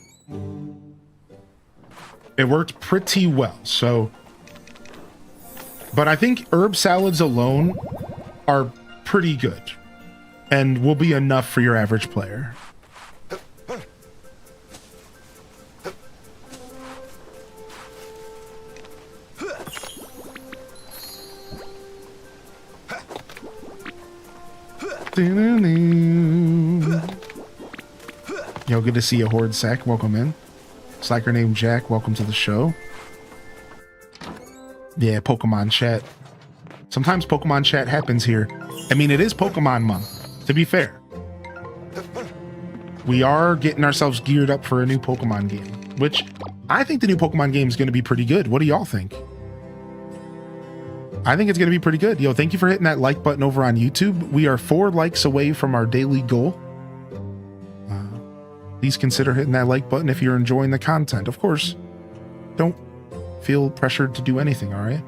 It worked pretty well. So, but I think herb salads alone are pretty good and will be enough for your average player. Yo, good to see you, Horde Sack. Welcome in. Slacker named Jack, welcome to the show. Yeah, Pokemon chat. Sometimes Pokemon chat happens here. I mean, it is Pokemon month, to be fair. We are getting ourselves geared up for a new Pokemon game, which I think the new Pokemon game is going to be pretty good. What do y'all think? I think it's going to be pretty good. Yo, thank you for hitting that like button over on YouTube. We are 4 likes away from our daily goal. Please consider hitting that like button if you're enjoying the content. Of course, don't feel pressured to do anything, all right?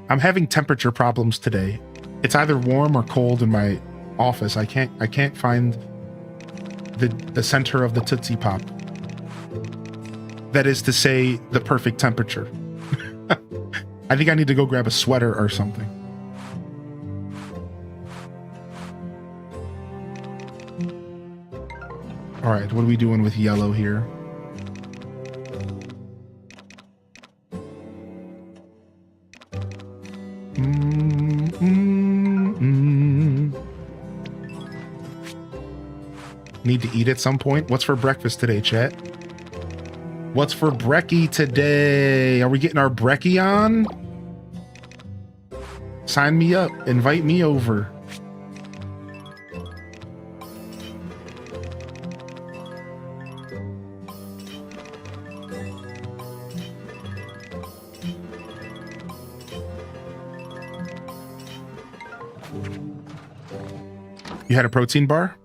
I'm having temperature problems today. It's either warm or cold in my office. I can't find the center of the Tootsie Pop. That is to say, the perfect temperature. I think I need to go grab a sweater or something. All right, what are we doing with yellow here? Need to eat at some point. What's for breakfast today, chat? What's for brekkie today? Are we getting our brekkie on? Sign me up. Invite me over. You had a protein bar?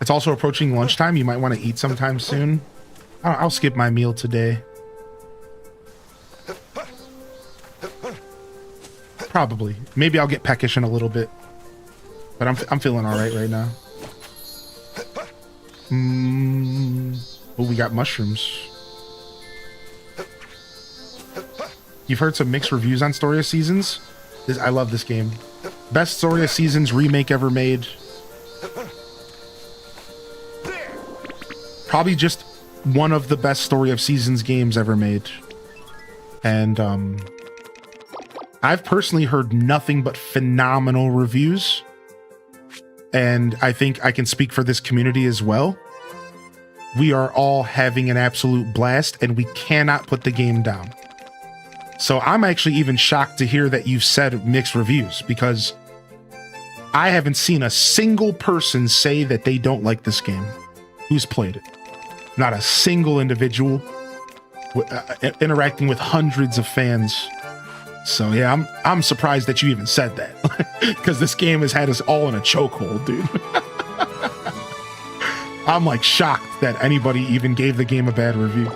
It's also approaching lunchtime. You might want to eat sometime soon. I'll skip my meal today. Probably. Maybe I'll get peckish in a little bit. But I'm feeling all right now. Oh, we got mushrooms. You've heard some mixed reviews on Story of Seasons? I love this game. Best Story of Seasons remake ever made. Probably just one of the best Story of Seasons games ever made. And I've personally heard nothing but phenomenal reviews. And I think I can speak for this community as well. We are all having an absolute blast, and we cannot put the game down. So I'm actually even shocked to hear that you've said mixed reviews, because I haven't seen a single person say that they don't like this game who's played it. Not a single individual interacting with hundreds of fans. So yeah, I'm surprised that you even said that, because this game has had us all in a chokehold, dude. I'm like shocked that anybody even gave the game a bad review.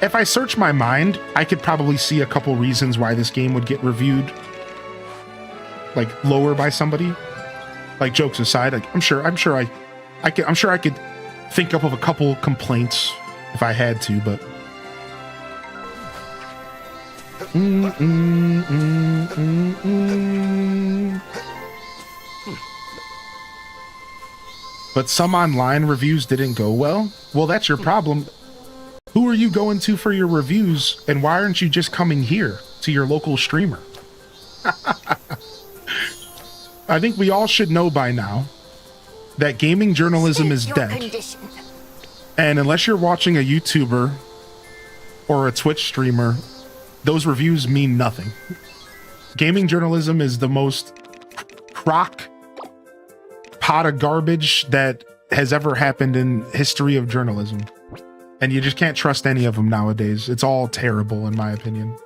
If I search my mind, I could probably see a couple reasons why this game would get reviewed like lower by somebody. Like, jokes aside, like I'm sure I could think up of a couple complaints if I had to, but But some online reviews didn't go well. Well, that's your problem. Who are you going to for your reviews, and why aren't you just coming here to your local streamer? I think we all should know by now that gaming journalism is dead. And unless you're watching a YouTuber or a Twitch streamer, those reviews mean nothing. Gaming journalism is the most crock pot of garbage that has ever happened in history of journalism. And you just can't trust any of them nowadays. It's all terrible, in my opinion.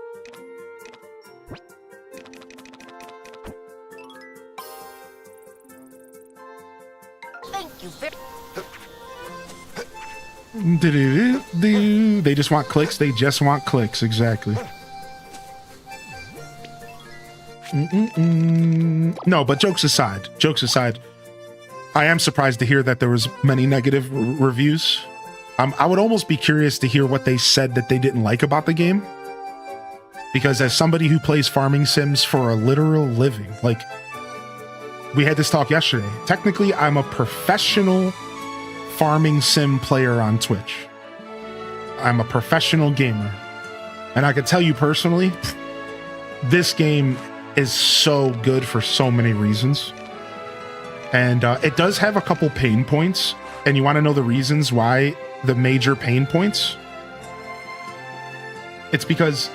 Thank you very They just want clicks. They just want clicks. Exactly. No, but jokes aside, I am surprised to hear that there was many negative reviews. I would almost be curious to hear what they said that they didn't like about the game. Because as somebody who plays farming sims for a literal living, like, we had this talk yesterday. Technically, I'm a professional farming sim player on Twitch. I'm a professional gamer. And I can tell you personally, this game is so good for so many reasons. And it does have a couple pain points. And you want to know the reasons why, the major pain points? It's because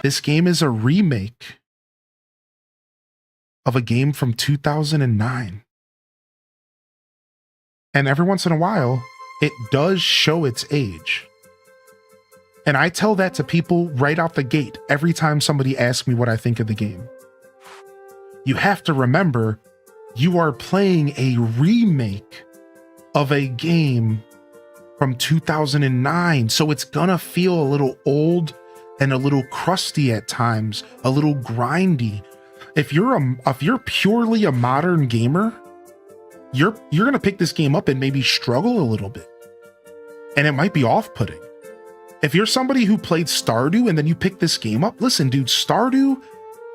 this game is a remake of a game from 2009. And every once in a while, it does show its age. And I tell that to people right out the gate every time somebody asks me what I think of the game. You have to remember, you are playing a remake of a game from 2009. So it's gonna feel a little old and a little crusty at times, a little grindy. If you're purely a modern gamer, you're gonna pick this game up and maybe struggle a little bit. And it might be off-putting. If you're somebody who played Stardew and then you pick this game up, listen, dude, Stardew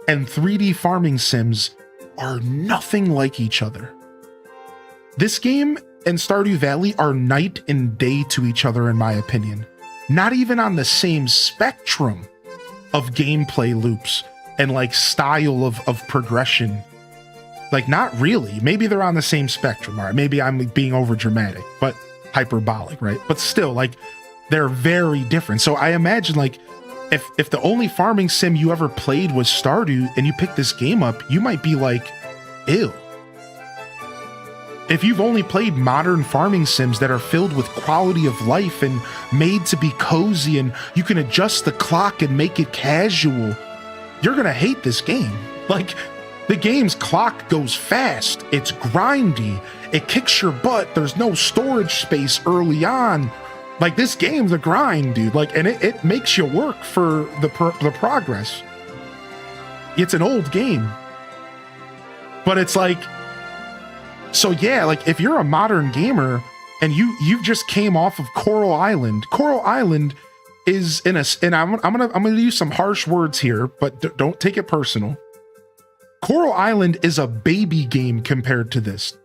and 3D farming sims are nothing like each other. This game and Stardew Valley are night and day to each other, in my opinion. Not even on the same spectrum of gameplay loops and like style of progression. Like, not really. Maybe they're on the same spectrum. All right, maybe I'm being over dramatic, but hyperbolic, right? But still, like, they're very different. So I imagine, like, if the only farming sim you ever played was Stardew and you pick this game up, you might be like, ew. If you've only played modern farming sims that are filled with quality of life and made to be cozy and you can adjust the clock and make it casual, you're gonna hate this game. Like, the game's clock goes fast, it's grindy, it kicks your butt, there's no storage space early on. Like, this game's a grind, dude. Like, and it makes you work for the progress. It's an old game. But it's like, so yeah, like, if you're a modern gamer and you just came off of Coral Island is and I'm gonna use some harsh words here, but don't take it personal. Coral Island is a baby game compared to this.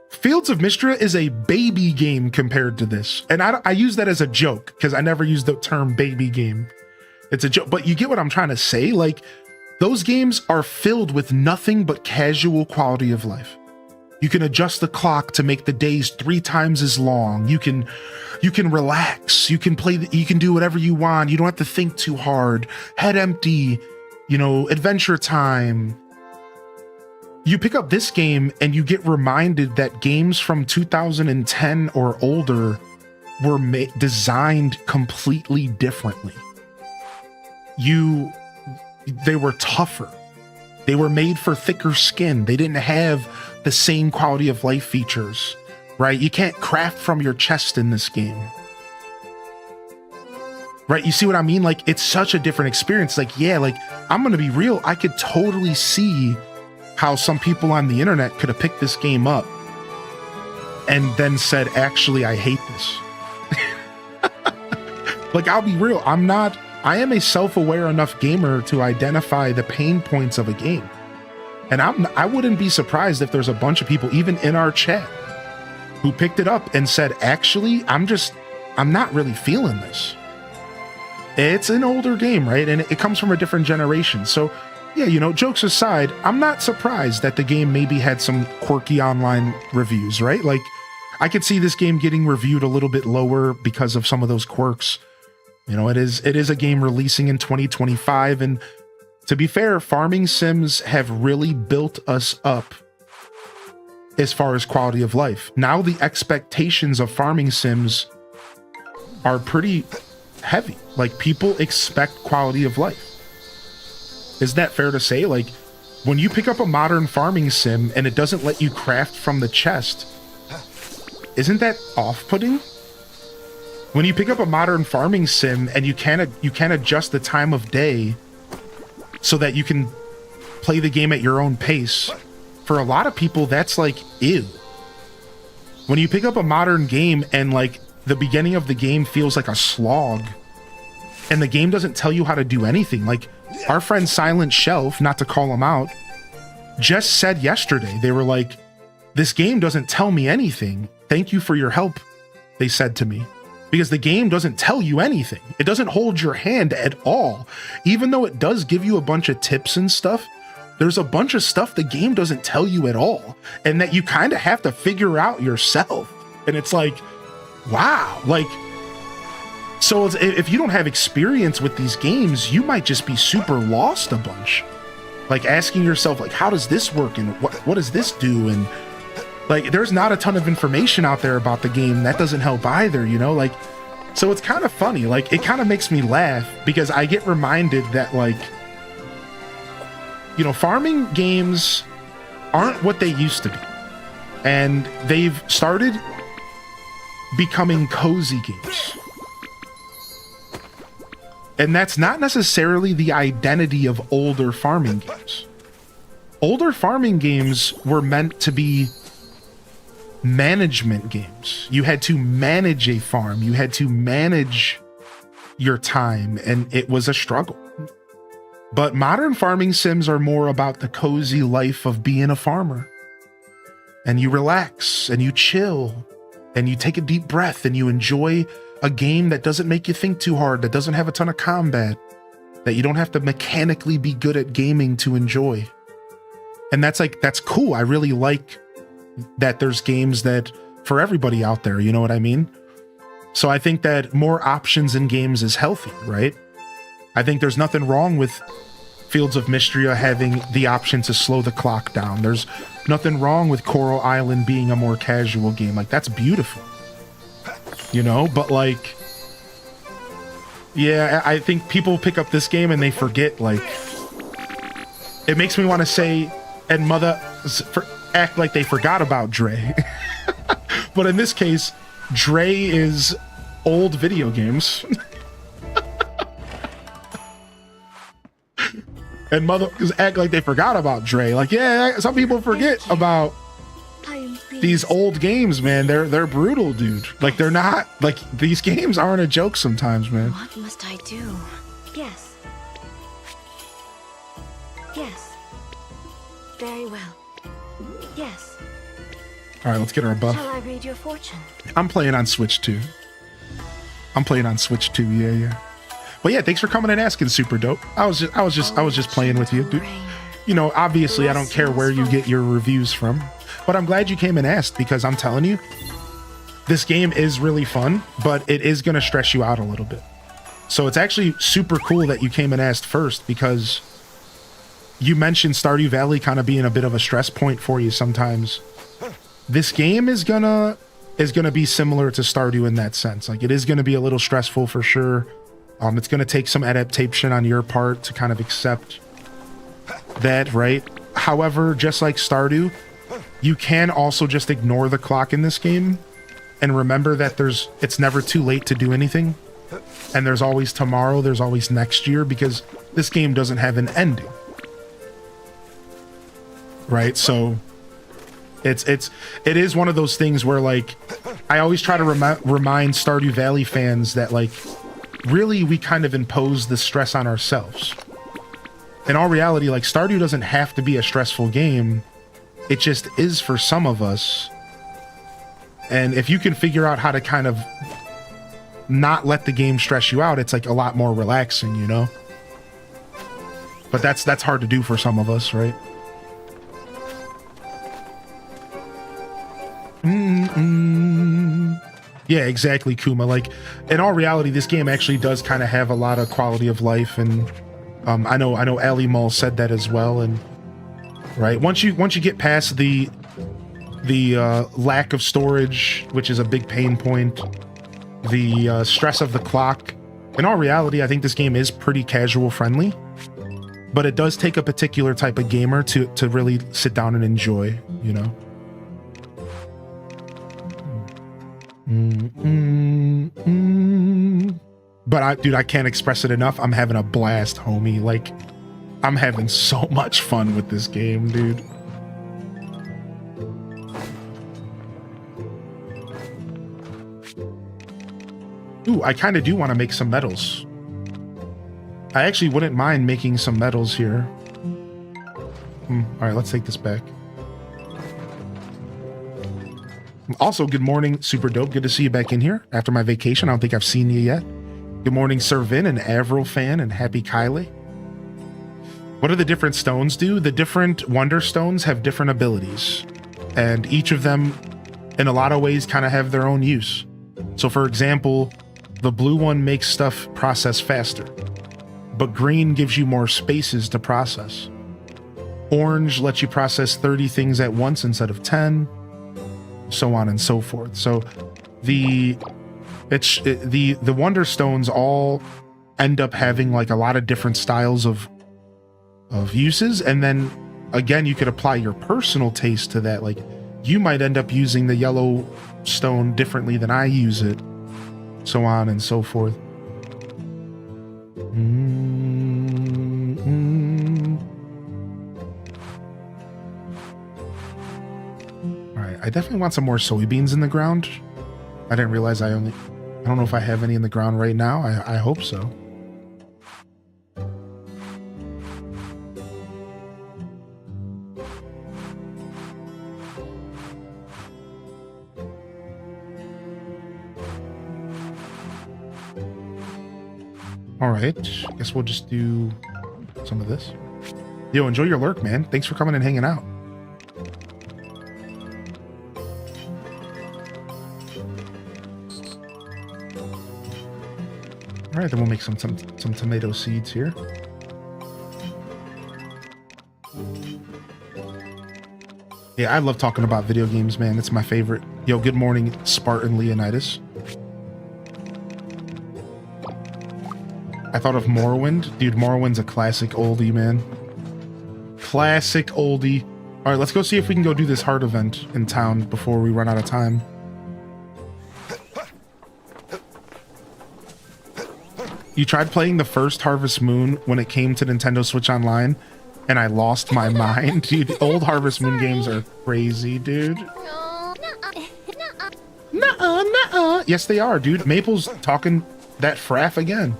Fields of Mistria is a baby game compared to this. And I use that as a joke because I never use the term baby game. It's a joke, but you get what I'm trying to say? Like, those games are filled with nothing but casual quality of life. You can adjust the clock to make the days 3 times as long. You can relax. You can play. You can do whatever you want. You don't have to think too hard. Head empty. You know, adventure time. You pick up this game and you get reminded that games from 2010 or older were designed completely differently. They were tougher. They were made for thicker skin. They didn't have the same quality of life features, right? You can't craft from your chest in this game. Right? You see what I mean? Like, it's such a different experience. Like, yeah, like, I'm going to be real. I could totally see how some people on the internet could have picked this game up and then said, actually, I hate this. Like, I'll be real. I am a self-aware enough gamer to identify the pain points of a game. And I wouldn't be surprised if there's a bunch of people, even in our chat, who picked it up and said, actually, I'm not really feeling this. It's an older game, right? And it comes from a different generation. So yeah, you know, jokes aside, I'm not surprised that the game maybe had some quirky online reviews, right? Like, I could see this game getting reviewed a little bit lower because of some of those quirks. You know, it is a game releasing in 2025, and to be fair, farming sims have really built us up as far as quality of life. Now the expectations of farming sims are pretty heavy. Like, people expect quality of life. Is that fair to say? Like, when you pick up a modern farming sim and it doesn't let you craft from the chest, isn't that off-putting? When you pick up a modern farming sim and you can adjust the time of day so that you can play the game at your own pace, for a lot of people that's like, ew. When you pick up a modern game and like the beginning of the game feels like a slog and the game doesn't tell you how to do anything, like our friend Silent Shelf, not to call him out, just said yesterday, they were like, this game doesn't tell me anything. Thank you for your help, they said to me. Because the game doesn't tell you anything. It doesn't hold your hand at all. Even though it does give you a bunch of tips and stuff, there's a bunch of stuff the game doesn't tell you at all. And that you kind of have to figure out yourself. And it's like, wow. Like, so if you don't have experience with these games, you might just be super lost a bunch. Like asking yourself, like, how does this work? And what does this do? And like, there's not a ton of information out there about the game. That doesn't help either, you know? Like, so it's kind of funny. Like, it kind of makes me laugh because I get reminded that, like, you know, farming games aren't what they used to be. And they've started becoming cozy games. And that's not necessarily the identity of older farming games. Older farming games were meant to be management games. You had to manage a farm. You had to manage your time, and it was a struggle. But modern farming sims are more about the cozy life of being a farmer. And you relax, and you chill, and you take a deep breath, and you enjoy a game that doesn't make you think too hard, that doesn't have a ton of combat, that you don't have to mechanically be good at gaming to enjoy. And that's cool. I really like that there's games that for everybody out there, you know what I mean? So I think that more options in games is healthy, right? I think there's nothing wrong with Fields of Mystria having the option to slow the clock down. There's nothing wrong with Coral Island being a more casual game. Like, that's beautiful, you know? But like, yeah, I think people pick up this game and they forget, like, it makes me want to say, and act like they forgot about Dre. But in this case, Dre is old video games. And motherfuckers act like they forgot about Dre. Like, yeah, some people forget about these old games, man. They're brutal, dude. Like, they're not, like, these games aren't a joke sometimes, man. What must I do? Yes. Yes. Very well. Yes. All right, let's get our buff. Shall I read your fortune? I'm playing on Switch 2. Yeah. But yeah, thanks for coming and asking, Super Dope. I was just playing with you, dude. You know, obviously I don't care where you get your reviews from, but I'm glad you came and asked, because I'm telling you, this game is really fun, but it is going to stress you out a little bit. So it's actually super cool that you came and asked first, because you mentioned Stardew Valley kind of being a bit of a stress point for you sometimes. This game is gonna be similar to Stardew in that sense. Like, it is gonna be a little stressful for sure. It's gonna take some adaptation on your part to kind of accept that, right? However, just like Stardew, you can also just ignore the clock in this game and remember that it's never too late to do anything. And there's always tomorrow, there's always next year, because this game doesn't have an ending. Right? So it is one of those things where, like, I always try to remind Stardew Valley fans that, like, really we kind of impose the stress on ourselves. In all reality, like, Stardew doesn't have to be a stressful game. It just is for some of us. And if you can figure out how to kind of not let the game stress you out, it's like a lot more relaxing, you know? But that's hard to do for some of us, right? Yeah, exactly, Kuma. Like, in all reality, this game actually does kind of have a lot of quality of life, and I know Ali Mull said that as well. And right, once you get past the lack of storage, which is a big pain point, the stress of the clock, in all reality, I think this game is pretty casual friendly, but it does take a particular type of gamer to really sit down and enjoy, you know. But dude, I can't express it enough. I'm having a blast, homie. Like, I'm having so much fun with this game, dude. Ooh, I kind of do want to make some medals. I actually wouldn't mind making some medals here. All right, let's take this back. Also, good morning, Super Dope. Good to see you back in here after my vacation. I don't think I've seen you yet. Good morning, Sir Vin and Avril fan and Happy Kylie. What do the different stones do? The different Wonder Stones have different abilities, and each of them, in a lot of ways, kind of have their own use. So, for example, the blue one makes stuff process faster, but green gives you more spaces to process. Orange lets you process 30 things at once instead of 10, so on and so forth. So the Wonder Stones all end up having like a lot of different styles of uses, and then again you could apply your personal taste to that. Like, you might end up using the yellow stone differently than I use it, so on and so forth. Alright, I definitely want some more soybeans in the ground. I didn't realize I don't know if I have any in the ground right now. I hope so. All right, guess we'll just do some of this. Yo, enjoy your lurk, man. Thanks for coming and hanging out. All right, then we'll make some tomato seeds here. Yeah, I love talking about video games, man. It's my favorite. Yo, good morning, Spartan Leonidas. I thought of Morrowind. Dude, Morrowind's a classic oldie, man. Classic oldie. All right, let's go see if we can go do this heart event in town before we run out of time. You tried playing the first Harvest Moon when it came to Nintendo Switch Online, and I lost my mind. Dude, old Harvest Moon games are crazy, dude. Nuh-uh. Yes, they are, dude. Maple's talking that fraff again.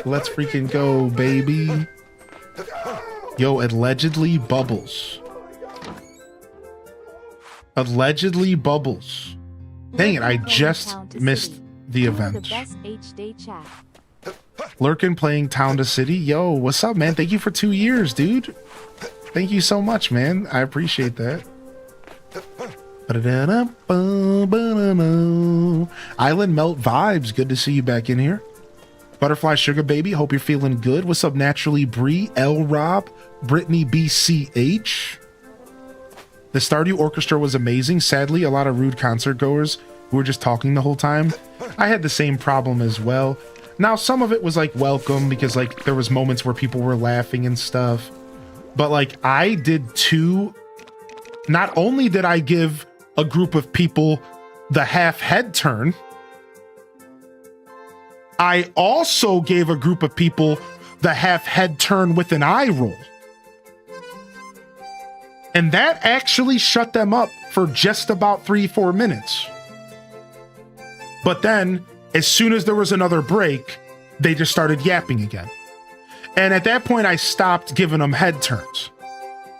Let's freaking go, baby. Yo, allegedly Bubbles. Allegedly Bubbles. Dang it, I just missed the event. Lurkin playing Town to City. Yo, what's up, man? Thank you for 2 years, dude. Thank you so much, man. I appreciate that. Island Melt Vibes. Good to see you back in here. Butterfly Sugar Baby, hope you're feeling good. What's up, Naturally Bree, L Rob, Brittany BCH. The Stardew Orchestra was amazing. Sadly, a lot of rude concert goers who were just talking the whole time. I had the same problem as well. Now, some of it was like welcome because like there was moments where people were laughing and stuff. But like I did too. Not only did I give a group of people the half head turn, I also gave a group of people the half head turn with an eye roll. And that actually shut them up for just about 3-4 minutes. But then, as soon as there was another break, they just started yapping again. And at that point, I stopped giving them head turns.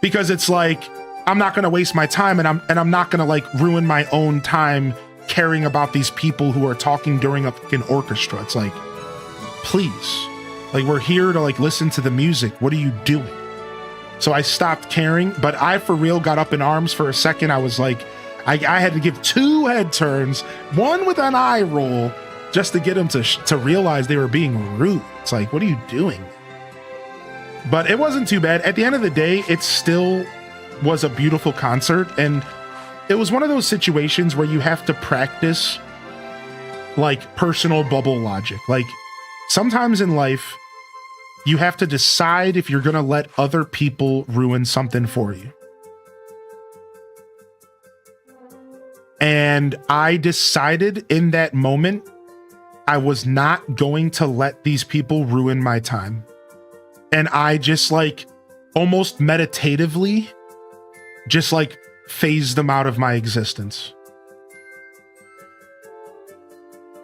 Because it's like, I'm not going to waste my time, and I'm not going to like ruin my own time caring about these people who are talking during a fucking orchestra. It's like, please, like we're here to like listen to the music. What are you doing? So I stopped caring, but I for real got up in arms for a second. I was like, I had to give 2 head turns, one with an eye roll, just to get them to realize they were being rude. It's like, what are you doing? But it wasn't too bad. At the end of the day, it still was a beautiful concert, and it was one of those situations where you have to practice like personal bubble logic. Like sometimes in life, you have to decide if you're going to let other people ruin something for you. And I decided in that moment, I was not going to let these people ruin my time. And I just like almost meditatively just like phased them out of my existence.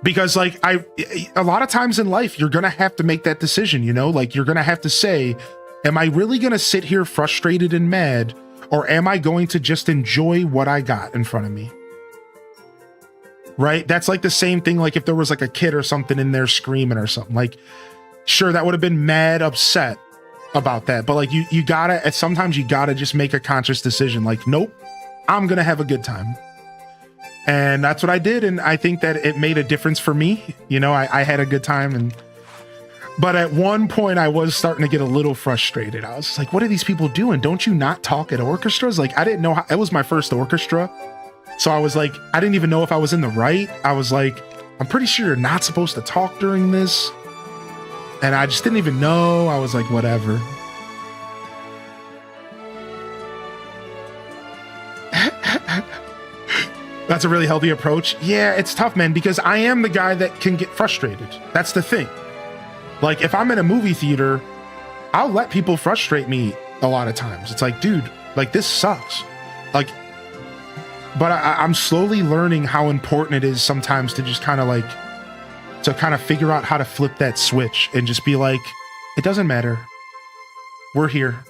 Because like a lot of times in life, you're going to have to make that decision, you know, like you're going to have to say, am I really going to sit here frustrated and mad, or am I going to just enjoy what I got in front of me? Right? That's like the same thing. Like if there was like a kid or something in there screaming or something, like, sure, that would have been mad upset about that. But like you gotta, sometimes you gotta just make a conscious decision. Like, nope, I'm going to have a good time. And that's what I did. And I think that it made a difference for me. You know, I had a good time. But at one point I was starting to get a little frustrated. I was just like, what are these people doing? Don't you not talk at orchestras? Like, I didn't know how, it was my first orchestra. So I was like, I didn't even know if I was in the right. I was like, I'm pretty sure you're not supposed to talk during this. And I just didn't even know. I was like, whatever. That's a really healthy approach. Yeah, it's tough, man, because I am the guy that can get frustrated. That's the thing. Like, if I'm in a movie theater, I'll let people frustrate me a lot of times. It's like, dude, like, this sucks. Like, but I'm slowly learning how important it is sometimes to just kind of like, to kind of figure out how to flip that switch and just be like, it doesn't matter. We're here.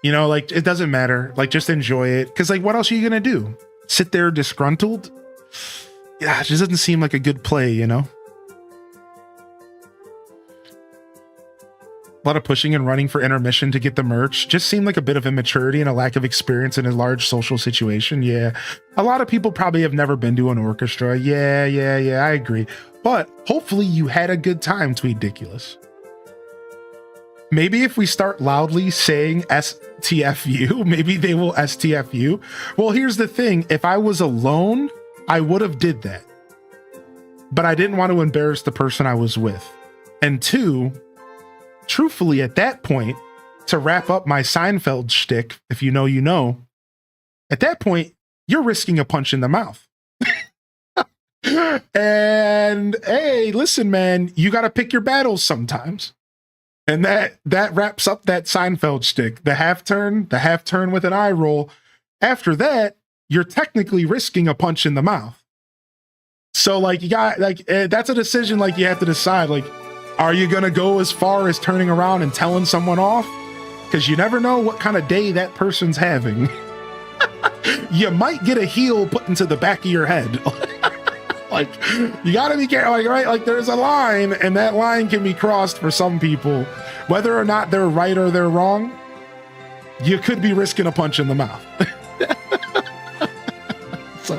You know, like, it doesn't matter. Like, just enjoy it. Because, like, what else are you going to do? Sit there disgruntled? Yeah, it just doesn't seem like a good play, you know? A lot of pushing and running for intermission to get the merch just seemed like a bit of immaturity and a lack of experience in a large social situation. Yeah, a lot of people probably have never been to an orchestra. Yeah, I agree. But hopefully you had a good time, Tweediculous. Maybe if we start loudly saying STFU, maybe they will STFU. Well, here's the thing. If I was alone, I would have did that. But I didn't want to embarrass the person I was with. And two, truthfully, at that point, to wrap up my Seinfeld shtick, if you know, you know, at that point, you're risking a punch in the mouth. And hey, listen, man, you got to pick your battles sometimes. And that wraps up that Seinfeld shtick. The half turn with an eye roll. After that, you're technically risking a punch in the mouth. So like, you got like, that's a decision like you have to decide, like, are you going to go as far as turning around and telling someone off? Because you never know what kind of day that person's having. You might get a heel put into the back of your head. Like, you got to be careful, like, right? Like, there's a line, and that line can be crossed for some people. Whether or not they're right or they're wrong, you could be risking a punch in the mouth. So,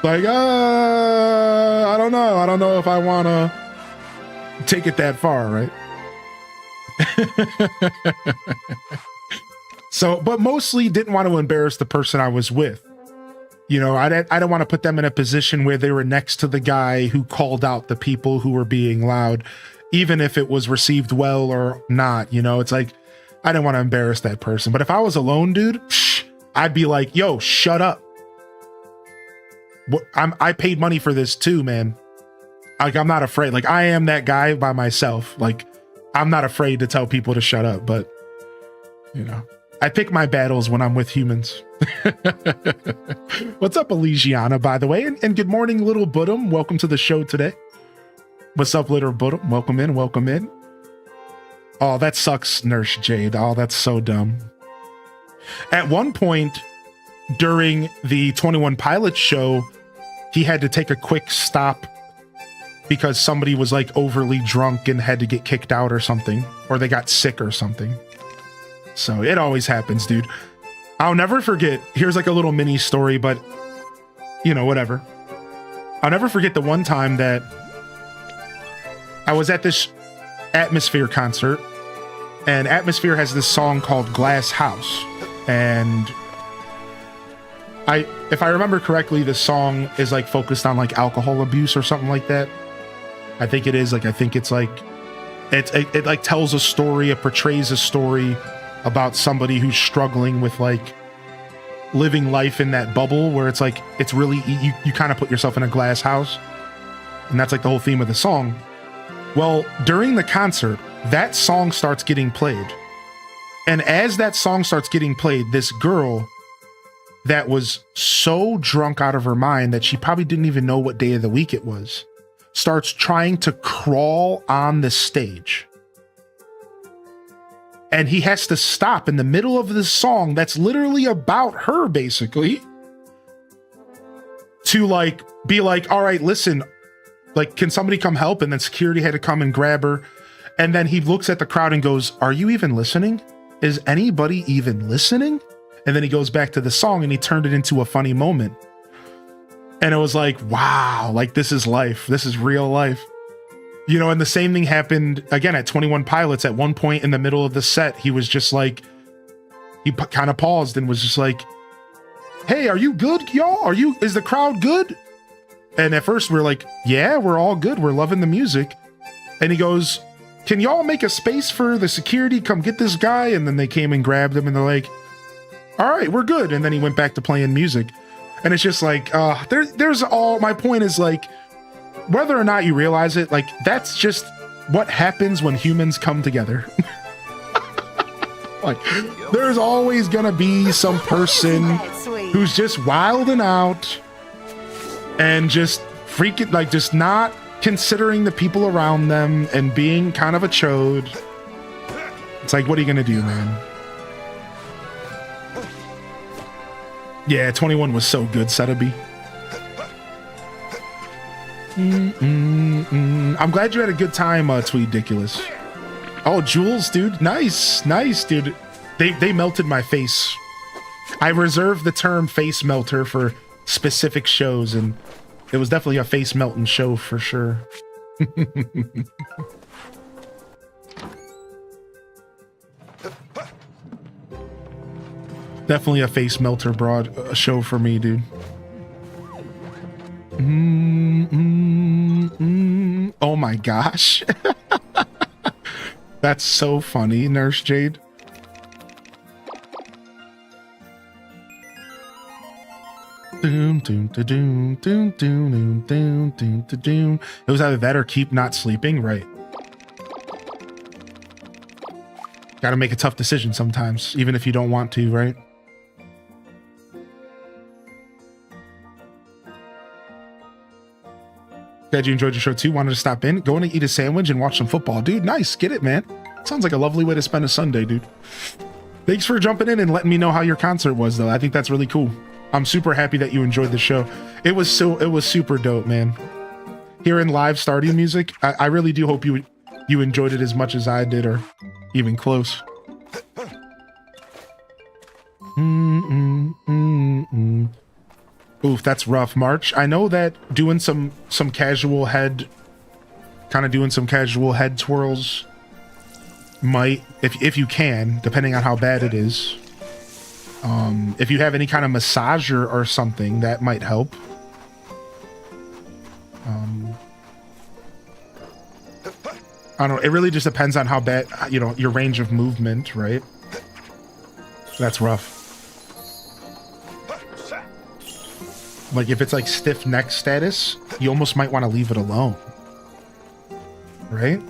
like, I don't know. I don't know if I want to take it that far, right? So, but mostly didn't want to embarrass the person I was with. You know, I don't want to put them in a position where they were next to the guy who called out the people who were being loud, even if it was received well or not. You know, it's like, I didn't want to embarrass that person. But if I was alone, dude, I'd be like, yo, shut up. I paid money for this too, man. Like, I'm not afraid. Like, I am that guy by myself. Like, I'm not afraid to tell people to shut up, but you know, I pick my battles when I'm with humans. What's up, Elysiana, by the way? And good morning, Little Budum. Welcome to the show today. What's up, Little Budum? Welcome in, welcome in. Oh, that sucks, Nurse Jade. Oh, that's so dumb. At one point during the 21 Pilots show, he had to take a quick stop because somebody was like overly drunk and had to get kicked out or something, or they got sick or something. So it always happens, dude. I'll never forget. Here's like a little mini story, but you know, whatever. I'll never forget the one time that I was at this Atmosphere concert, and Atmosphere has this song called Glass House. And if I remember correctly, the song is like focused on like alcohol abuse or something like that. I think it is. Like, I think it's like, it like tells a story, it portrays a story about somebody who's struggling with like living life in that bubble where it's like, it's really, you kind of put yourself in a glass house. And that's like the whole theme of the song. Well, during the concert, that song starts getting played. And as that song starts getting played, this girl that was so drunk out of her mind that she probably didn't even know what day of the week it was, starts trying to crawl on the stage. And he has to stop in the middle of this song that's literally about her, basically, to like be like, all right, listen, like, can somebody come help? And then security had to come and grab her. And then he looks at the crowd and goes, are you even listening? Is anybody even listening? And then he goes back to the song and he turned it into a funny moment. And it was like, wow, like this is life. This is real life. You know, and the same thing happened again at 21 Pilots. At one point in the middle of the set, he was just like, he kind of paused and was just like, hey, are you good, y'all? Is the crowd good? And at first we're like, yeah, we're all good. We're loving the music. And he goes, can y'all make a space for the security? Come get this guy. And then they came and grabbed him and they're like, all right, we're good. And then he went back to playing music. And it's just like, there's all, my point is like, whether or not you realize it, like, that's just what happens when humans come together. Like, there's always gonna be some person who's just wilding out and just freaking, like, just not considering the people around them and being kind of a chode. It's like, what are you gonna do, man? Yeah, 21 was so good, Setabi. I'm glad you had a good time, Tweediculous. Oh, Jules, dude. Nice, dude. They melted my face. I reserved the term face melter for specific shows, and it was definitely a face melting show for sure. Definitely a face melter show for me, dude. Oh my gosh. That's so funny, Nurse Jade. It was either that or keep not sleeping, right? Gotta make a tough decision sometimes, even if you don't want to, right? Glad you enjoyed the show too. Wanted to stop in, going to eat a sandwich and watch some football. Dude, nice. Get it, man. Sounds like a lovely way to spend a Sunday, dude. Thanks for jumping in and letting me know how your concert was, though. I think that's really cool. I'm super happy that you enjoyed the show. It was super dope, man. Hearing live Stardew music, I really do hope you enjoyed it as much as I did, or even close. Oof, that's rough, March. I know that doing some casual head, kind of doing some casual head twirls might, if you can, depending on how bad it is. If you have any kind of massager or something, that might help. I don't know. It really just depends on how bad, you know, your range of movement, right? That's rough. Like, if it's like stiff neck status, you almost might want to leave it alone. Right?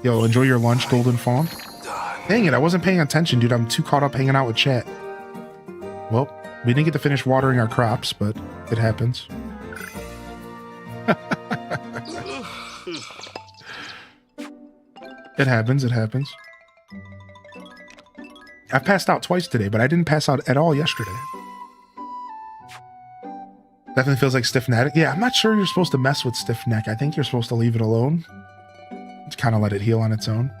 Yo, enjoy your lunch, Golden Fawn. Dang it, I wasn't paying attention, dude. I'm too caught up hanging out with chat. Well, we didn't get to finish watering our crops, but it happens. It happens, it happens. I passed out twice today, but I didn't pass out at all yesterday. Definitely feels like stiff neck. Yeah, I'm not sure you're supposed to mess with stiff neck. I think you're supposed to leave it alone. Just kind of let it heal on its own.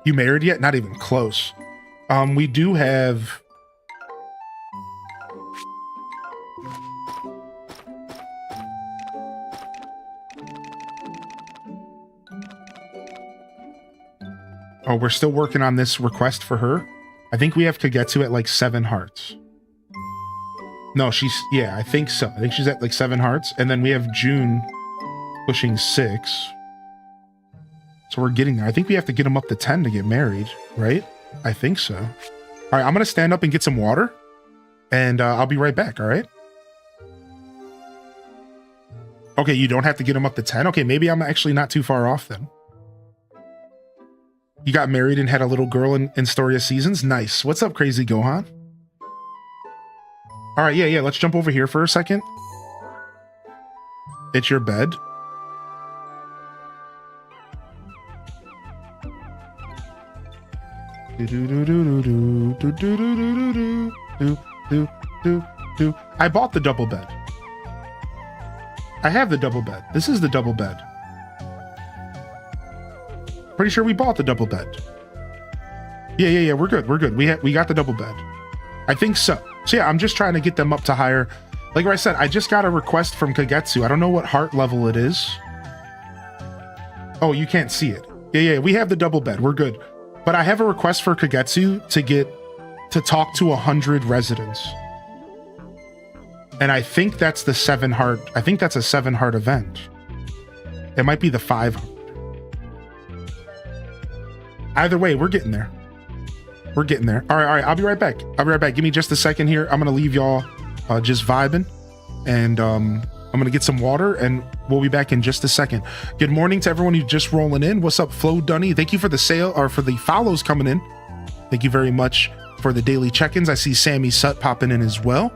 You married yet? Not even close. We do have... Oh, we're still working on this request for her. I think we have Kagetsu at like 7 hearts. No, yeah, I think so. I think she's at like 7 hearts. And then we have June pushing 6. So we're getting there. I think we have to get them up to 10 to get married, right? I think so. All right, I'm going to stand up and get some water. And I'll be right back, all right? Okay, you don't have to get him up to 10? Okay, maybe I'm actually not too far off then. You got married and had a little girl in Story of Seasons? Nice. What's up, Crazy Gohan? All right, yeah, let's jump over here for a second. It's your bed. I bought the double bed. I have the double bed. This is the double bed. Pretty sure we bought the double bed. Yeah, we're good. We got the double bed. I think so. So yeah, I'm just trying to get them up to higher. Like I said, I just got a request from Kagetsu. I don't know what heart level it is. Oh, you can't see it. Yeah, we have the double bed. We're good. But I have a request for Kagetsu to talk to 100 residents. And I think that's the 7 heart. I think that's a 7 heart event. It might be the 5. Either way, we're getting there. We're getting there. All right. I'll be right back. Give me just a second here. I'm going to leave y'all just vibing. And I'm going to get some water and we'll be back in just a second. Good morning to everyone who's just rolling in. What's up, Flo Dunny? Thank you for the sale or for the follows coming in. Thank you very much for the daily check-ins. I see Sammy Sut popping in as well.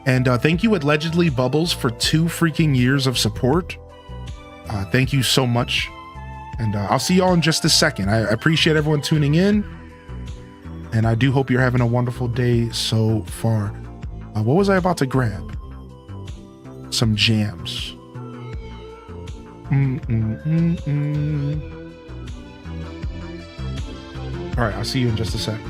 And thank you, Allegedly Bubbles, for 2 freaking years of support. Thank you so much. And I'll see y'all in just a second. I appreciate everyone tuning in. And I do hope you're having a wonderful day so far. What was I about to grab? Some jams. All right, I'll see you in just a sec.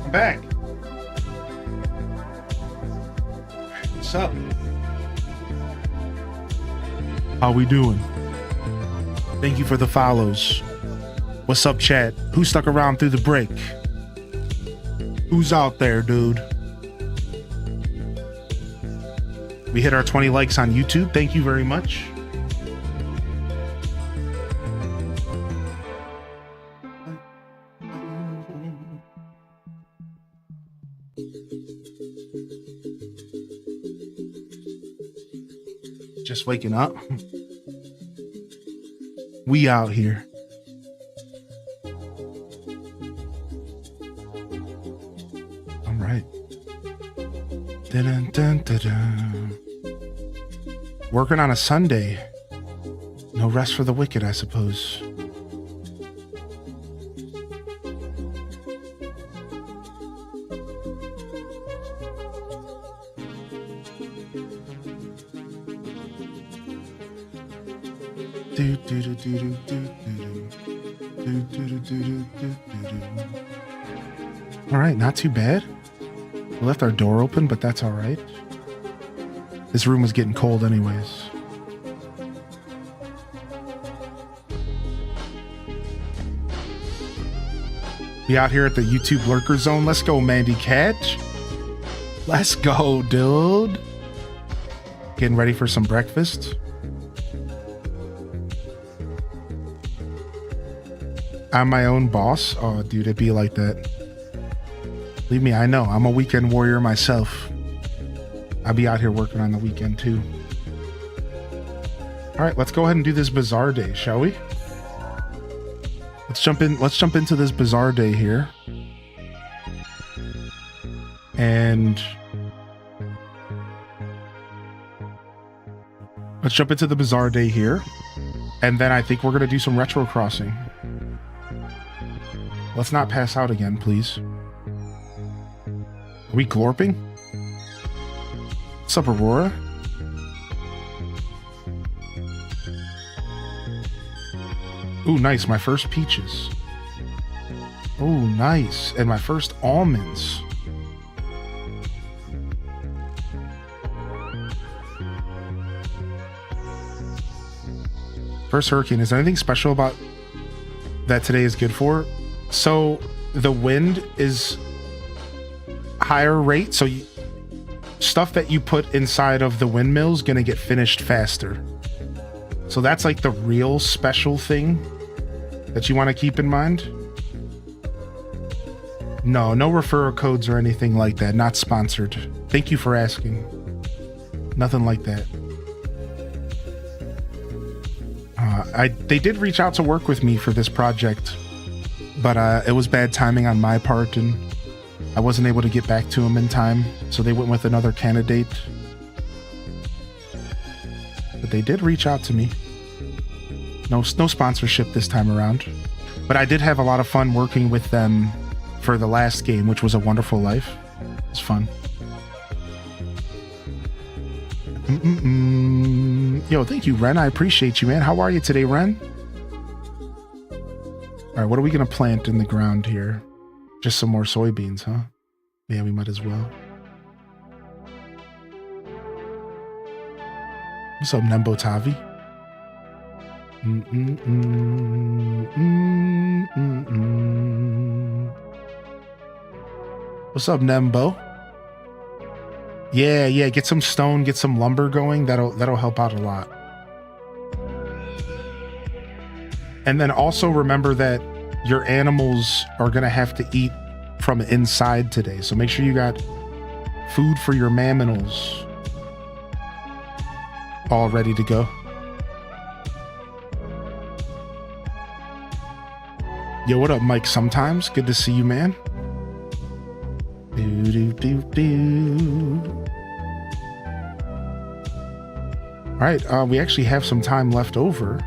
I'm back. What's up? How we doing? Thank you for the follows. What's up, chat? Who stuck around through the break? Who's out there, dude? We hit our 20 likes on YouTube. Thank you very much. Just waking up. We out here. All right. Dun, dun, dun, dun. Working on a Sunday. No rest for the wicked, I suppose. All right, not too bad. We left our door open, but that's all right. This room was getting cold anyways. We out here at the YouTube lurker zone. Let's go, Mandy Catch. Let's go, dude. Getting ready for some breakfast. I'm my own boss. Oh, dude, it'd be like that. Believe me, I know. I'm a weekend warrior myself. I'll be out here working on the weekend too. All right, let's go ahead and do this Bazaar day, shall we? Let's jump into this Bazaar day here. And let's jump into the Bazaar day here. And then I think we're going to do some retro crossing. Let's not pass out again, please. Are we glorping? What's up, Aurora? Ooh, nice. My first peaches. Oh, nice. And my first almonds. First hurricane. Is there anything special about that today is good for? So the wind is higher rate. So stuff that you put inside of the windmill is going to get finished faster. So that's like the real special thing that you want to keep in mind. No referral codes or anything like that. Not sponsored. Thank you for asking. Nothing like that. They did reach out to work with me for this project, but it was bad timing on my part, and I wasn't able to get back to them in time, so they went with another candidate. But they did reach out to me. No sponsorship this time around, but I did have a lot of fun working with them for the last game, which was A Wonderful Life. It was fun. Yo, thank you, Ren. I appreciate you, man. How are you today, Ren? All right, what are we gonna plant in the ground here? Just some more soybeans, huh? Yeah, we might as well. What's up, Nembo Tavi? What's up, Nembo? Yeah, get some stone, get some lumber going. That'll help out a lot. And then also remember that your animals are gonna have to eat from inside today. So make sure you got food for your mamminals all ready to go. Yo, what up, Mike? Sometimes good to see you, man. All right, we actually have some time left over.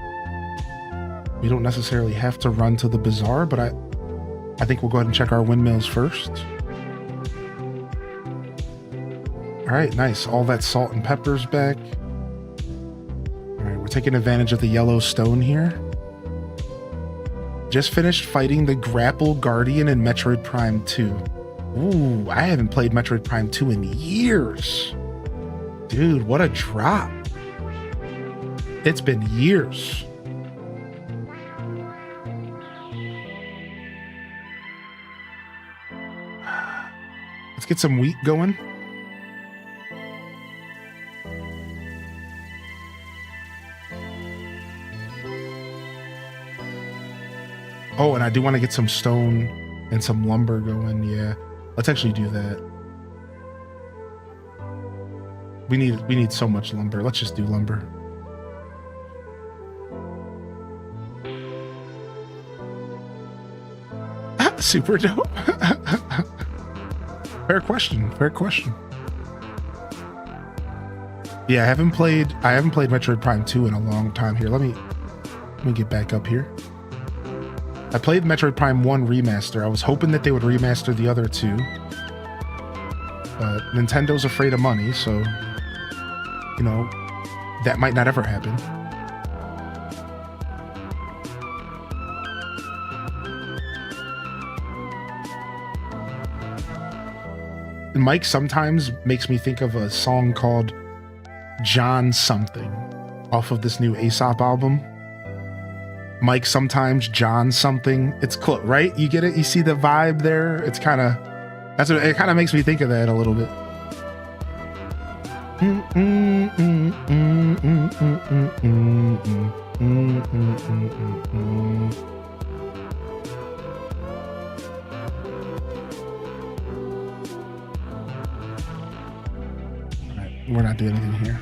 We don't necessarily have to run to the bazaar, but I think we'll go ahead and check our windmills first. All right, nice. All that salt and pepper's back. All right, we're taking advantage of the yellow stone here. Just finished fighting the Grapple Guardian in Metroid Prime 2. Ooh, I haven't played Metroid Prime 2 in years. Dude, what a drop. It's been years. Let's get some wheat going. Oh, and I do want to get some stone and some lumber going. Yeah, let's actually do that. We need so much lumber. Let's just do lumber. Super dope. Fair question. Yeah, I haven't played Metroid Prime 2 in a long time. Here, let me get back up here. I played Metroid Prime 1 remaster. I was hoping that they would remaster the other two, but Nintendo's afraid of money, so you know that might not ever happen. Mike sometimes makes me think of a song called John Something off of this new Aesop album. Mike sometimes, John Something. It's cool, right? You get it? You see the vibe there? It's kind of, it kind of makes me think of that a little bit. We're not doing anything here.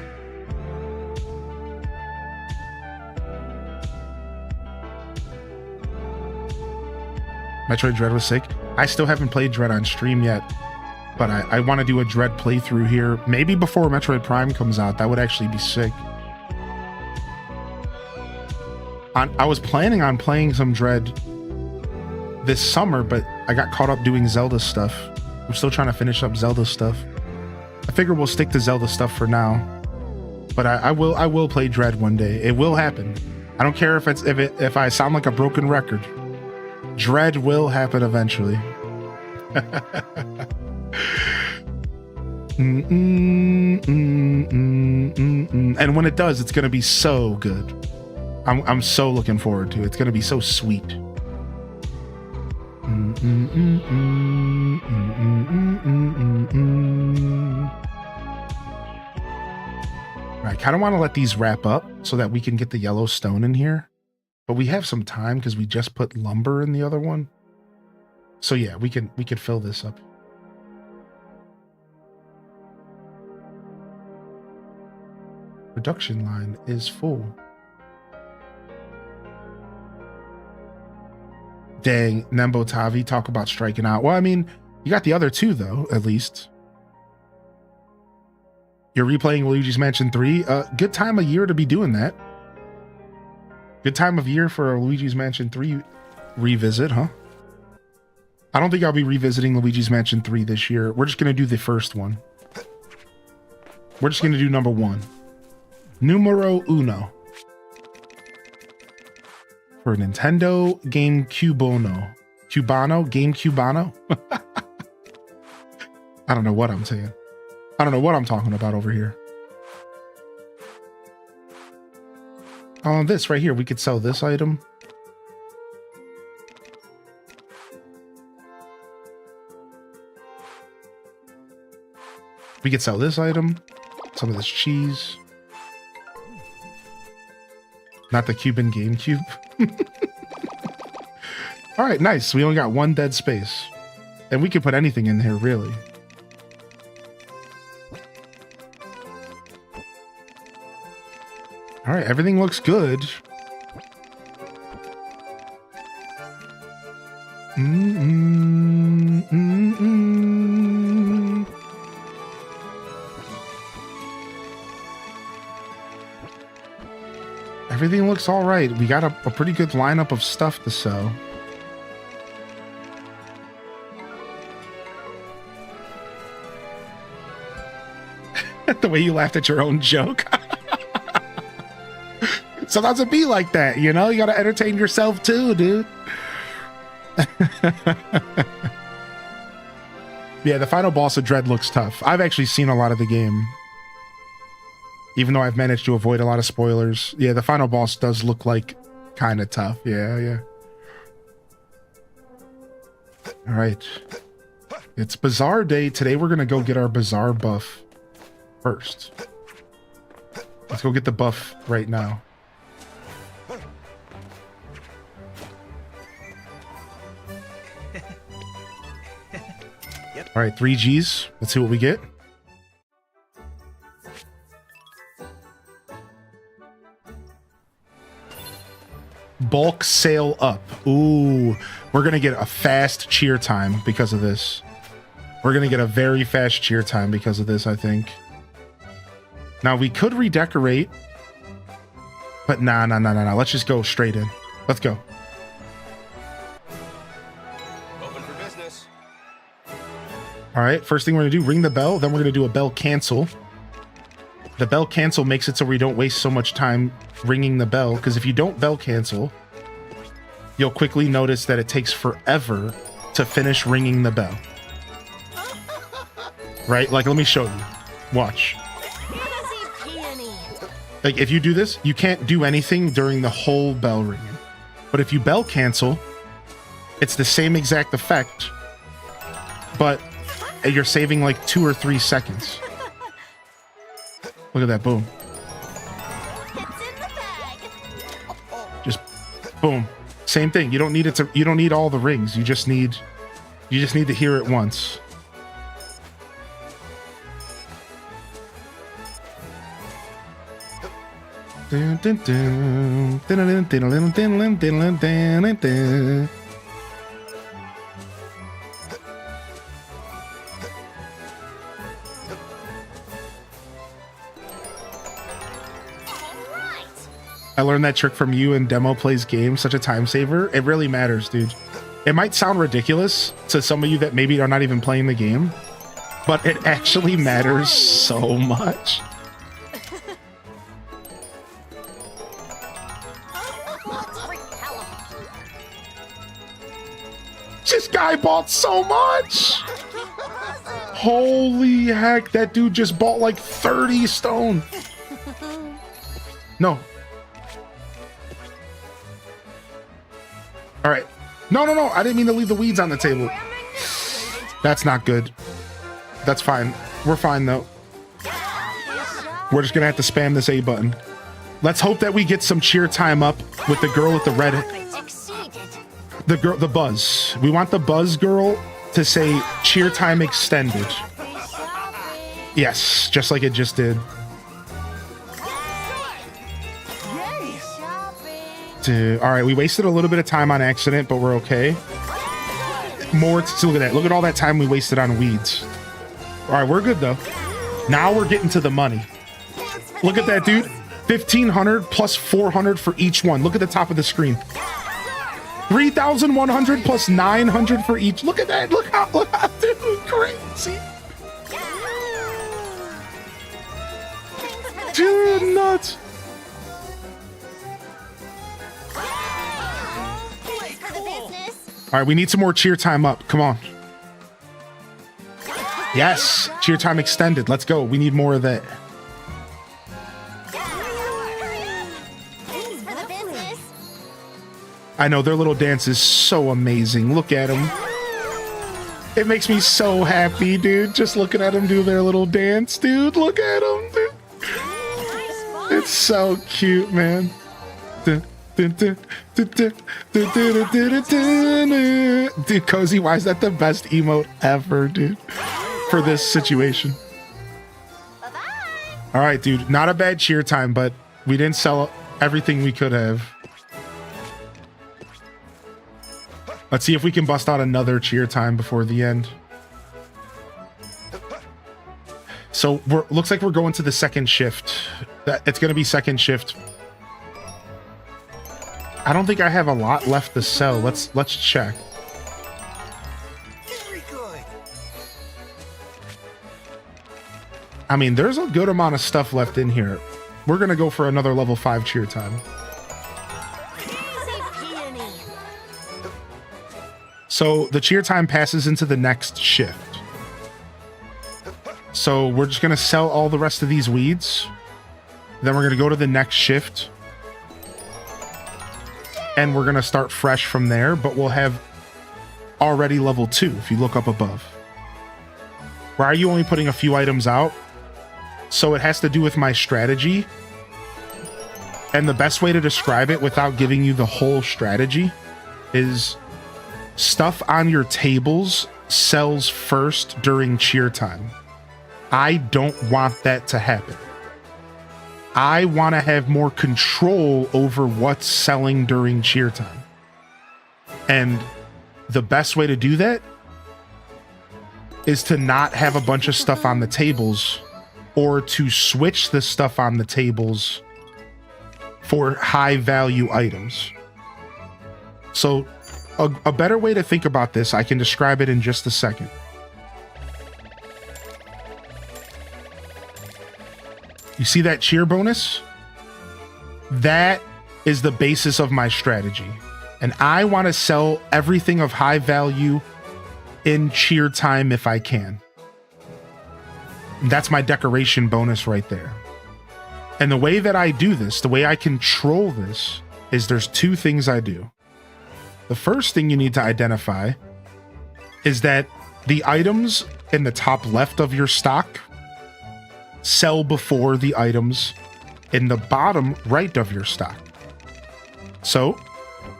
Metroid Dread was sick. I still haven't played Dread on stream yet, but I want to do a Dread playthrough here. Maybe before Metroid Prime comes out. That would actually be sick. I was planning on playing some Dread this summer, but I got caught up doing Zelda stuff. I'm still trying to finish up Zelda stuff. I figure we'll stick to Zelda stuff for now, but I will play Dread one day. It will happen. I don't care if I sound like a broken record. Dread will happen eventually. And when it does, it's gonna be so good. I'm so looking forward to it. It's gonna be so sweet. I kind of want to let these wrap up so that we can get the yellow stone in here, but we have some time because we just put lumber in the other one. So yeah, we can fill this up. Production line is full. Dang, Nembo Tavi, talk about striking out. Well, I mean, you got the other two though, at least. You're replaying Luigi's Mansion 3. Good time of year to be doing that. Good time of year for a Luigi's Mansion 3 revisit, huh? I don't think I'll be revisiting Luigi's Mansion 3 this year. We're just going to do the first one. We're just going to do number 1. Numero uno. For Nintendo GameCubono. GameCubano? I don't know what I'm saying. I don't know what I'm talking about over here. On this right here, we could sell this item. We could sell this item. Some of this cheese. Not the Cuban GameCube. All right, nice. We only got one dead space. And we could put anything in here, really. All right, everything looks good. Everything looks all right. We got a pretty good lineup of stuff to sell. The way you laughed at your own joke. Sometimes it be like that, you know? You gotta entertain yourself too, dude. Yeah, the final boss of Dread looks tough. I've actually seen a lot of the game. Even though I've managed to avoid a lot of spoilers. Yeah, the final boss does look like kind of tough. Yeah. All right. It's Bazaar Day. Today we're gonna go get our Bazaar buff first. Let's go get the buff right now. All right, 3 Gs. Let's see what we get. Bulk sale up. Ooh, we're going to get a fast cheer time because of this. We're going to get a very fast cheer time because of this, I think. Now, we could redecorate. But nah. Let's just go straight in. Let's go. All right, first thing we're gonna do, ring the bell. Then we're gonna do a bell cancel. The bell cancel makes it so we don't waste so much time ringing the bell, because if you don't bell cancel, you'll quickly notice that it takes forever to finish ringing the bell. Right? Like, let me show you. Watch. Like, if you do this, you can't do anything during the whole bell ringing. But if you bell cancel, it's the same exact effect, but you're saving like 2 or 3 seconds. Look at that, boom. Just boom. Same thing. You don't need it to, you don't need all the rings. You just need to hear it once. Dun, dun, dun. Dun, dun, dun, dun, dun, dun, dun, dun, dun. I learned that trick from you in Demo Plays Games, such a time saver. It really matters, dude. It might sound ridiculous to some of you that maybe are not even playing the game, but it actually matters so much. This guy bought so much. Holy heck, that dude just bought like 30 stone. No. All right. No, I didn't mean to leave the weeds on the table. That's not good. That's fine. We're fine though. We're just gonna have to spam this A button. Let's hope that we get some cheer time up with the girl with the red. The buzz. We want the buzz girl to say cheer time extended. Yes, just like it just did. All right, we wasted a little bit of time on accident, but we're okay. More to look at that. Look at all that time we wasted on weeds. All right, we're good though. Now we're getting to the money. Look at that, dude. 1,500 plus 400 for each one. Look at the top of the screen. 3,100 plus 900 for each. Look at that. Look how dude, crazy. Dude, nuts. All right, we need some more cheer time up. Come on. Yes, cheer time extended. Let's go. We need more of that. I know their little dance is so amazing. Look at them. It makes me so happy, dude. Just looking at them do their little dance, dude. Look at them, dude. It's so cute, man. Dude, Cozy, why is that the best emote ever, dude? For this situation. All right, dude. Not a bad cheer time, but we didn't sell everything we could have. Let's see if we can bust out another cheer time before the end. So looks like we're going to the second shift. It's going to be second shift. I don't think I have a lot left to sell. Let's check. Very good. I mean, there's a good amount of stuff left in here. We're going to go for another level 5 cheer time. So the cheer time passes into the next shift. So we're just going to sell all the rest of these weeds. Then we're going to go to the next shift. And we're going to start fresh from there, but we'll have already level 2 if you look up above. Why are you only putting a few items out? So it has to do with my strategy. And the best way to describe it without giving you the whole strategy is stuff on your tables sells first during cheer time. I don't want that to happen. I want to have more control over what's selling during cheer time. And the best way to do that is to not have a bunch of stuff on the tables, or to switch the stuff on the tables for high value items. So a better way to think about this, I can describe it in just a second. You see that cheer bonus? That is the basis of my strategy. And I want to sell everything of high value in cheer time if I can. That's my decoration bonus right there. And the way that I do this, the way I control this, is there's 2 things I do. The first thing you need to identify is that the items in the top left of your stock sell before the items in the bottom right of your stock. So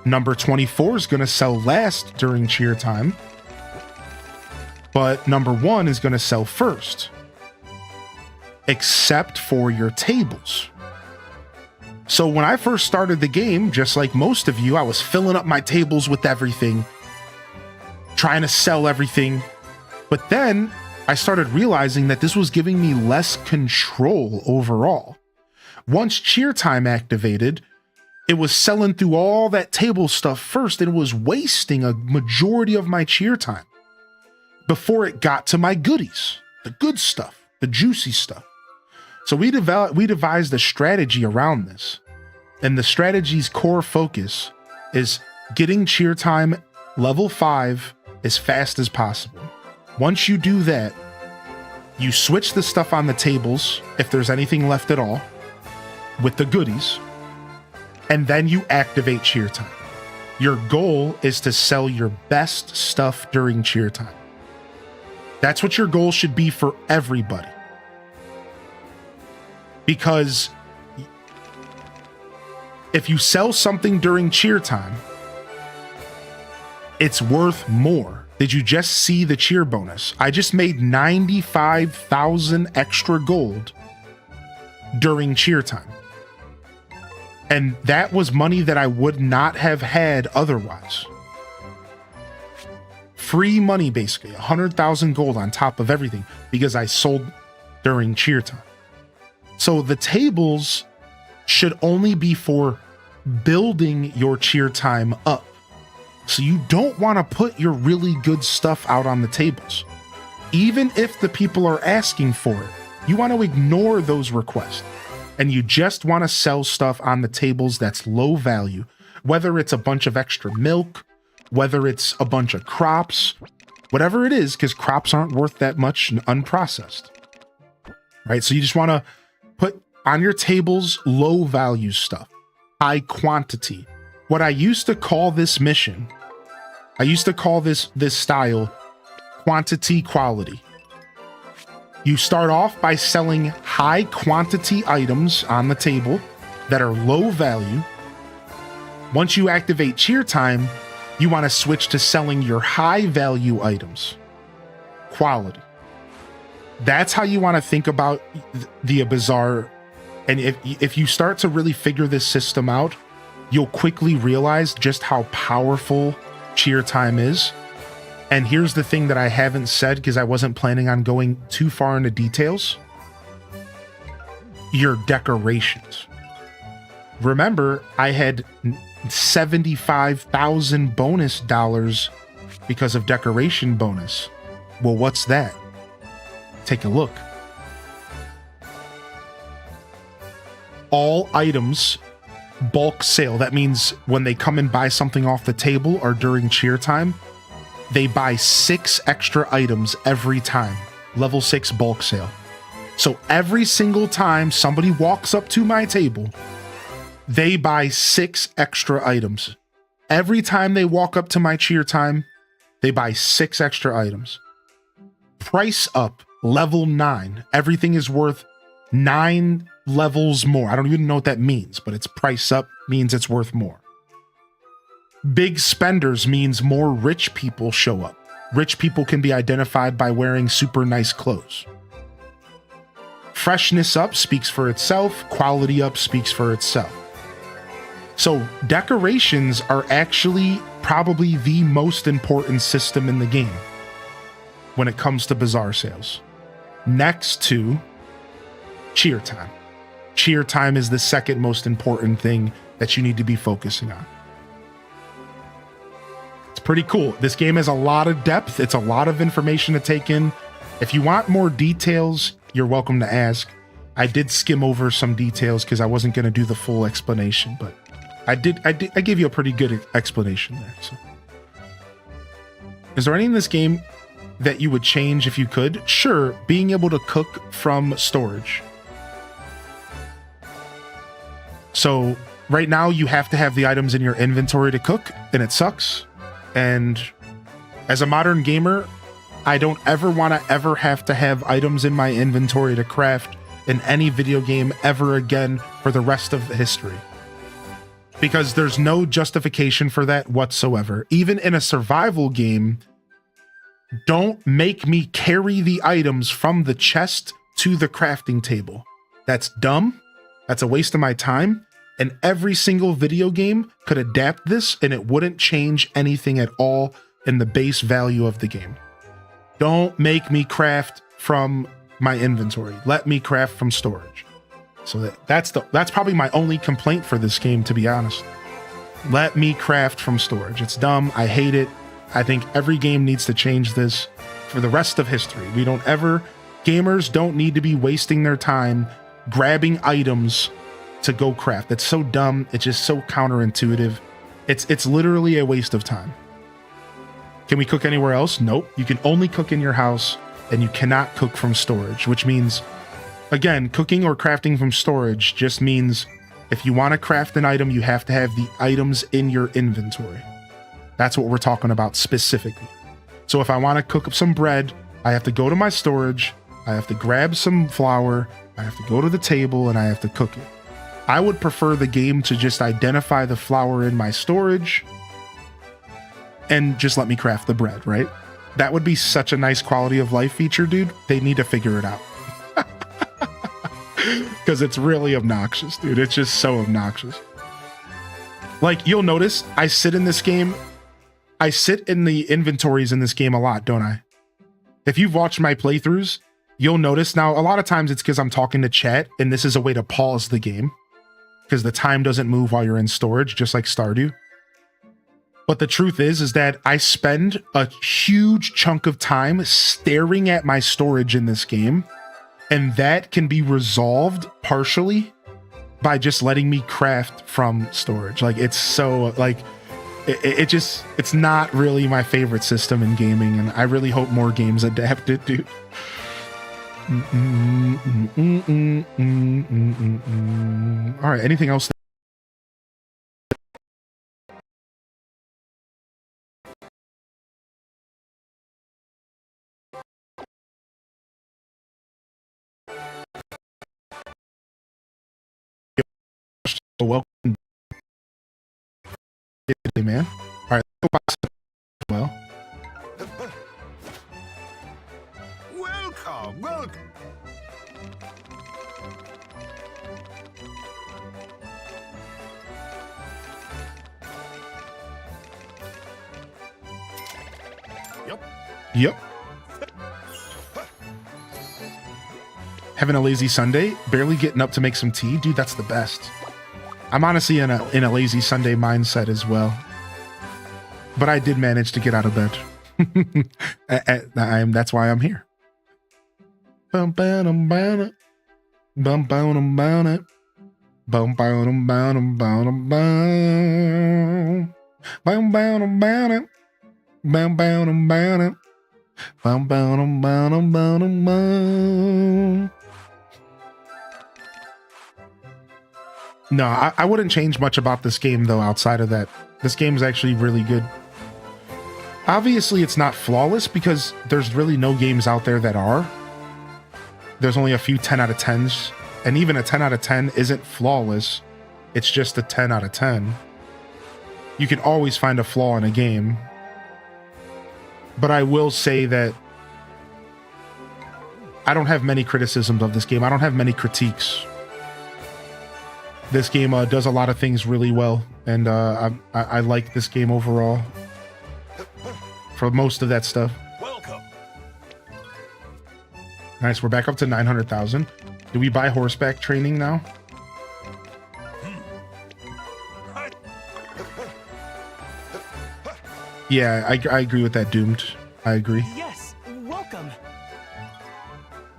number 24 is going to sell last during cheer time, but number 1 is going to sell first, except for your tables. So when I first started the game, just like most of you, I was filling up my tables with everything, trying to sell everything. But then I started realizing that this was giving me less control overall. Once cheer time activated, it was selling through all that table stuff first, and it was wasting a majority of my cheer time before it got to my goodies, the good stuff, the juicy stuff. So we devised a strategy around this. And the strategy's core focus is getting cheer time level 5 as fast as possible. Once you do that, you switch the stuff on the tables, if there's anything left at all, with the goodies, and then you activate cheer time. Your goal is to sell your best stuff during cheer time. That's what your goal should be for everybody. Because if you sell something during cheer time, it's worth more. Did you just see the cheer bonus? I just made 95,000 extra gold during cheer time. And that was money that I would not have had otherwise. Free money, basically, 100,000 gold on top of everything because I sold during cheer time. So the tables should only be for building your cheer time up. So you don't want to put your really good stuff out on the tables. Even if the people are asking for it, you want to ignore those requests. And you just want to sell stuff on the tables that's low value, whether it's a bunch of extra milk, whether it's a bunch of crops, whatever it is, because crops aren't worth that much unprocessed. Right? So you just want to put on your tables low value stuff, high quantity. What I used to call this mission, I used to call this style quantity quality. You start off by selling high quantity items on the table that are low value. Once you activate cheer time, you want to switch to selling your high value items, quality. That's how you want to think about the Bazaar. And if you start to really figure this system out, you'll quickly realize just how powerful cheer time is. And here's the thing that I haven't said because I wasn't planning on going too far into details. Your decorations. Remember, I had 75,000 bonus dollars because of decoration bonus. Well, what's that? Take a look. All items bulk sale. That means when they come and buy something off the table or during cheer time, they buy 6 extra items every time. Level 6 bulk sale. So every single time somebody walks up to my table, they buy 6 extra items. Every time they walk up to my cheer time, they buy 6 extra items. Price up, level 9. Everything is worth 9 levels more. I don't even know what that means, but it's price up means it's worth more. Big spenders means more rich people show up. Rich people can be identified by wearing super nice clothes. Freshness up speaks for itself. Quality up speaks for itself. So decorations are actually probably the most important system in the game when it comes to Bazaar sales. Next to cheer time. Cheer time is the second most important thing that you need to be focusing on. It's pretty cool. This game has a lot of depth. It's a lot of information to take in. If you want more details, you're welcome to ask. I did skim over some details because I wasn't going to do the full explanation, but I gave you a pretty good explanation there. So, is there anything in this game that you would change if you could? Sure, being able to cook from storage. So right now you have to have the items in your inventory to cook, and it sucks. And as a modern gamer, I don't ever want to ever have to have items in my inventory to craft in any video game ever again for the rest of history. Because there's no justification for that whatsoever. Even in a survival game, don't make me carry the items from the chest to the crafting table. That's dumb. That's a waste of my time. And every single video game could adapt this and it wouldn't change anything at all in the base value of the game. Don't make me craft from my inventory. Let me craft from storage. So that's probably my only complaint for this game, to be honest. Let me craft from storage. It's dumb. I hate it. I think every game needs to change this for the rest of history. Gamers don't need to be wasting their time grabbing items to go craft. It's so dumb. It's just so counterintuitive. It's literally a waste of time. Can we cook anywhere else? Nope. You can only cook in your house and you cannot cook from storage, which means, again, cooking or crafting from storage just means if you want to craft an item, you have to have the items in your inventory. That's what we're talking about specifically. So if I want to cook up some bread, I have to go to my storage, I have to grab some flour, I have to go to the table, and I have to cook it. I would prefer the game to just identify the flour in my storage and just let me craft the bread, right? That would be such a nice quality of life feature, dude. They need to figure it out. Because it's really obnoxious, dude. It's just so obnoxious. Like, you'll notice I sit in this game. I sit in the inventories in this game a lot, don't I? If you've watched my playthroughs, you'll notice now a lot of times it's because I'm talking to chat and this is a way to pause the game because the time doesn't move while you're in storage, just like Stardew. But the truth is that I spend a huge chunk of time staring at my storage in this game, and that can be resolved partially by just letting me craft from storage. Like, it's so, like, it's not really my favorite system in gaming, and I really hope more games adapt it, dude. All right, anything else? Welcome, man. All right, let's go buy some as well. Welcome. Yep. Having a lazy Sunday, barely getting up to make some tea, dude. That's the best. I'm honestly in a lazy Sunday mindset as well, but I did manage to get out of bed. That's why I'm here. No, I wouldn't change much about this game, though, outside of that. This game is actually really good. Obviously, it's not flawless because there's really no games out there that are. There's only a few 10 out of 10s, and even a 10 out of 10 isn't flawless. It's just a 10 out of 10. You can always find a flaw in a game. But I will say that I don't have many criticisms of this game. I don't have many critiques. This game does a lot of things really well, and I like this game overall for most of that stuff. Welcome. Nice, we're back up to 900,000. Do we buy horseback training now? Yeah, I agree with that, Doomed. I agree. Yes, welcome.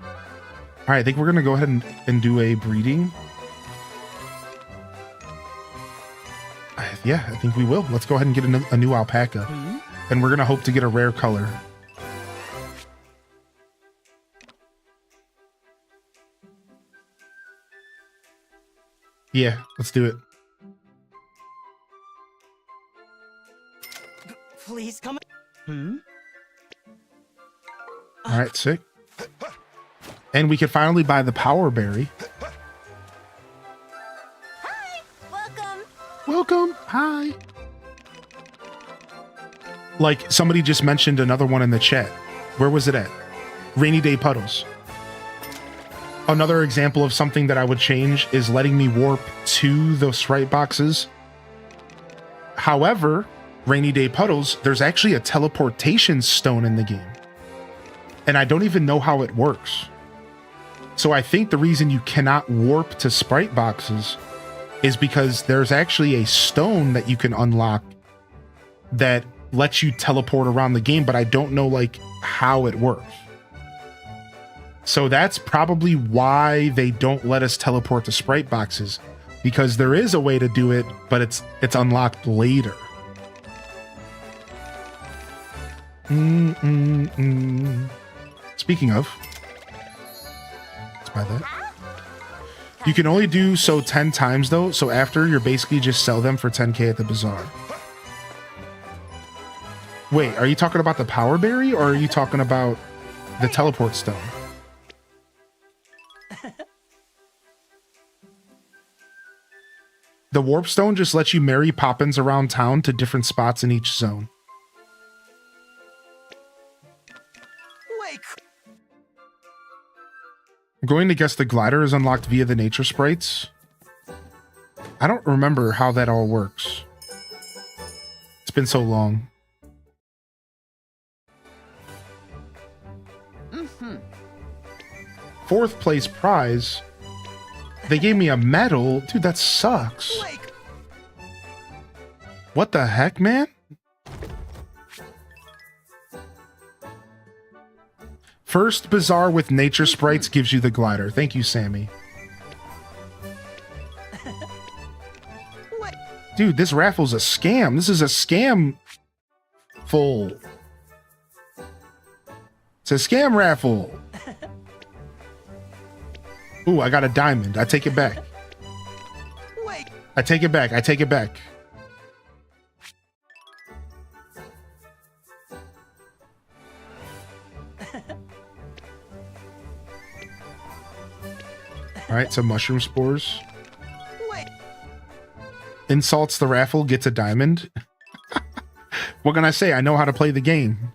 All right, I think we're gonna go ahead and do a breeding. Yeah, I think we will. Let's go ahead and get a new alpaca. And we're going to hope to get a rare color. Yeah, let's do it. Please come. All right, sick. And we can finally buy the power berry. Welcome. Hi. Like, somebody just mentioned another one in the chat. Where was it at? Rainy Day Puddles. Another example of something that I would change is letting me warp to the sprite boxes. However, Rainy Day Puddles, there's actually a teleportation stone in the game. And I don't even know how it works. So I think the reason you cannot warp to sprite boxes is because there's actually a stone that you can unlock that lets you teleport around the game, but I don't know like how it works. So that's probably why they don't let us teleport to sprite boxes, because there is a way to do it, but it's unlocked later. Speaking of, let's buy that. You can only do so 10 times though, so after you're basically just sell them for 10k at the bazaar. Wait, are you talking about the power berry or are you talking about the teleport stone? The warp stone just lets you marry Poppins around town to different spots in each zone. Wait. I'm going to guess the glider is unlocked via the nature sprites. I don't remember how that all works. It's been so long. Fourth place prize. They gave me a medal. Dude, that sucks. Wait. What the heck, man? First bazaar with nature sprites gives you the glider. Thank you, Sammy. Wait. Dude, this raffle's a scam. This is a scam full. It's a scam raffle. Ooh, I got a diamond. I take it back. Wait. I take it back. I take it back. All right, so mushroom spores. Wait. Insults the raffle, gets a diamond. What can I say? I know how to play the game.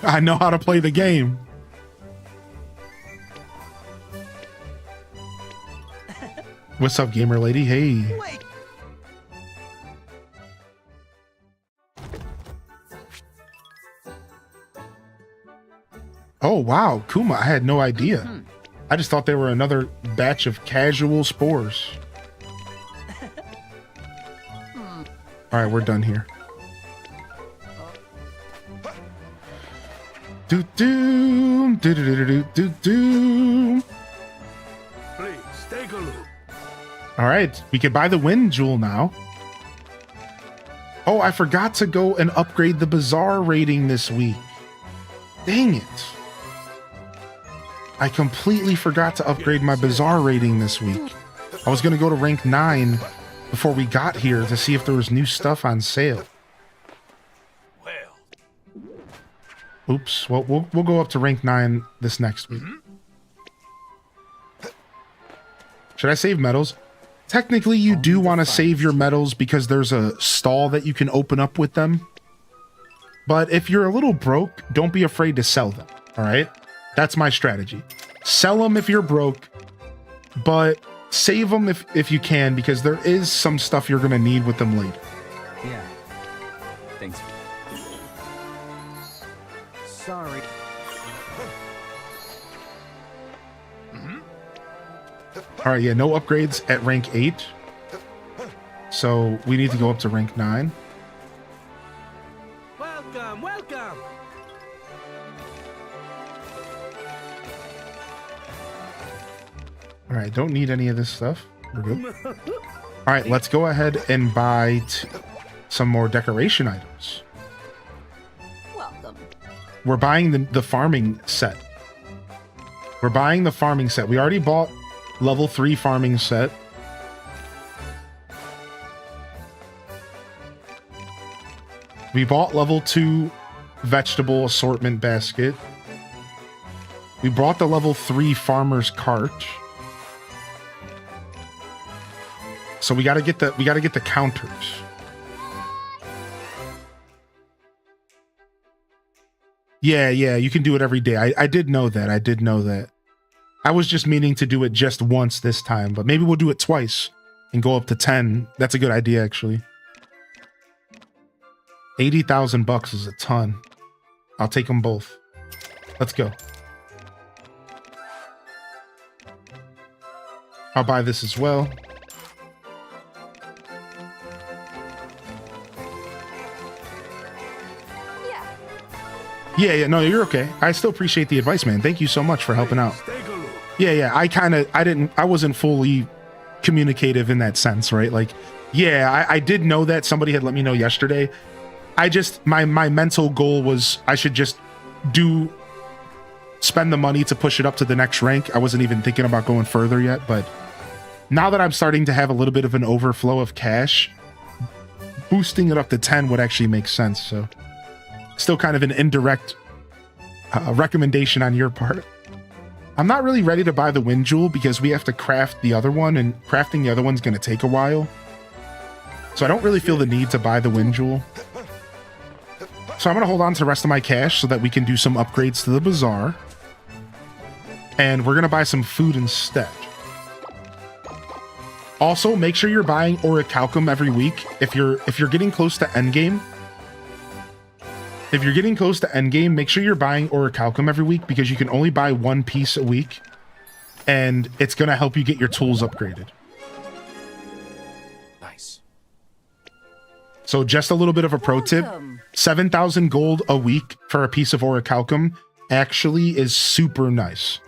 I know how to play the game. What's up, gamer lady? Hey. Wait. Oh, wow. Kuma, I had no idea. I just thought they were another batch of casual spores. All right, we're done here. Do do do do do do do. Please take a look. All right, we can buy the wind jewel now. Oh, I forgot to go and upgrade the bazaar rating this week. Dang it. I completely forgot to upgrade my bazaar rating this week. I was going to go to rank 9 before we got here to see if there was new stuff on sale. Well, Oops. Well, we'll go up to rank 9 this next week. Should I save medals? Technically, you do want to save your medals because there's a stall that you can open up with them. But if you're a little broke, don't be afraid to sell them, all right? That's my strategy. Sell them if you're broke, but save them if you can, because there is some stuff you're going to need with them later. Yeah. Thanks. Sorry. All right, yeah, no upgrades at rank 8. So we need to go up to rank 9. Welcome, welcome. All right, don't need any of this stuff. We're good. All right, let's go ahead and buy some more decoration items. Welcome. We're buying the farming set. We're buying the farming set. We already bought level 3 farming set. We bought level 2 vegetable assortment basket. We bought the level 3 farmer's cart. So we gotta get the counters. Yeah, you can do it every day. I did know that. I was just meaning to do it just once this time, but maybe we'll do it twice and go up to 10. That's a good idea, actually. 80,000 bucks is a ton. I'll take them both. Let's go. I'll buy this as well. Yeah, no, you're okay. I still appreciate the advice, man. Thank you so much for helping out. Yeah, I wasn't fully communicative in that sense, right? Like, yeah, I did know that. Somebody had let me know yesterday. My mental goal was I should just spend the money to push it up to the next rank. I wasn't even thinking about going further yet, but now that I'm starting to have a little bit of an overflow of cash, boosting it up to 10 would actually make sense. So still kind of an indirect recommendation on your part. I'm not really ready to buy the wind jewel because we have to craft the other one, and crafting the other one's going to take a while. So I don't really feel the need to buy the wind jewel. So I'm going to hold on to the rest of my cash so that we can do some upgrades to the bazaar. And we're going to buy some food instead. Also, make sure you're buying orichalcum every week. If you're getting close to endgame, make sure you're buying orichalcum every week because you can only buy one piece a week, and it's going to help you get your tools upgraded. Nice. So just a little bit of a pro tip. 7,000 gold a week for a piece of orichalcum actually is super nice.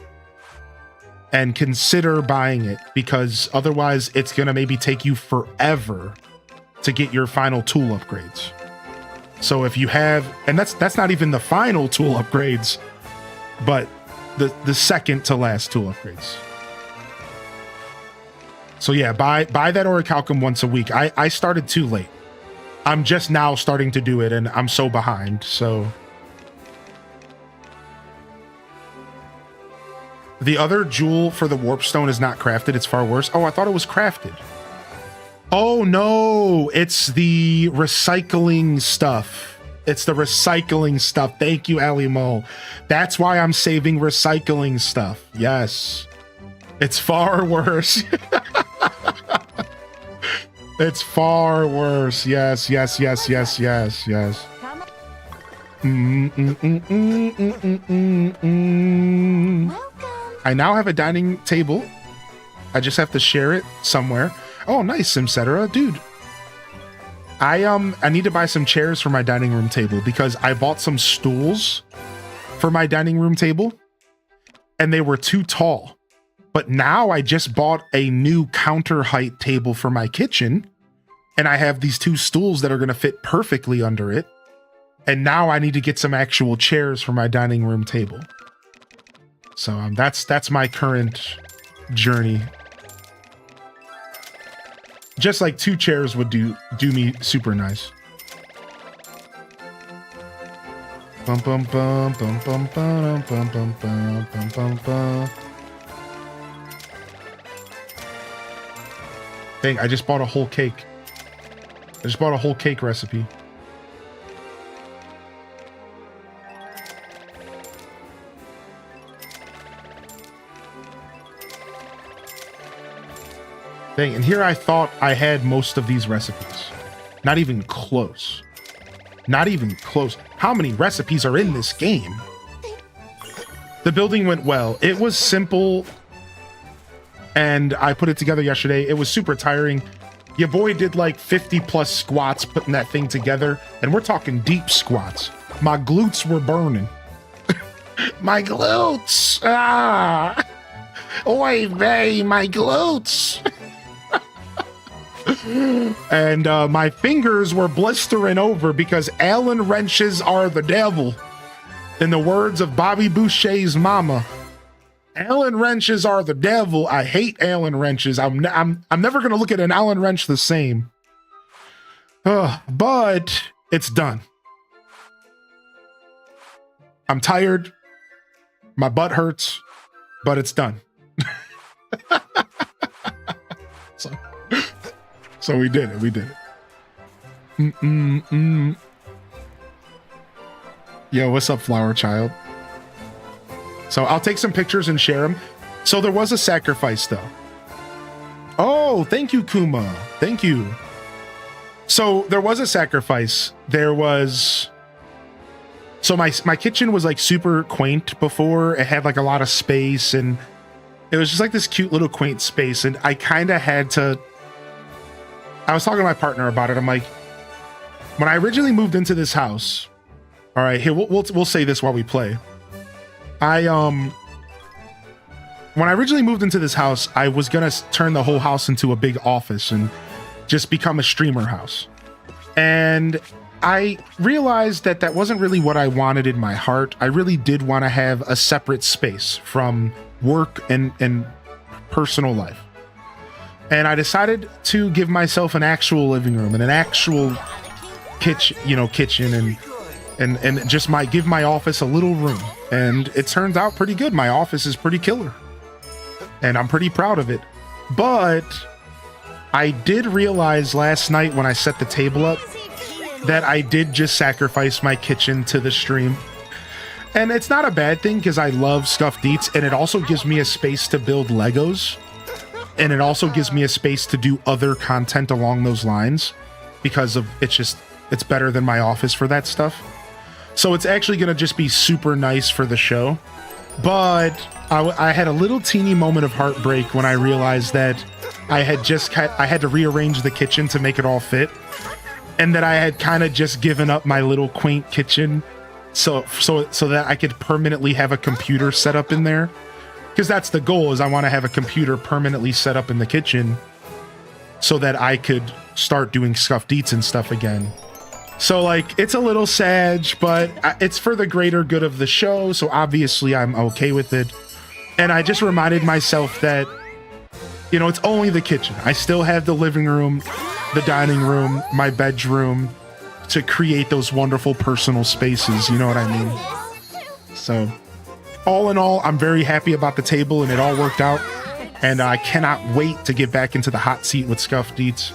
And consider buying it because otherwise it's going to maybe take you forever to get your final tool upgrades. So if you have, and that's not even the final tool upgrades, but the second to last tool upgrades. So yeah, buy that orichalcum once a week. I started too late. I'm just now starting to do it and I'm so behind. So the other jewel for the warp stone is not crafted. It's far worse. Oh, I thought it was crafted. Oh no, it's the recycling stuff. It's the recycling stuff. Thank you, Ali Mo. That's why I'm saving recycling stuff. Yes. It's far worse. It's far worse. Yes. I now have a dining table. I just have to share it somewhere. Oh, nice, Simcetera. Dude, I need to buy some chairs for my dining room table because I bought some stools for my dining room table and they were too tall. But now I just bought a new counter height table for my kitchen and I have these two stools that are going to fit perfectly under it. And now I need to get some actual chairs for my dining room table. So that's my current journey. Just like 2 chairs would do me super nice. Bum bum bum bum bum bum bum bum bum bum bum bum. Dang, I just bought a whole cake. I just bought a whole cake recipe. Dang, and here I thought I had most of these recipes. Not even close. Not even close. How many recipes are in this game? The building went well. It was simple, and I put it together yesterday. It was super tiring. Your boy did like 50 plus squats putting that thing together, and we're talking deep squats. My glutes were burning. My glutes! Ah! Oy vey, my glutes! And my fingers were blistering over because Allen wrenches are the devil. In the words of Bobby Boucher's mama, Allen wrenches are the devil. I hate Allen wrenches. I'm never gonna look at an Allen wrench the same. But it's done. I'm tired. My butt hurts, but it's done. So we did it. Yo, what's up, Flower Child? So I'll take some pictures and share them. So there was a sacrifice though. Oh, thank you, Kuma. Thank you. So there was a sacrifice. There was... So my kitchen was like super quaint before. It had like a lot of space and it was just like this cute little quaint space. And I kind of had to... I was talking to my partner about it. I'm like, when I originally moved into this house... All right, here, we'll say this while we play. When I originally moved into this house, I was gonna turn the whole house into a big office and just become a streamer house. And I realized that that wasn't really what I wanted in my heart. I really did want to have a separate space from work and personal life. And I decided to give myself an actual living room and an actual kitchen and just give my office a little room. And it turns out pretty good. My office is pretty killer. And I'm pretty proud of it. But I did realize last night when I set the table up that I did just sacrifice my kitchen to the stream. And it's not a bad thing because I love Scuffed Eats, and it also gives me a space to build Legos. And it also gives me a space to do other content along those lines because of it's better than my office for that stuff. So it's actually going to just be super nice for the show. But I had a little teeny moment of heartbreak when I realized that I had to rearrange the kitchen to make it all fit, and that I had kind of just given up my little quaint kitchen so that I could permanently have a computer set up in there, because that's the goal. Is I want to have a computer permanently set up in the kitchen so that I could start doing Scuffed Eats and stuff again. So, like, it's a little sad, but it's for the greater good of the show, so obviously I'm okay with it. And I just reminded myself that, you know, it's only the kitchen. I still have the living room, the dining room, my bedroom to create those wonderful personal spaces, you know what I mean? So, all in all, I'm very happy about the table, and it all worked out. And I cannot wait to get back into the hot seat with Scuffed Eats.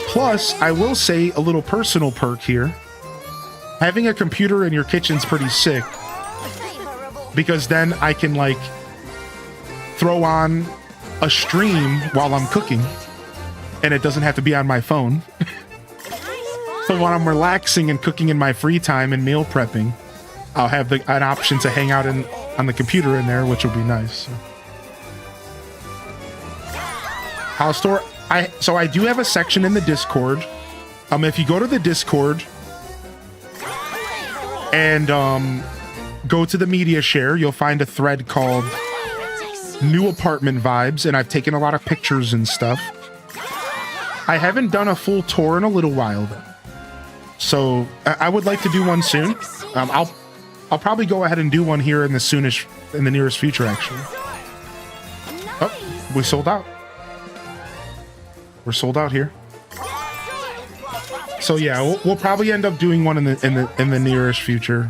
Plus, I will say a little personal perk here. Having a computer in your kitchen's pretty sick, because then I can like throw on a stream while I'm cooking and it doesn't have to be on my phone. So when I'm relaxing and cooking in my free time and meal prepping, I'll have an option to hang out on the computer in there, which will be nice. House tour. So I do have a section in the Discord. If you go to the Discord and go to the media share, you'll find a thread called New Apartment Vibes, and I've taken a lot of pictures and stuff. I haven't done a full tour in a little while though, so I would like to do one soon. I'll probably go ahead and do one here in the nearest future. Actually, oh, we sold out. We're sold out here. So yeah, we'll probably end up doing one in the nearest future,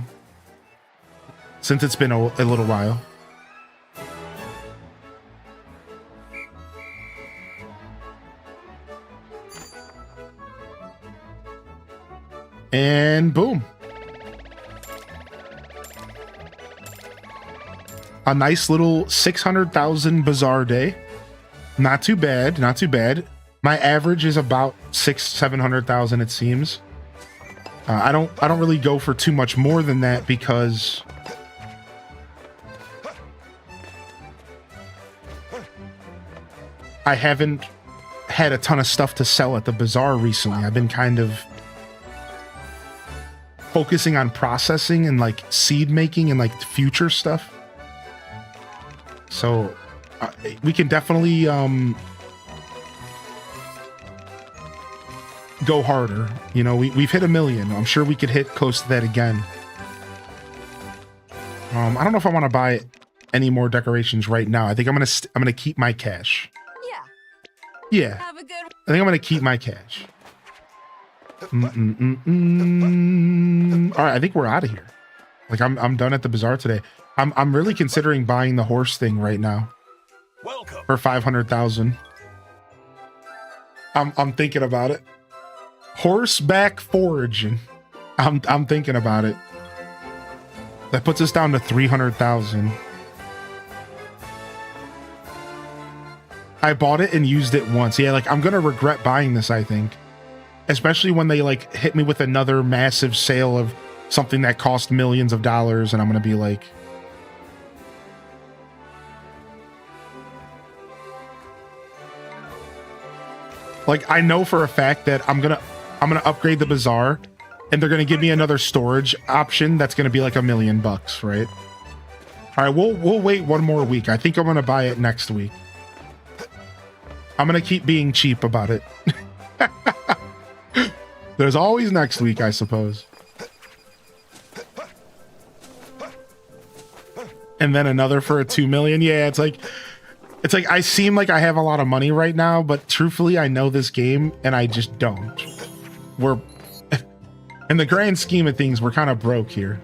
since it's been a little while. And boom. A nice little 600,000 Bazaar day. Not too bad, not too bad. My average is about 700,000, it seems. I don't really go for too much more than that because I haven't had a ton of stuff to sell at the Bazaar recently. I've been kind of focusing on processing and like seed making and like future stuff. So we can definitely go harder. You know, we've hit 1 million. I'm sure we could hit close to that again. I don't know if I want to buy any more decorations right now. I think I'm gonna keep my cash. Yeah. Have a good I think I'm gonna keep my cash. All right, I think we're out of here. Like I'm done at the Bazaar today. I'm really considering buying the horse thing right now. Welcome. For 500,000. I'm thinking about it. Horseback foraging. I'm thinking about it. That puts us down to 300,000. I bought it and used it once. Yeah, like I'm gonna regret buying this, I think. Especially when they like hit me with another massive sale of something that cost millions of dollars, and I'm gonna be like, I know for a fact that I'm gonna upgrade the Bazaar, and they're gonna give me another storage option that's gonna be like $1 million, right? All right, we'll wait one more week. I think I'm gonna buy it next week. I'm gonna keep being cheap about it. There's always next week, I suppose. And then another for a 2 million. Yeah, it's like I seem like I have a lot of money right now, but truthfully, I know this game and I just don't. We're in the grand scheme of things, we're kind of broke here.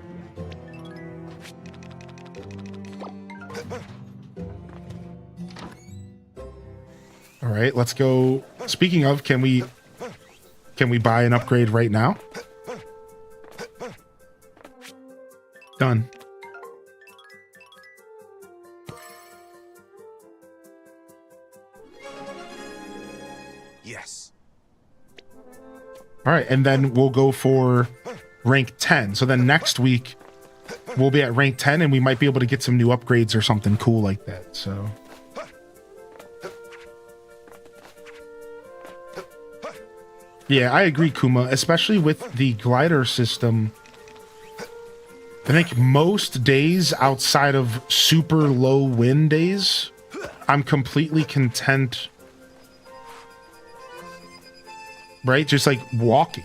All right, let's go. Speaking of, can we buy an upgrade right now? Done. Yes. All right, and then we'll go for rank 10. So then next week we'll be at rank 10 and we might be able to get some new upgrades or something cool like that. So yeah, I agree, Kuma, especially with the glider system. I think most days outside of super low wind days, I'm completely content, right? Just like walking.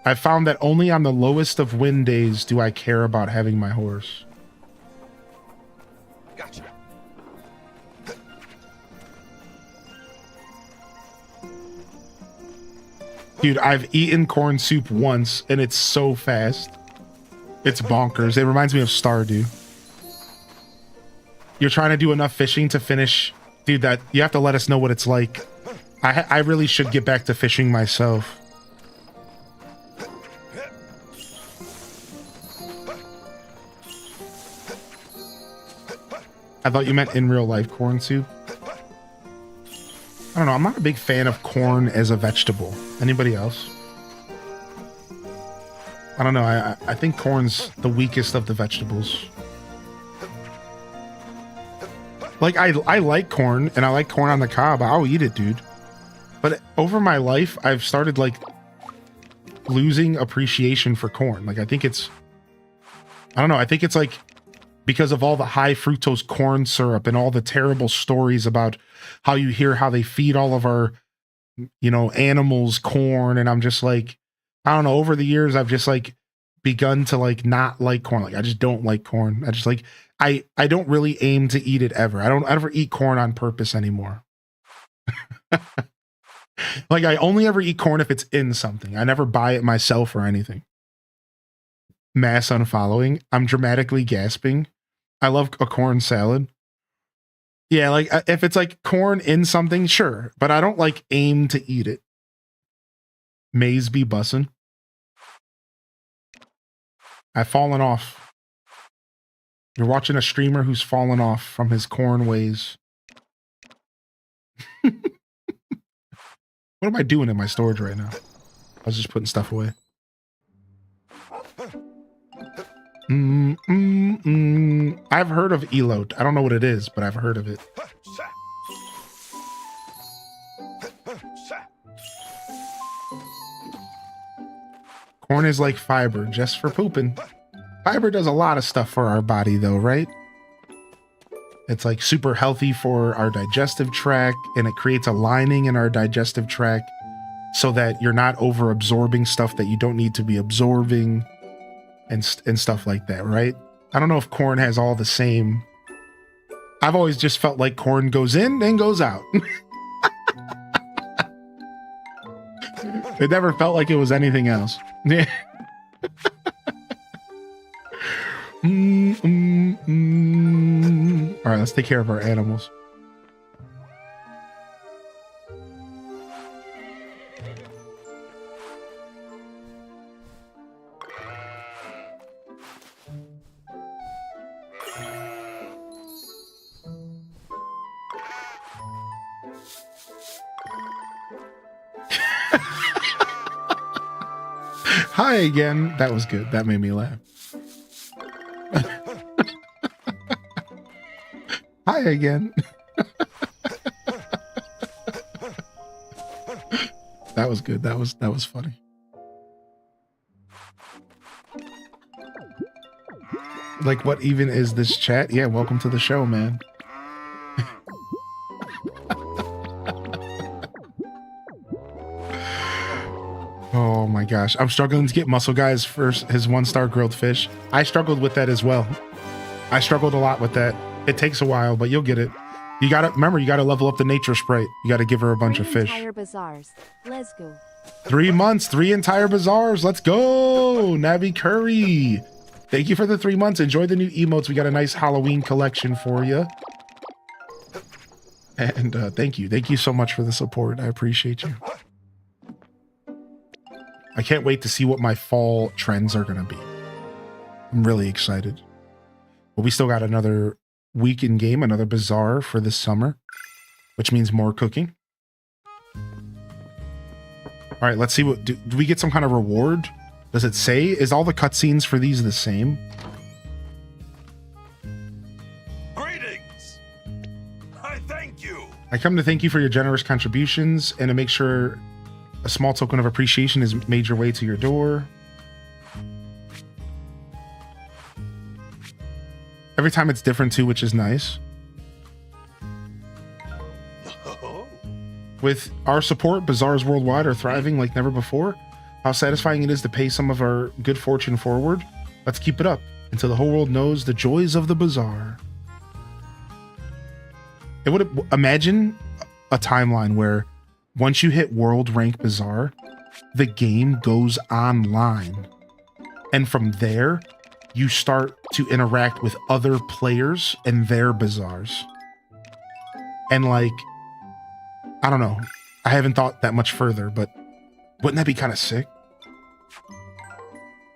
I found that only on the lowest of wind days do I care about having my horse. Gotcha. Dude, I've eaten corn soup once, and it's so fast. It's bonkers. It reminds me of Stardew. You're trying to do enough fishing to finish. Dude, that you have to let us know what it's like. I really should get back to fishing myself. I thought you meant in real life corn soup. I don't know. I'm not a big fan of corn as a vegetable. Anybody else? I don't know. I think corn's the weakest of the vegetables. Like, I like corn, and I like corn on the cob. I'll eat it, dude. But over my life, I've started, like, losing appreciation for corn. Like, I think it's... I don't know. I think it's, like, because of all the high fructose corn syrup and all the terrible stories about how you hear how they feed all of our, you know, animals corn. And I'm just like, I don't know, over the years, I've just like begun to like not like corn. Like, I just don't like corn. I just like, I don't really aim to eat it ever. I don't ever eat corn on purpose anymore. Like, I only ever eat corn if it's in something. I never buy it myself or anything. Mass unfollowing. I'm dramatically gasping. I love a corn salad. Yeah, like if it's like corn in something, sure, but I don't like aim to eat it. Maze be bussin'. I've fallen off. You're watching a streamer who's fallen off from his corn ways. What am I doing in my storage right now? I was just putting stuff away. I've heard of elote. I don't know what it is, but I've heard of it. Corn is like fiber, just for pooping. Fiber does a lot of stuff for our body, though, right? It's like super healthy for our digestive tract, and it creates a lining in our digestive tract so that you're not over absorbing stuff that you don't need to be absorbing. And stuff like that, right? I don't know if corn has all the same. I've always just felt like corn goes in and goes out. It never felt like it was anything else. Yeah. All right, let's take care of our animals. Hi again. That was good. That made me laugh. Hi again. That was good. That was funny. Like, what even is this chat? Yeah, welcome to the show, man. Oh my gosh. I'm struggling to get Muscle Guy's first, his 1-star grilled fish. I struggled with that as well. I struggled a lot with that. It takes a while, but you'll get it. You gotta, remember, you gotta level up the nature sprite. You gotta give her a bunch of fish. 3 entire bazaars. Let's go. 3 months, 3 entire bazaars. Let's go. Navi Curry. Thank you for the 3 months. Enjoy the new emotes. We got a nice Halloween collection for you. And thank you. Thank you so much for the support. I appreciate you. I can't wait to see what my fall trends are going to be. I'm really excited. But we still got another week in game, another bazaar for this summer, which means more cooking. All right, let's see what, do we get some kind of reward? Does it say, is all the cutscenes for these the same? Greetings. I thank you. I come to thank you for your generous contributions and to make sure a small token of appreciation is made your way to your door. Every time it's different too, which is nice. With our support, bazaars worldwide are thriving like never before. How satisfying it is to pay some of our good fortune forward. Let's keep it up until the whole world knows the joys of the bazaar. It would imagine a timeline where once you hit world rank bazaar, the game goes online. And from there, you start to interact with other players and their bazaars. And like, I don't know. I haven't thought that much further, but wouldn't that be kind of sick?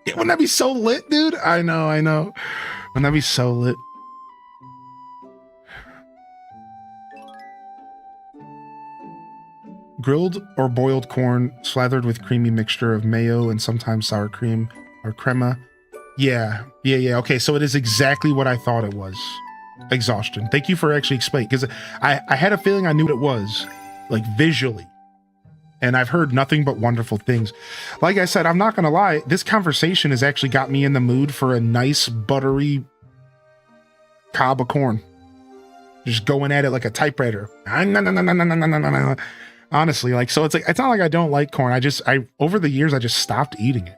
Yeah, wouldn't that be so lit, dude? I know. Wouldn't that be so lit? Grilled or boiled corn slathered with creamy mixture of mayo and sometimes sour cream or crema. Yeah. Okay, so it is exactly what I thought it was. Exhaustion. Thank you for actually explaining, because I had a feeling I knew what it was, like visually. And I've heard nothing but wonderful things. Like I said, I'm not going to lie, this conversation has actually got me in the mood for a nice buttery cob of corn. Just going at it like a typewriter. Honestly, like, so it's like, it's not like I don't like corn. I over the years, I just stopped eating it.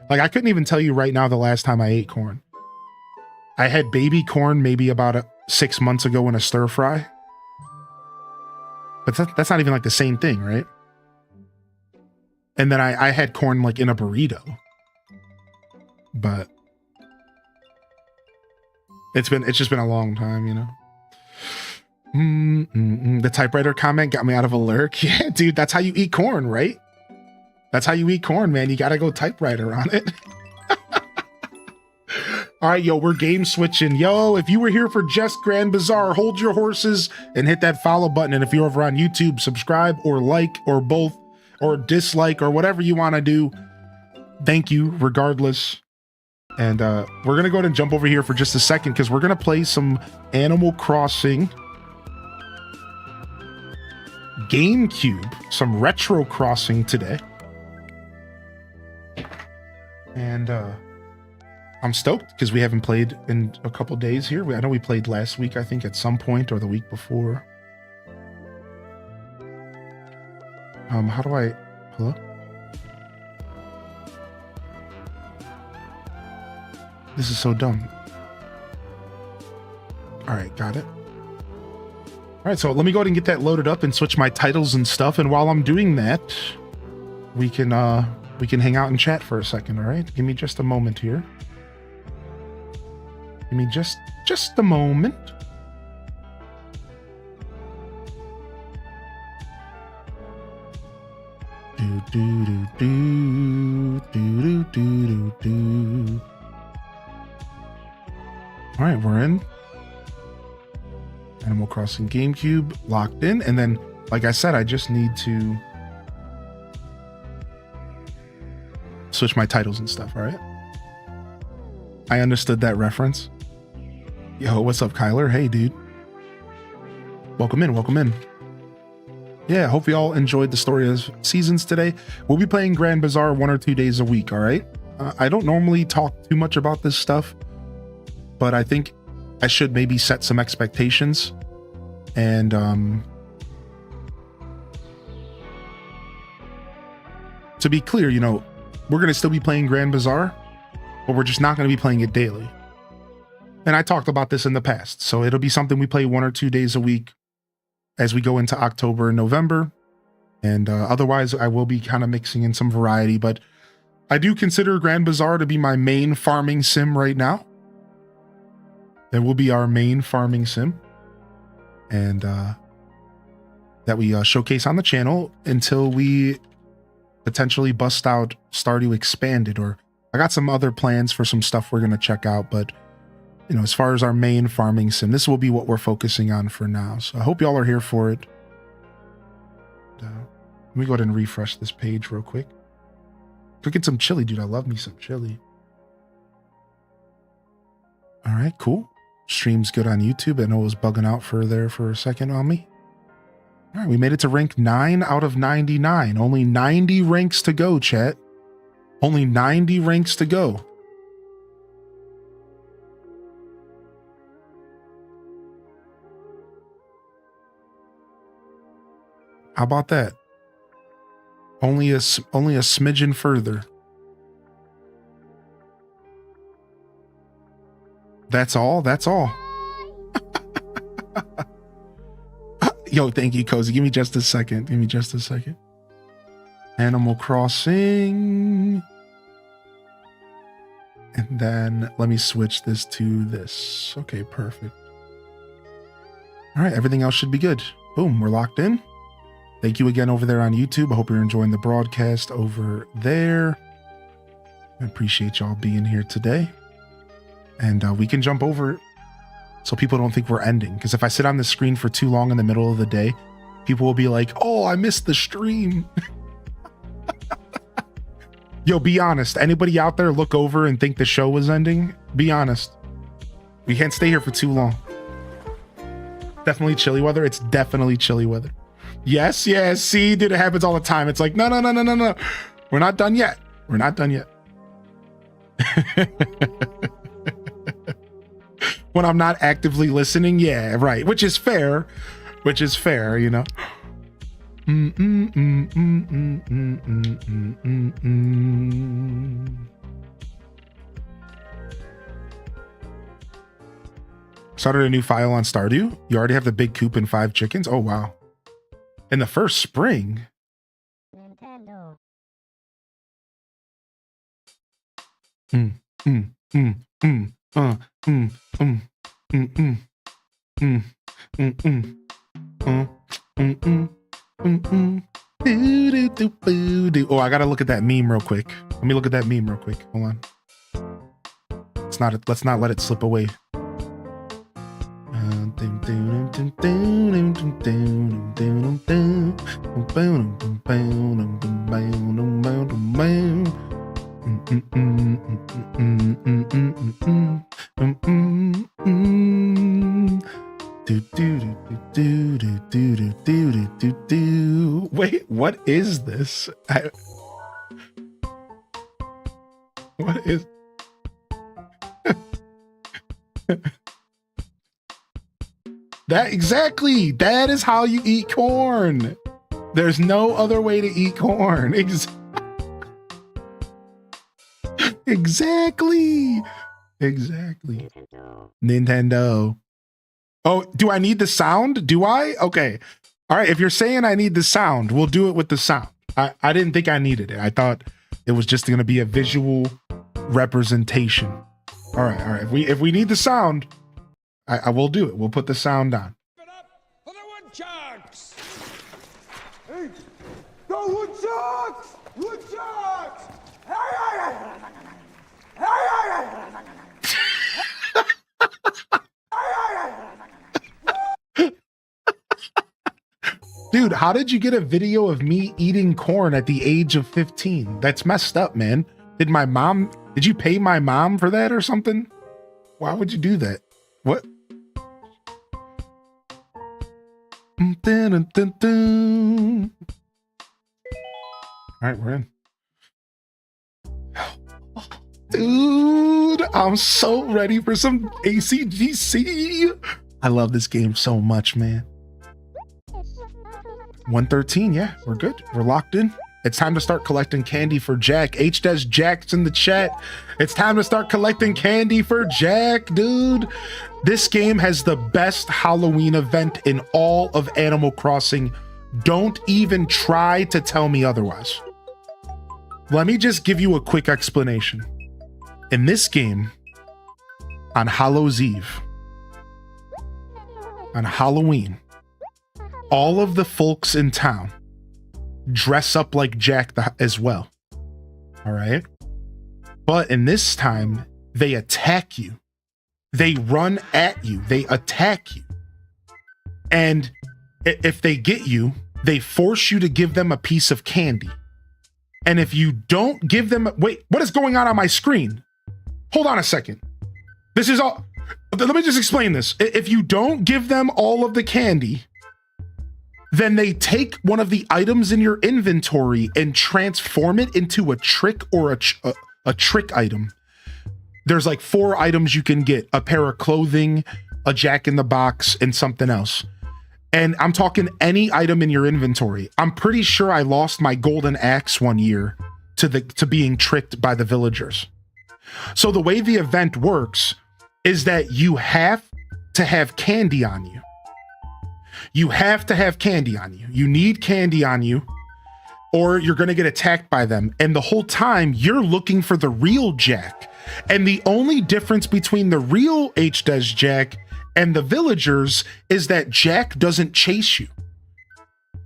Like, I couldn't even tell you right now the last time I ate corn. I had baby corn maybe about 6 months ago in a stir fry. But that's not even like the same thing, right? And then I had corn like in a burrito. But it's just been a long time, you know? The typewriter comment got me out of a lurk. Yeah, dude, that's how you eat corn, right? That's how you eat corn, man. You gotta go typewriter on it. All right, yo, we're game switching. Yo, if you were here for just Grand Bazaar, hold your horses and hit that follow button. And if you're over on YouTube, subscribe or like or both or dislike or whatever you want to do. Thank you, regardless. And we're going to go ahead and jump over here for just a second because we're going to play some Animal Crossing GameCube, some retro crossing today. And I'm stoked because we haven't played in a couple days here. I know we played last week, I think, at some point, or the week before. How do I... Hello? This is so dumb. All right, got it. All right, so let me go ahead and get that loaded up and switch my titles and stuff. And while I'm doing that, we can hang out and chat for a second. All right, give me just a moment here. Give me just a moment. Do do do do do do do do. All right, we're in. Animal Crossing GameCube locked in, and then like I said, I just need to switch my titles and stuff, all right? I understood that reference. Yo, what's up, Kyler? Hey, dude. Welcome in, welcome in. Yeah, hope you all enjoyed the Story of Seasons today. We'll be playing Grand Bazaar 1 or 2 days a week, all right? I don't normally talk too much about this stuff, but I think I should maybe set some expectations. And to be clear, you know, we're going to still be playing Grand Bazaar, but we're just not going to be playing it daily. And I talked about this in the past, so it'll be something we play 1 or 2 days a week as we go into October and November. And otherwise, I will be kind of mixing in some variety, but I do consider Grand Bazaar to be my main farming sim right now. It will be our main farming sim. And that we showcase on the channel until we potentially bust out Stardew Expanded, or I got some other plans for some stuff we're going to check out, but you know, as far as our main farming sim, this will be what we're focusing on for now. So I hope y'all are here for it. Let me go ahead and refresh this page real quick. Go get some chili, dude. I love me some chili. All right, cool. Stream's good on YouTube. I know it was bugging out for a second on me. All right, we made it to rank 9 out of 99. Only 90 ranks to go, chat. Only 90 ranks to go. How about that? Only a smidgen further. That's all. That's all. Yo, thank you, Cozy. Give me just a second. Give me just a second. Animal Crossing. And then let me switch this to this. Okay, perfect. All right, everything else should be good. Boom, we're locked in. Thank you again over there on YouTube. I hope you're enjoying the broadcast over there. I appreciate y'all being here today. And we can jump over so people don't think we're ending. Because if I sit on the screen for too long in the middle of the day, people will be like, oh, I missed the stream. Yo, be honest. Anybody out there look over and think the show was ending? Be honest. We can't stay here for too long. Definitely chilly weather. It's definitely chilly weather. Yes, yes. See, dude, it happens all the time. It's like, no. We're not done yet. We're not done yet. When I'm not actively listening, yeah, right. Which is fair, you know. Started a new file on Stardew. You already have the big coop and 5 chickens. Oh wow. In the first spring. Nintendo. Oh, I gotta look at that meme real quick. Let me look at that meme real quick. Hold on. Let's not let it slip away. Wait, what is this? What is that? Exactly. That is how you eat corn. There's no other way to eat corn. Exactly. Nintendo. Oh, do I need the sound? Do I? Okay. All right. If you're saying I need the sound, we'll do it with the sound. I didn't think I needed it. I thought it was just going to be a visual representation. All right. If we need the sound, I will do it. We'll put the sound on. Give it up for the woodchucks! Hey, the woodchucks! Woodchucks! Dude, how did you get a video of me eating corn at the age of 15? That's messed up, man. Did you pay my mom for that or something? Why would you do that? What? Dun, dun, dun. All right, we're in. Dude, I'm so ready for some ACGC. I love this game so much, man. 113, yeah, we're good. We're locked in. It's time to start collecting candy for Jack. HDes Jack's in the chat. It's time to start collecting candy for Jack, dude. This game has the best Halloween event in all of Animal Crossing. Don't even try to tell me otherwise. Let me just give you a quick explanation. In this game, on Hallows Eve, on Halloween, all of the folks in town dress up like Jack as well. All right. But in this time, they attack you. They run at you. They attack you. And if they get you, they force you to give them a piece of candy. And if you don't give them, wait, what is going on my screen? Hold on a second. This is all, let me just explain this. If you don't give them all of the candy, then they take one of the items in your inventory and transform it into a trick or a trick item. There's like 4 items you can get: a pair of clothing, a Jack-in-the-Box, and something else. And I'm talking any item in your inventory. I'm pretty sure I lost my golden axe one year to being tricked by the villagers. So the way the event works is that you have to have candy on you. You have to have candy on you. You need candy on you, or you're going to get attacked by them. And the whole time you're looking for the real Jack. And the only difference between the real HDes Jack and the villagers is that Jack doesn't chase you.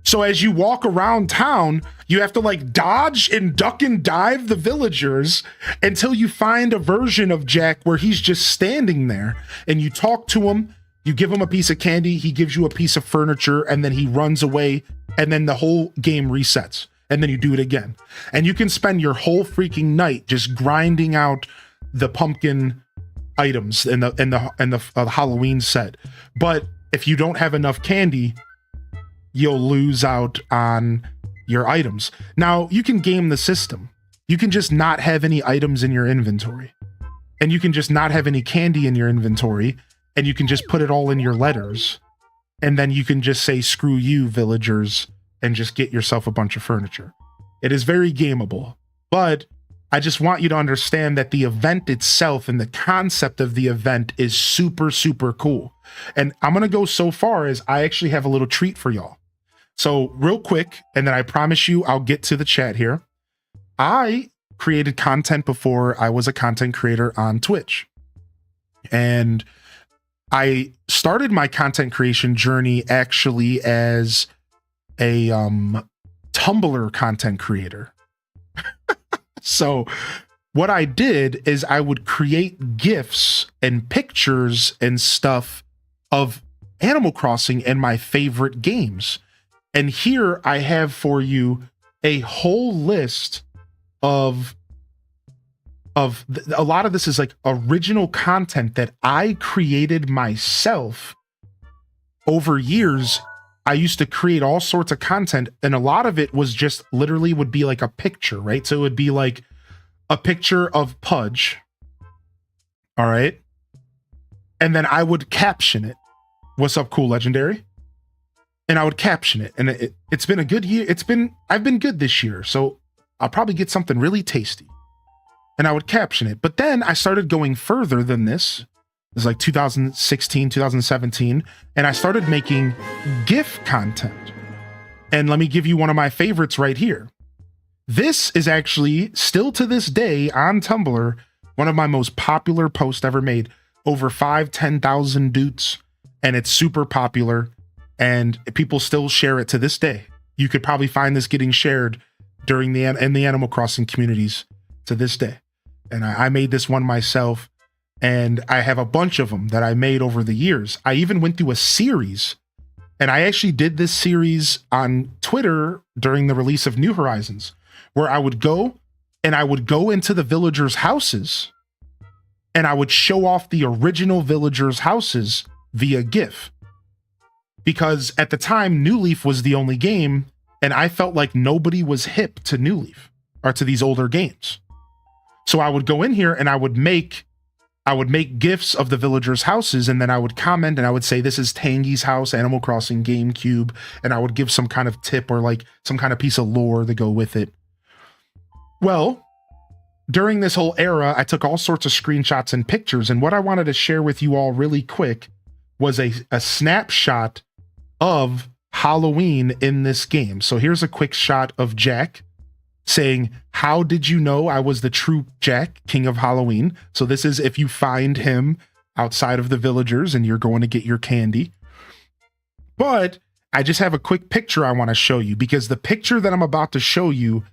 So as you walk around town, you have to like dodge and duck and dive the villagers until you find a version of Jack where he's just standing there, and you talk to him. You give him a piece of candy, he gives you a piece of furniture, and then he runs away, and then the whole game resets, and then you do it again. And you can spend your whole freaking night just grinding out the pumpkin items in the Halloween set. But if you don't have enough candy, you'll lose out on your items. Now, you can game the system. You can just not have any items in your inventory, and you can just not have any candy in your inventory, and you can just put it all in your letters, and then you can just say, screw you, villagers, and just get yourself a bunch of furniture. It is very gameable, but I just want you to understand that the event itself and the concept of the event is super, super cool. And I'm going to go so far as I actually have a little treat for y'all. So real quick, and then I promise you I'll get to the chat here. I created content before I was a content creator on Twitch. And I started my content creation journey actually as a Tumblr content creator. So what I did is I would create GIFs and pictures and stuff of Animal Crossing and my favorite games. And here I have for you a whole list of a lot of this is like original content that I created myself over years. I used to create all sorts of content, and a lot of it was just literally would be like a picture, right? So it would be like a picture of Pudge. All right. And then I would caption it. What's up, cool legendary? And I would caption it. And it's been a good year. I've been good this year. So I'll probably get something really tasty. And I would caption it. But then I started going further than this. It was like 2016, 2017. And I started making GIF content. And let me give you one of my favorites right here. This is actually still to this day on Tumblr, one of my most popular posts ever made. Over 10,000 dudes. And it's super popular. And people still share it to this day. You could probably find this getting shared during in the Animal Crossing communities to this day. And I made this one myself, and I have a bunch of them that I made over the years. I even went through a series And I actually did this series on Twitter during the release of New Horizons, where I would go into the villagers' houses and I would show off the original villagers' houses via GIF. Because at the time, New Leaf was the only game, and I felt like nobody was hip to New Leaf or to these older games. So I would go in here and I would make GIFs of the villagers' houses, and then I would comment and I would say, this is Tangy's house, Animal Crossing GameCube, and I would give some kind of tip or like some kind of piece of lore to go with it. Well, during this whole era, I took all sorts of screenshots and pictures, and what I wanted to share with you all really quick was a snapshot of Halloween in this game. So here's a quick shot of Jack saying, how did you know I was the true Jack, King of Halloween? So this is if you find him outside of the villagers and you're going to get your candy. But I just have a quick picture I want to show you, because the picture that I'm about to show you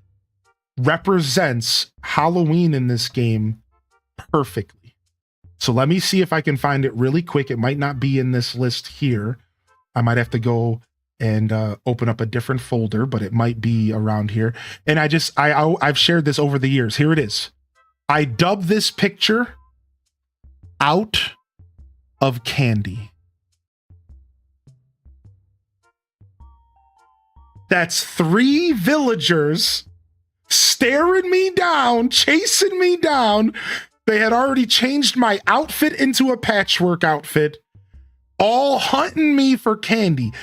represents Halloween in this game perfectly. So let me see if I can find it really quick. It might not be in this list here. I might have to go and open up a different folder, but it might be around here. And I've shared this over the years. Here it is. I dubbed this picture Out of Candy. That's 3 villagers staring me down, chasing me down. They had already changed my outfit into a patchwork outfit, all hunting me for candy.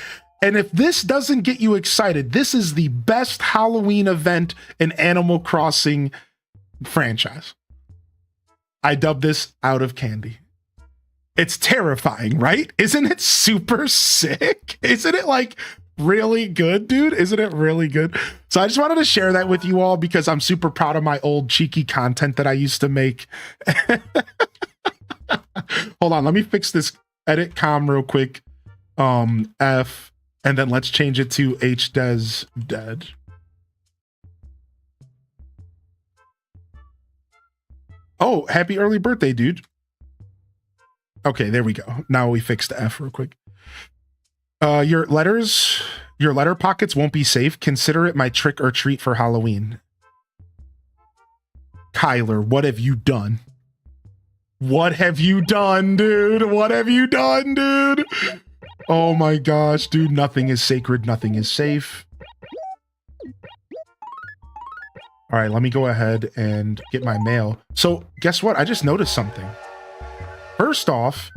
And if this doesn't get you excited, this is the best Halloween event in Animal Crossing franchise. I dubbed this Out of Candy. It's terrifying, right? Isn't it super sick? Isn't it like really good, dude? Isn't it really good? So I just wanted to share that with you all because I'm super proud of my old cheeky content that I used to make. Hold on, let me fix this edit com real quick. F. And then let's change it to HDes dead. Oh, happy early birthday, dude. Okay, there we go. Now we fixed the F real quick. Your letter pockets won't be safe. Consider it my trick or treat for Halloween. Kyler, what have you done? What have you done, dude? What have you done, dude? Oh my gosh, dude, nothing is sacred, nothing is safe. All right, let me go ahead and get my mail. So guess what? I just noticed something. First off,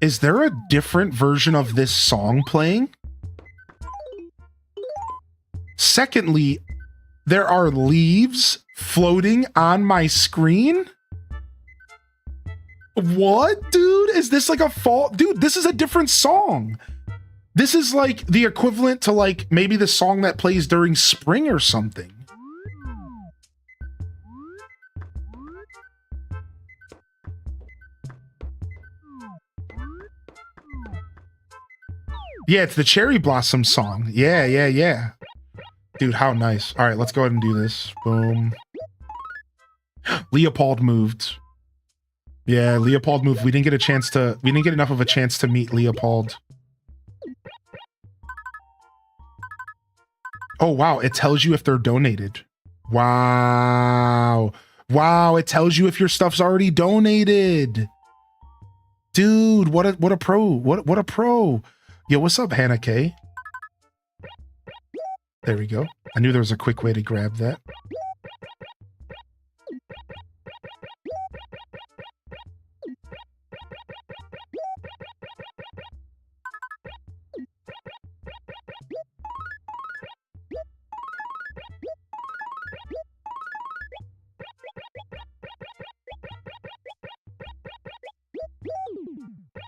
is there a different version of this song playing? Secondly, there are leaves floating on my screen? What, dude? Is this like a fall? Dude, this is a different song. This is like the equivalent to like maybe the song that plays during spring or something. Yeah, it's the Cherry Blossom song. Yeah. Dude, how nice. All right, let's go ahead and do this. Boom. Leopold moved. Yeah, Leopold moved. We didn't get enough of a chance to meet Leopold. Oh, wow. It tells you if they're donated. Wow. Wow. It tells you if your stuff's already donated. Dude, what a pro. What a pro. Yo, what's up, Hannah K? There we go. I knew there was a quick way to grab that.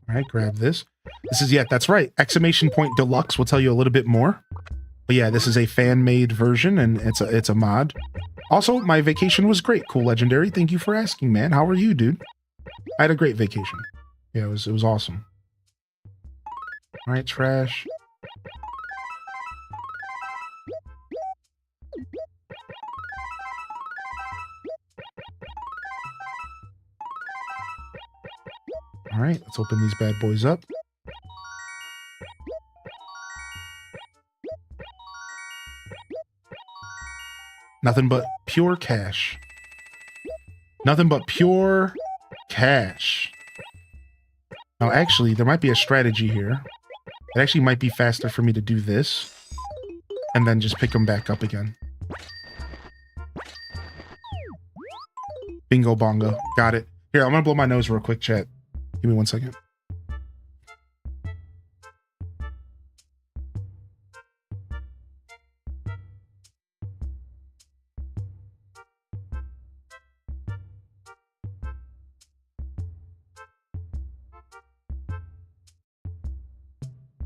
All right, grab this. This is, yeah, that's right. Exclamation point Deluxe will tell you a little bit more. But yeah, this is a fan-made version, and it's a mod. Also, my vacation was great. Cool Legendary, thank you for asking, man. How are you, dude? I had a great vacation. Yeah, it was awesome. All right, trash. right, let's open these bad boys up. Nothing but pure cash. Nothing but pure cash. Now, actually, there might be a strategy here. It actually might be faster for me to do this and then just pick them back up again. Bingo bongo. Got it. Here, I'm going to blow my nose real quick, chat. Give me 1 second.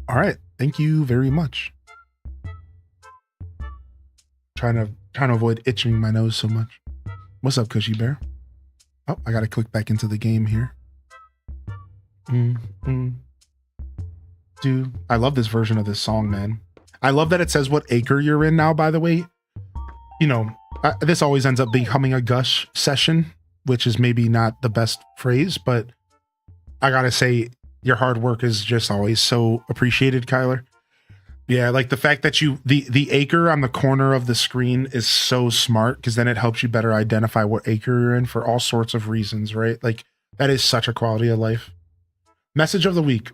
All right, thank you very much. Trying to avoid itching my nose so much. What's up, Cushy Bear? Oh, I gotta click back into the game here. Dude, I love this version of this song, man. I love that it says what acre you're in now, by the way. You know, this always ends up becoming a gush session, which is maybe not the best phrase, but I gotta say, your hard work is just always so appreciated, Kyler. Yeah, like the fact that the acre on the corner of the screen is so smart, because then it helps you better identify what acre you're in for all sorts of reasons, right? Like, that is such a quality of life. Message of the week.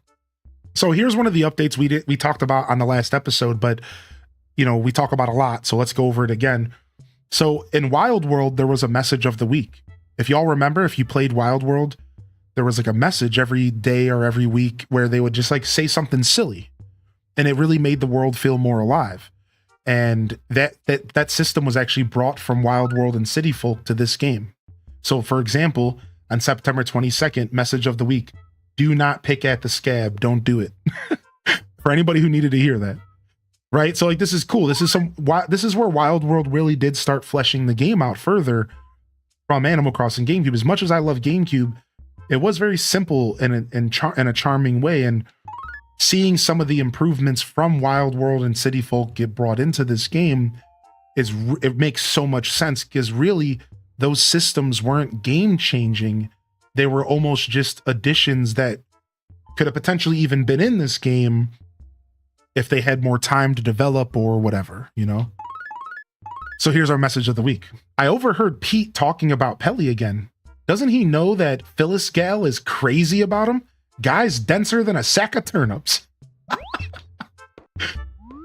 So here's one of the updates we talked about on the last episode, but you know, we talk about a lot, so let's go over it again. So in Wild World, there was a message of the week. If y'all remember, if you played Wild World, there was like a message every day or every week where they would just like say something silly, and it really made the world feel more alive. And that system was actually brought from Wild World and City Folk to this game. So for example, on September 22nd, message of the week, do not pick at the scab. Don't do it. For anybody who needed to hear that. Right? So like, this is cool. This is where Wild World really did start fleshing the game out further from Animal Crossing GameCube. As much as I love GameCube, it was very simple in a charming way. And seeing some of the improvements from Wild World and City Folk get brought into this game it makes so much sense, because really those systems weren't game changing. They were almost just additions that could have potentially even been in this game if they had more time to develop or whatever, you know? So here's our message of the week. I overheard Pete talking about Pelly again. Doesn't he know that Phyllis Gal is crazy about him? Guy's denser than a sack of turnips.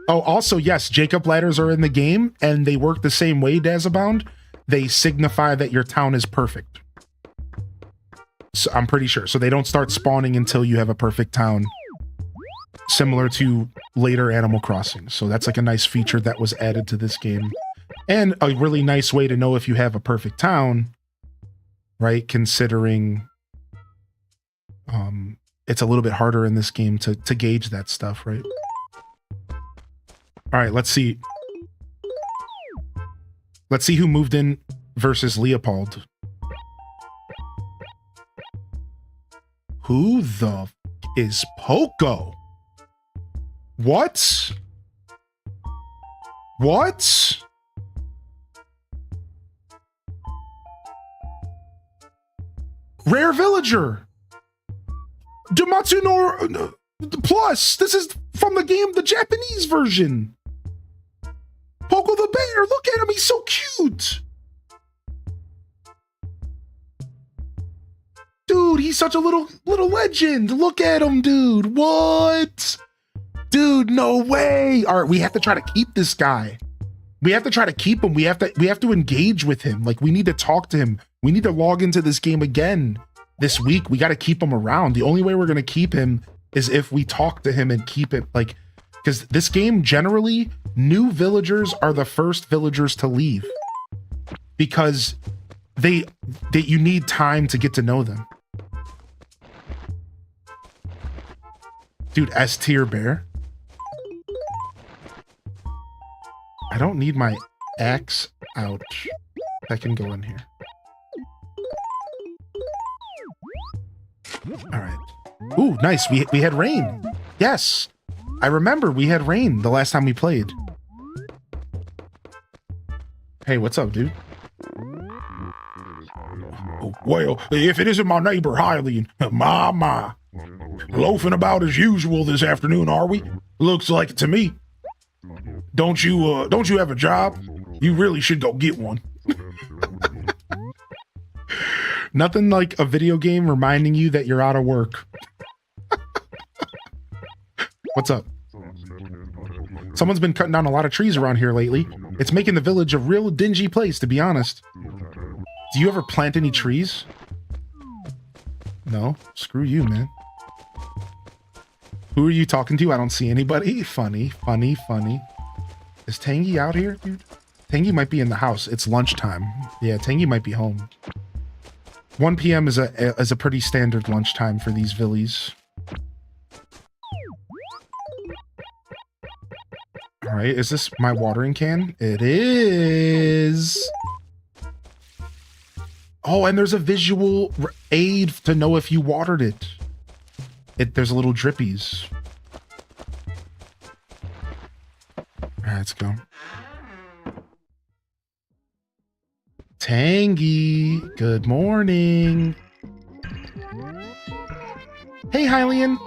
Oh, also, yes, Jacob ladders are in the game, and they work the same way, Dazabound. They signify that your town is perfect. So I'm pretty sure. So they don't start spawning until you have a perfect town, similar to later Animal Crossing. So that's like a nice feature that was added to this game. And a really nice way to know if you have a perfect town, right? Considering it's a little bit harder in this game to gauge that stuff, right? All right, let's see. Let's see who moved in versus Leopold. Who the f is Poco? What? What? Rare Villager. Damatsu Plus. This is from the game, the Japanese version. Poco the Bear. Look at him. He's so cute. Dude, he's such a little legend. Look at him, dude. What? Dude, no way. All right, we have to try to keep this guy. We have to try to keep him. We have to engage with him. Like, we need to talk to him. We need to log into this game again this week. We got to keep him around. The only way we're going to keep him is if we talk to him and keep it, like, because this game, generally, new villagers are the first villagers to leave, because you need time to get to know them. Dude, S tier bear. I don't need my axe. Ouch. That can go in here. All right. Ooh, nice. We had rain. Yes. I remember we had rain the last time we played. Hey, what's up, dude? Oh, Well, if it isn't my neighbor Hylian, my. Loafing about as usual this afternoon, are we? Looks like it to me. Don't you have a job? You really should go get one. Nothing like a video game reminding you that you're out of work. What's up? Someone's been cutting down a lot of trees around here lately. It's making the village a real dingy place, to be honest. Do you ever plant any trees? No? Screw you, man. Who are you talking to? I don't see anybody. Funny. Is Tangy out here, dude? Tangy might be in the house. It's lunchtime. Yeah, Tangy might be home. 1 p.m. is a pretty standard lunchtime for these villies. All right, is this my watering can? It is. Oh, and there's a visual aid to know if you watered it. There's a little drippies. All right, let's go. Tangy, good morning. Hey, Hylian.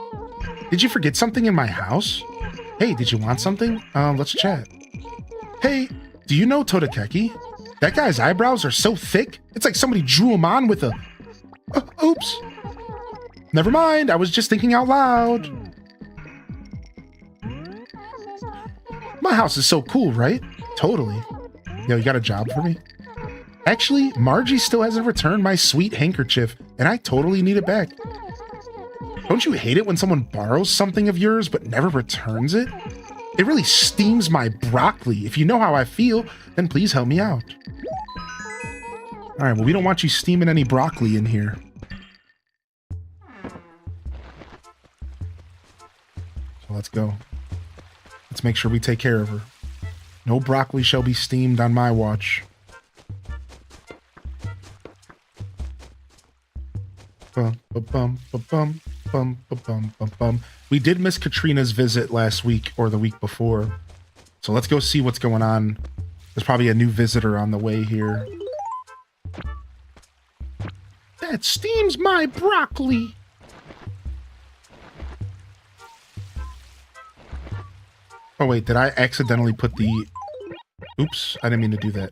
Did you forget something in my house? Hey, did you want something? Let's chat. Hey, do you know Todakeki? That guy's eyebrows are so thick, it's like somebody drew him on with a... oops. Never mind, I was just thinking out loud. My house is so cool, right? Totally. Yo, you got a job for me? Actually, Margie still hasn't returned my sweet handkerchief, and I totally need it back. Don't you hate it when someone borrows something of yours but never returns it? It really steams my broccoli. If you know how I feel, then please help me out. All right, well, we don't want you steaming any broccoli in here. So let's go. Let's make sure we take care of her. No broccoli shall be steamed on my watch. We did miss Katrina's visit last week or the week before. So let's go see what's going on. There's probably a new visitor on the way here. That steams my broccoli. Oh wait, did I accidentally put the... Oops, I didn't mean to do that.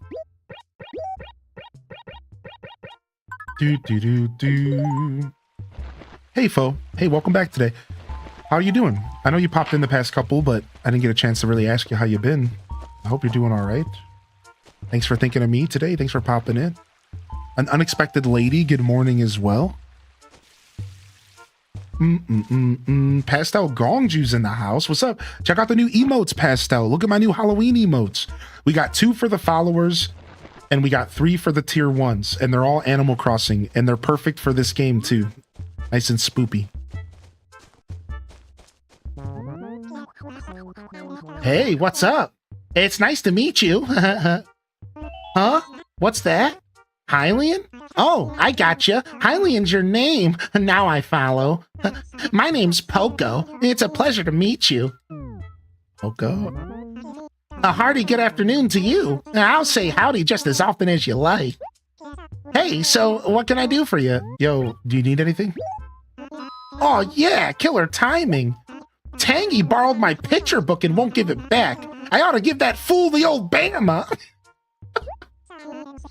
Do. Hey, Fo. Hey, welcome back today. How are you doing? I know you popped in the past couple, but I didn't get a chance to really ask you how you've been. I hope you're doing all right. Thanks for thinking of me today. Thanks for popping in. An unexpected lady, good morning as well. Pastel Gongju's in the house. What's up? Check out the new emotes, Pastel. Look at my new Halloween emotes. We got 2 for the followers, and we got 3 for the tier 1s, and they're all Animal Crossing, and they're perfect for this game too. Nice and spoopy. Hey, what's up? It's nice to meet you. Huh? What's that? Hylian? Oh, I gotcha. Hylian's your name. Now I follow. My name's Poco. It's a pleasure to meet you. Poco? A hearty good afternoon to you. I'll say howdy just as often as you like. Hey, so what can I do for you? Yo, do you need anything? Oh yeah, killer timing. Tangy borrowed my picture book and won't give it back. I ought to give that fool the old Bama.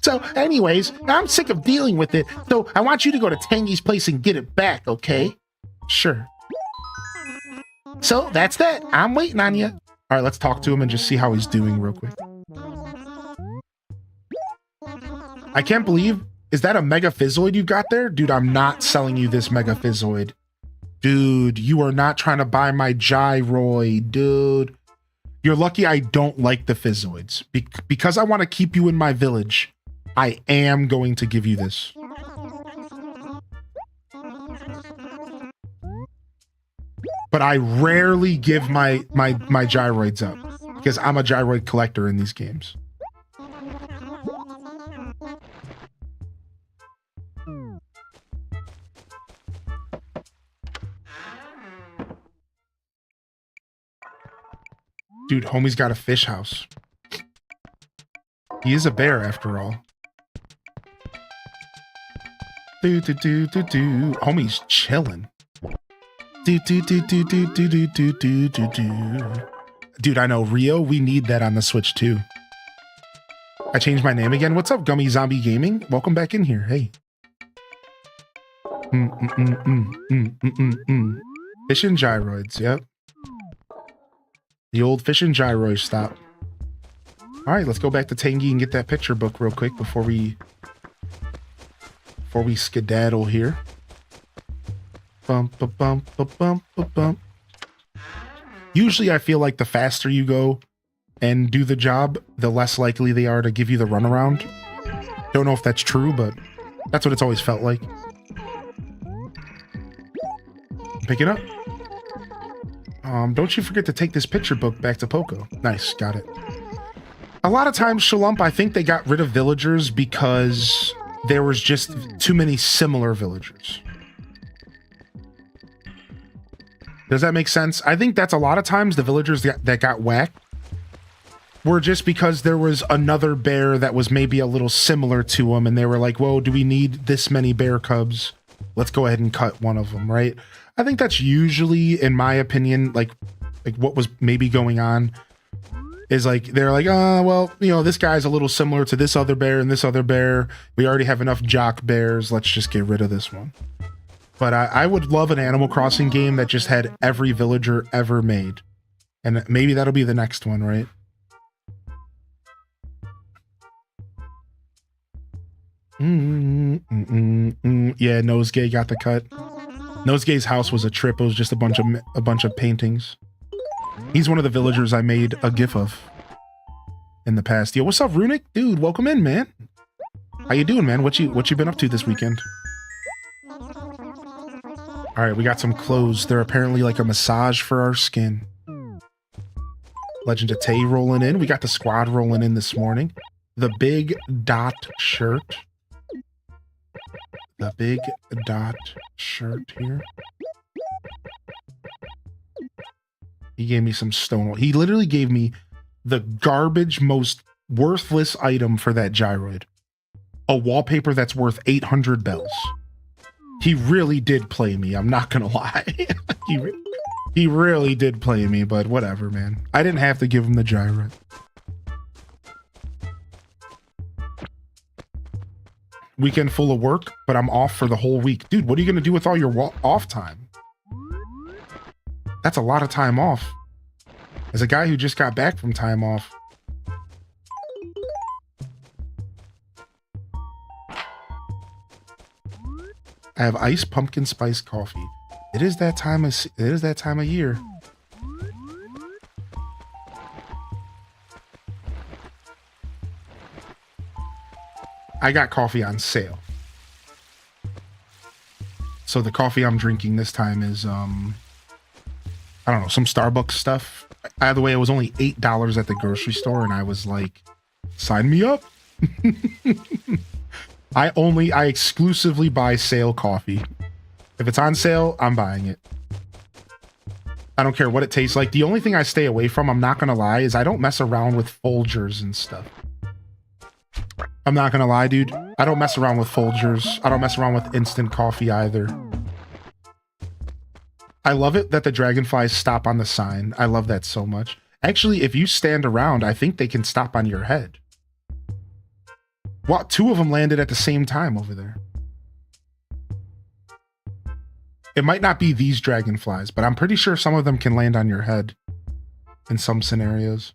So anyways, I'm sick of dealing with it, so I want you to go to Tangy's place and get it back, okay? Sure. So that's that. I'm waiting on you. All right, let's talk to him and just see how he's doing real quick. I can't believe, is that a Mega Fizzoid you got there? Dude, I'm not selling you this Mega Fizzoid. Dude, you are not trying to buy my Gyroid, dude. You're lucky I don't like the Fizzoids. Because I want to keep you in my village, I am going to give you this. But I rarely give my Gyroids up because I'm a Gyroid collector in these games. Dude, homie's got a fish house. He is a bear after all. Do do do do do. Homie's chilling. Do do do do do do do do do do do. Dude, I know Rio. We need that on the Switch too. I changed my name again. What's up, Gummy Zombie Gaming? Welcome back in here. Hey. Fish and gyroids. Yep. The old fish and gyroids stop. All right, let's go back to Tangy and get that picture book real quick before we skedaddle here. Bump, bump, bump, bump, bump, bump. Usually I feel like the faster you go and do the job, the less likely they are to give you the runaround. Don't know if that's true, but that's what it's always felt like. Pick it up. Don't you forget to take this picture book back to Poco. Nice, got it. A lot of times, Shalump, I think they got rid of villagers because there was just too many similar villagers. Does that make sense? I think that's a lot of times the villagers that got whacked were just because there was another bear that was maybe a little similar to them, and they were like, whoa, do we need this many bear cubs? Let's go ahead and cut one of them, right? I think that's usually, in my opinion, like what was maybe going on is like, they're like, oh, well, you know, this guy's a little similar to this other bear and this other bear. We already have enough jock bears. Let's just get rid of this one. But I would love an Animal Crossing game that just had every villager ever made. And maybe that'll be the next one, right? Yeah, Nosegay got the cut. Nosegays house was a trip. It was just a bunch of paintings. He's one of the villagers I made a gif of in the past. Yo, what's up, Runic? Dude, welcome in, man. How you doing, man? What you been up to this weekend? All right, we got some clothes. They're apparently like a massage for our skin. Legend of Tay rolling in. We got the squad rolling in this morning. The big dot shirt. The big dot shirt here. He gave me some stone. He literally gave me the garbage, most worthless item for that gyroid. A wallpaper that's worth 800 bells. He really did play me. I'm not gonna lie. He really did play me, but whatever, man. I didn't have to give him the gyroid. Weekend full of work, but I'm off for the whole week. Dude, what are you gonna do with all your off time? That's a lot of time off. As a guy who just got back from time off. I have iced pumpkin spice coffee. It is that time of year. I got coffee on sale. So the coffee I'm drinking this time is I don't know, some Starbucks stuff. By the way, it was only $8 at the grocery store, and I was like, sign me up. I exclusively buy sale coffee. If it's on sale, I'm buying it. I don't care what it tastes like. The only thing I stay away from, I'm not gonna lie, is I don't mess around with Folgers and stuff. I'm not gonna lie, dude. I don't mess around with Folgers. I don't mess around with instant coffee either. I love it that the dragonflies stop on the sign. I love that so much. Actually, if you stand around, I think they can stop on your head. Well, two of them landed at the same time over there. It might not be these dragonflies, but I'm pretty sure some of them can land on your head in some scenarios.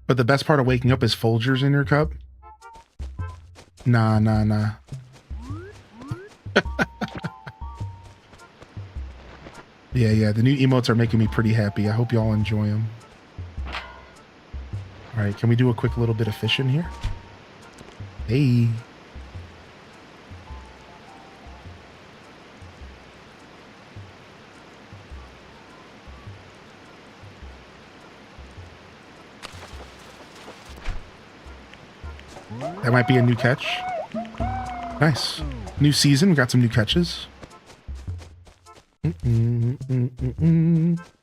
But the best part of waking up is Folgers in your cup. Nah. Yeah, the new emotes are making me pretty happy. I hope y'all enjoy them. All right, can we do a quick little bit of fishing here? Hey. That might be a new catch. Nice. New season, we got some new catches.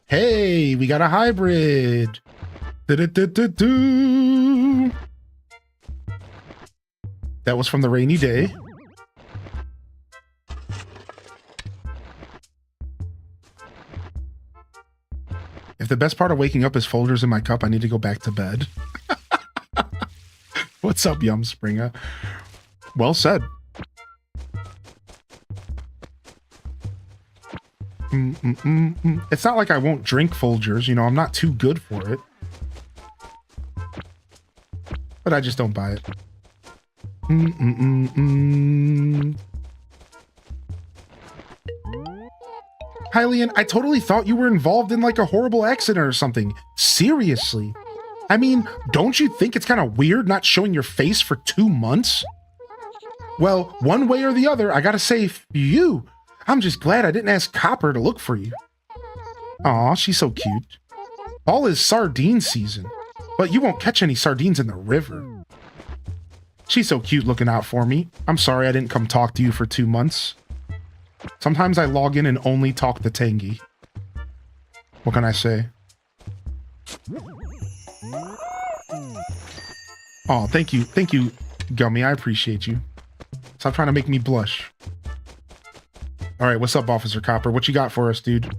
Hey, we got a hybrid. Du-du-du-du-du. That was from the rainy day. If the best part of waking up is Folgers in my cup, I need to go back to bed. What's up, Yum Springer? Well said. It's not like I won't drink Folgers, you know, I'm not too good for it. But I just don't buy it. Hylian, I totally thought you were involved in like a horrible accident or something. Seriously. I mean, don't you think it's kind of weird not showing your face for 2 months? Well, one way or the other, I gotta say, for you, I'm just glad I didn't ask Copper to look for you. Aw, she's so cute. Fall is sardine season, but you won't catch any sardines in the river. She's so cute looking out for me. I'm sorry I didn't come talk to you for 2 months. Sometimes I log in and only talk to Tangy. What can I say? Oh, thank you, Gummy. I appreciate you. Stop trying to make me blush. All right, what's up, Officer Copper? What you got for us, dude?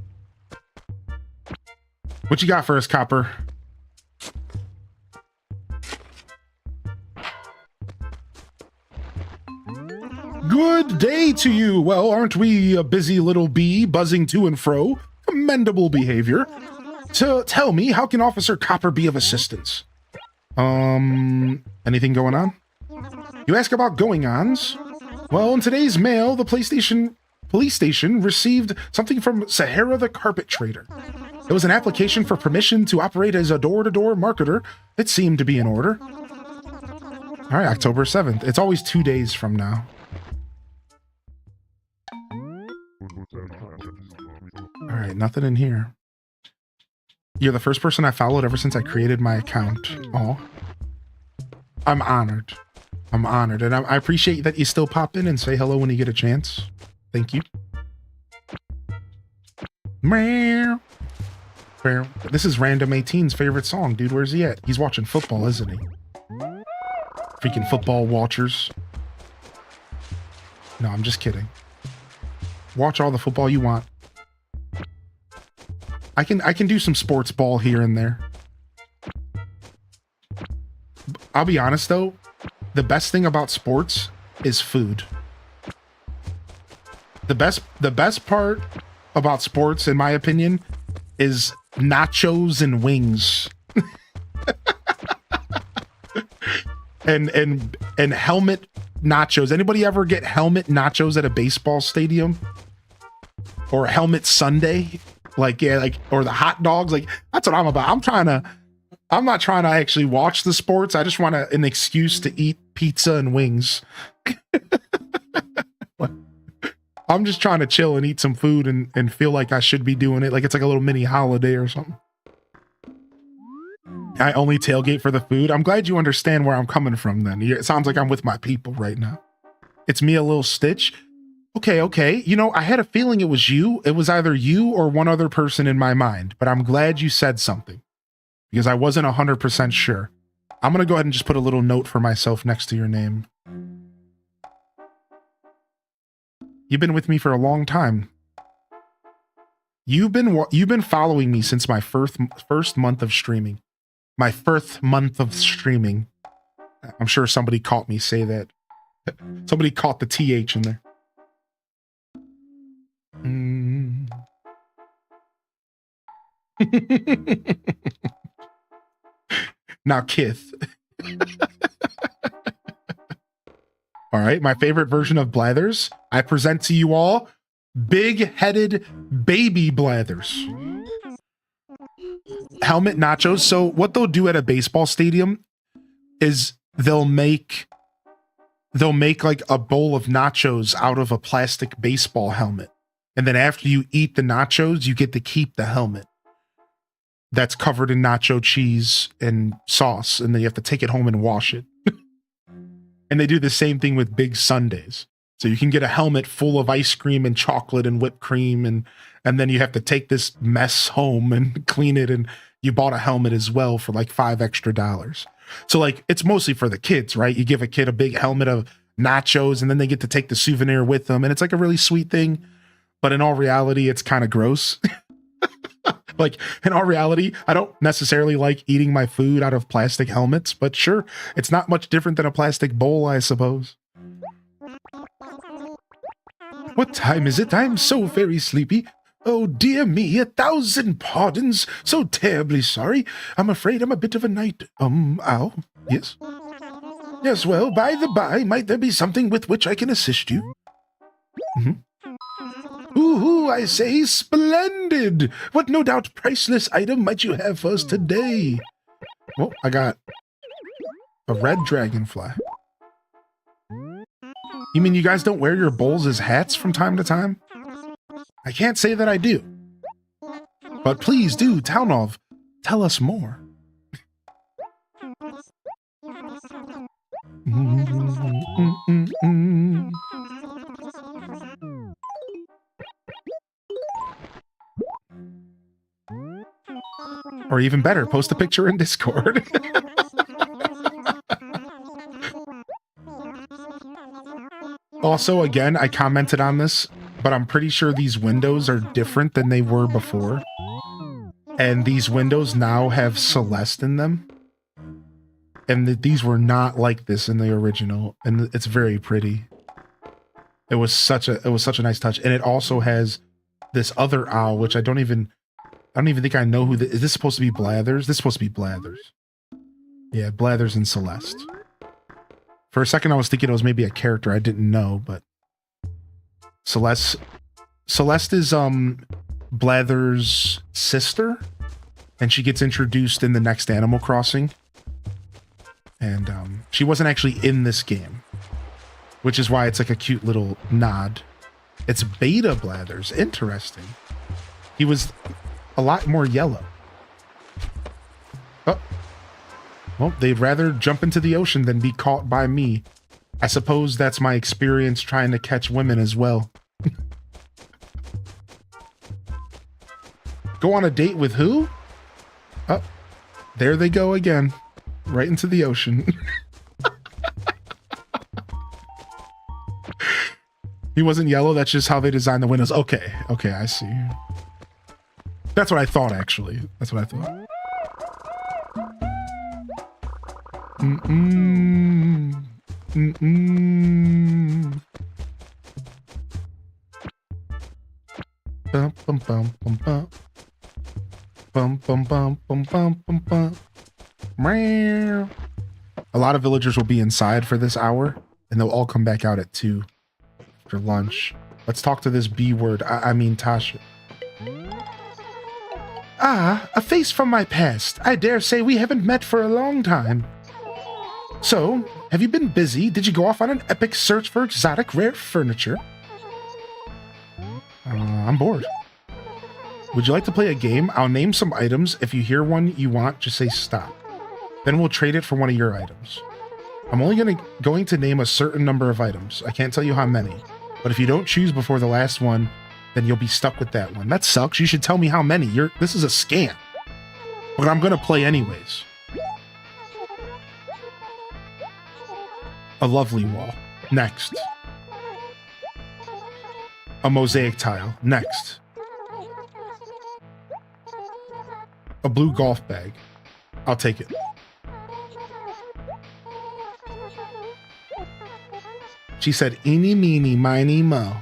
What you got for us, Copper? Good day to you. Well, aren't we a busy little bee buzzing to and fro? Commendable behavior. Tell me, how can Officer Copper be of assistance? Anything going on? You ask about going-ons? Well, in today's mail, the police station received something from Sahara the Carpet Trader. It was an application for permission to operate as a door-to-door marketer. It seemed to be in order. All right, October 7th. It's always 2 days from now. All right, nothing in here. You're the first person I followed ever since I created my account. Oh, I'm honored. I'm honored. And I appreciate that you still pop in and say hello when you get a chance. Thank you. Meow. This is Random 18's favorite song, dude. Where's he at? He's watching football, isn't he? Freaking football watchers. No, I'm just kidding. Watch all the football you want. I can do some sports ball here and there. I'll be honest though, the best thing about sports is food. The best part about sports, in my opinion, is nachos and wings. and helmet nachos. Anybody ever get helmet nachos at a baseball stadium? Or helmet sundae? Like, yeah, like, or the hot dogs. Like, that's what I'm about. I'm not trying to actually watch the sports. I just want an excuse to eat pizza and wings. I'm just trying to chill and eat some food and feel like I should be doing it. Like it's like a little mini holiday or something. I only tailgate for the food. I'm glad you understand where I'm coming from then. It sounds like I'm with my people right now. It's me, a little Stitch. Okay. You know, I had a feeling it was you. It was either you or one other person in my mind, but I'm glad you said something because I wasn't 100% sure. I'm going to go ahead and just put a little note for myself next to your name. You've been with me for a long time. You've been following me since my first month of streaming. My first month of streaming. I'm sure somebody caught me say that. Somebody caught the TH in there. Now, Kith. All right, my favorite version of Blathers. I present to you all big-headed baby Blathers. Helmet nachos. So what they'll do at a baseball stadium is they'll make like a bowl of nachos out of a plastic baseball helmet. And then after you eat the nachos, you get to keep the helmet that's covered in nacho cheese and sauce. And then you have to take it home and wash it. And they do the same thing with big sundaes. So you can get a helmet full of ice cream and chocolate and whipped cream, and then you have to take this mess home and clean it, and you bought a helmet as well for like $5 extra. So like it's mostly for the kids, right? You give a kid a big helmet of nachos and then they get to take the souvenir with them, and it's like a really sweet thing. But in all reality, it's kind of gross. Like in all reality, I don't necessarily like eating my food out of plastic helmets, but sure, it's not much different than a plastic bowl, I suppose. What time is it? I'm so very sleepy. Oh dear me, 1,000 pardons. So terribly sorry. I'm afraid I'm a bit of a night. Ow. Yes? Yes, well, by the by, might there be something with which I can assist you? Ooh, I say, splendid! What no doubt priceless item might you have for us today? Well, I got a red dragonfly. You mean you guys don't wear your bowls as hats from time to time? I can't say that I do. But please do, Townov, tell us more. Or even better, post a picture in Discord. Also, again, I commented on this, but I'm pretty sure these windows are different than they were before. And these windows now have Celeste in them. And these were not like this in the original, and it's very pretty. It was such a nice touch, and it also has this other owl, which I don't even think I know who is this supposed to be. Blathers? This is supposed to be Blathers. Yeah, Blathers and Celeste. For a second, I was thinking it was maybe a character I didn't know, but Celeste is Blathers' sister, and she gets introduced in the next Animal Crossing. And she wasn't actually in this game, which is why it's like a cute little nod. It's Beta Blathers. Interesting. He was a lot more yellow. Oh. Well, they'd rather jump into the ocean than be caught by me. I suppose that's my experience trying to catch women as well. Go on a date with who? Oh, there they go again. Right into the ocean. He wasn't yellow. That's just how they designed the windows. Okay, I see. That's what I thought, actually. That's what I thought. Bum bum bum bum bum. Bum bum bum bum bum bum bum. A lot of villagers will be inside for this hour, and they'll all come back out at 2 for lunch. Let's talk to this B word. I mean Tasha. Ah, a face from my past. I dare say we haven't met for a long time. So, have you been busy? Did you go off on an epic search for exotic rare furniture? I'm bored. Would you like to play a game? I'll name some items. If you hear one you want, just say stop. Then we'll trade it for one of your items. I'm only going to name a certain number of items. I can't tell you how many. But if you don't choose before the last one, then you'll be stuck with that one. That sucks. You should tell me how many. This is a scam. But I'm going to play anyways. A lovely wall. Next. A mosaic tile. Next. A blue golf bag. I'll take it. She said, eeny, meeny, miny, mo.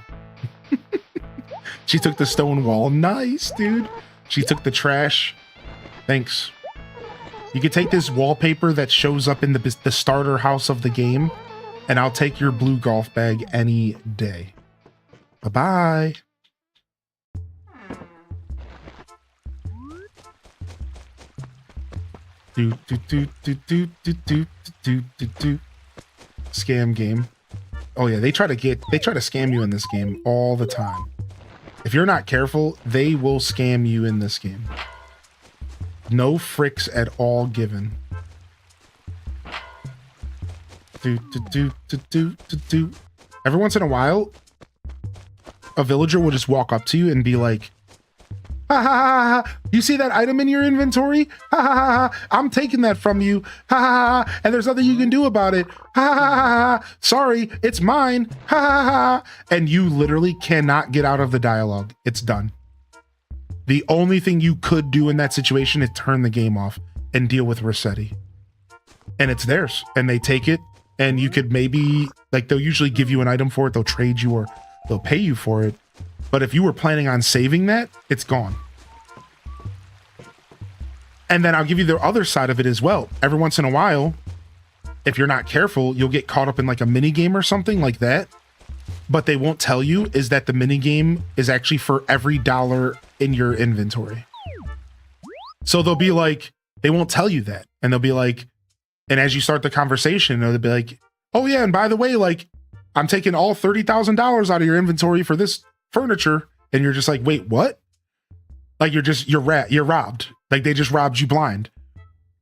She took the stone wall. Nice, dude. She took the trash. Thanks. You can take this wallpaper that shows up in the starter house of the game, and I'll take your blue golf bag any day. Bye-bye. Scam game. Oh yeah, they try to scam you in this game all the time. If you're not careful, they will scam you in this game. No fricks at all given. Every once in a while, a villager will just walk up to you and be like, ha ha ha ha, you see that item in your inventory? Ha ha ha ha, I'm taking that from you. Ha ha ha, and there's nothing you can do about it. Ha ha ha ha, sorry, it's mine. Ha ha ha, and you literally cannot get out of the dialogue. It's done. The only thing you could do in that situation is turn the game off and deal with Rossetti. And it's theirs, and they take it, and you could maybe, like, they'll usually give you an item for it, they'll trade you, or they'll pay you for it. But if you were planning on saving that, it's gone. And then I'll give you the other side of it as well. Every once in a while, if you're not careful, you'll get caught up in like a mini game or something like that. But they won't tell you is that the mini game is actually for every dollar in your inventory. So they'll be like, they won't tell you that. And they'll be like, and as you start the conversation, they'll be like, oh yeah, and by the way, like, I'm taking all $30,000 out of your inventory for this furniture. And you're just like, wait, what? Like, you're robbed. Like, they just robbed you blind.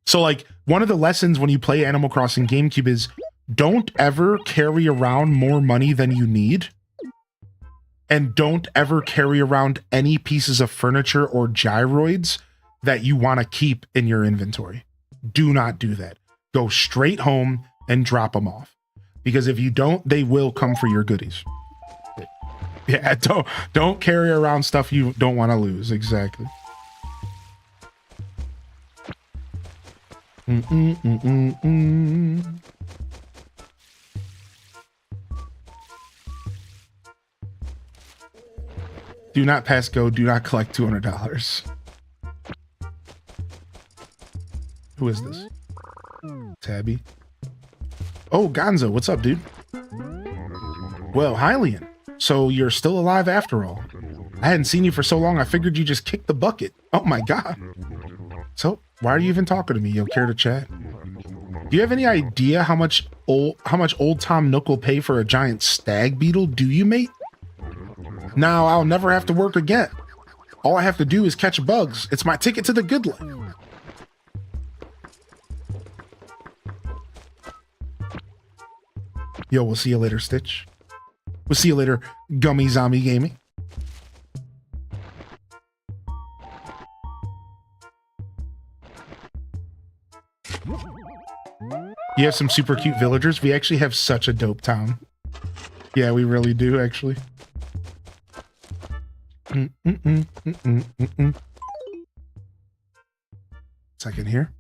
So like, one of the lessons when you play Animal Crossing GameCube is don't ever carry around more money than you need. And don't ever carry around any pieces of furniture or gyroids that you want to keep in your inventory. Do not do that. Go straight home and drop them off. Because if you don't, they will come for your goodies. Yeah, don't carry around stuff you don't want to lose. Exactly. Do not pass go. Do not collect $200. Who is this? Tabby. Oh, Gonzo, what's up, dude? Well, Hylian. So you're still alive after all. I hadn't seen you for so long, I figured you just kicked the bucket. Oh my god. So, why are you even talking to me? You care to chat? Do you have any idea how much old Tom Nook will pay for a giant stag beetle? Do you, mate? Now I'll never have to work again. All I have to do is catch bugs. It's my ticket to the good life. Yo, we'll see you later, Stitch. We'll see you later, Gummy Zombie Gaming. You have some super cute villagers. We actually have such a dope town. Yeah, we really do, actually. Second here.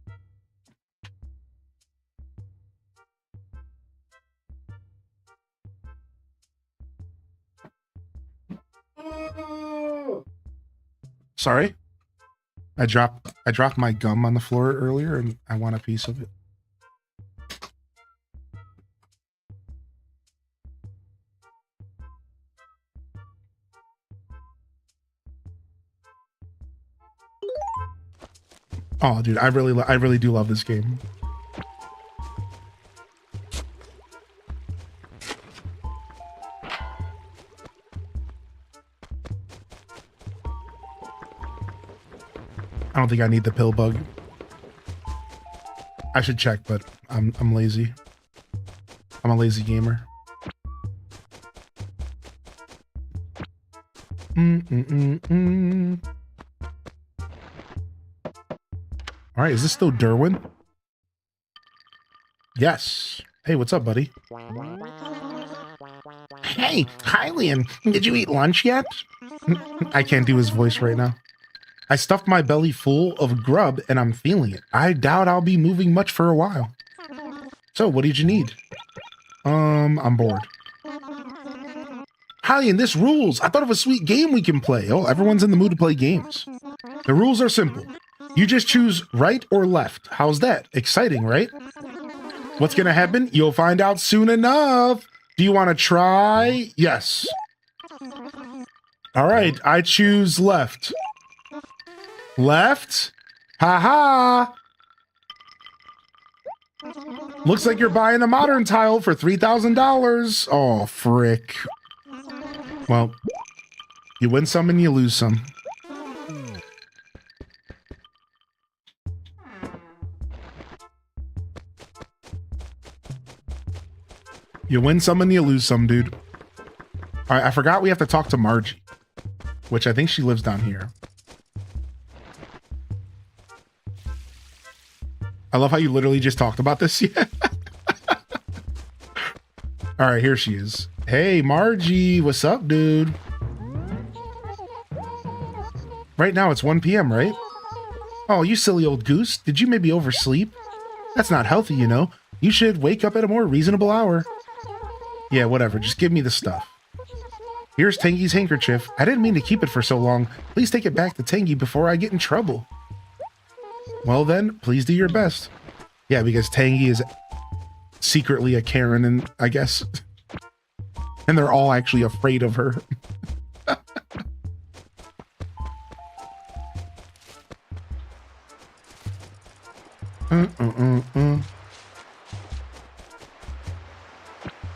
Sorry. I dropped my gum on the floor earlier and I want a piece of it. Oh, dude, I really do love this game. I don't think I need the pill bug. I should check, but I'm lazy. I'm a lazy gamer. All right, is this still Derwin? Yes. Hey, what's up, buddy? Hey, Hylian, did you eat lunch yet? I can't do his voice right now. I stuffed my belly full of grub and I'm feeling it. I doubt I'll be moving much for a while. So, what did you need? I'm bored. Hylian, this rules. I thought of a sweet game we can play. Oh, everyone's in the mood to play games. The rules are simple. You just choose right or left. How's that? Exciting, right? What's gonna happen? You'll find out soon enough. Do you want to try? Yes. All right, I choose left. Left? Haha! Looks like you're buying a modern tile for $3,000. Oh, frick. Well, you win some and you lose some. You win some and you lose some, dude. All right, I forgot we have to talk to Margie, which I think she lives down here. I love how you literally just talked about this. Yeah. All right, here she is. Hey, Margie, what's up, dude? Right now it's 1 p.m., right? Oh, you silly old goose. Did you maybe oversleep? That's not healthy, you know. You should wake up at a more reasonable hour. Yeah, whatever. Just give me the stuff. Here's Tangy's handkerchief. I didn't mean to keep it for so long. Please take it back to Tangy before I get in trouble. Well then, please do your best. Yeah, because Tangy is secretly a Karen, and I guess... and they're all actually afraid of her.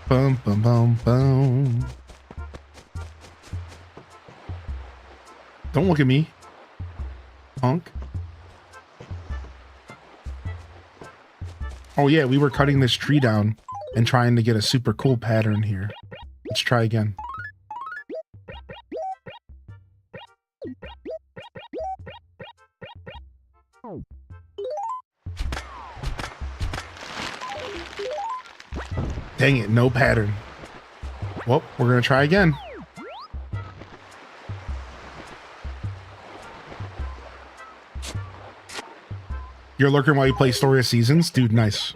Bum, bum, bum, bum. Don't look at me, punk. Oh yeah, we were cutting this tree down and trying to get a super cool pattern here. Let's try again. Dang it, no pattern. Well, we're gonna try again. You're lurking while you play Story of Seasons? Dude, nice.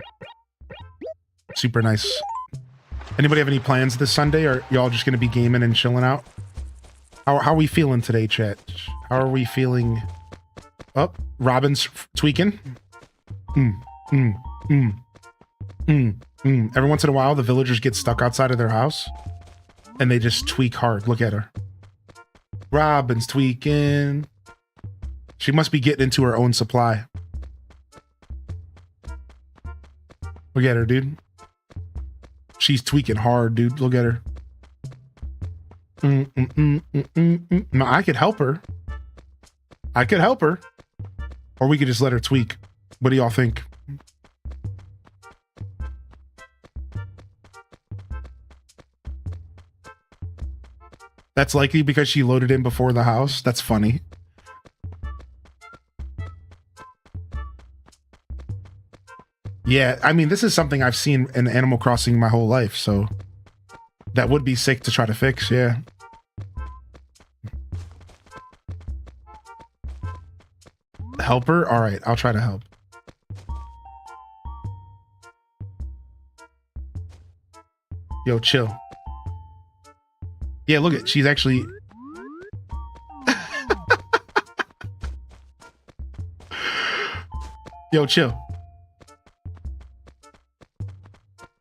Super nice. Anybody have any plans this Sunday, or y'all just gonna be gaming and chilling out? How are we feeling today, chat? How are we feeling? Oh, Robin's tweaking. Every once in a while, the villagers get stuck outside of their house, and they just tweak hard. Look at her. Robin's tweaking. She must be getting into her own supply. Look at her, dude. She's tweaking hard, dude. Look at her. No, I could help her. I could help her. Or we could just let her tweak. What do y'all think? That's likely because she loaded in before the house. That's funny. Yeah, I mean, this is something I've seen in Animal Crossing my whole life, so that would be sick to try to fix, yeah. Help her? All right, I'll try to help. Yo, chill. Yeah, look at, she's actually... Yo, chill.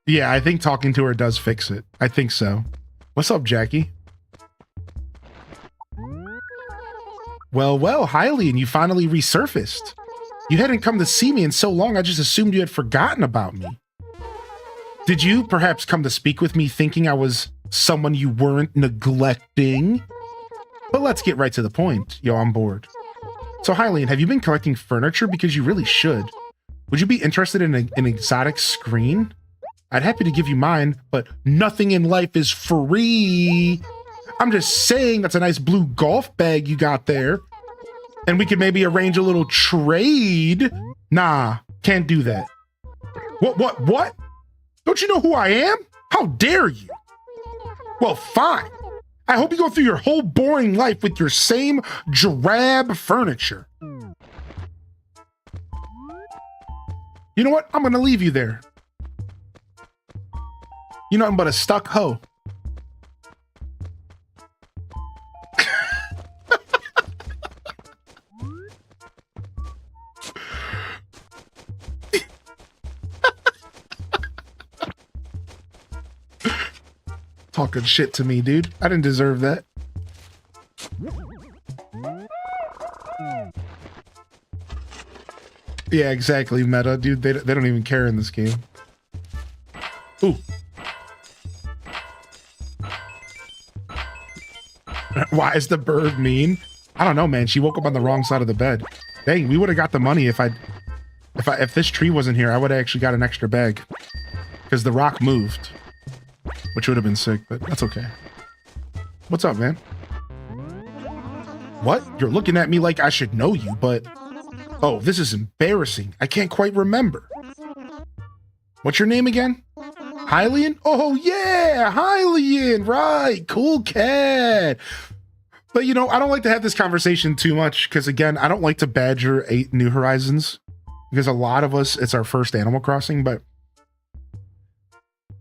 Yeah, I think talking to her does fix it. I think so. What's up, Jackie? Well, Hylian, you finally resurfaced. You hadn't come to see me in so long, I just assumed you had forgotten about me. Did you perhaps come to speak with me thinking I was someone you weren't neglecting? But let's get right to the point. Yo, I'm bored. So, Hylian, have you been collecting furniture? Because you really should. Would you be interested in an exotic screen? I'd happy to give you mine, but nothing in life is free. I'm just saying that's a nice blue golf bag you got there. And we could maybe arrange a little trade. Nah, can't do that. What? Don't you know who I am? How dare you? Well, fine. I hope you go through your whole boring life with your same drab furniture. You know what? I'm gonna leave you there. You're nothing but a stuck hoe. Talking shit to me, dude. I didn't deserve that. Yeah, exactly, meta, dude. They don't even care in this game. Ooh. Why is the bird mean? I don't know, man. She woke up on the wrong side of the bed. Dang, we would have got the money if this tree wasn't here. I would have actually got an extra bag because the rock moved, which would have been sick, but that's okay. What's up, man? What? You're looking at me like I should know you, but... Oh, this is embarrassing. I can't quite remember. What's your name again? Hylian? Oh, yeah, Hylian, right. Cool cat. But, you know, I don't like to have this conversation too much because, again, I don't like to badger New Horizons because a lot of us, it's our first Animal Crossing, but,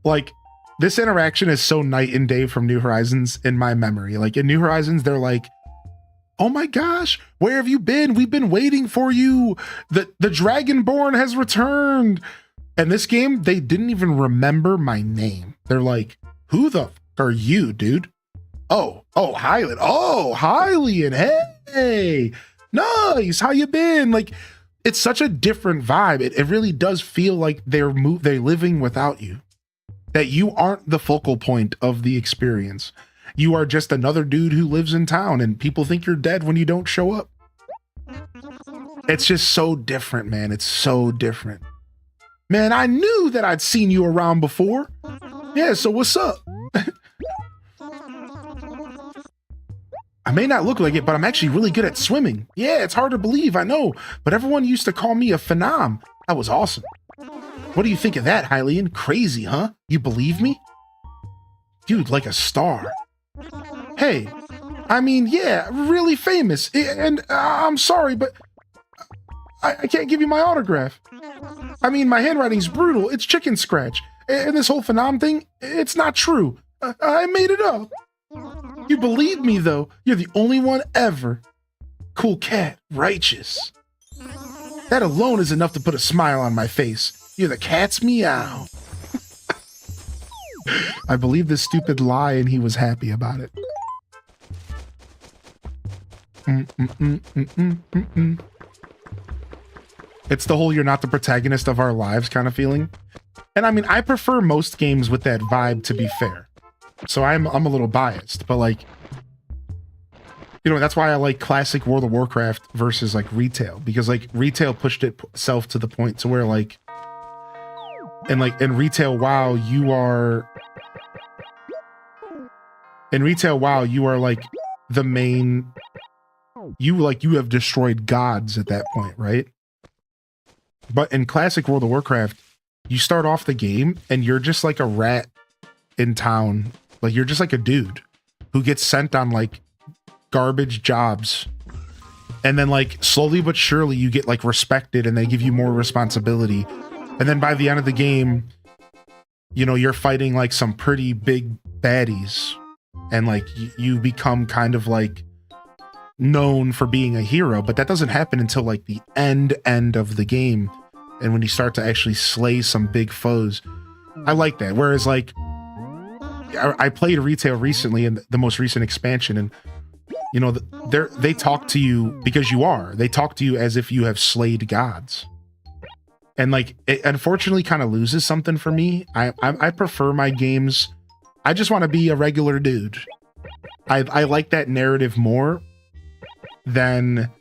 like, this interaction is so night and day from New Horizons in my memory. Like, in New Horizons, they're like, oh my gosh, where have you been? We've been waiting for you. The Dragonborn has returned. And this game, they didn't even remember my name. They're like, who the f are you, dude? Oh, Hylian. Oh, Hylian. Hey, nice. How you been? Like, it's such a different vibe. It really does feel like they're living without you. That you aren't the focal point of the experience. You are just another dude who lives in town and people think you're dead when you don't show up. It's just so different, man. It's so different. Man, I knew that I'd seen you around before. Yeah, so what's up? I may not look like it, but I'm actually really good at swimming. Yeah, it's hard to believe, I know. But everyone used to call me a phenom. That was awesome. What do you think of that, Hylian? Crazy, huh? You believe me? Dude, like a star. Hey, I mean, yeah, really famous. And I'm sorry, but I can't give you my autograph. I mean, my handwriting's brutal. It's chicken scratch. And this whole phenom thing, it's not true. I made it up. You believe me, though. You're the only one ever. Cool cat, righteous. That alone is enough to put a smile on my face. You're the cat's meow. I believed this stupid lie and he was happy about it. It's the whole you're not the protagonist of our lives kind of feeling. And I mean, I prefer most games with that vibe, to be fair. So I'm a little biased, but like, you know, that's why I like classic World of Warcraft versus like retail, because like retail pushed itself to the point to where like, and like in retail WoW, you are like the main, you have destroyed gods at that point, right? But in classic World of Warcraft, you start off the game and you're just like a rat in town. Like you're just like a dude who gets sent on like garbage jobs. And then like slowly but surely you get like respected and they give you more responsibility. And then by the end of the game, you know, you're fighting like some pretty big baddies. And like you become kind of like known for being a hero, but that doesn't happen until like the end of the game. And when you start to actually slay some big foes, I like that. Whereas like, I played retail recently in the most recent expansion, and you know, they talk to you because they talk to you as if you have slayed gods. And like, it unfortunately kind of loses something for me. I prefer my games. I just want to be a regular dude. I like that narrative more than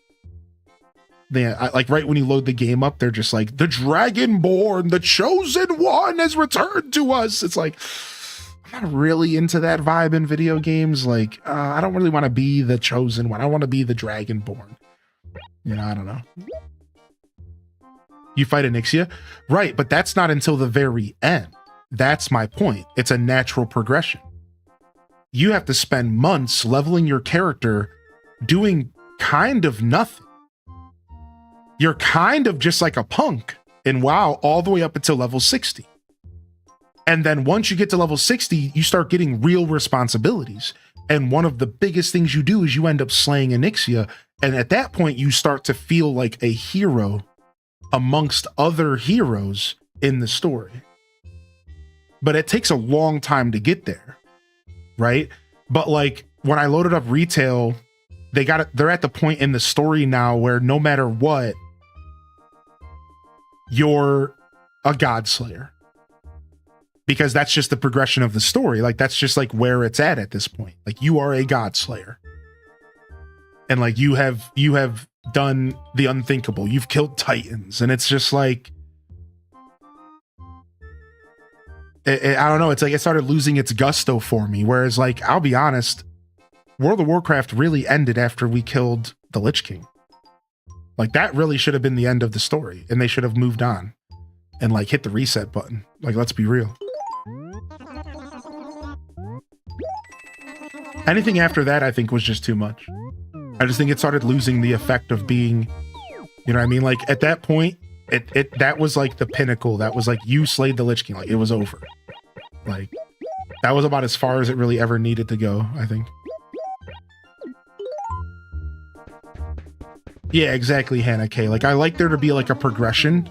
like right when you load the game up, they're just like, the Dragonborn, the chosen one has returned to us. It's like, I'm not really into that vibe in video games. Like, I don't really want to be the chosen one. I want to be the Dragonborn. You know, I don't know. You fight Onyxia? Right, but that's not until the very end. That's my point. It's a natural progression. You have to spend months leveling your character doing kind of nothing. You're kind of just like a punk in WoW all the way up until level 60. And then once you get to level 60, you start getting real responsibilities. And one of the biggest things you do is you end up slaying Onyxia. And at that point, you start to feel like a hero amongst other heroes in the story. But it takes a long time to get there, right? But like when I loaded up retail, they're at the point in the story now where no matter what, you're a god slayer. Because that's just the progression of the story. Like that's just like where it's at this point. Like you are a god slayer. And like you have done the unthinkable. You've killed titans. And it's just like, I don't know. It's like it started losing its gusto for me. Whereas like, I'll be honest, World of Warcraft really ended after we killed the Lich King. Like, that really should have been the end of the story, and they should have moved on and like hit the reset button. Like, let's be real. Anything after that, I think, was just too much. I just think it started losing the effect of being, you know what I mean? Like, at that point, that was like the pinnacle. That was like, you slayed the Lich King. Like, it was over. Like, that was about as far as it really ever needed to go, I think. Yeah, exactly, Hannah K. Like, I like there to be like a progression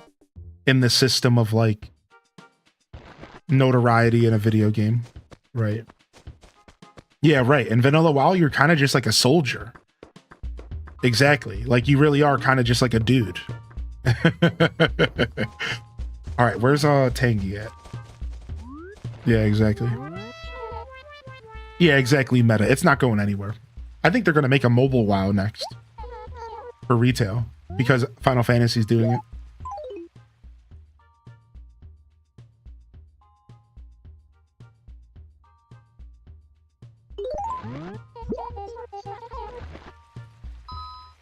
in the system of like notoriety in a video game. Right. Yeah, right. In Vanilla WoW, you're kind of just like a soldier. Exactly. Like, you really are kind of just like a dude. All right, where's Tangy at? Yeah, exactly. Yeah, exactly, meta. It's not going anywhere. I think they're going to make a mobile WoW next for retail because Final Fantasy's doing it.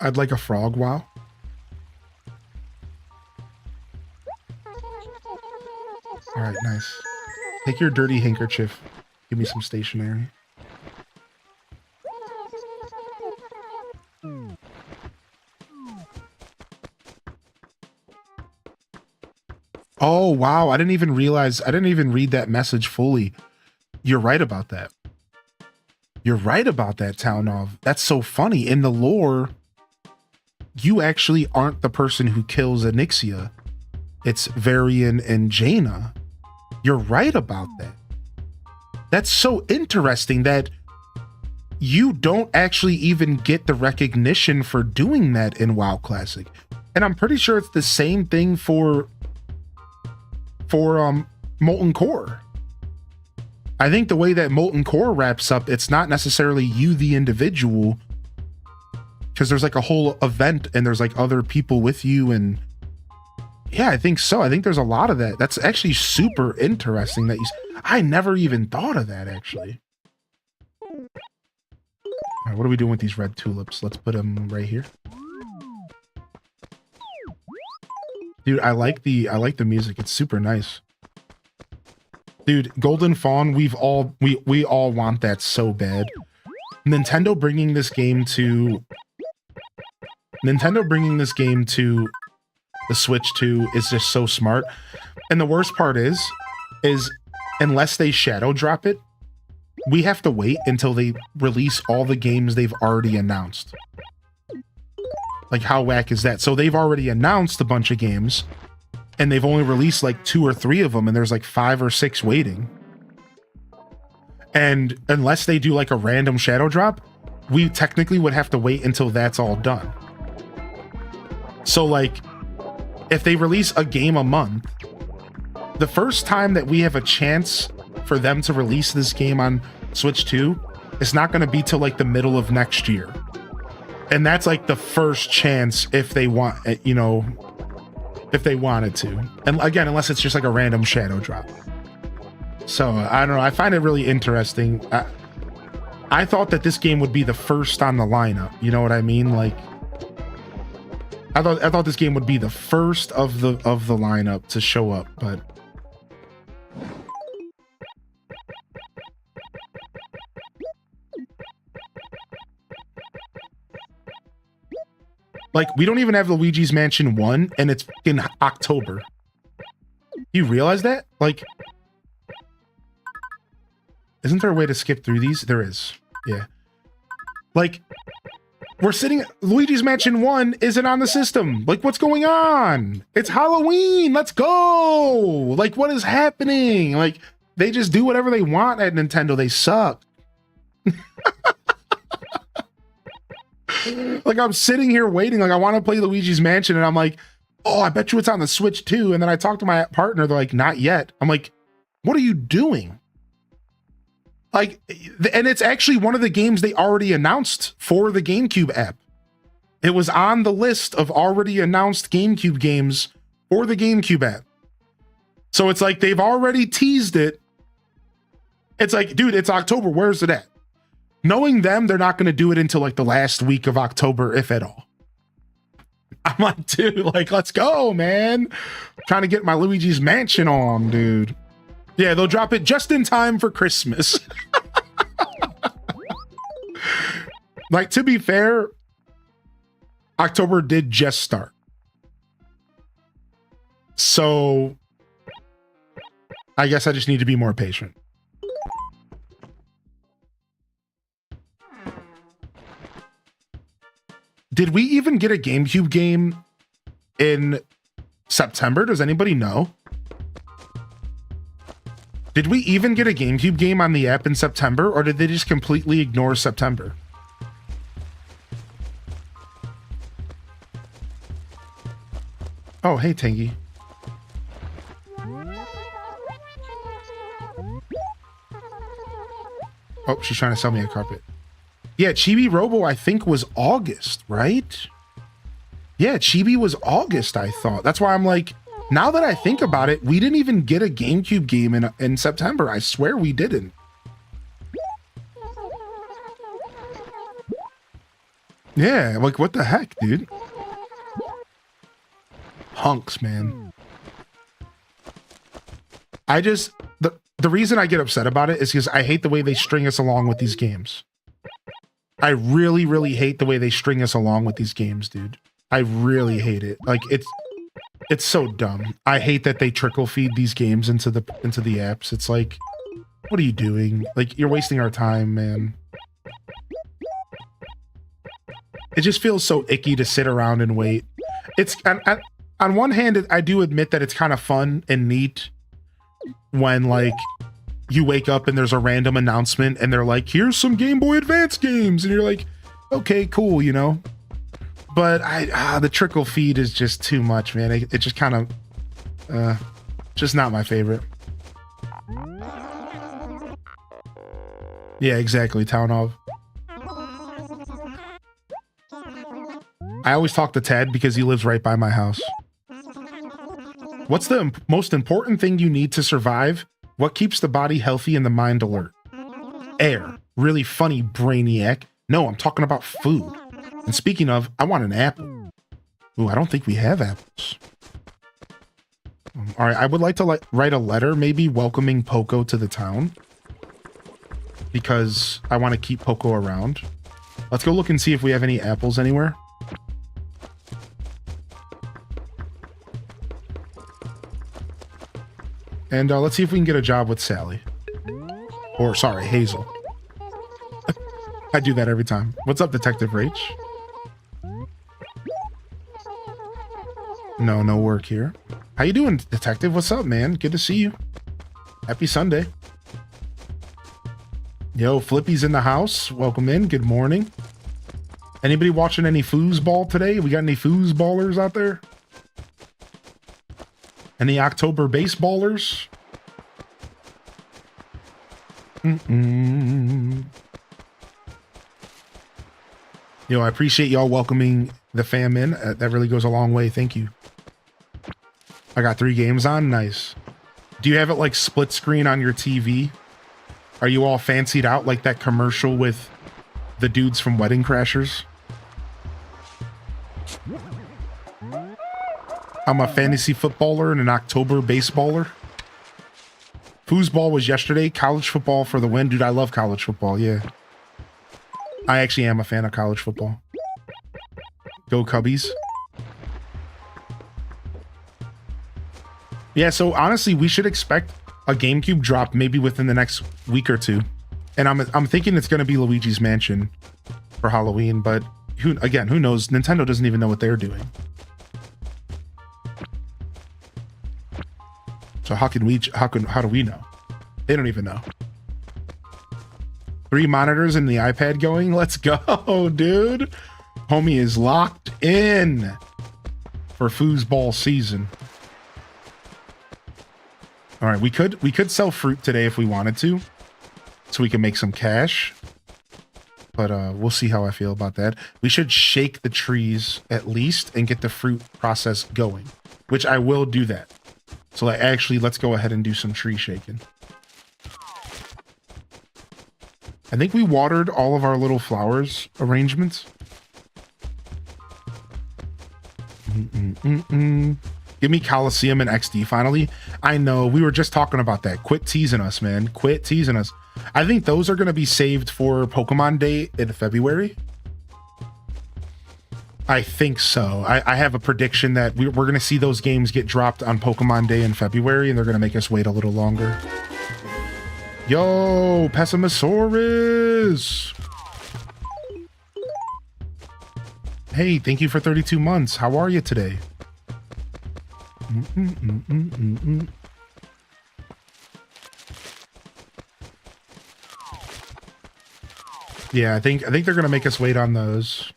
I'd like a frog WoW. All right, nice. Take your dirty handkerchief. Give me some stationery. Oh, wow. I didn't even realize. I didn't even read that message fully. You're right about that. You're right about that, Townov. That's so funny. In the lore, you actually aren't the person who kills Anixia. It's Varian and Jaina. You're right about that. That's so interesting that you don't actually even get the recognition for doing that in WoW Classic. And I'm pretty sure it's the same thing for Molten Core. I think the way that Molten Core wraps up, it's not necessarily you, the individual, because there's like a whole event and there's like other people with you. And yeah, I think so. I think there's a lot of that. That's actually super interesting that I never even thought of that, actually. All right, what are we doing with these red tulips? Let's put them right here. Dude, I like the music. It's super nice. Dude, Golden Fawn, we all want that so bad. Nintendo bringing this game to the Switch 2 is just so smart. And the worst part is unless they shadow drop it, we have to wait until they release all the games they've already announced. Like, how whack is that? So they've already announced a bunch of games and they've only released like 2 or 3 of them, and there's like 5 or 6 waiting. And unless they do like a random shadow drop, we technically would have to wait until that's all done. So like, if they release a game a month, the first time that we have a chance for them to release this game on Switch 2, it's not going to be till like the middle of next year. And that's like the first chance if they want, you know, if they wanted to. And again, unless it's just like a random shadow drop. So I don't know. I find it really interesting. I thought that this game would be the first on the lineup. You know what I mean? Like, I thought this game would be the first of the lineup to show up, but like, we don't even have Luigi's Mansion 1 and it's in October. You realize that? Like, isn't there a way to skip through these? There is. Yeah. Like, we're sitting, Luigi's Mansion 1 isn't on the system. Like, what's going on? It's Halloween. Let's go. Like, what is happening? Like, they just do whatever they want at Nintendo. They suck. Like, I'm sitting here waiting. Like, I want to play Luigi's Mansion, and I'm like, oh, I bet you it's on the Switch too. And then I talk to my partner. They're like, not yet. I'm like, what are you doing? Like, and it's actually one of the games they already announced for the GameCube app. It was on the list of already announced GameCube games for the GameCube app. So it's like they've already teased it. It's like, dude, it's October. Where's it at? Knowing them, they're not going to do it until like the last week of October, if at all. I'm like, dude, like, let's go, man. Trying to get my Luigi's Mansion on, dude. Yeah, they'll drop it just in time for Christmas. Like, to be fair, October did just start. So I guess I just need to be more patient. Did we even get a GameCube game in September? Does anybody know? Did we even get a GameCube game on the app in September, or did they just completely ignore September? Oh, hey, Tangy. Oh, she's trying to sell me a carpet. Yeah, Chibi Robo, I think, was August, right? Yeah, Chibi was August, I thought. That's why I'm like, now that I think about it, we didn't even get a GameCube game in September. I swear we didn't. Yeah, like, what the heck, dude? Hunks, man. I just, the reason I get upset about it is because I hate the way they string us along with these games. I really, really hate the way they string us along with these games, dude. I really hate it. Like, it's so dumb. I hate that they trickle feed these games into the apps. It's like, what are you doing? Like, you're wasting our time, man. It just feels so icky to sit around and wait. It's on one hand, I do admit that it's kind of fun and neat when, like, you wake up and there's a random announcement and they're like, here's some Game Boy Advance games. And you're like, okay, cool, you know? But the trickle feed is just too much, man. It just kind of, just not my favorite. Yeah, exactly, Town of. I always talk to Ted because he lives right by my house. What's the most important thing you need to survive? What keeps the body healthy and the mind alert? Air. Really funny, Brainiac. No, I'm talking about food. And speaking of, I want an apple. Ooh, I don't think we have apples. All right, I would like to write a letter, maybe welcoming Poco to the town. Because I want to keep Poco around. Let's go look and see if we have any apples anywhere. And let's see if we can get a job with Sally. Or, sorry, Hazel. I do that every time. What's up, Detective Rach? No work here. How you doing, Detective? What's up, man? Good to see you. Happy Sunday. Yo, Flippy's in the house. Welcome in. Good morning. Anybody watching any foosball today? We got any foosballers out there? Any October baseballers? Yo, I appreciate y'all welcoming the fam in. That really goes a long way. Thank you. I got 3 games on. Nice. Do you have it like split screen on your TV? Are you all fancied out like that commercial with the dudes from Wedding Crashers? I'm a fantasy footballer and an October baseballer. Foosball was yesterday. College football for the win. Dude, I love college football. Yeah. I actually am a fan of college football. Go Cubbies. Yeah, so honestly, we should expect a GameCube drop maybe within the next week or 2. And I'm thinking it's going to be Luigi's Mansion for Halloween, but who knows? Nintendo doesn't even know what they're doing. So how do we know? They don't even know. 3 monitors and the iPad going. Let's go, dude. Homie is locked in for foosball season. All right, we could sell fruit today if we wanted to, so we can make some cash. But we'll see how I feel about that. We should shake the trees at least and get the fruit process going, which I will do that. So let's go ahead and do some tree shaking. I think we watered all of our little flowers arrangements. Give me Coliseum and XD finally. I know, we were just talking about that. Quit teasing us, man. Quit teasing us. I think those are going to be saved for Pokemon Day in February. I think so. I have a prediction that we're going to see those games get dropped on Pokemon Day in February, and they're going to make us wait a little longer. Yo, Pessimosaurus! Hey, thank you for 32 months. How are you today? Yeah, I think they're gonna make us wait on those.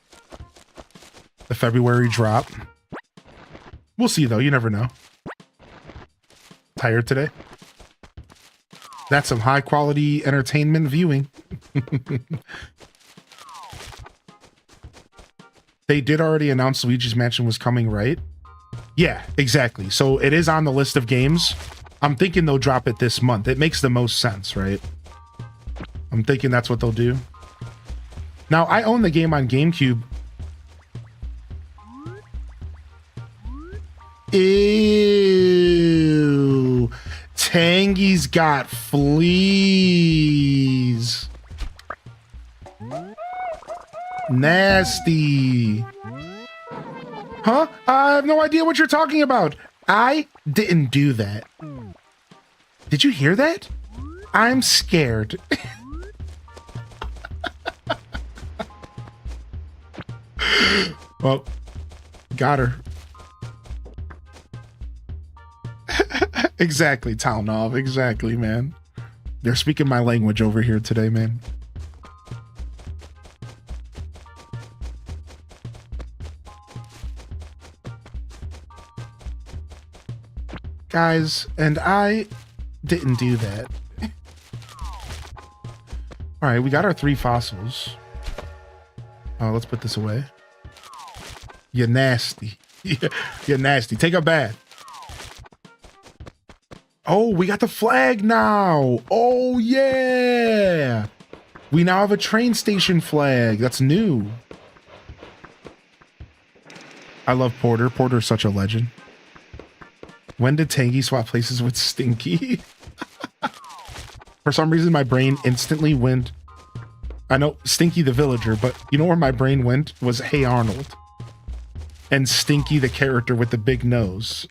The February drop. We'll see though, you never know. Tired today? That's some high quality entertainment viewing. They did already announce Luigi's Mansion was coming, right? Yeah, exactly. So it is on the list of games. I'm thinking they'll drop it this month. It makes the most sense, right? I'm thinking that's what they'll do. Now, I own the game on GameCube. Ew. Tangy's got fleas. Nasty. Huh? I have no idea what you're talking about. I didn't do that. Did you hear that? I'm scared. Well, got her. Exactly, Talnov. Exactly, man. They're speaking my language over here today, man. Guys, and I didn't do that. All right, we got our 3 fossils. Let's put this away. You're nasty. You're nasty. Take a bath. Oh, we got the flag now. Oh, yeah. We now have a train station flag. That's new. I love Porter. Porter's such a legend. When did Tangy swap places with Stinky? For some reason, my brain instantly went... I know Stinky the villager, but you know where my brain went? Was Hey Arnold. And Stinky the character with the big nose.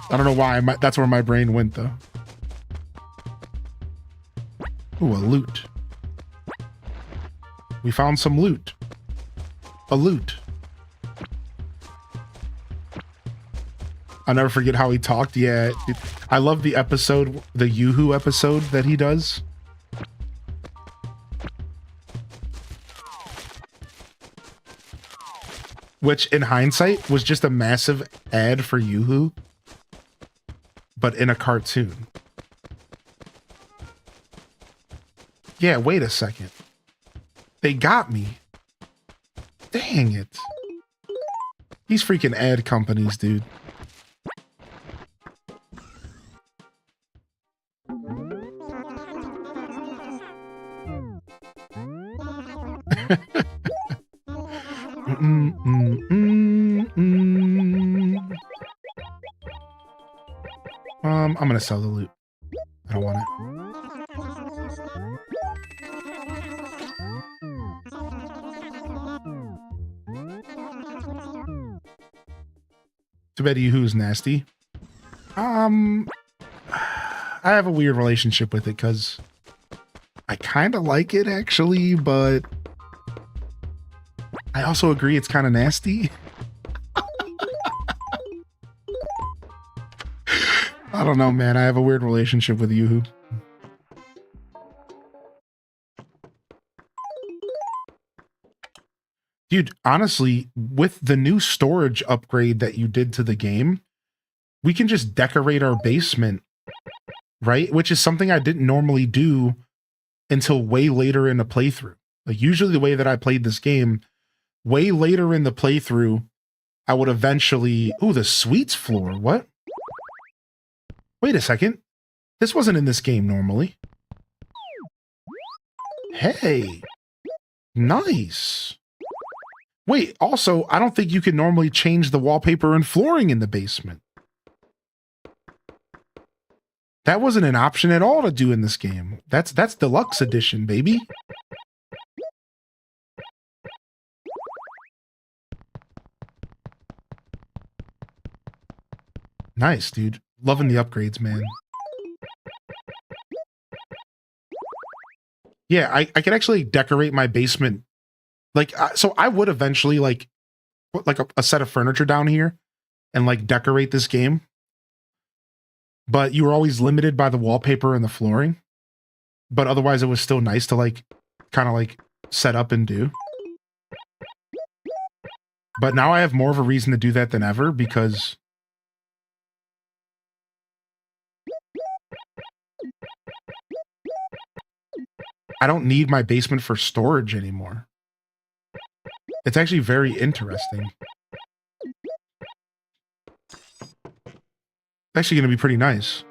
I don't know why. That's where my brain went, though. Ooh, a loot. We found some loot. A loot. I'll never forget how he talked. Yeah, I love the episode, the Yoo-Hoo episode that he does. Which, in hindsight, was just a massive ad for Yoo-Hoo, but in a cartoon. Yeah, wait a second. They got me. Dang it. These freaking ad companies, dude. I'm gonna sell the loot. I don't want it. Too bad Yoo-Hoo's nasty. I have a weird relationship with it because I kind of like it actually, but I also agree it's kind of nasty. I don't know, man. I have a weird relationship with Yoo-Hoo. Dude, honestly, with the new storage upgrade that you did to the game, we can just decorate our basement, right? Which is something I didn't normally do until way later in the playthrough. Like, usually the way that I played this game, way later in the playthrough, I would eventually... Ooh, the sweets floor. What? Wait a second. This wasn't in this game normally. Hey. Nice. Wait, also, I don't think you can normally change the wallpaper and flooring in the basement. That wasn't an option at all to do in this game. That's Deluxe Edition, baby. Nice, dude. Loving the upgrades, man. Yeah, I could actually decorate my basement. Like, so I would eventually, like, put, like, a set of furniture down here and, like, decorate this game. But you were always limited by the wallpaper and the flooring. But otherwise, it was still nice to, like, kind of, like, set up and do. But now I have more of a reason to do that than ever because... I don't need my basement for storage anymore. It's actually very interesting. Actually going to be pretty nice.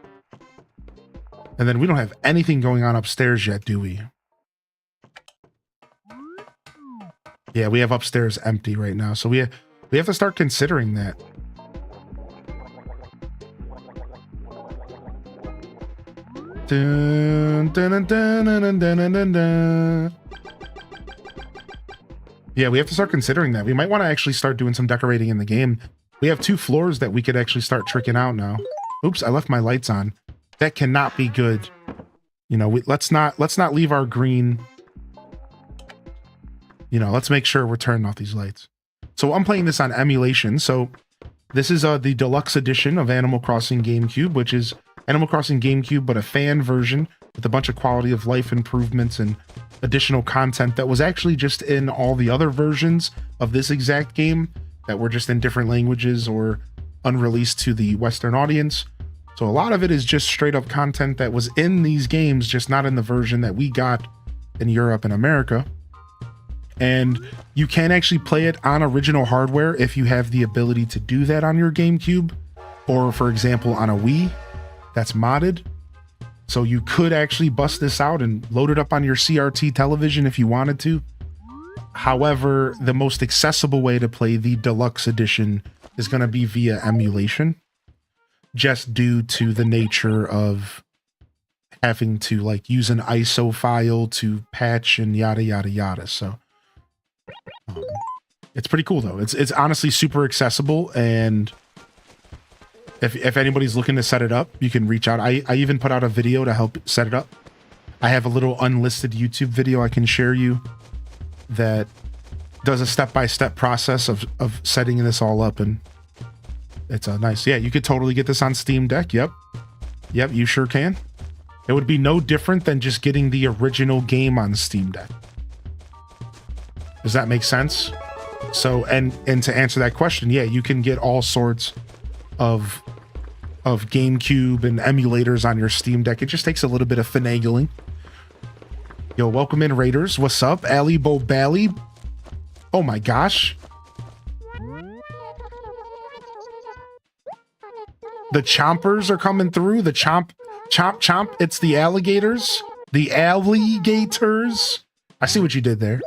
And then we don't have anything going on upstairs yet, do we? Yeah, we have upstairs empty right now. So we have to start considering that. Dun, dun, dun, dun, dun, dun, dun, dun. Yeah, we have to start considering that. We might want to actually start doing some decorating in the game. We have 2 floors that we could actually start tricking out now. Oops, I left my lights on. That cannot be good. You know, let's not leave our green. You know, let's make sure we're turning off these lights. So I'm playing this on emulation. So this is the deluxe edition of Animal Crossing GameCube, which is Animal Crossing GameCube, but a fan version with a bunch of quality of life improvements and additional content that was actually just in all the other versions of this exact game that were just in different languages or unreleased to the Western audience. So a lot of it is just straight up content that was in these games, just not in the version that we got in Europe and America. And you can actually play it on original hardware if you have the ability to do that on your GameCube, or for example on a Wii that's modded. So you could actually bust this out and load it up on your CRT television if you wanted to. However, the most accessible way to play the deluxe edition is going to be via emulation, just due to the nature of having to like use an ISO file to patch and yada yada yada. So it's pretty cool though. It's honestly super accessible, and if anybody's looking to set it up, you can reach out. I even put out a video to help set it up. I have a little unlisted YouTube video I can share you that does a step-by-step process of setting this all up, and it's nice. Yeah, you could totally get this on Steam Deck. Yep, you sure can. It would be no different than just getting the original game on Steam Deck. Does that make sense? So, and to answer that question, yeah, you can get all sorts of GameCube and emulators on your Steam Deck. It just takes a little bit of finagling. Yo, welcome in, Raiders. What's up? Ali Bo Bally. Oh my gosh. The chompers are coming through. The chomp. It's the alligators. The alligators. I see what you did there.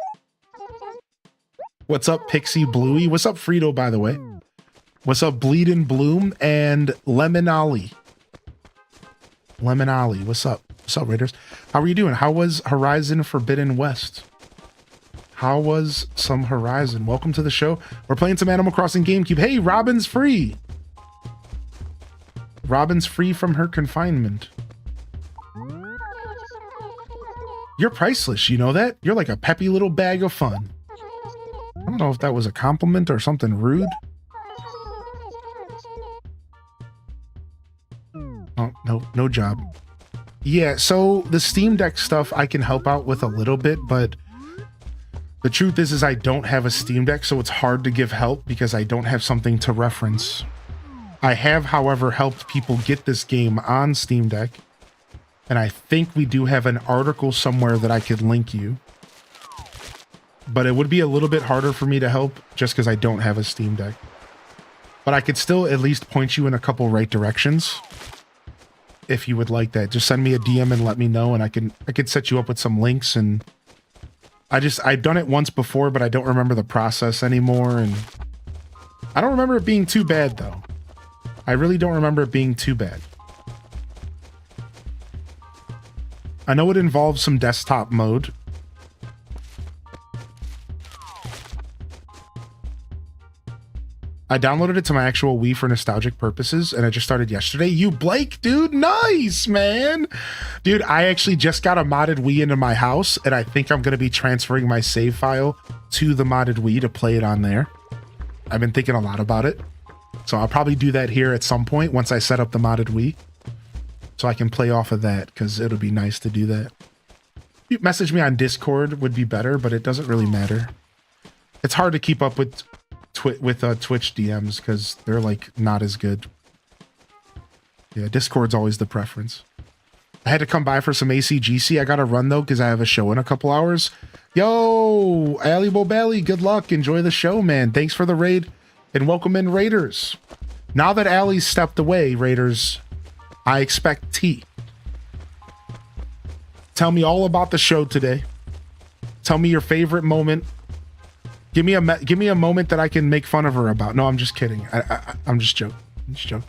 What's up, Pixie Bluey? What's up, Frito, by the way? What's up, Bleedin' Bloom and Lemon Ollie? Lemon Ollie, what's up? What's up, Raiders? How are you doing? How was Horizon Forbidden West? How was some Horizon? Welcome to the show. We're playing some Animal Crossing GameCube. Hey, Robin's free. Robin's free from her confinement. You're priceless, you know that? You're like a peppy little bag of fun. I don't know if that was a compliment or something rude. Oh, no job. Yeah, so the Steam Deck stuff I can help out with a little bit, but the truth is I don't have a Steam Deck, so it's hard to give help because I don't have something to reference. I have, however, helped people get this game on Steam Deck, and I think we do have an article somewhere that I could link you. But it would be a little bit harder for me to help just because I don't have a Steam Deck. But I could still at least point you in a couple right directions. if you would like that. Just send me a DM and let me know, and I could set you up with some links. And I've done it once before, but I don't remember the process anymore, and I don't remember it being too bad though. I really don't remember it being too bad. I know it involves some desktop mode. I downloaded it to my actual Wii for nostalgic purposes, and I just started yesterday. You Blake, dude, nice, man. Dude, I actually just got a modded Wii into my house, and I think I'm going to be transferring my save file to the modded Wii to play it on there. I've been thinking a lot about it, so I'll probably do that here at some point once I set up the modded Wii, so I can play off of that, because it'll be nice to do that. You message me on Discord would be better, but it doesn't really matter. It's hard to keep up with Twitch DMs because they're like not as good. Yeah, Discord's always the preference. I had to come by for some ACGC. I gotta run though because I have a show in a couple hours. Yo, Ali Bobelli, good luck. Enjoy the show, man. Thanks for the raid and welcome in, Raiders. Now that Ali's stepped away, Raiders, I expect tea. Tell me all about the show today. Tell me your favorite moment. Give me a moment that I can make fun of her about. No, I'm just kidding. I'm just joking. I'm just joking.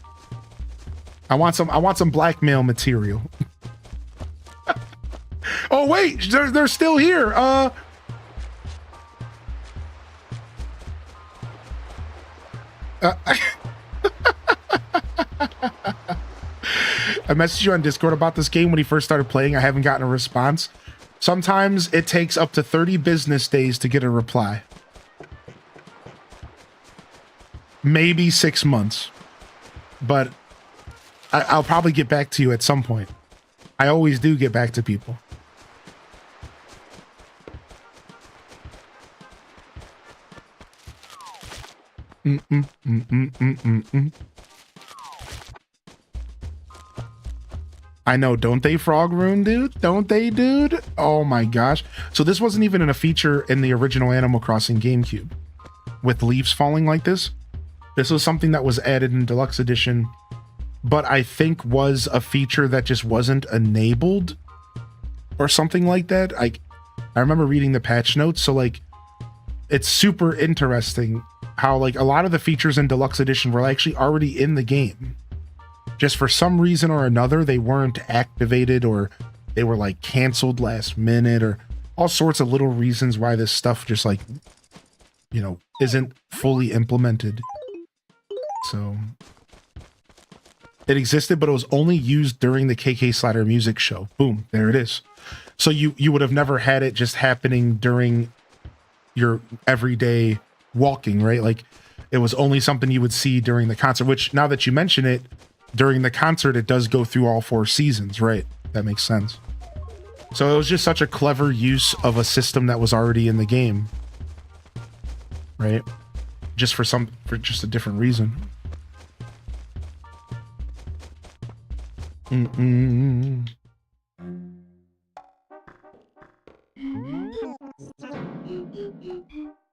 I want some blackmail material. Oh wait, they're still here. I messaged you on Discord about this game when he first started playing. I haven't gotten a response. Sometimes it takes up to 30 business days to get a reply. Maybe 6 months, but I'll probably get back to you at some point. I always do get back to people. I know, don't they, Frog Rune, dude? Don't they, dude? Oh my gosh. So this wasn't even a feature in the original Animal Crossing GameCube with leaves falling like this. This was something that was added in Deluxe Edition, but I think was a feature that just wasn't enabled or something like that. I remember reading the patch notes, so like it's super interesting how like a lot of the features in Deluxe Edition were actually already in the game. Just for some reason or another, they weren't activated, or they were like canceled last minute, or all sorts of little reasons why this stuff just like, you know, isn't fully implemented. So it existed, but it was only used during the KK Slider music show. Boom, there it is. So you would have never had it just happening during your everyday walking, right? Like it was only something you would see during the concert, which now that you mention it, during the concert, it does go through all 4 seasons, right? That makes sense. So it was just such a clever use of a system that was already in the game, right? Just for just a different reason.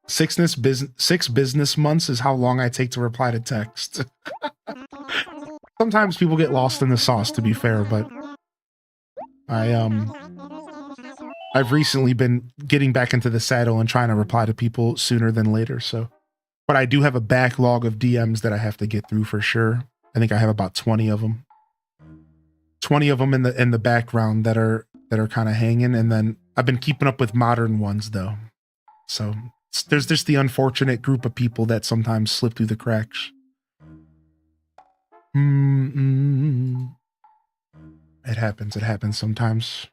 Six business months is how long I take to reply to text. Sometimes people get lost in the sauce, to be fair, but I've recently been getting back into the saddle and trying to reply to people sooner than later. So, but I do have a backlog of DMs that I have to get through for sure. I think I have about 20 of them. 20 of them in the background that are kind of hanging, and then I've been keeping up with modern ones though. So there's just the unfortunate group of people that sometimes slip through the cracks. It happens sometimes.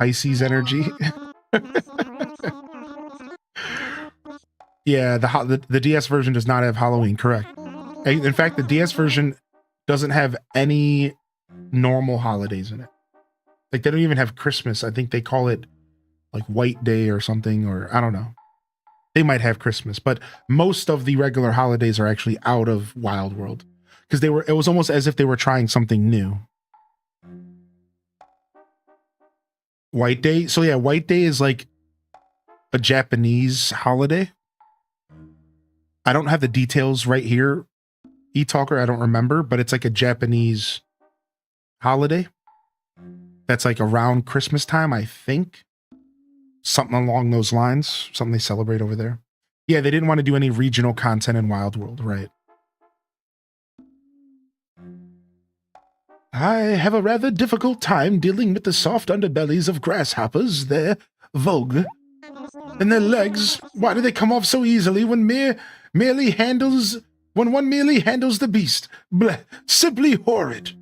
Pisces energy. Yeah, the DS version does not have Halloween, correct. In fact, the DS version doesn't have any normal holidays in it. Like, they don't even have Christmas. I think they call it like White Day or something, or I don't know. They might have Christmas, but most of the regular holidays are actually out of Wild World because it was almost as if they were trying something new. White Day. So yeah, White Day is like a Japanese holiday. I don't have the details right here, eTalker. I don't remember, but it's like a Japanese holiday that's like around Christmas time, I think. Something along those lines. Something they celebrate over there. Yeah, they didn't want to do any regional content in Wild World, right? I have a rather difficult time dealing with the soft underbellies of grasshoppers, their vogue, and their legs. Why do they come off so easily when one merely handles the beast? Bleh, simply horrid.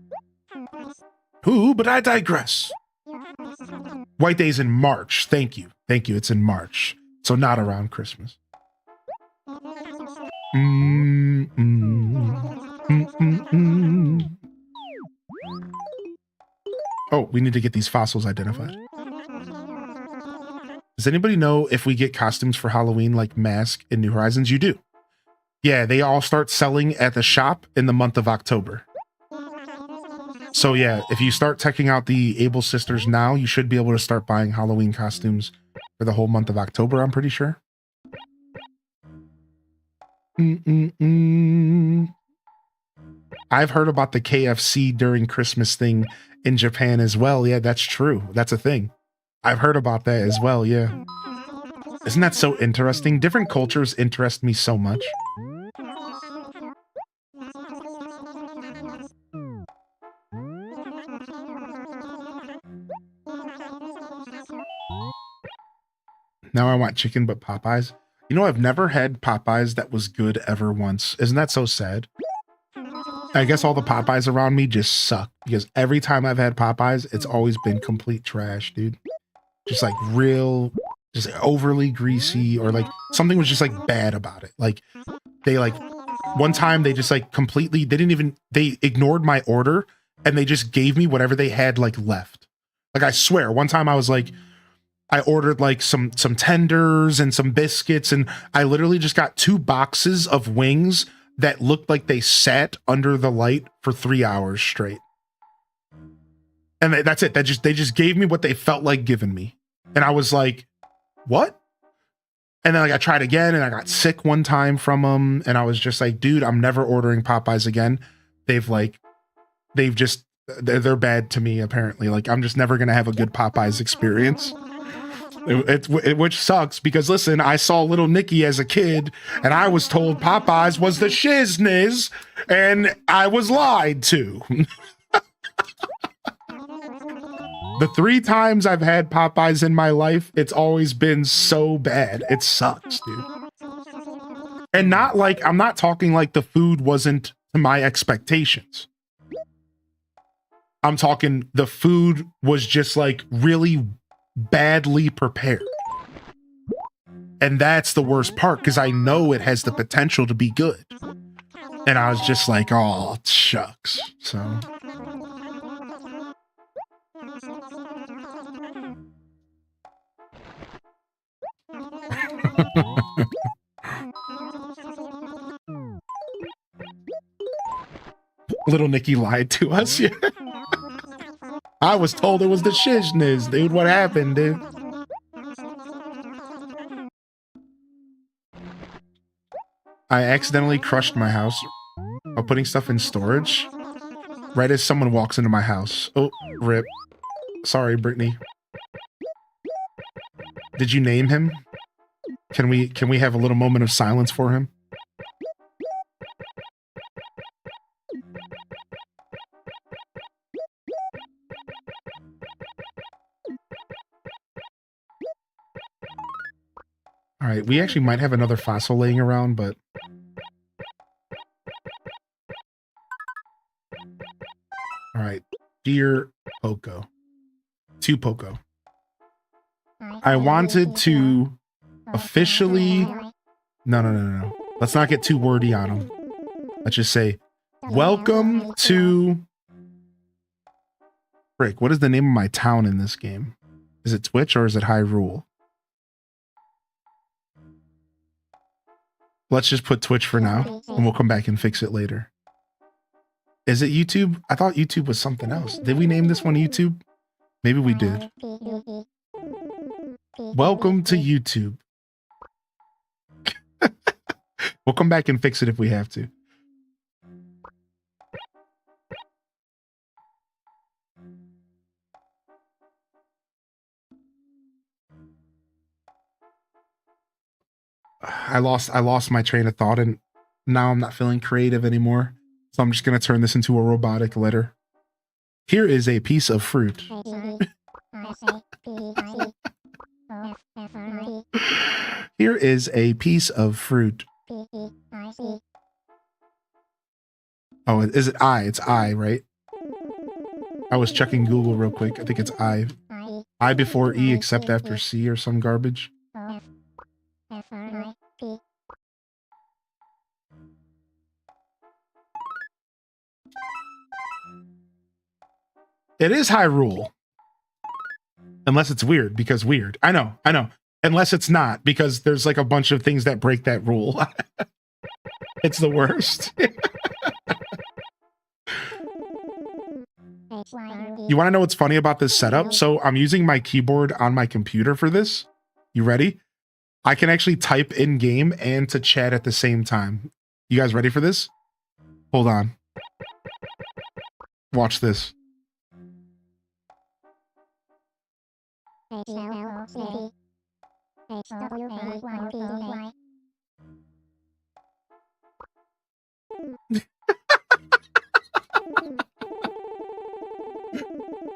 But I digress. White Day's in March. Thank you. It's in March. So not around Christmas. Oh, we need to get these fossils identified. Does anybody know if we get costumes for Halloween like Mask in New Horizons? You do. Yeah, they all start selling at the shop in the month of October. So yeah, if you start checking out the Able Sisters now, you should be able to start buying Halloween costumes for the whole month of October, I'm pretty sure. I've heard about the KFC during Christmas thing in Japan as well. Yeah, that's true. That's a thing. I've heard about that as well, yeah. Isn't that so interesting? Different cultures interest me so much. Now I want chicken but Popeyes. You know, I've never had Popeyes that was good ever once. Isn't that so sad? I guess all the Popeyes around me just suck because every time I've had Popeyes, it's always been complete trash, dude. Just like just overly greasy, or like something was just like bad about it. Like they one time they just like completely, they ignored my order and they just gave me whatever they had like left. Like I swear, one time I was like, I ordered like some tenders and some biscuits, and I literally just got 2 boxes of wings that looked like they sat under the light for 3 hours straight. And that's it. They just gave me what they felt like giving me. And I was like, what? And then like I tried again and I got sick one time from them. And I was just like, dude, I'm never ordering Popeyes again. They're bad to me, apparently. Like I'm just never going to have a good Popeyes experience. Which sucks because listen, I saw Little Nicky as a kid and I was told Popeyes was the shizniz and I was lied to. The 3 times I've had Popeyes in my life, it's always been so bad. It sucks, dude. And not like, I'm not talking like the food wasn't to my expectations. I'm talking the food was just like really badly prepared. And that's the worst part because I know it has the potential to be good. And I was just like, oh, shucks. So Little Nicky lied to us. Yeah. I was told it was the shizniz, dude. What happened, dude? I accidentally crushed my house while putting stuff in storage right as someone walks into my house. Oh, rip. Sorry, Brittany. Did you name him? Can we have a little moment of silence for him? All right, we actually might have another fossil laying around, but all right, dear Poco, to Poco. I wanted to officially, no. Let's not get too wordy on him. Let's just say, welcome to, frick, what is the name of my town in this game? Is it Twitch or is it Hyrule? Let's just put Twitch for now, and we'll come back and fix it later. Is it YouTube? I thought YouTube was something else. Did we name this one YouTube? Maybe we did. Welcome to YouTube. We'll come back and fix it if we have to. I lost my train of thought, and now I'm not feeling creative anymore. So I'm just going to turn this into a robotic letter. Here is a piece of fruit. Here is a piece of fruit. Oh, is it I? It's I, right? I was checking Google real quick. I think it's I. I before E except after C or some garbage. It is Hyrule. Unless it's weird, because weird. I know. Unless it's not, because there's like a bunch of things that break that rule. It's the worst. You want to know what's funny about this setup? So I'm using my keyboard on my computer for this. You ready? I can actually type in game and to chat at the same time. You guys ready for this? Hold on. Watch this.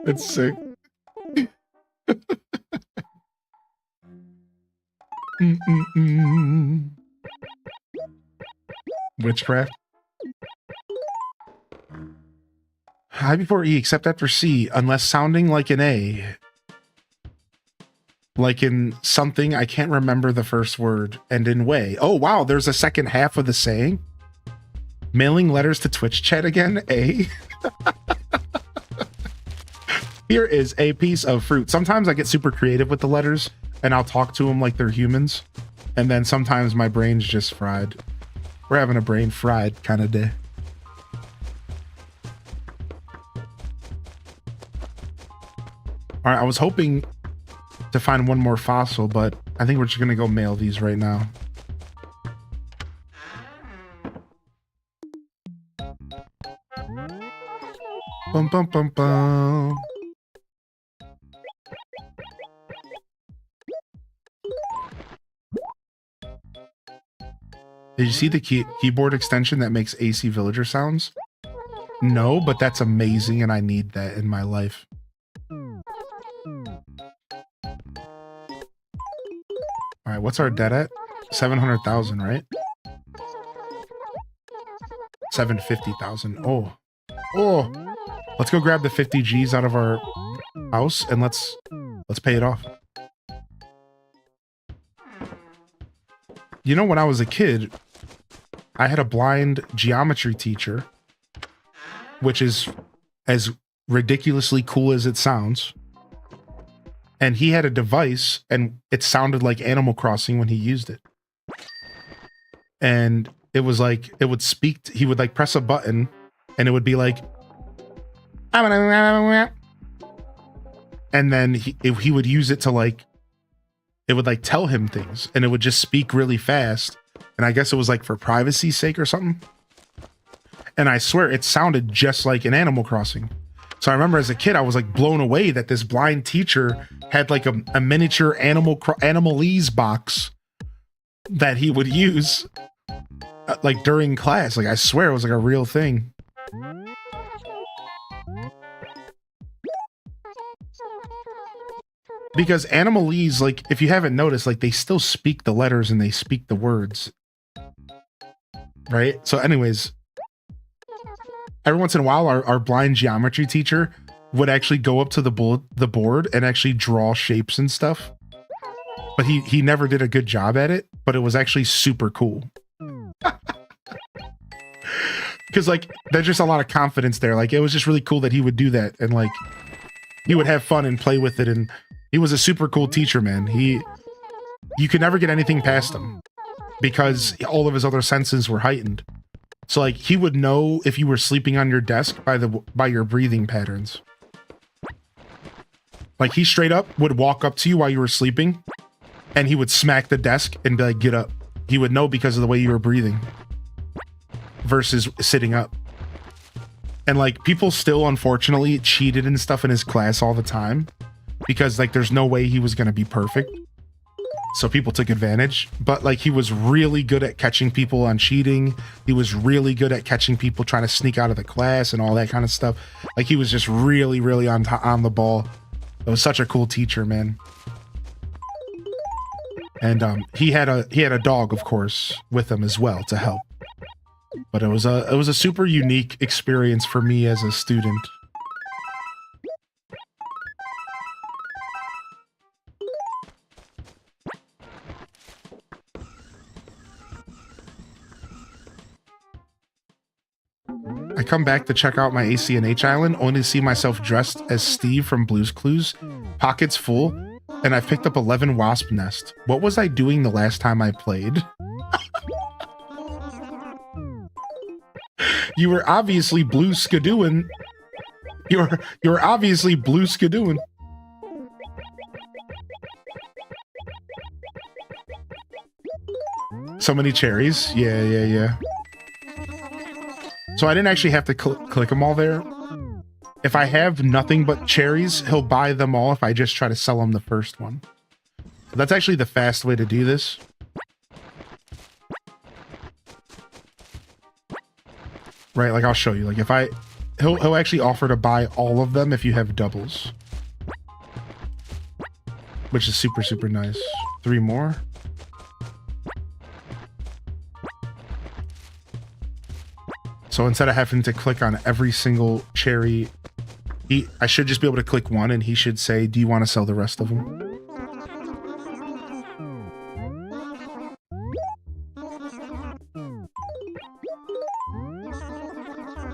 It's sick. Witchcraft. I before E except after C unless sounding like an A. Like in something, I can't remember the first word, and in way. Oh, wow, there's a second half of the saying. Mailing letters to Twitch chat again, A. Here is a piece of fruit. Sometimes I get super creative with the letters, and I'll talk to them like they're humans. And then sometimes my brain's just fried. We're having a brain fried kind of day. All right, I was hoping to find one more fossil, but I think we're just gonna go mail these right now. Bum bum bum bum. Did you see the keyboard extension that makes AC Villager sounds? No, but that's amazing, and I need that in my life. All right, what's our debt at? 700,000, right? 750,000. Oh, let's go grab the 50 G's out of our house and let's pay it off. You know, when I was a kid, I had a blind geometry teacher, which is as ridiculously cool as it sounds. And he had a device, and it sounded like Animal Crossing when he used it. And it was like, it would speak, he would like press a button, and it would be like, and then he would use it to like, it would like tell him things, and it would just speak really fast. And I guess it was like for privacy's sake or something. And I swear it sounded just like an Animal Crossing. So I remember as a kid, I was like blown away that this blind teacher had like a miniature Animalese box that he would use like during class. Like I swear it was like a real thing. Because Animalese, like if you haven't noticed, like they still speak the letters and they speak the words. Right? So anyways, every once in a while, our blind geometry teacher would actually go up to the board and actually draw shapes and stuff. But he never did a good job at it, but it was actually super cool. Because like, there's just a lot of confidence there. Like, it was just really cool that he would do that. And like, he would have fun and play with it. And he was a super cool teacher, man. You could never get anything past him because all of his other senses were heightened. So like he would know if you were sleeping on your desk by your breathing patterns. Like he straight up would walk up to you while you were sleeping and he would smack the desk and be like, get up. He would know because of the way you were breathing versus sitting up. And like people still unfortunately cheated and stuff in his class all the time because like there's no way he was going to be perfect. So people took advantage, but like he was really good at catching people on cheating. He was really good at catching people trying to sneak out of the class and all that kind of stuff. Like he was just really, really on the ball. It was such a cool teacher, man. And he had a dog, of course, with him as well to help. But it was a super unique experience for me as a student. I come back to check out my ACNH island, only to see myself dressed as Steve from Blue's Clues, pockets full, and I've picked up 11 wasp nests. What was I doing the last time I played? You were obviously blue skidooing. You were obviously blue skidooing. So many cherries. Yeah. So I didn't actually have to click them all there. If I have nothing but cherries, he'll buy them all if I just try to sell him the first one. So that's actually the fast way to do this. Right, like I'll show you. Like if he'll actually offer to buy all of them if you have doubles. Which is super, super nice. 3 more. So instead of having to click on every single cherry, I should just be able to click one and he should say, do you want to sell the rest of them?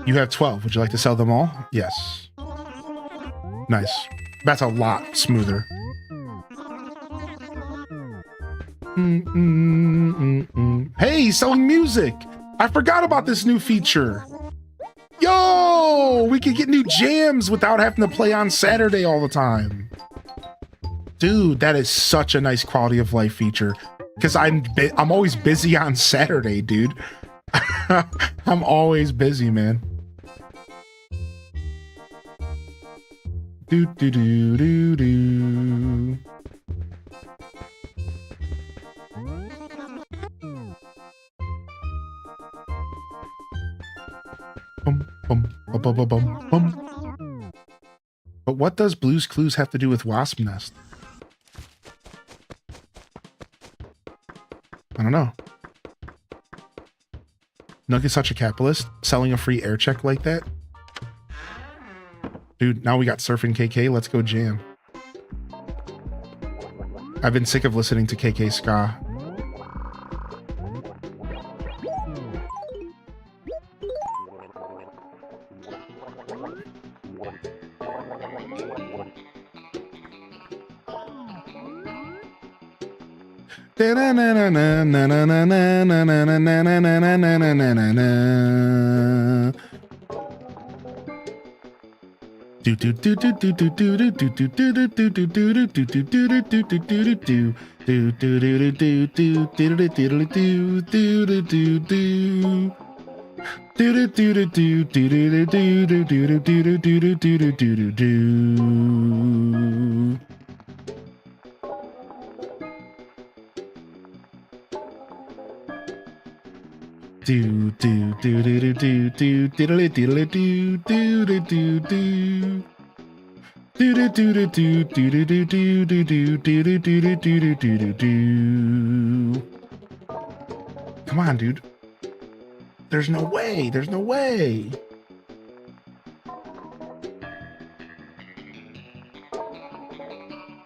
You have 12. Would you like to sell them all? Yes. Nice. That's a lot smoother. Hey, he's selling music. I forgot about this new feature. Yo, we could get new jams without having to play on Saturday all the time. Dude, that is such a nice quality of life feature. Because I'm always busy on Saturday, dude. I'm always busy, man. Do do do do do. Bum. But what does Blue's Clues have to do with Wasp Nest? I don't know. Nook is such a capitalist, selling a free air check like that. Dude, now we got Surfing KK, let's go jam. I've been sick of listening to KK Ska. Come on, dude. There's no way. There's no way.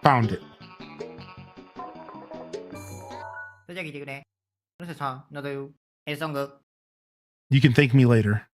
Found it. You can thank me later.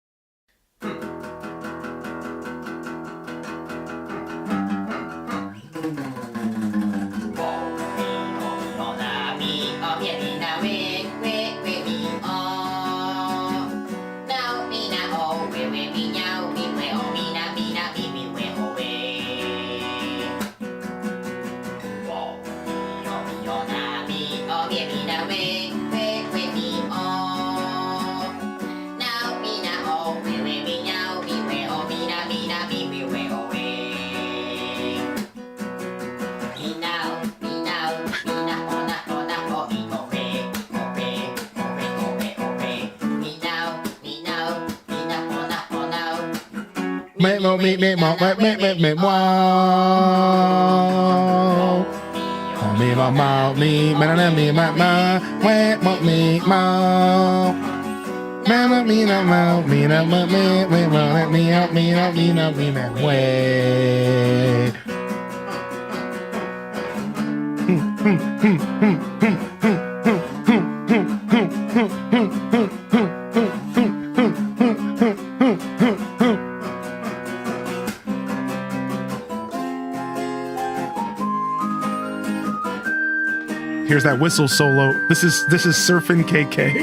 Here's that whistle solo. This is Surfin' KK.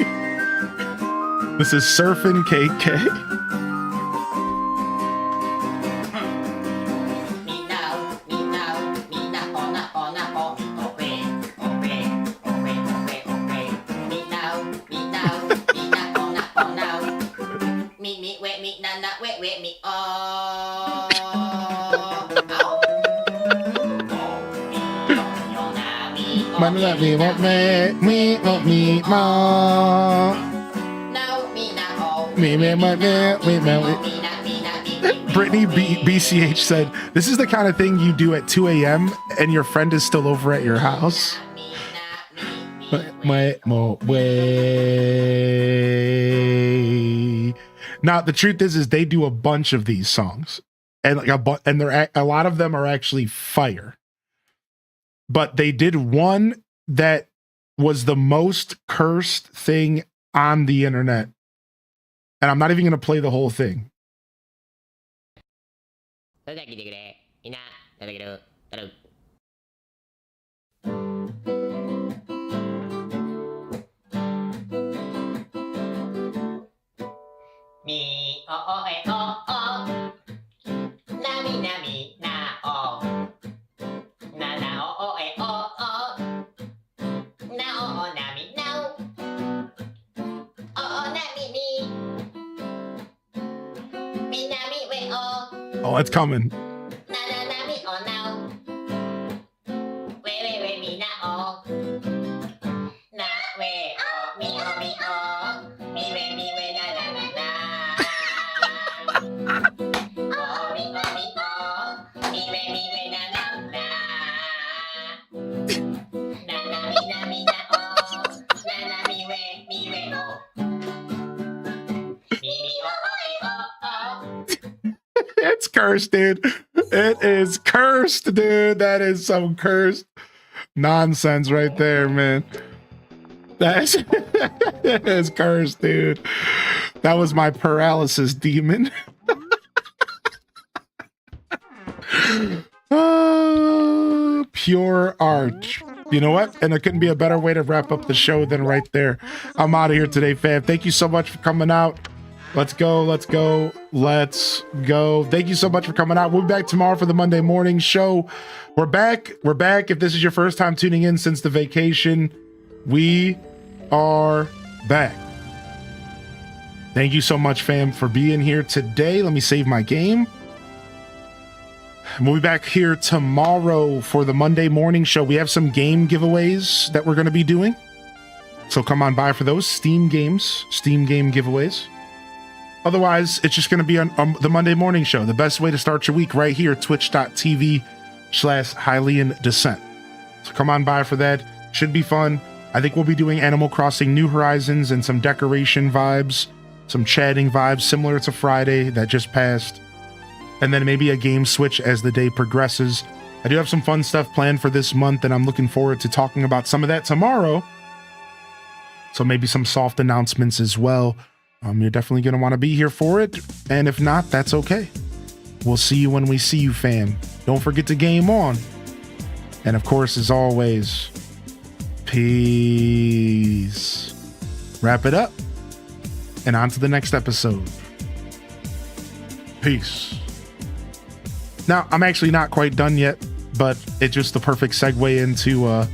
This is Surfin' KK. Brittany BCH said, "This is the kind of thing you do at 2 a.m. and your friend is still over at your house." Now the truth is they do a bunch of these songs, and like a lot of them are actually fire. But they did one that was the most cursed thing on the internet. And I'm not even going to play the whole thing. Oh, it's coming. It's cursed, dude. It is cursed, dude. That is some cursed nonsense right there, man. That is cursed, dude. That was my paralysis demon. Pure art. You know what? And there couldn't be a better way to wrap up the show than right there. I'm out of here today, fam. Thank you so much for coming out. Let's go. Let's go. Let's go. Thank you so much for coming out. We'll be back tomorrow for the Monday morning show. We're back. We're back. If this is your first time tuning in since the vacation, we are back. Thank you so much, fam, for being here today. Let me save my game. We'll be back here tomorrow for the Monday morning show. We have some game giveaways that we're going to be doing. So come on by for those Steam game giveaways. Otherwise, it's just going to be on the Monday morning show. The best way to start your week right here, twitch.tv/Hylian Descent. So come on by for that. Should be fun. I think we'll be doing Animal Crossing New Horizons and some decoration vibes, some chatting vibes similar to Friday that just passed. And then maybe a game switch as the day progresses. I do have some fun stuff planned for this month, and I'm looking forward to talking about some of that tomorrow. So maybe some soft announcements as well. You're definitely going to want to be here for it. And if not, that's okay. We'll see you when we see you, fam. Don't forget to game on. And of course, as always, peace. Wrap it up. And on to the next episode. Peace. Now, I'm actually not quite done yet, but it's just the perfect segue into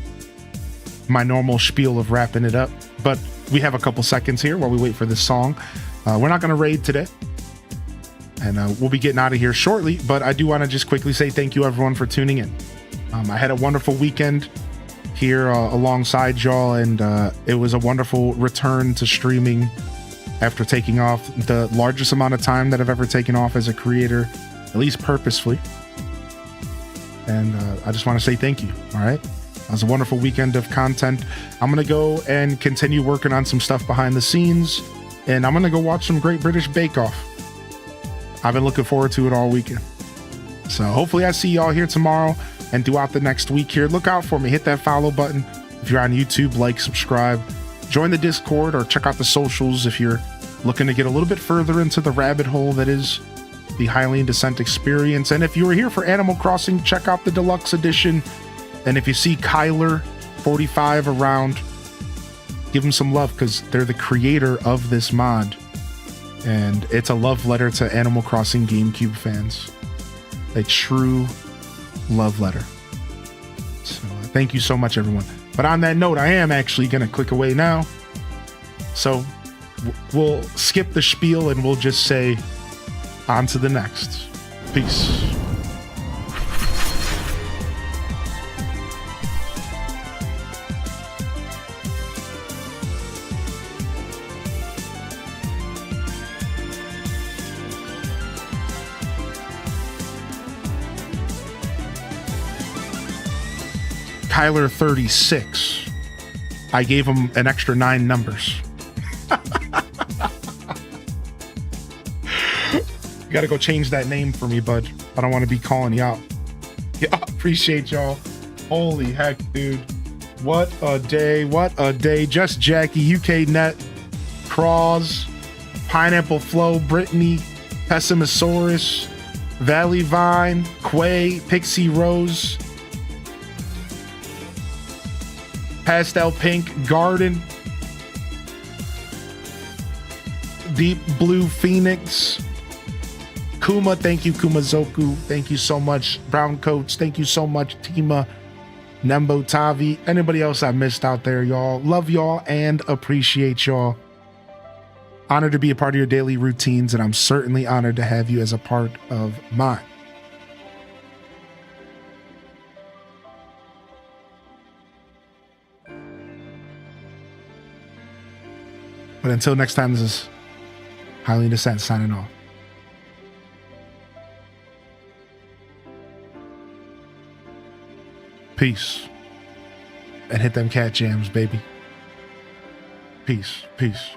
my normal spiel of wrapping it up. But we have a couple seconds here while we wait for this song. We're not going to raid today, and we'll be getting out of here shortly, but I do want to just quickly say thank you, everyone, for tuning in. I had a wonderful weekend here alongside y'all, and it was a wonderful return to streaming after taking off the largest amount of time that I've ever taken off as a creator, at least purposefully. And I just want to say thank you. All right. It was a wonderful weekend of content. I'm going to go and continue working on some stuff behind the scenes. And I'm going to go watch some Great British Bake Off. I've been looking forward to it all weekend. So hopefully I see y'all here tomorrow and throughout the next week here. Look out for me. Hit that follow button. If you're on YouTube, like, subscribe, join the Discord, or check out the socials if you're looking to get a little bit further into the rabbit hole that is the Hylian Descent experience. And if you were here for Animal Crossing, check out the Deluxe Edition. And if you see Kyler 45 around, give them some love because they're the creator of this mod. And it's a love letter to Animal Crossing GameCube fans. A true love letter. So thank you so much, everyone. But on that note, I am actually going to click away now. So we'll skip the spiel and we'll just say on to the next. Peace. Kyler 36. I gave him an extra 9 numbers. You gotta go change that name for me, bud. I don't want to be calling you out. Yeah, appreciate y'all. Holy heck, dude. What a day. What a day. Just Jackie, UK Net, Craws, Pineapple Flow, Brittany, Pessimosaurus, Valley Vine, Quay, Pixie Rose, Pastel Pink, Garden, Deep Blue Phoenix, Kuma, thank you, Kumazoku, thank you so much, Brown Coats, thank you so much, Tima, Nembo Tavi, anybody else I missed out there, y'all. Love y'all and appreciate y'all. Honored to be a part of your daily routines, and I'm certainly honored to have you as a part of mine. But until next time, this is Hylian Descent signing off. Peace. And hit them cat jams, baby. Peace. Peace.